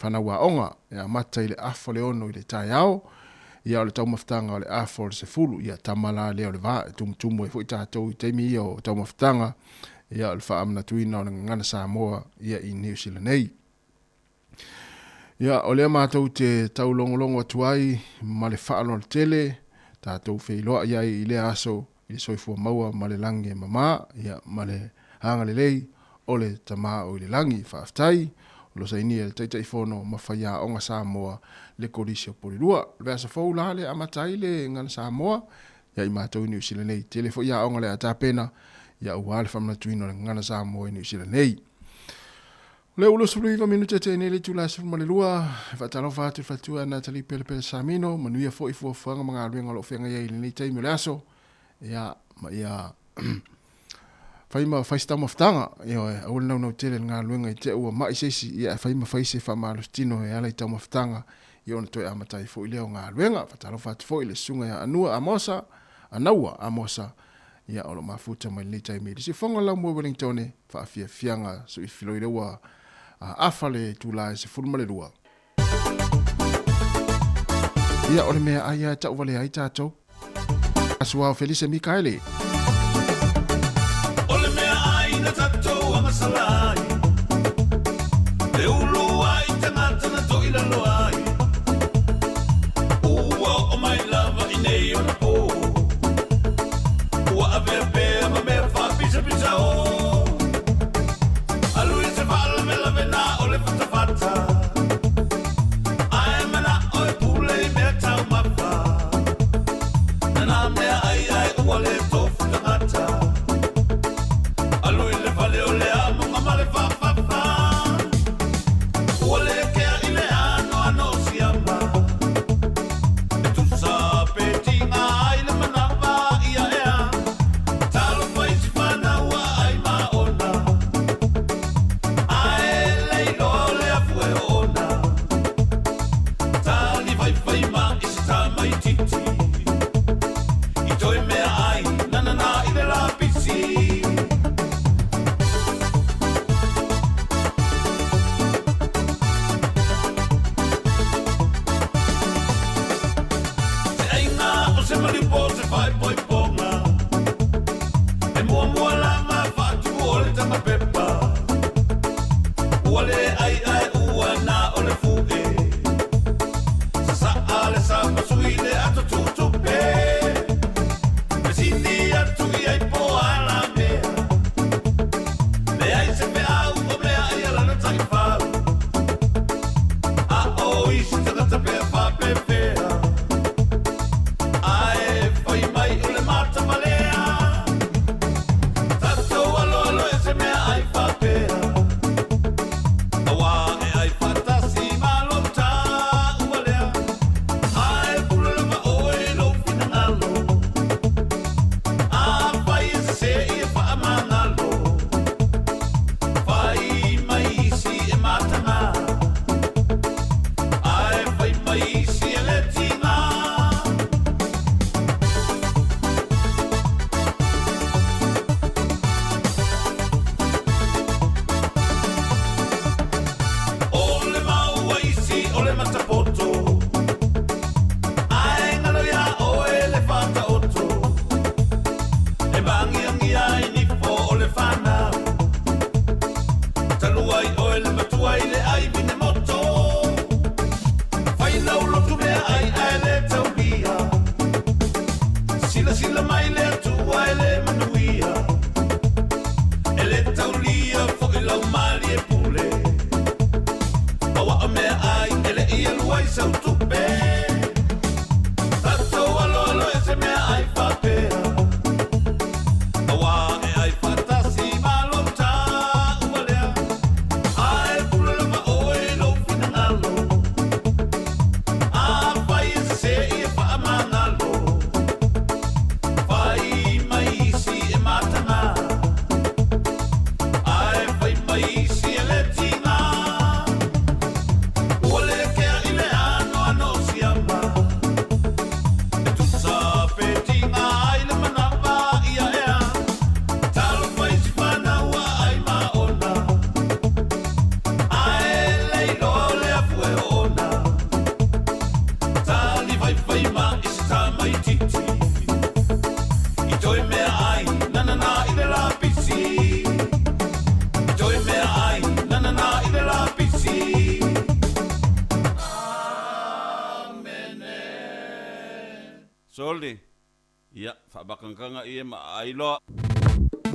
whanaua onga ia mata i le afo le ono i le tai ao ia o le tau maftanga o le afo se fulu ia tamala lea o le vaa tumutumu e fo i tātou i teimi ia o tau maftanga ia o le wha amna tuina o le ngana Samoa ia i New Zealand nei. Ia o lea mātou te tau longolongo atuai ma le whaano le tele tātou wheiloa ia i le aso i le soifua maua ma le lange mama ia ma le hanga le lei o le tama o le langi whaaftai, lo sa ini e teitai fono mawhaia o ngā Samoa le korisi o porirua. Le asa fau la le amatai le ngana Samoa, ia i mātou New Zealand nei. Te le fo ia o ngā le atapena, ia ua le whamana tuino le ngana Samoa i New Zealand nei. Le ulo suluiva minuta te nei le tula sifuma le lua, e whatalo whātu whatua na tali pele pele Samino, manuia fo i fuafanga mga aruenga lo whenga ia i le nei teimi o le aso, ia ma ia faima faista moftanga io o le nau tele nga luenga te ua mai sesi ia faima faise fa malustino e ala tau moftanga io no toe amatai fo ile nga luenga fatalo fat fo ile sunga ya anua amosa anaua amosa ia o lo mafuta mai le tai me si fonga la mo Wellington fa fia fianga so i filo ile wa afale tula se fulma le lua ia o le mea aia tau vale ai tatou asua Felice Mikaeli tatou anga salai te ulu ai te ngata na toi la loai ua o mai lava i nei o na po ua a vea ma mea wha pisa pisa o alu i se wala me la vena o le fata fata ai mana o e pule i mea tau mawha na mea ai ua le tofu ta ngata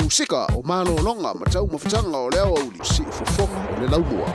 musika o malolonga ma tau mawhitanga o leo au li si ufofonga o le laumua.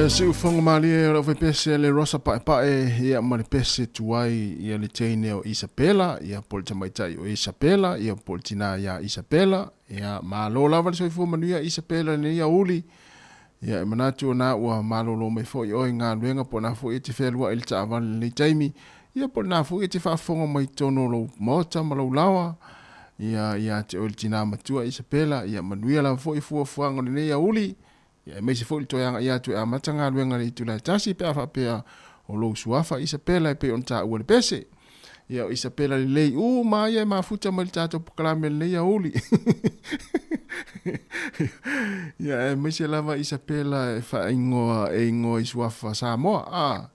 Si ufonga mali e o pese le rosa pae ia mali pese tuai ia le teine o Isabela ia polta maitai o Isabela ia poltina ia Isabela ia malo lava le soifu manuia Isabela ne ia uli ia manatu na ua malo lo mai foi o nga luenga po na foi te felua il tava le taimi ia po na foi te fafonga mai tono lo mota malo lawa ia te o tina matua Isabela ia manuia la foi fuanga ne ia uli ia me se foi to ia tu amatanga luenga le tula tasi pe afa pe o lo suafa Isabela pe on ta o le pese ia Isabela le lei ma ia ma futa mal tato proclame le ia uli ia me se lava Isabela fa ingo suafa Samoa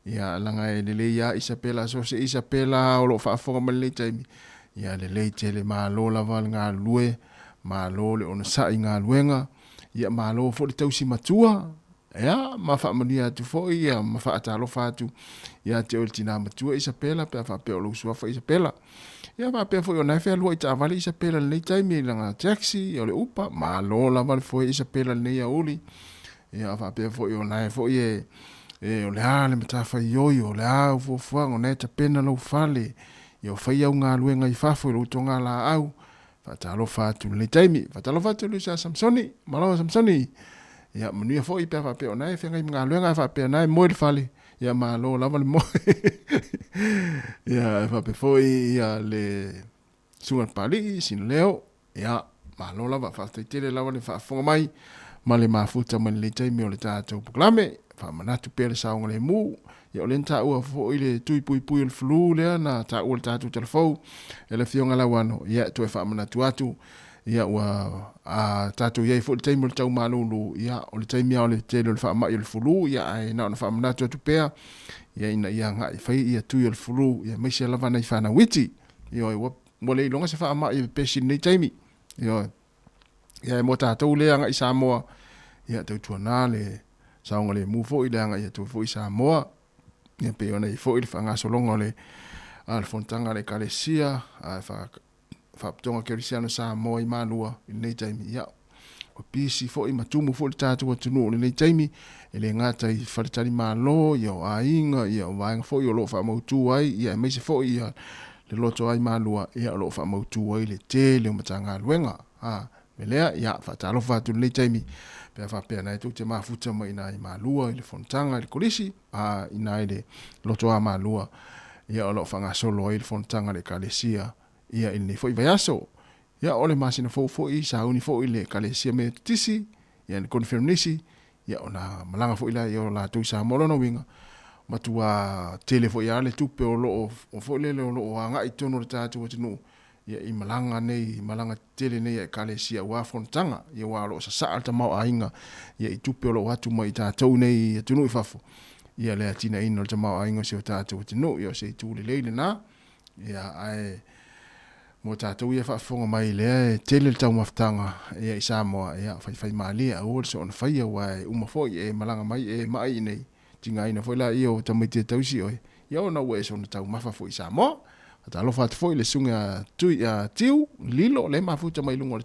Ia langa e lele ia Isabela so se Isabela o lo whaafonga malele taimi. Ia lele te le malo lava ngā lue, malo le ona sai ngā luenga, ia malo fo le tausi matua, ia ma whaamania atu fo ia ma whaatalo whātu, ia te o tina matua Isabela, pia whapea o lo suafa Isabela. Ia whapea fo i o naifea lua i tāwale Isabela le taimi langa taxi, o le upa, malo lava le fo Isabela le ia uli, ia whapea fo i o naifea fo i o le ale matafa i oi, o le au fuafuanga, o nei ta pena lau fale, i o whai au ngā luenga i whafo i luto ngā la au, whatalo whātu le taimi, whatalo whātu le sa Samsoni, malawa Samsoni, ia manuia fo i pia whapea o nei, whengai ngā luenga i whapea nei, moe le fale, ia malo lava le moe, ia whapea fo i le sungan pali, sin leo, ia malo lava, whātai tere lava le whaafonga mai, ma le mafuta mani le taimi o le tātou poklame, whamanatu pere saonga le mu, ia o lenta ua fo i le tui pui pui o le flu lea na ta ua le tātou telefou, e le fionga la wano, ia tu e whamanatu atu, ia ua tātou iei fo le taimi o le tau malulu, ia o le taimi o le tele o le whamai o le flu, ia ai na ona whamanatu atu pea, ia ina ia ngai whai ia tui o le flu, ia meisi lava nei whana witi, ia ua le ilonga se whamai o pesi nei taimi, ia e mo tātou lea ngai Samoa, ia tau tuana le saonga le mu fo i le anga ia tu fo i Samoa, ia pe ona i fo i le whangasolonga le alfontanga le kalesia, a whaptonga kerisiano Samoa i manua i nei taimi, ia o pisi fo i matumu fo i tātua tunu o nei taimi, e le ngata i wharitari malo, ia o ainga, ia o vaenga fo i o loo whamautu ai, ia meise fo i le loto ai manua, ia o loo whamautu ai le te, le o matanga luenga, me lea, ia whatalo whatu nei taimi, pea whapea nai tau te mafuta mai ina i malua, i le fontanga, i le kolisi, ina i le loto a malua, ia o loo whangasolo i le fontanga le kalesia, ia i le fo i vaiaso, ia o le masina fo i sauni fo i le kalesia me tisi, ia le konfirmnisi, ia o na malanga fo i la, ia o la tui sa molono winga, matua tele fo i ale tupe o loo, o fo i lele o loo anga i tono le tātu o tinu, ia i malanga nei, malanga tele nei e kalesia ua fontanga, ia ua loo sa saa ta mau ainga, ia i tupe o loo atu mai tātou nei tunu i fafo, ia lea tina ino ta mau ainga se o tātou o tinu, ia se i tūle leile na, ia ai mo tātou ia whaafonga mai lea tele le tau maftanga, ia i Samoa, ia whai maalia a ol se ona whaia ua e umafoi e malanga mai e mai nei, tinga ina foi la ia o tamaitia tausi oi, ia ona ua e se ona tau mafafo i Samoa, ta lo fat foi le sunga tui tiu lilo le mafuta mai lungo le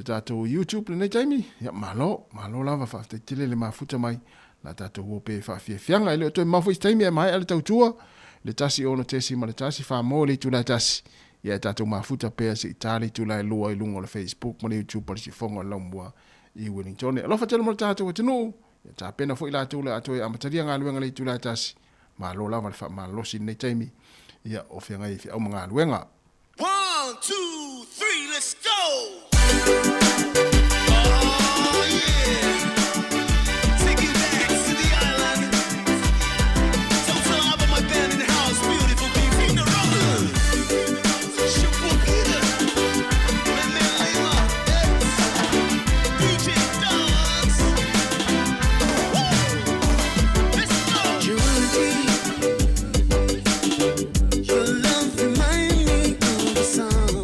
tātou YouTube le nei taimi ya malo lava fa te tele le mafuta mai la tātou ope fa fianga ile to mafu taimi mai ale tautua le tasi ona tesi ma le tasi fa mo le tu la tasi ya tātou mafuta pe se itali tu la lua i lungo le Facebook mo le YouTube pa si fonga lambua i Wellington lo fa tele mo tātou tenu ya ta pena foi la tu la to amataria nga luenga le tu la tasi malo lava le whamalosi nei taimi ia o whianga i whiau mga luenga. 1, 2, 3, let's go! Oh yeah! Take it back to the island. Don't tell about my band in the house, beautiful people in the road. Shabu Peter, Meme Lima, DJ Dance. Let's go! Your love remind me of the song.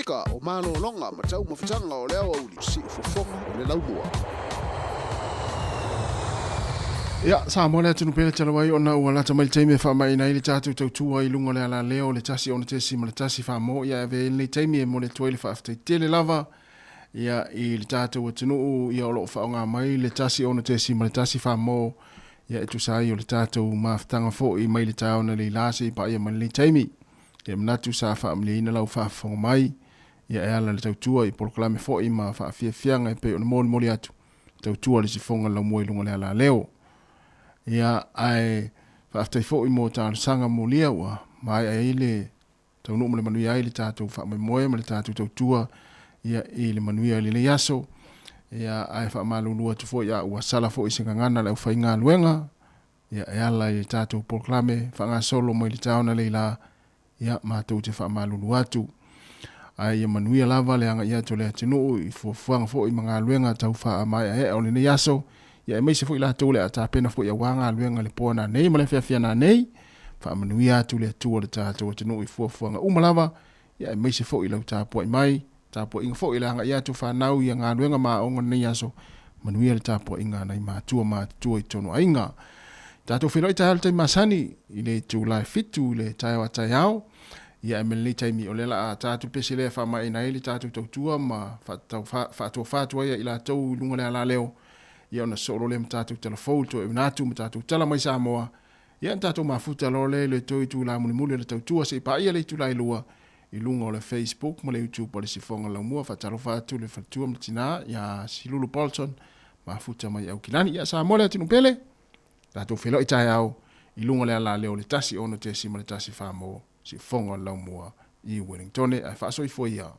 sika o mano longa ma tau mawhitanga o leo au si ufofonga o le laumua. Ia, sa mo le tunu pele tala wai ona ua lata mai teime wha mai na ili tātou tautua I lunga le ala leo le tasi ona tesi ma le tasi wha mo ia ve le teime e mo le toile wha aftai tele lava ia I le tātou atunu ia o loo wha o ngā mai le tasi ona tesi ma le tasi wha mo ia e tusai o le tātou maafutanga fo I mai le tāona le lase pa ia ma le teime ia manatu sa wha amle ina lau wha whonga mai ia e ala le tautua I poloklame fo I ma wha fia fianga e pe o na moli atu tautua le si whonga lau mo I lunga le ala leo ia ai whaaftai fo I mo tāna sanga mo lia ua mai ai le tau numu le manui ai le tātou wha mai moe ma le tātou tautua ia I le manui ai le yaso ia ai wha malulua tu fo ia ua sala fo I singa ngana lau whai ngā luenga ia e ala I tātou proklame wha ngā solo mo I le tāona le la ia mātou te wha malulua tu ai ia manui lava le anga ia to le atinu I fuanga fo I mga luenga tau wha mai ai o le yaso ia e meise fo I la tole a tāpena fo ia wanga luenga le pōna nei ma le whiawhia nā nei wha manui atu le atua le tātou atinu I fuanga umalava ia e meise fo I lau tāpua I mai tāpua inga fo I le anga ia tu whanau ia ngā luenga mā onga nei aso manui le tāpua inga nei mātua I tono ainga tātou whenoi tai haltai masani I le tūlai fitu le tai wa tai au ia e mele taimi o lela a tātou pese le wha mai nei le tātou tautua ma whātua ia I la tau lunga le ala leo ia ona solo le mtātou telefou to e nātu mtātou tala mai Samoa ia mtātou mafuta lole le toi tu la muli le tautua se pa ia le tu lai lua I lunga o le Facebook ma le YouTube le sifonga la mua whatalo whātu le whatua mtina ia Silulu Paulson mafuta mai au kilani ia Samoa le atinu pele tātou whelo I tai au I lunga le ala leo le tasi ono te sima le tasi whamo sifonga la mua I Wellington ai whaasoi fo ia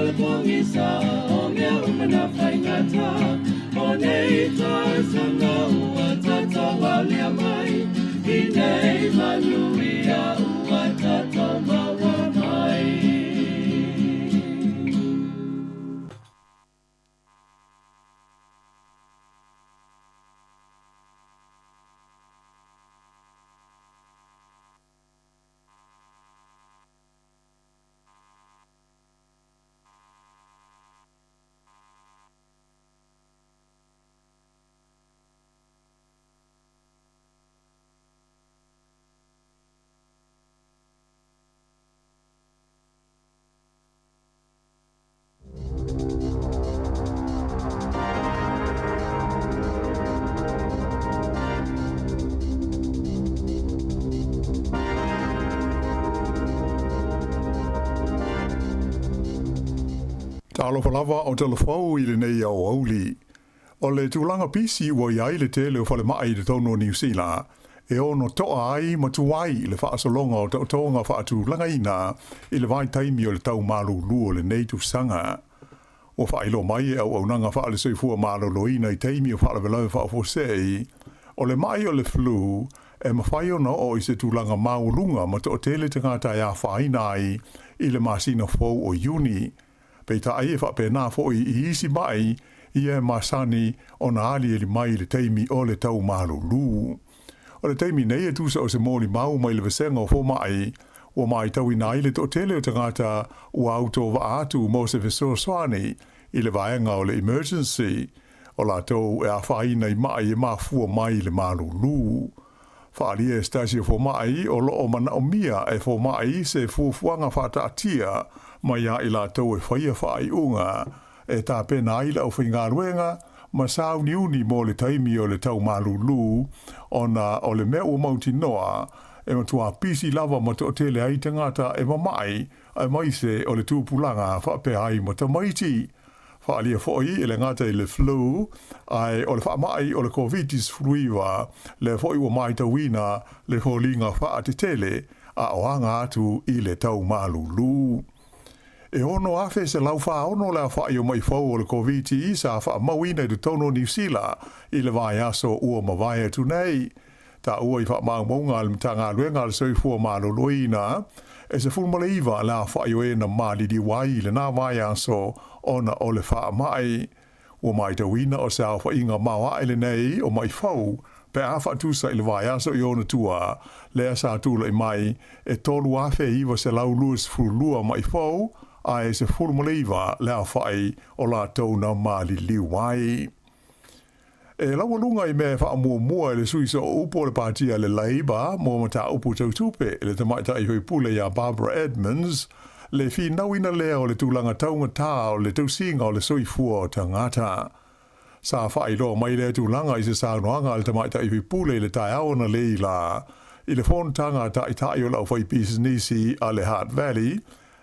le pongisa o mea umana whaingata o nei tai sanga ua tatawa lea mai I nei manuia ua tatawa mai Alofa lava o telefou I le nei au auli. O le tūlanga pisi ua iai le tele o whale mai le tono New Zealand. E ono toa ai ma tuai le whaasolonga o tautonga whaatūlanga ina I le vai taimi o le tau malu luo le nei tu sanga. O whailo mai e au aunanga whaale soifua malo loina I taimi o whaale velau whaafosei. O le mai o le flu e mawhai ona o I se tūlanga maulunga ma to tele te ngata ia whainai I le masina fau o Juni. Peita ai e whapena fo I isi mai I e masani o na ali e li mai le teimi o le tau malu lu. O le teimi nei e tusa o se mōli mau mai le vesenga o fo mai o mai tau ina I le to tele o tangata ua auto wa atu mo se veso swani I le vaenga o le emergency o la tau e a whaina I mai e mafua mai le malu lu. Whaali e stasi fo mai o loo mana o mia e fo mai se fuafuanga whata atia mai a I la tau e whaia whai unga e tā pena ila o whainga ruenga ma sau ni uni mo le taimi o le tau malulu ona o le mea ua mauti noa e matua pisi lava ma to tele ai tangata e mamai ai mai se o le tūpulanga whape ai ma ta maiti whaalia fhoi e le ngata I le flu ai o le whaamai o le covitis fruiwa le fhoi ua mai tawina le holinga wha te tele a oanga atu I le tau malulu. E ono afe se lau wha ono la wha I o mai fau o le COVID sa wha mawina I le tono New Zealand I le vai aso ua mawai atu nei. Ta ua I wha maunga le mtanga luenga le soifua malo loina. E se fulmale iwa la wha I o e na mali di wai le na vai aso ona o le wha mai. Ua mai ta wina o sa wha inga mawa ele nei o mai fau. Pe a wha tusa I le vai aso I ona tua. Le asa tula I mai e tolu afe iwa se lau luas fulua mai fau. Ai se fulmuleiva le a whai o la tauna mali liwai. E lawa lunga I mea wha mua le suisa o upo le partia le Labour mo mata upo tautupe le tamaita I hoi pule ya Barbara Edmonds le fi nauina lea o le tūlanga taunga tā o le tausinga o le soifua o tangata. Sa whai lo mai le tūlanga I se saunoanga le tamaita I hoi pule le tai aona leila. I le whontanga ta I tai o lau whai pisanisi a le Heart Valley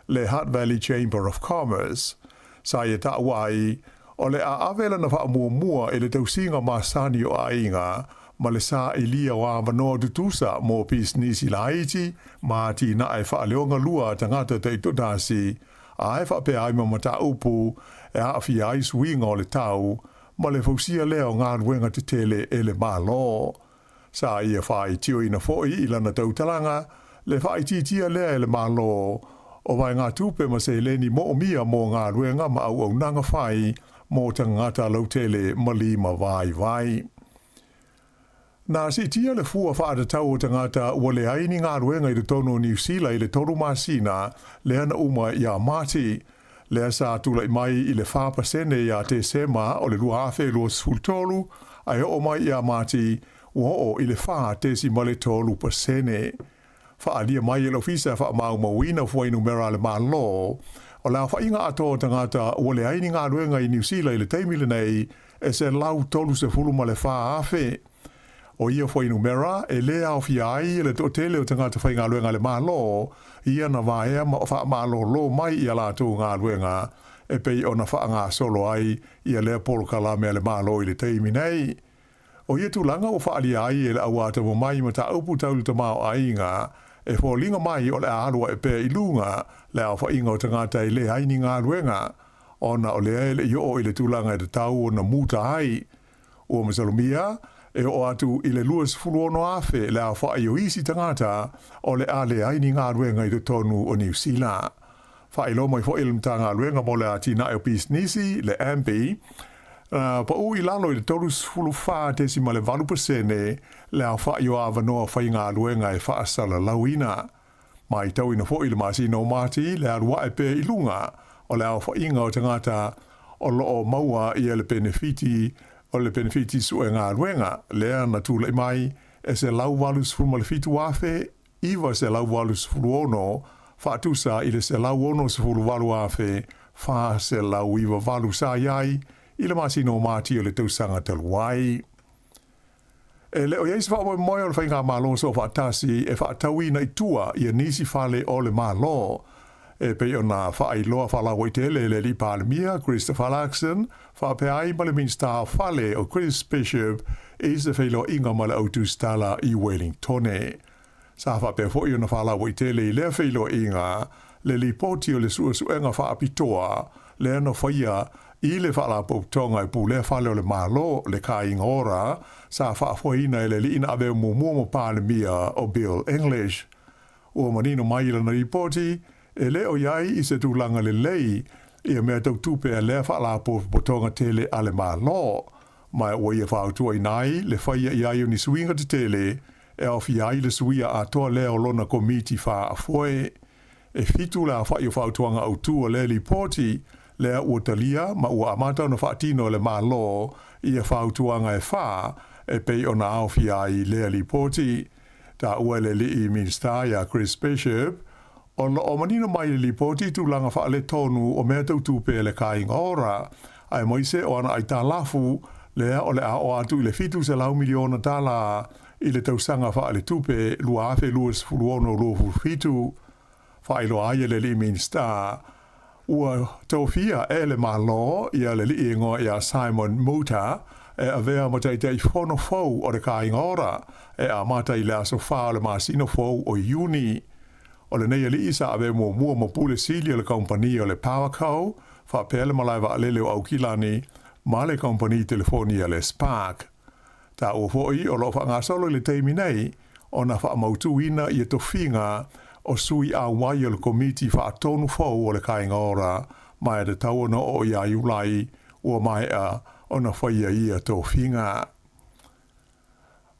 le Heart Valley Chamber of Commerce. Sa ia ta wai o le a avela na wha mua e le tausinga masani o ainga ma le sa ilia wa manoa tutusa mo pisnisi la Haiti ma ti na e wha leonga lua tangata te itodasi a e wha pe ai ma mata upu e a fi ai swinga o le tau ma le fausia leo ngā ruenga te tele e le malo. Sa ia whai tio ina foi I lana tautalanga le whai titia lea e le malo o vai ngā tupe ma se leni mo o mia mo ngā ruenga ma au nanga whai mo tangata lautele ma lima vai. Nā si tia le fua whaata tau o tangata ua le aini ngā ruenga I le tono New Zealand I le toru masina le ana uma I a mati. Le asa tula I mai I le whapasene I a te sema o le lua awhe lua sfultolu ai o mai I a mati ua o I le wha te si male tolu pasene. Whaalia mai e lo fisa wha mau mawina fua inu mera le maa lo. O la wha inga ato tangata ua le aini ngā ruenga I New Zealand I le teimile nei e se lau tolu se fulu ma le wha awhe. O ia fua inu mera e lea o fia ai e le to tele o tangata wha inga ruenga le maa lo ia na vaea ma o wha maa lo mai I a la tō ngā ruenga e pei o na wha ngā solo ai I a lea polo kalame le maa lo I le teimi nei. O ia tūlanga o wha alia ai e le awata mo mai ma ta upu taulu ta mao ainga e fo linga mai o le alua e pe ilunga le a fa inga o tangata i le haini ngā ruenga ona o le ele i o i le tūlanga i te tau o na muta hai o Masalomia e o atu i le luas fuluono afe le a fa i o isi tangata o le a le haini ngā ruenga i te tonu o New Zealand. Fa i lo mai fo ilum ta ngā ruenga mo le a tina e o Pisnisi le Ambi pa ui lalo i le tolus fulu wha te si ma le 20% le a wha i o awanoa whai ngā luenga e wha asala lauina. Mai tau ina fo i le masi no mati le arua e pe ilunga o le a wha inga o tangata o lo o maua i le benefiti o le benefiti su e ngā luenga le a na tūla i mai e se lau walus fulu ma le fitu afe iwa se lau walus fulu ono wha atusa i le se lau ono se fulu walu afe wha se lau iwa walu sa iai i le masi no mati o le tausanga taluai. E le o yeis wha moi o le whainga malo so wha atasi e wha atawina i tua i a nisi whale o le malo. E pe o na wha i loa whala waitele le li Palemia, Christopher Laxon, wha pe ai ma le minsta whale o Chris Bishop e se whailo inga ma le autu stala i Wellingtone. Sa wha pe fo i o na whala waitele i le whailo inga le li poti o le suenga wha apitoa le ano whaia i le whala poutonga i pū le whale o le malo le ka inga ora sa whaafoina e le li ina ave mo Palemia o Bill English. Ua manino mai la na ripoti e le o iai i se tūlanga le lei i a mea tau tupe a le whala poutonga tele a le malo. Mai ua ia whautua i nai le whaia i ai o ni suinga te tele e ofi ai le suia a toa le o lona komiti wha a foe. E fitu la whaia whautuanga au tua le ripoti lea ua talia ma ua amata na whaatino le malo i a whautuanga e wha e pei o na awhi ai lea ripoti. Ta ua le li i minsta ia Chris Bishop o na o manino mai le ripoti tūlanga wha le tonu o mea tau tupe le kainga ora ai moise o ana ai tā lafu lea o le a o atu i le fitu se lau miliona tala i le tausanga wha le tupe lua afe luas fuluono lua fitu wha ilo aia le li minsta ua taufia e le malo ia le li ingo ia Simon Muta e a vea ma tei whono fau o le ka inga ora e a mata i le aso wha le masino fau o Iuni. O le nei li isa a vea mua mo pule sili o le kompani o le PowerCo wha pele malaiwa alele o aukilani ma le kompani telefonia le Spark. Ta ua foi o lo wha ngā solo le teimi nei o na wha mautuina i e tofinga o sui a wai o le komiti wha atonu fau o le kainga ora mai te tau no o ia iulai ua mai a o na whaia ia tofinga.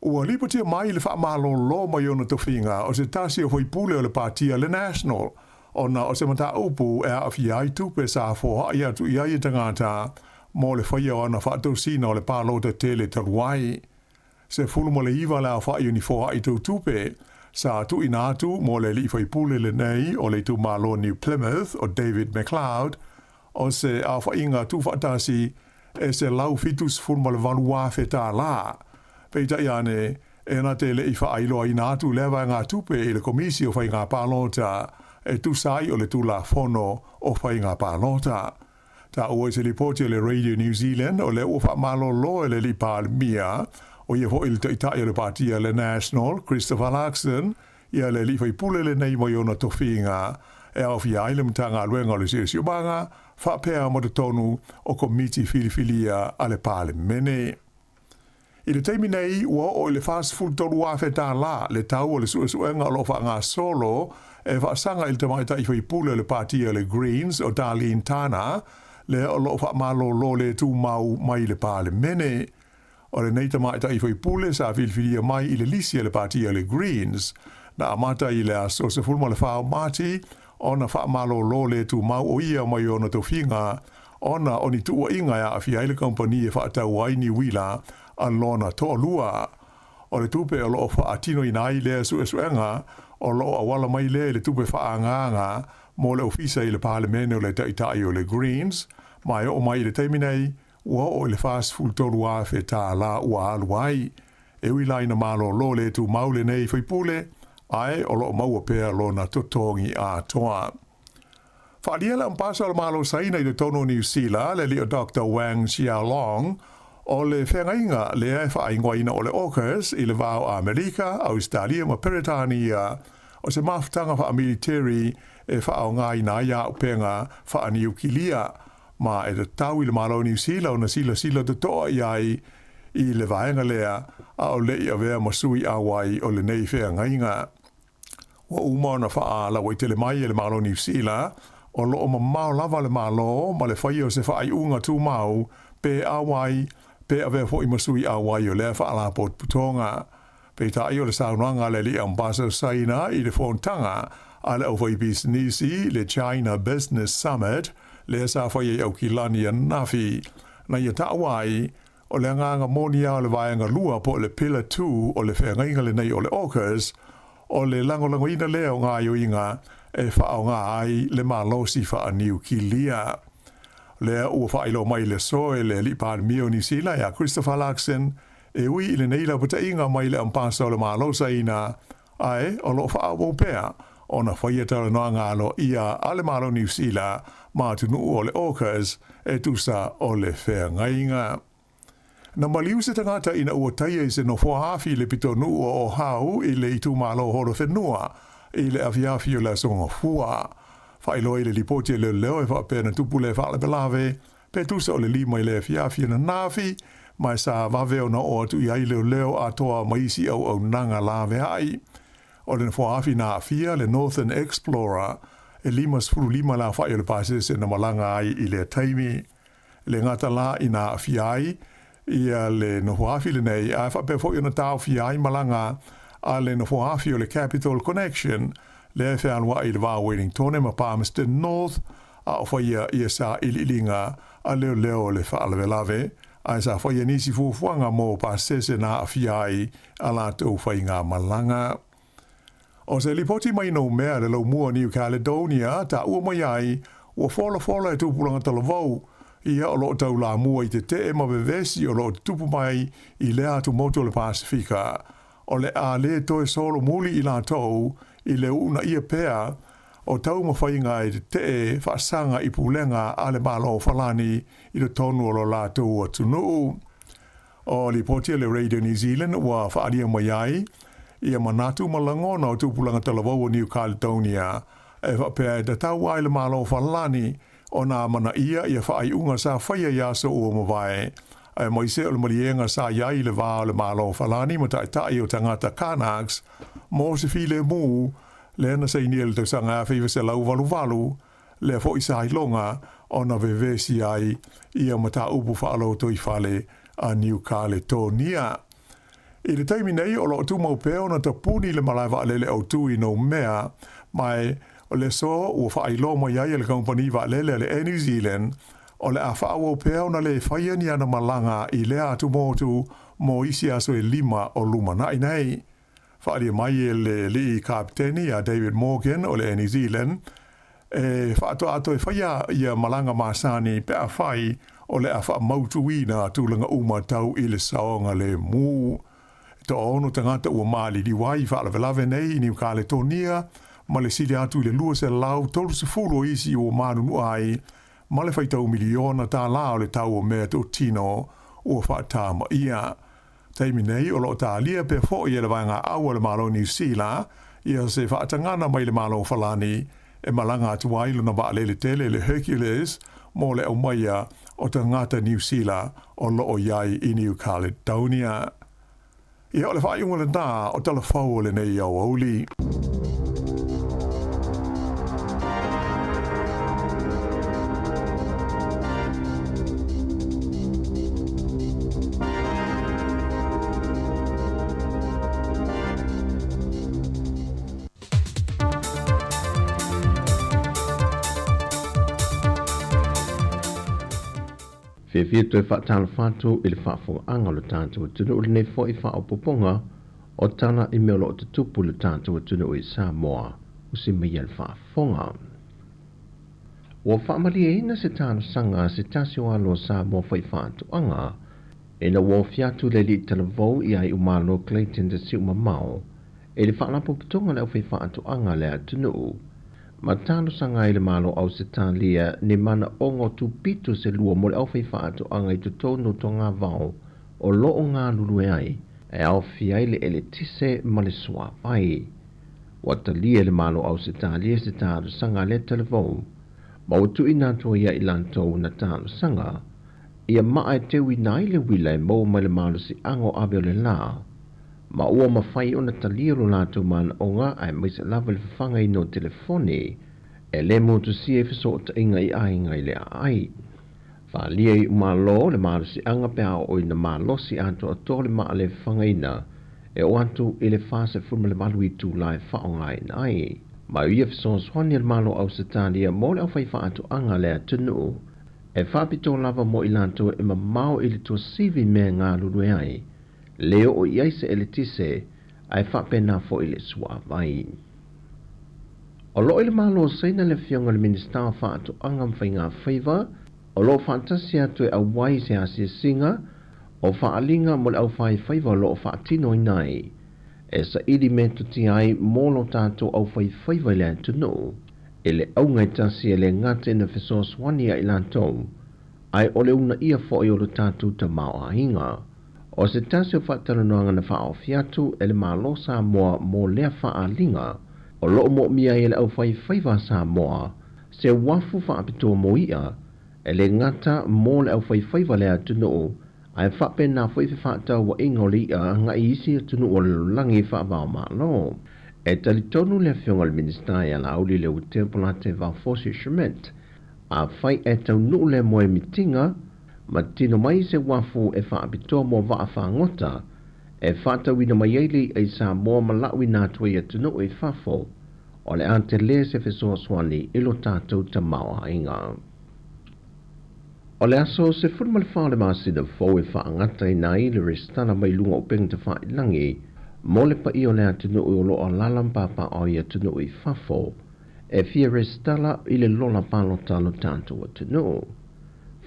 Ua lipatia mai le wha malo lo mai o na tofinga o se tasi o hoi pule o le partia le National o na o se mata upu e a awhi ai tupe sa foha ia tu ia i tangata mo le whaia o na wha atosina o le palota tele taruai. Se fulu mo le iwa la wha i unifoha i tau tupe sa tu inatu mo le li fai pule le nei o le tu malo New Plymouth o David McLeod o se a wha inga tu whaatasi e se lau fitus fulma le valua feta la. Peita iane e na te le i wha ailoa inatu lewa ngā tupe i le komisi o whai ngā palota e tu sai o le tu la fono o whai ngā palota. Ta ua se li poti o le Radio New Zealand o le ua wha malo lo e le li Palemia o ia ho il te itai o le partia le National, Christopher Laxon, ia le li fai pule le nei mai ona tofinga, e au fi aile mtanga luenga o le sio siomanga, wha pēa mo te tonu o komiti filifilia a le Palemene. I le teimi nei, ua o le fast food tonu a feta la, le tau o le suenga o lo wha ngā solo, e wha sanga il te maita i fai pule le partia le Greens o Darlene Tana, le o lo wha malo lo le tu mau mai le Palemene. O le neita maita i fai pule sa filfilia mai i le lisia le partia le Greens, na amata i le aso se fulma le whao mati, ona wha malo lo le tu mau o ia mai ona tofinga, ona oni tua inga ya awhi aile kompani e wha atau aini wila an lona toa lua. O le tupe o loo wha atino inai le suenga, o loo awala mai le tupe wha anganga, mo le ofisa i le Palemene o le taitai o le Greens, mai o mai le teiminei, ua o le fast food tolu a fe tā la ua aluai. E wilai na malo lo le tu maule nei fai pule, ai o lo maua pēr lo na totongi a toa. Whaaliela mpasa o le malo saina i le tono New Zealand, le li o Dr. Wang Xiaolong, o le whengainga le e whaingoina o le AUKUS i le vau Amerika, Australia ma Peretania, o se mafutanga wha military e wha o ngā ina ia upenga wha niukilia ma e te tau i le malo New Zealand na sila te toa i le vaenga lea a o lei a vea masui a wai o le nei whea ngainga. Wa umau na wha la wai tele mai e le malo New Zealand o loo ma mau lava le malo ma le whai o se wha unga tū mau pe a wai pe a vea fo i masui a wai o lea wha la pot putonga. Pe ta i o le saunoanga le li ambassador saina i le whontanga a le au whai businessi le China Business Summit le sa whai au ki lani a nafi. Na ia ta wai o le nganga monia o le vaenga lua po le Pillar 2 o le whenga le nei o le AUKUS o le langolango ina leo ngā yoinga e whao ngā ai le malosi wha niu ki lia. Lea ua whailo mai le soe le lipaan mio ni sila ya Christopher Larkson e ui i le neila puta inga mai le ampasa o le malosa ina ai o lo wha au pēa o na whaiatara noa ngalo ia a le malo New Zealand ma tunu o le AUKUS e tusa o le whea ngainga. Na maliu se tangata ina ua taia i se no whahafi le pitonu o hau i le itu malo horo whenua i le afiafi o la songa fua. Whailo i le lipoti e leo e whapena tupu le whaale pelave, pe tusa o le lima i le afiafi na nafi, mai sa waweo na o atu i ai leo a toa maisi au nanga lave ai. O le whahafi na afia le Northern Explorer e lima la whaio le pasese na malanga ai i le taimi. Le ngata la i na afiai, ia le no hoafi le nei a fa pe fo ina tau fi ai malanga a le no hoafi o le Capital Connection le fe anwa i le va Wellington ma Palmerston North a fo ia sa ililinga a leo le fa le lave a sa fo ia nisi fu fuanga mo pa sese na fi ai ala to fa inga malanga o se li poti mai no mea le lo mua New Caledonia ta u mai ai o fola e tu pulanga talavou ia o loo tau la mua i te ma vevesi o loo tupu mai i lea tu moto le Pasifika. O le a le toe solo muli i la tau i le una ia pea o tau mawhainga i te whaasanga i pulenga a le malo falani i le tonu o lo la tau atunu. O li potia le Radio New Zealand wa whaaria mai ai ia manatu malangona o tupulanga talavau o New Caledonia e whapea e tau ai le malo falani o nā mana ia whaai unga sa whaia ia so o mawai. Ai moise o le marienga sa iai le wā o le malo falani ma tai o tangata Kanaks, mō se file mū, le ana sa inia le tausanga a whiwa se lau walu, le fo i sa ilonga o na vevesi ai ia ma ta upu whaalo to i whale a New Caledonia. I le taimi nei o lo tu mau peo na tapuni le malaiwa alele au tui no mea, mai o le so o whailo mai ai le kompani wa lele le New Zealand o le a whaao peo na le whaiani ana malanga i le atu motu mo isi aso e 5 o luma nai nei. Whaari mai e le li kapteni a David Morgan o le New Zealand e whaato ato e whaia ia malanga masani pe a whai o le a wha mautuina tūlanga umatau i le saonga le mū. To ono tangata ua mali di wai whaalawelawe nei i New Caledonia ma le sili atu i le lua se lau tolu se fulu isi o manunu ai ma le whaitau miliona tā lao le tau o mea to tino o whaatama ia. Taimi nei o lo tā lia pe fo i le vanga aua le malo New Zealand ia se whaatangana mai le malo falani e malanga atu ai luna wa le tele le Hercules mo le au maia o tangata New Zealand o lo o iai i New Caledonia. Ia o le whaaiunga le nā o tala whau le nei au auli. Fia toi whaatala whātou i le whaafonga lo tātou tunu ule nei fo i whaapoponga o tana i meo lo te tupu le tātou tunu i Samoa o se mea le whaafonga. Wa whaamali e ina se tāna sanga se tasi o alo Samoa whai whaatoanga e na wa fiatu le li talavou i ai umalo Clayton te si umamao e le whaalapo putonga le au whai whaatoanga le atunu. Ma tano sanga i le malo au se tālia ni mana ongo tu pito se lua mo le au whai whaato anga i tutono to ngā vau o loo ngā lulu e ai e au fiai le ele tise ma le sua vai. wa talia le malo au se talia se tāru sanga le telefon. Ma o tu ina to ia ilantou na tāru sanga, ia maa te winai le wila e mo ma le malo si ango abe o le la. Ma ua mawhai o na talia lo lātou mana o ngā ai mai se lava le whanga i no telefone, e le motu si e fiso o ta inga i ainga i le ai. Whalia i umalo le malo si anga pea o ina malo si anto a tō le maa le whanga ina, e o antu i le whasa fulma le malu i tū lai whaonga i nai. Ma ia fiso swani le malo au se tālia mo le au whai whaatu anga le atunu, e whapito lava mo i lanto e ma mao i le tua sivi mea ngā lulu e ai, leo o iai se ele tise, ai whapena fo i le sua vai. O lo i le malo seina le fionga le minister whaatu anga mwhai ngā whaiva, o lo fantasi atu e awai se asia singa, o whaalinga mo le au whai whaiva lo o whaatino i nai, e sa ili me tuti ai mo lo tātou au whai whaiva le atunu, e le au ngai tasi e le ngate na whesoa swani a ilantou, ai o le una ia fo i o lo tātou ta mao a hinga. O se tasi o whaatanoanga na whao fiatu e le malo sa moa mo lea whaalinga, o lo mo mia e le au whai whaiva sa moa, se wafu whaapitoa mo ia, e le ngata mo le au whai whaiva le atunu, ai whape na whaifi whaatau wa ingoli a nga isi atunu o le langi whaavao malo. E talitonu le fionga le minister e la auli le utempula te Valfosi Schmidt, a whai e tau nuu le moe mitinga, ma tino mai se wafu e whaapitoa mo waa whaangota, e whaatau ina mai eili e sa moa malawi nā tui atunu e whafo, o le ante le se whesoa swani ilo tātou ta maua inga. O le aso se furma le whaale maasina fau e whaangata i nai le restana mai lunga o peng te whae langi, mo le pa i o le atunu o lo o lalam papa o i atunu i whafo, e fia restala i le lola palota no tātou atunu.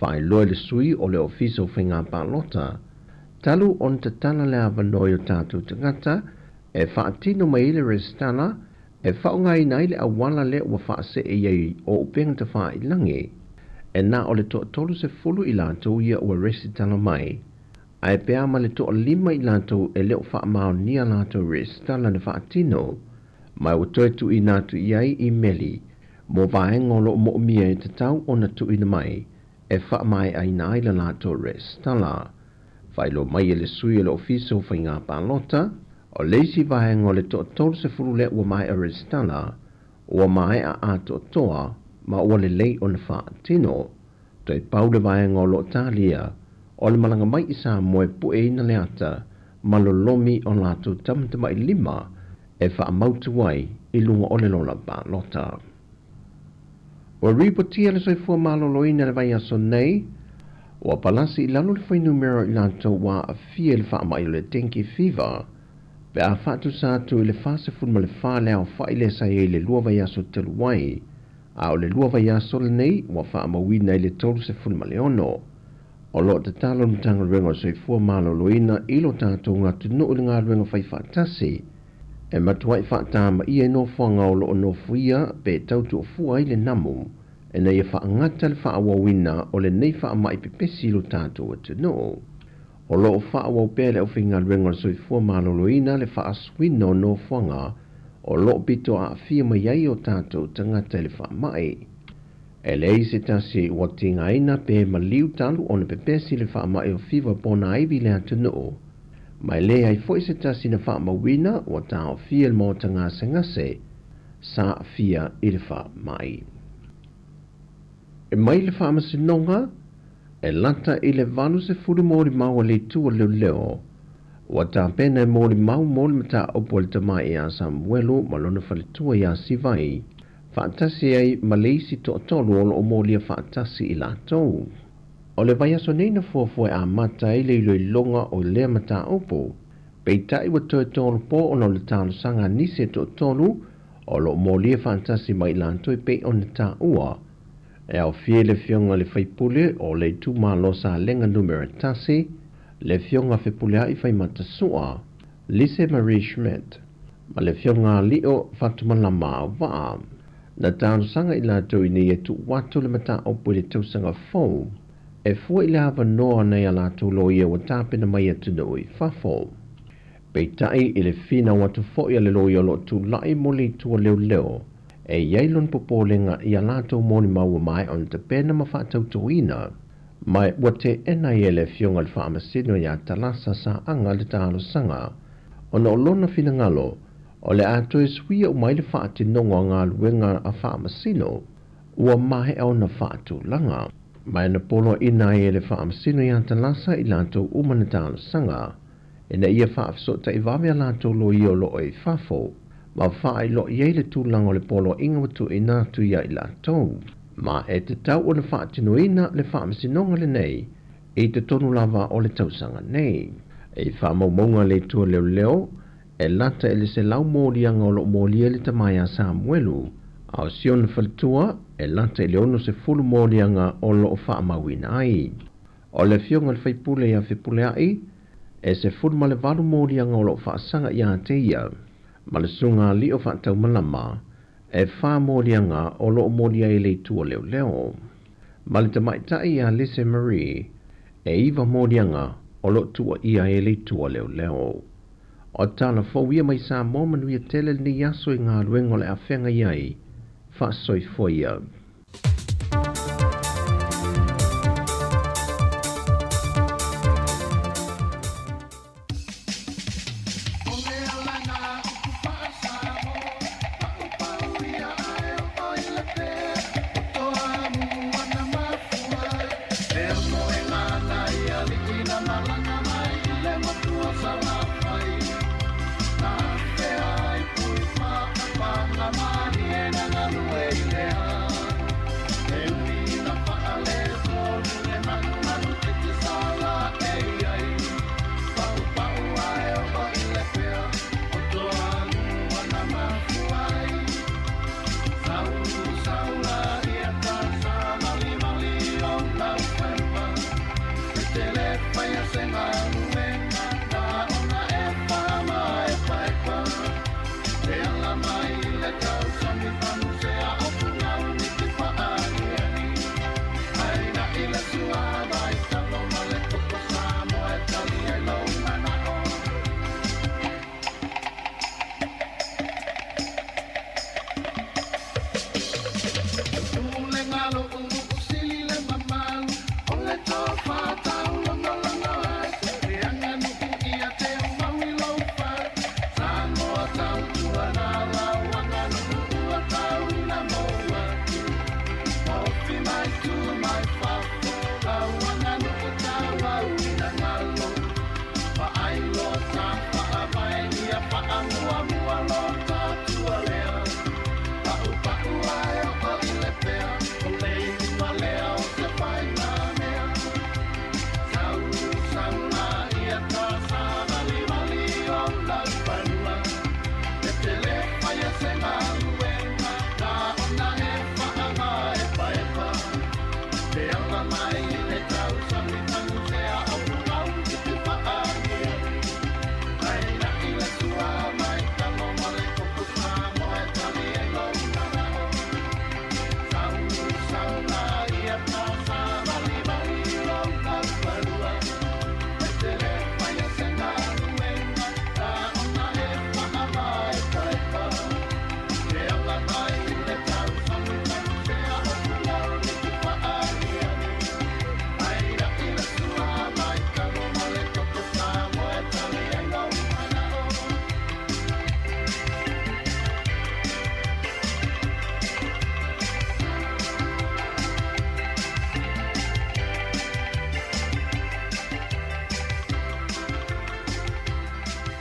Whae loe le sui o le ofiso whenga palota, talu on te tana le avanoi o tātou tangata, e whaatino mai le restala, e whaunga i nai le awala le ua whaase e iei o upeng te whae langi, e na o le toa tolu se fulu i lantou ia ua resi tala mai, ai pea ma le toa lima i lantou e leo wha mao nia lantou restala ne whaatino, mai o toe tu i natu iai i meli, mo vae ngolo mo mia e te tau o na tu ina mai, e wha mai ai nai le lantou restala. Whailo mai e le sui e le ofiso whai ngā palota, o leisi vae ngole toa tolu se fulu le ua mai a restala, ua mai a ato toa, ma ua le lei o na whaatino, toi pau le vae ngolo talia, o le malanga mai isa moe pue ina le ata, ma lo lomi o lato tamtama i lima, e wha mautu wai i lunga o le lola palota. Wa ripotia le soifua malolo ina le vai aso nei, wa palasi i lalo le whai numero i lanto wa a fia le wha mai le tenki fever, pe a whatu sātu i le whase funma le wha leo wha i le sa e le lua vai aso telu wai, a o le lua vai aso le nei, wa wha mawina i le tolu se funma le ono. O lo te talo mtanga rengo soifua malolo ina i lo tātou ngā tunu i ngā rengo whai whatasi, e matuai whaatama i e no whanga o lo no fuia pe tautu o fua i le namu, e nei e whaangata le whaawawina o le nei whaamai pepesi lo tātou atunu. O lo whaawau pele o whinga rengo soifua maloloina le whaaswino no whanga, o lo pito a fia mai ai o tātou tangata le whaamai. E lei se tasi o tinga ina pe maliu talu o na pepesi le whaamai o whiwa pona aivi le atunu. Mai le ai foi se tasi na whaamawina o tāo fia le mōta ngā sengase, sa fia i le whaamai. E mai le whaamasinonga, e lata i le valu se furu mōri mau le tua leo leo, o tā pena e mōri mau mōri mata opo le tamai i a Samuelu malona whaletua i a Sivai, whaatasi ai maleisi to tolu o mōri a whaatasi i lātou. O le vai aso nei na fuafua a mata i le iloi longa o lea mata opo, pei tai wa toe tolu po ono le tālu sanga nise to tolu, o lo mōri a whaatasi mai lātou i pei o na tā ua, e au fie le fionga le whaipule o le tu malo sa lenga numero tasi, le fionga whipule ai whai matasua, Lise Marie Schmidt, ma le fionga lio whatumalama waa, na tānu sanga i lātou i nei e tu watu le mata opu le tausanga fau, e fua i le hawa noa nei a lātou lo ia wa tāpena mai atu nui whafo. Peitai i le fina watu fo ia le loia lo tu lai mo le tua leo leo. E yailon popolenga i alato moni maua mai on te pena mawhatau tuina. Mai wate ena i ele fionga le whaamasino ia talasa sa anga le talo sanga. Ona o lona fina ngalo, o le ato e suia o mai le whaatinonga ngā luenga a whaamasino, ua mahe au na whaatu langa. Mai na polo ina i ele whaamasino ia talasa i lato umana talo sanga. Ena ia whaafsota i vavea lato lo i o lo e whafo. Ma wha i lo i eile tūlanga o le polo inga watu i nātu ia i lato. Ma e te tau o le whaatino ina le whaamasinonga le nei, e te tonu lava o le tausanga nei. E whaamaumonga le tua leo leo, e lata e le se lau mōrianga o lo mōria le tamai a Samuelu. Ao siona whalitua, e lata e le ono se fulu mōrianga o lo o whaamawina ai. O le fionga le whaipule ia whipule ai, e se fulu ma le valu mōrianga o lo whaasanga ia te ia. Ma le sunga li o whaatau malama, e wha mōrianga o lo mōria e le tua leo leo. Ma le tamaitai a Lise Marie, e iwa mōrianga o lo tua ia e le tua leo leo. O tala fōwia mai sa mōmanuia tele ni aso i ngā ruengo le a whenga iai, wha soi fōia.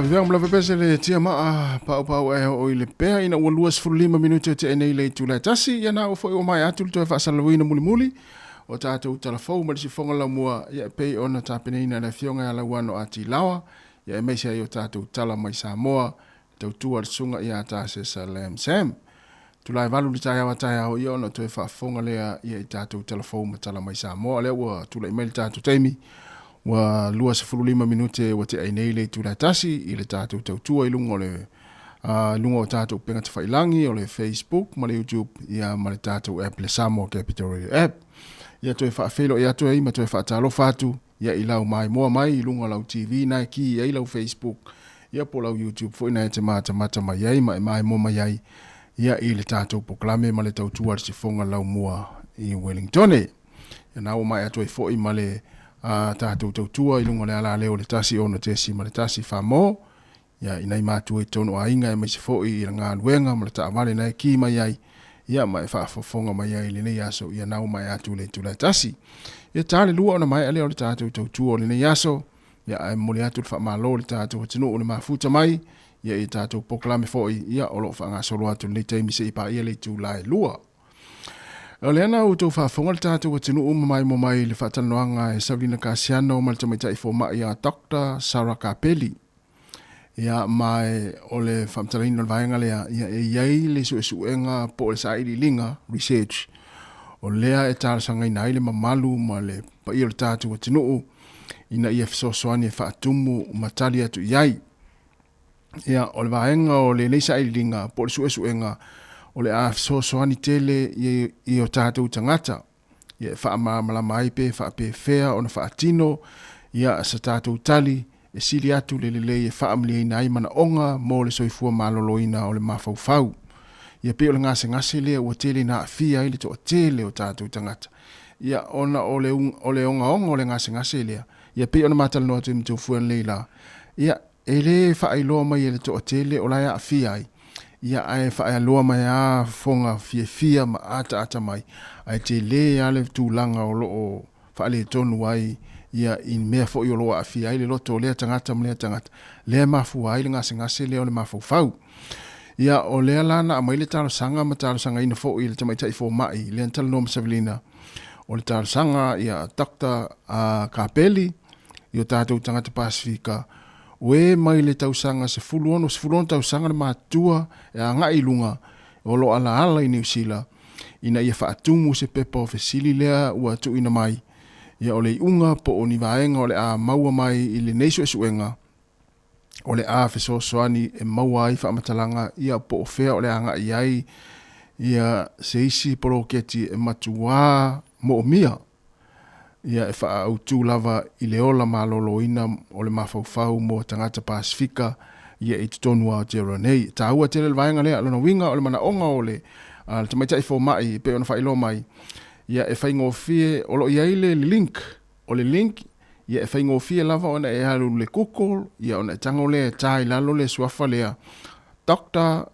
Viang mla pese le tia maa pau e o ile pea ina ua 25 minuti te enei le tula tasi ia na o foi o mai atu to fa salawina muli o tātou telefou ma si fonga la mua ia pei ona tapeneina na fionga ala wano ati lawa ia mai sai o tātou tala mai Samoa tau tua sunga ia ta se Salam Sam tulai valu li tai o ia ona to fa fonga le ia tātou telefou ma tala mai Samoa le ua tulai mail tātou taimi wa 25 minute wa te ainei le tula tasi i le tātou tautua i lungo le lungo o tātou penga te whailangi o le Facebook ma le YouTube ia ma le tātou app le Samoa Capital Radio app ia toi whaafelo ia toi ma toi whaatalo whātu ia i lau mai moa mai i lungo lau TV na ki ia i lau Facebook ia po lau YouTube fo ina te mata mai ai mai mo mai ai ia i le tātou poklame ma le tautua se fonga lau mua i Wellington ia na o mai atu e fo i ma le tātou tautua i lunga le ala leo le tasi ona tesi ma le tasi whamo ia inai mātua i tono a inga e mai se fo i ngā luenga ma le ta amale nei ki mai ai ia mai whaafonga mai ai le nei aso ia na o mai atu le tula tasi ia tāle lua ona mai ale o le tātou tautua o le nei aso ia ai mole atu le whaamalo le tātou hatinu o le mafuta mai ia i tātou poklame fo i ia o lo whaanga solo atu le teimi se i pa ia le tū lai lua. O le ana o tau whaafonga le tātou hatinu o mai mo mai le whaatanoanga e Sabrina Kasiano ma le tamaita i fo mai a Dr. Sarah Kapeli. Ia mai o le whamtalaina le vaenga lea ia e iai le suenga po le sairi linga research. O lea e tālasanga ina ile mamalu ma le pa ia le tātou hatinu ina ia fisosoani e whaatumu matali atu iai. Ia o le vaenga o le neisa ailinga po le suenga o le a fisosoani tele i o tātou tangata. Ia e whaamala mai pe whaape fea o na whaatino ia sa tātou tali e sili atu le e whaamli ina i mana onga mo le soifua maloloina o le mafaufau. Ia pe o le ngase lea ua tele na afia i le to tele o tātou tangata. Ia ona o le onga o le ngase lea. Ia pe ona matala noa tu mtu fuan leila. Ia e le whaailoa mai e le to tele o laia afia ai. Ia ai whaailoa mai a fonga fia ma ata mai. Ai te le ale tūlanga o loo whaale tonu ai. Ia in mea fo i o loa afia ai le loto lea tangata mlea tangata. Lea mafu ai le ngase lea o le mafu fau. Ia o lea lana a mai le talo sanga ma talo sanga ina fo i le tamaita i fo mai. Lea talo noma Savelina. O le talo sanga ia Dr. Kapeli. I o tātou tangata Pasifika. We mai le tausanga se fuluono tausanga le mātua e a ngai lunga o lo ala i New Zealand. Ina ia whaatumu se pepa o fesili lea ua tu ina mai. Ia o le iunga po o ni vaenga o le a maua mai i le neiso e suenga. O le a fesosoani e maua ai whaamatalanga ia po o fea o le a ngai ai. Ia se isi poroketi e matua mo o mia. Ia e wha au tū lava i le ola maloloina o le mafaufau mo tangata Pasifika ia i tutonua o Tero nei. Tā ua tele le vaenga lea lona winga o le mana onga o le tamaita i fo mai pe ona whailo mai. Ia e whaingo fie o lo iai le link o le link ia e whaingo fie lava ona e haru le kukol ia ona e tango le tai lalo le suafa lea Dr.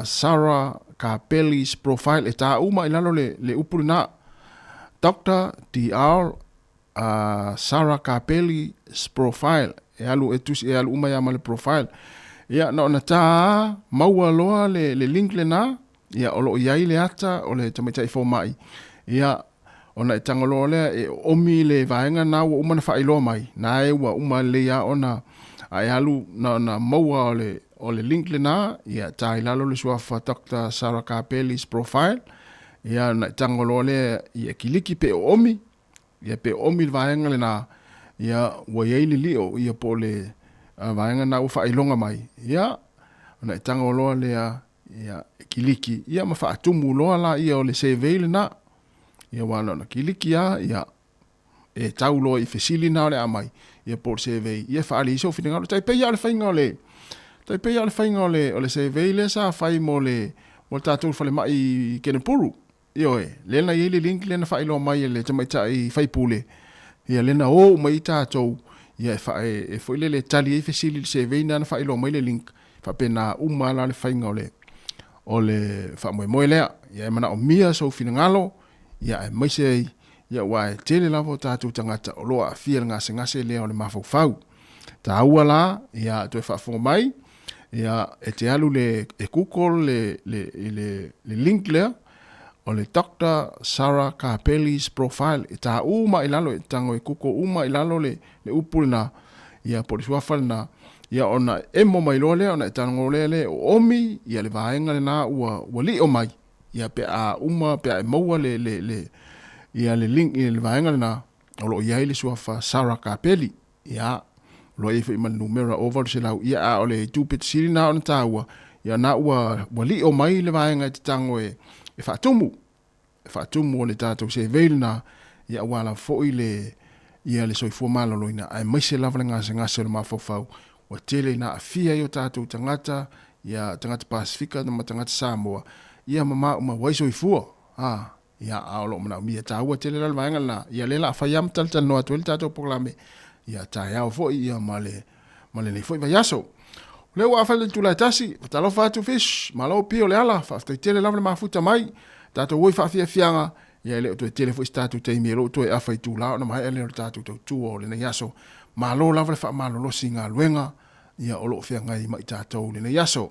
Sarah Kapeli's profile e tā uma i lalo le upuri na Dr. D.R. Sarah Kapeli's profile. E alu uma ya ma le profile. Ia na ona tā maua loa le link le na. Ia olo iai le ata o le tamaita i fo mai. Ia ona e tangaloa lea e omi le vaenga na ua uma na whailoa mai. Na e ua uma le ia ona a e alu na maua o le link le na. Ia tā ilalo le suafa Dr. Sarah Kapeli's profile. Ia na tangoloa lea ia kiliki pe omi. Ia pe omi le vaenga le na. Ia ua iei li lio ia po le vaenga na ua whailonga mai. Ia na tangoloa lea ia kiliki. Ia ma whaatumu loa la ia o le CV le na. Ia wana na kiliki ia e tauloa i fesili na le amai. Ia po le CV. Ia whaali iso whininga lo. Tai peia le whainga o le. Tai peia le whainga o le CV le sa whai mo le tātou whale mai kene puru. Io lena i le link lena whailo mai le tamaita i whaipule. Ia lena o mai tātou. Ia e whaile le tali e fesili le CV na whailo mai le link. Whapena umala le whainga o le whamoe lea. Ia e mana o mia so whingalo. Ia e maise ia wa tele lavo tātou tangata o loa fia ngase lea o le mafaufau. Tā ua la, ia toi whaafonga mai. Ia e te alu le kukol le link lea. O le Dr. Sarah Kapeli's profile. E tā uma ilalo e tango e kuko uma ilalo le upule na. Ia po le suafale na. Ia ona e mo mai loa lea, ona e tango le o omi. Ia le vaenga le na ua li o mai. Ia pe a uma, pe a e maua ia le link, ia le vaenga le na. O lo iai le suafa Sarah Kapeli. Ia lo e whi man numera over se lau. Ia a o le tūpet siri na ona tā ua. Ia na ua li o mai le vaenga e te tango e whaatumu o le tātou se veil na ia wala fo'i ia le soifua maloloina ai maise lava le ngase o le mawhawhau ua tele na afia i o tātou tangata, ia tangata Pasifika na tangata Samoa, ia mama uma waiso i fua, ia aolo mana mia tāua tele lal vaenga na, ia lela a whaiam tal noa tueli tātou poklame, ia tā iau foi, ia male nei foi vai aso. Leo a whale tūlai tasi, talo whātu fish, malo pio le ala, whaftai tele lavle mafuta mai, tātou oi whawhia fianga, ia leo tue tele fo tātou te imero, tue awhai tūlao, na mai ele tātou tau tūo le nei aso, malo lavle wha malo losi ngā luenga, ia olo fianga i mai tātou le nei aso.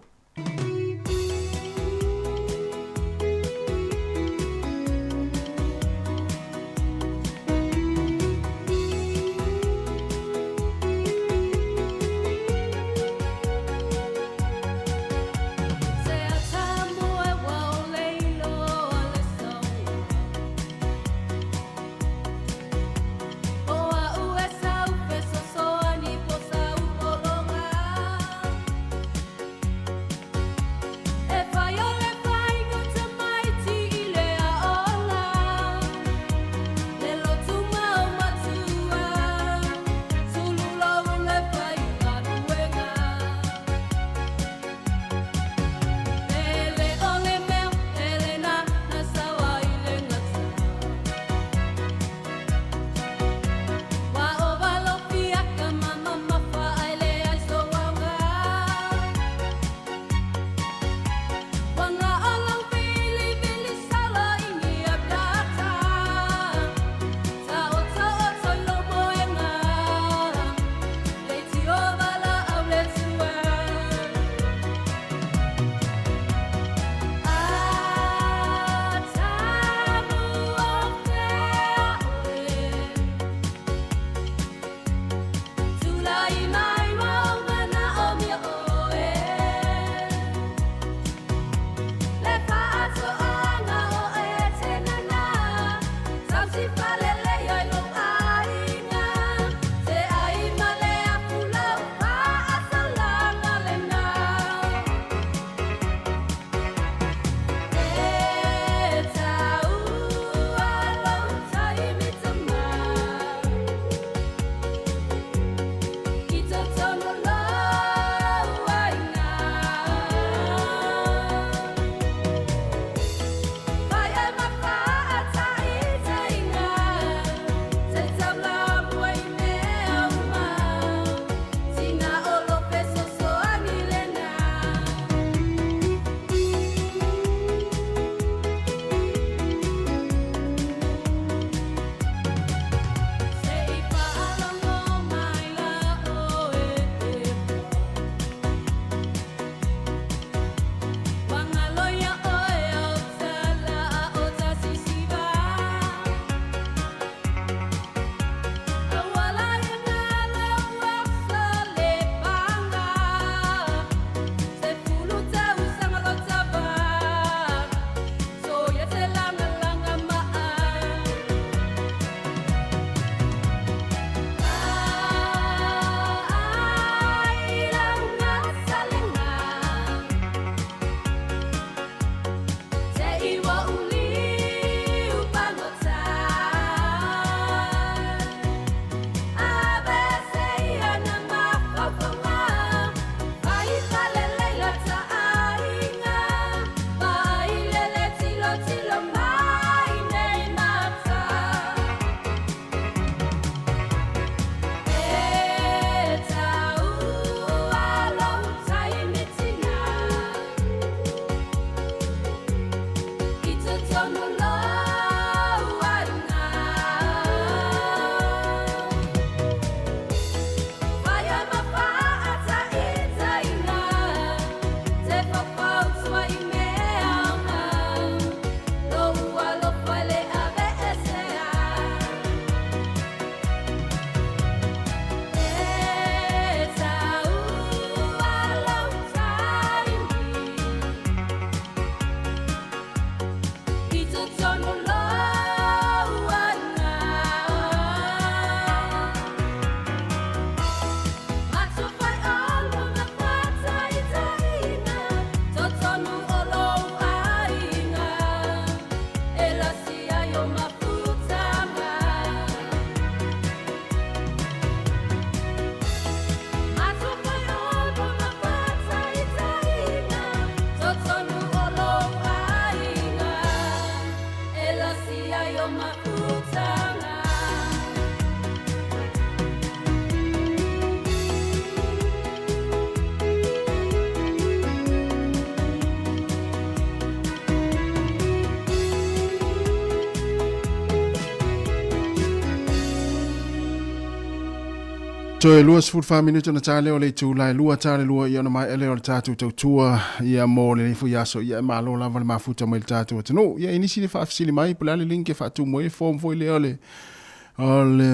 Toe lua sfut fa minuto na tale o le tu lai lua tale lua ia na mai ele o le tatu tau tua ia mo le fu yaso ia malo lava le mafuta mai le tatu tano ia inisi le fa afsili mai pula le link e fa tu mo e form foi le ole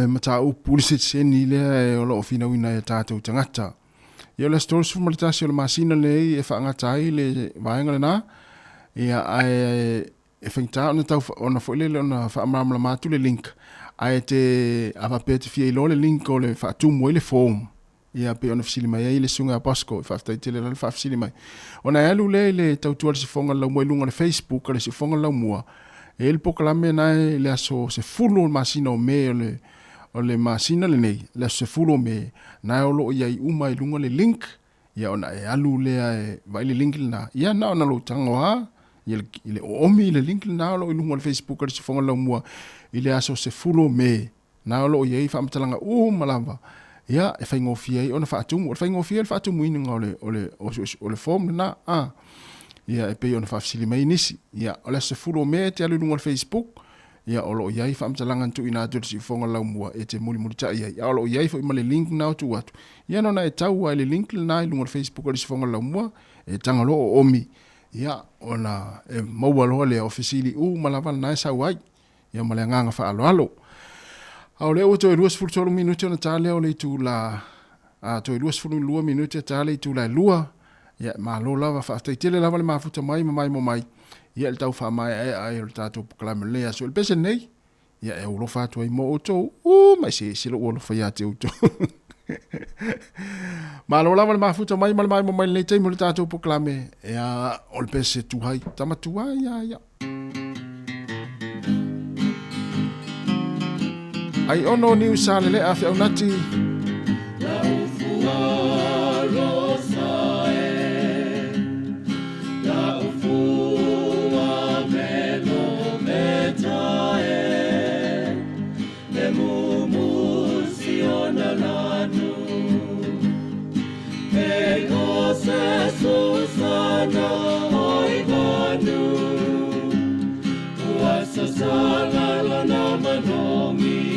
mata u pulisi seni le o lo fina wina e tatu tangata ia le stores fu malita se le masina le e fa ngata ai le vaenga le na ia ai e fengta ona tau ona foi le ona fa amamla matu le link ai te ava pete fie lo le link o le fa tu mo le form ia pe ona fsili mai ai le sunga pasco fa sta tele le fa fsili mai ona alu le tau tu se fonga la mo lunga le facebook le se fonga la mo e il proclame na le aso se fulo masina o me o le masina le nei le se fulo me na o lo ia uma lunga le link ia ona alu le vai le link na ia na ona lo tangoa ile omi le link na lo lunga le facebook le se fonga la mo ile aso se fulo me na lo ye fa mtalanga malamba ya e fa ngofie ona fa atu fa ngofie fa atu muini ngole ole form na ya e pe ona fa fsili mai nisi ya ole se fulo me te alu ngol facebook ya olo ye fa mtalanga tu ina tu si fonga la mua e te muli ta ya olo ye fa imale link na tu watu ya no na e tau ile link na ngol facebook le si fonga la mua e tanga lo omi ya ona e mawalo le ofisili malava na sa wai ia malenganga fa alo au le o to e 2 minuto na tale o le tu la to e 2 minuto tale tu la lua ia malo lava fa tele lava le mafuta mai ia le tau fa mai ai le tato proclame le aso le pese nei ia e o lo fa to i mo to mai se lo lo fa ia te to malo lava le mafuta mai le te mo le tato proclame ia o le pese tu hai tamatua ia ai ono ni usale le afi au nati la ufua rosae la ufua meno metae le mumusi ona lanu e cose susana oivanu uasa sala la namanomi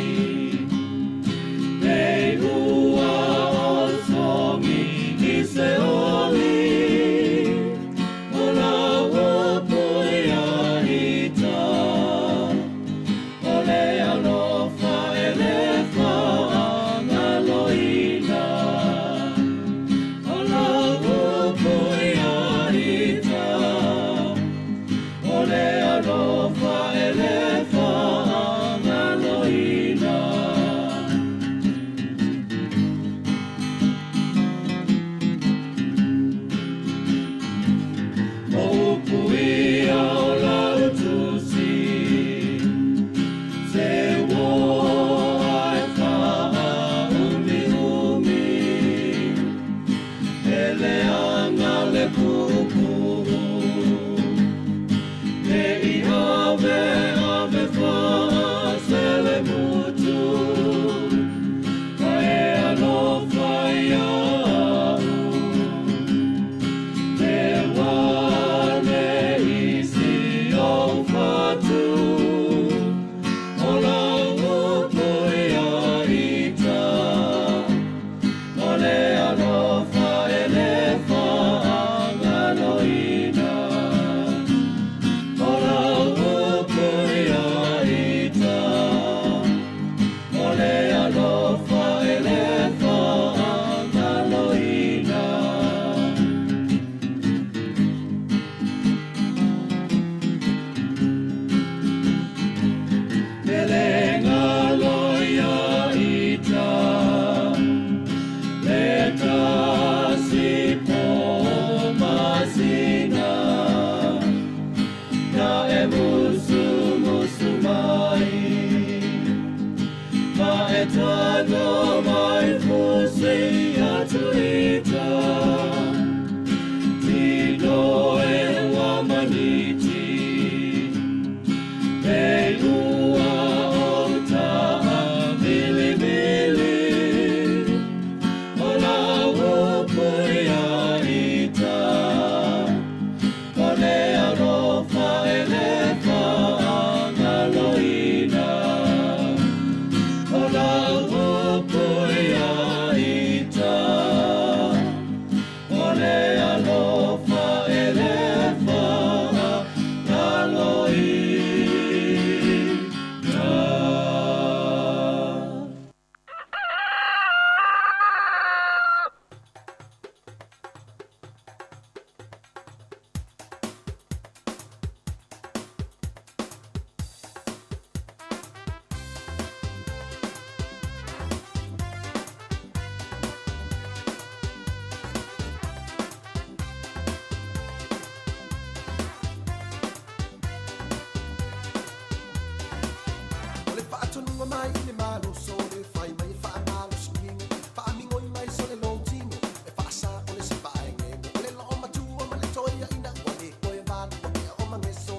mai le malo sole fai mai fa malo skin fa amingo mai sole lontingo e fa sa ole se fa nge le lo ma tu ma le toia ina ko le ko e van ko o ma ngeso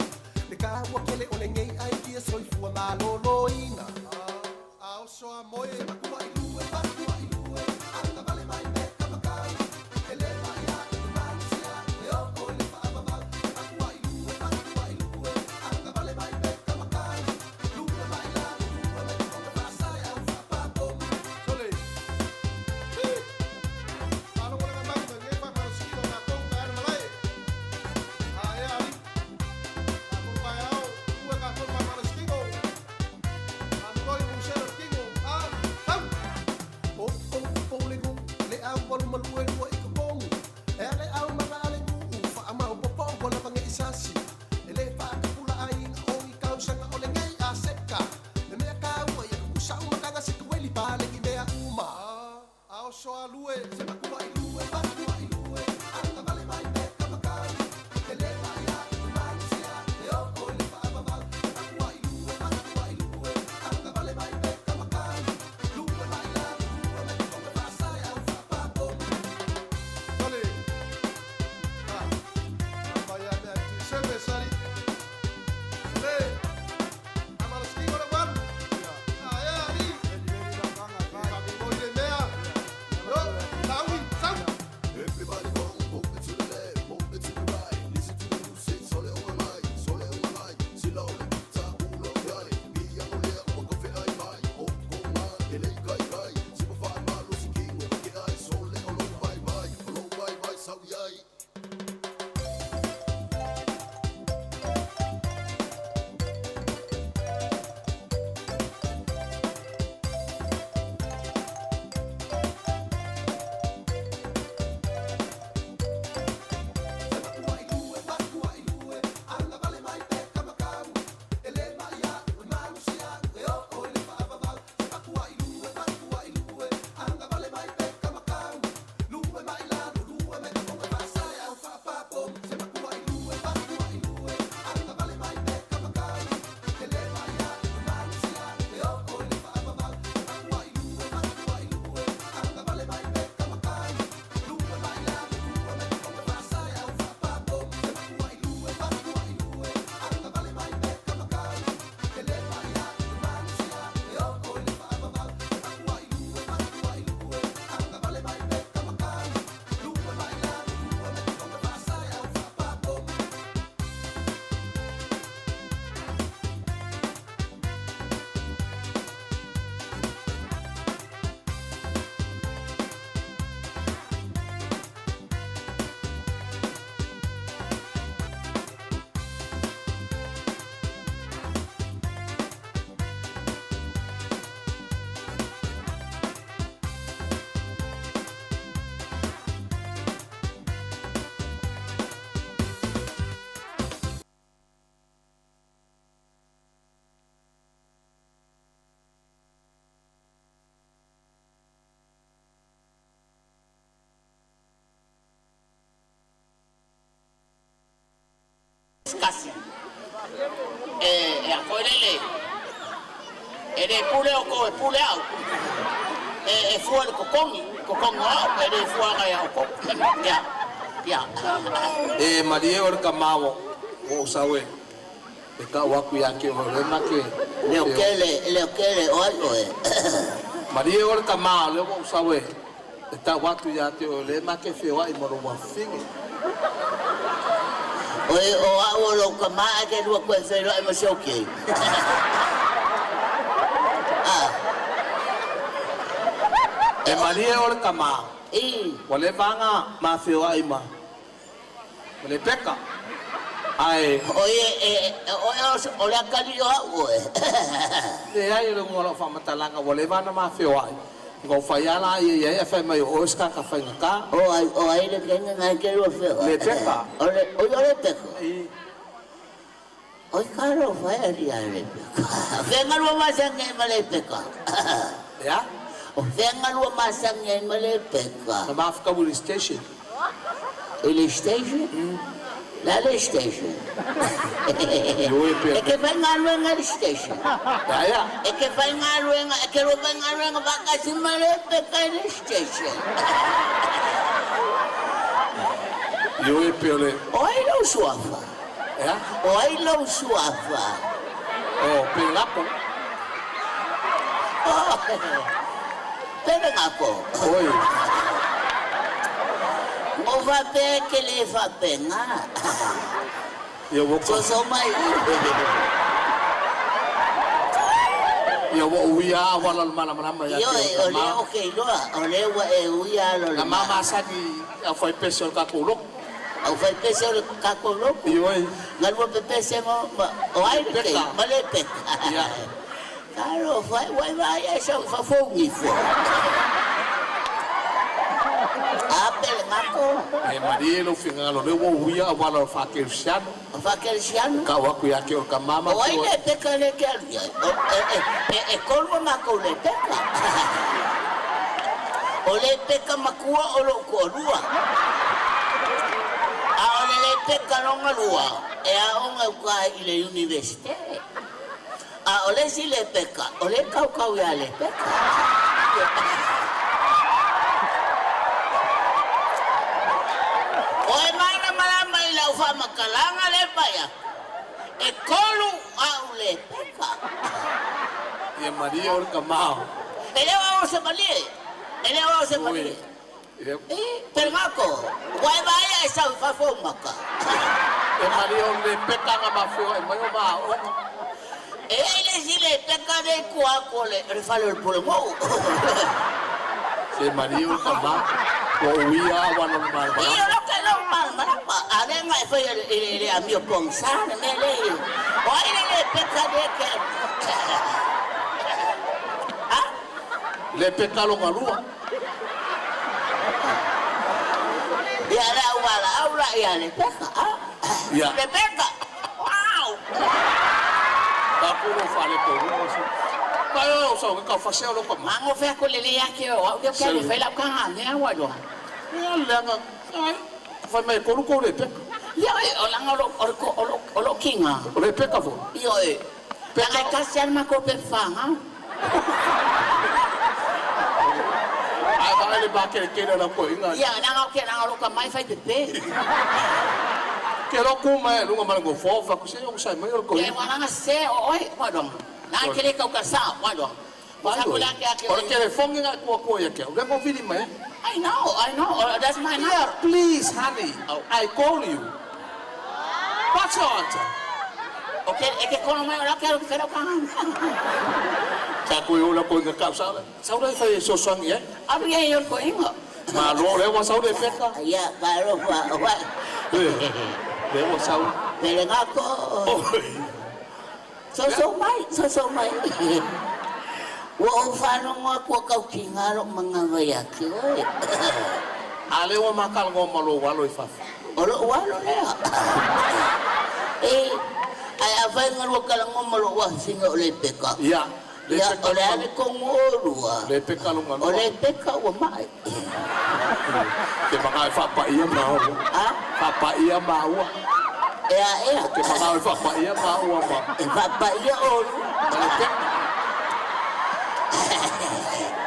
le ka wa kele ole nge ai ki so fu malo lo ina ao so amoe ma ku ai lu e fa ku ai lu e anda vale mai me ka ma ka ele fa ya ma sia e o ko le fa ba ba ku ai lu e fa ku ai lu e anda vale mai me ka ma ka lu e mai la Casi. Akoelele. Ele pule o ko pule au. Fua le kokongi au, ele fua ngai au ko. Ya. Marie or kamao o sawe. E ka waku ya ke o le make. Le okele o e. Marie or kamao le o sawe. E ta waku ya te o le make fe wa I moro wa fingi. Oe o a lo kama ke lua ko se lo e okay. E Marie or kamao. Wale vanga ma fe wa I ma. Wale peka. Ai. Ole akali o e. Le ai le ngolo fa matalanga wale vana ma fe wa. Ngo fayala ye fa mai o ska ka fa nga. O ai le kenga ngai ke lo fe. Le peka. Ole peka. Oi caro fa ali ale peka. Venga lo masanga male peka. Ya? Venga lo masanga male peka. Na Mafika police station. Police station? La station. E che fai ngā station. E che fai ngā e che lo fai ngā baka si male peka le station. Yo e peole. Oi lo suafa. Oi lo suafa. Oh, pengapo. Pengapo. Oi. O va pe che le fa pena. Yo wo so mai. Yo wo uia wala mala ya. Yo ole okay lo. Ole wa e uia lo. La mama sa di foi pessoal ka kulo. Au fai pessoal ka kulo. Yo ai. Ngal wo pe pessoal o ai ke male pe. Ya. Claro, vai essa fa fogo fo. E Maria lo finga lo lewo uia wala fa Cristiano. Fa Cristiano. Ka wa ku ya ke o ka mama. Oi le peka le ke e kolmo na ko le peka. O le peka makua o lo ko lua. A o le peka no ngalua. E a onga ka i le universite. A o le si le peka. O le kau ya le peka. Oi mana malama i lau fa makalanga le paya. E kolu au le peka. E Maria o ka mao. Ele wa o se malie. Ele wa o se malie. Pero mako, vai a esa fa fo maka. E Maria o le peka nga mafio e mai o mao. Ele si le peka de kuako le refalo el pulmão. Se Maria o ka mao. O uia wala mal. Io lo che non mal, ma adenga e poi le a mio pensare me lei. Oi le peka de che. Le peka lo ngalua. Ya la wala aula ya le peka. Ya. Le peka. Wow. Aku no fale ko. Kayo so ka fasel lo ko. Mango fe ko le ya ke o. Yo ke le fe la ka ne wa do. Ya lenga. Fa mai ko ko le peka. Ya o la ngalo o kinga. O le peka fo. Yo peka ka ser ma ko pe fanga. Ai vai le ba ke la ko inga. Ya na ngalo ka mai fai pepe. Ke lo ku mai lu ngama go fo fa ku se yo sai mai ko. Ya wana se oi wa do. Na kele ka sa wa do. Sa ko la ke o ke le fongi nga ko ya ke. O le mo vidi mai. I know. That's my number. Please, honey. I call you. What's your answer? Okay, es que con me ahora quiero que lo hagan. Ta ko yo la ko nga ka sa. Sa dai fa so sang ye. Abri yo ko ingo. Ma lo le wa sa de peka. Ya, claro, wa. Le wa sa. Pero ngako. So mai. Wo fano ngako ka kingaro mga bayaki oi. Ale wa makal ngo malo walo ifa. Olo walo le. Ai avai ngalo kala ngo malo wa singa ole peka. Ya. Ya ole ale ko ngolua. Le peka lo ngalo. Ole peka wa mai. Ke mga fa pa ia ma. Fa pa ia ma wa. Ya. Ke mga fa pa ia ma wa ma. Fa pa ia o.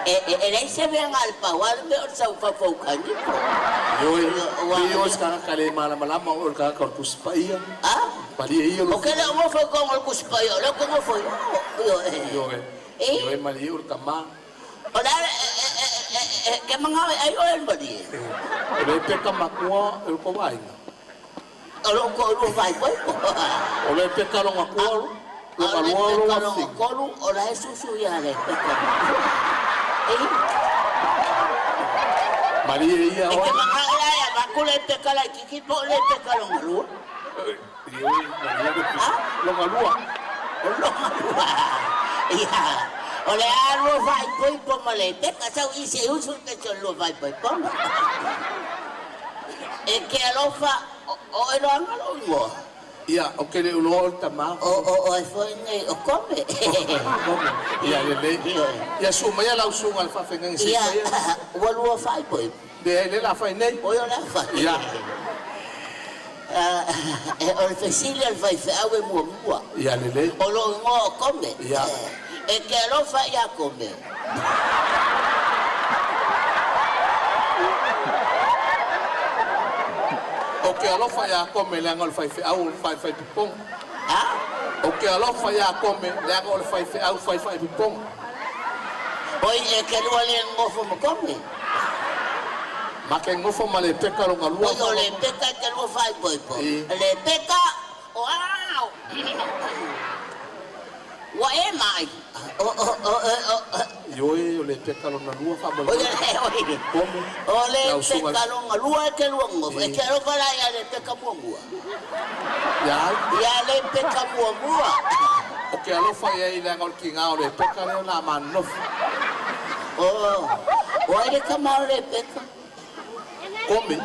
Ele se ve al pawal de sa fa fokani. Yo sekarang kali malam-malam mau ka korpus pa iya. Pali iyo. Okay na mo fa ko korpus pa iyo. Lo ko mo fa. Yo mali ur kama. Ola ke mga ayo el body. Ole pe kama ko el ko vai. Olo ko vai ko. Ole pe ka lo ngako. Lo ola susu ya le. Maria ia o. Ke mga ya bakule te kala kiki po le te kala ngalu. Lo ngalua. Iya. Ole aro vai poi po male te ka isi usu te lo vai poi po. E ke lo fa o ero ngalo mo. Iya, oke le ulo tama. Foi nei o come. Iya, le. Ya sumaya la usungal fa fengang si. Iya. Walu fa poi. De le la fa nei. O yo la fa. Iya. O le fesile al fai awe mua. Ia lele. O lo ngo kome. Ia. E ke alo fa ia kome. O ke alofa ia kome le anga o le fai au fai pipong. Ha? O ke alofa ia kome le anga o le fai au fai pipong. Oi e ke lua le ngofo mo kome. Ma ke ngofo ma le peka longa lua. O le peka ke lua fai poipo. Le peka wow. Wa e mai. Yoi o le peka longa lua fa mo. O le peka longa lua ke lua ngofo. E ke alofa la ia le peka mua. Ya le peka mua. O ke alofa ia i le anga o le kinga o le peka le na manofu. O ai le kamau le peka. Come.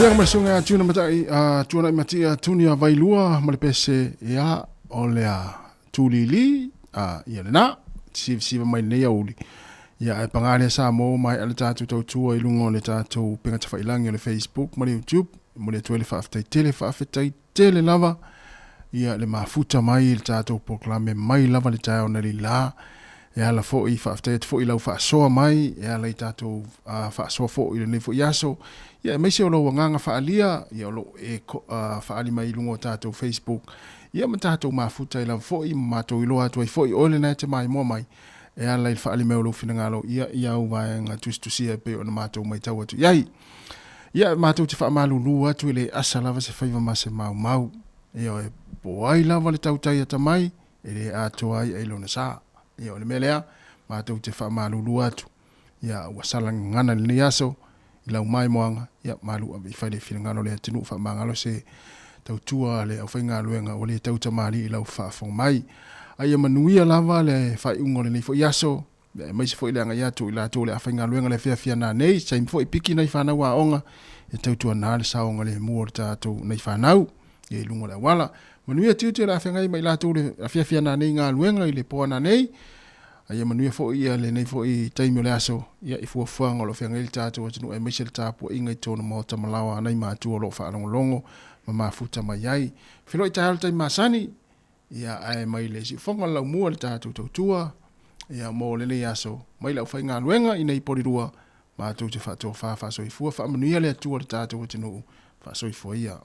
Pea masunga tuna matai tuna matia tunia vailua malipese ya olea tulili ya na siva mai nei auli ya pangale sa mo mai ala tatu tau tua ilungo le tatu penga tafailangi le Facebook mali YouTube mali tuele faafetai tele lava ya le mafuta mai le tatu proklame mai lava le tau na li la ya la fo I faafetai fo ilau faasoa mai ya le tatu faasoa fo ile fo yaso ya mese lo wanganga faalia ya lo faali mai ilungo tatu Facebook ya matato mafuta ila fo I mato ilo atu fo I ole na te mai mo mai e ala il faali me lo finangalo ia uva nga tusia pe ona mato mai tau atu yai ia mato te fa malu lu atu ile asala se faiva mase mau e boai lava le tau tai ata mai ele atu ai ilo na sa ia le melea mato te fa malu lu atu ia wasala ngana le yaso ila mai moanga ia malu abi fa le finangalo le tinu fa mangalo se tau tua le au fainga luenga o le tau tamali ila fa fo mai ai manuia lava le fai ungo le fo yaso mai se fo ile nga yatu ila to le afainga luenga le fia na nei sai fo piki na ifana wa onga e tau tua na le saonga le muorta to na ifana e lungo la wala manuia tiu la afainga mai la to le fia na nei nga luenga ile po na nei ai manuia fo ia le nei fo I taimi le aso ia I fo fuanga lo fianga il tato tunu e mai se tapo inga to no mo tamalawa nei ma tu lo fa longo mafuta mai ai filo I tahal tai masani ia ai mai le si fonga la mua le tatu tua ia mo le yaso mai la fainga luenga I nei porirua ma tu te fa so I fua fa manuia le tu le tatu tunu fa so I fo ia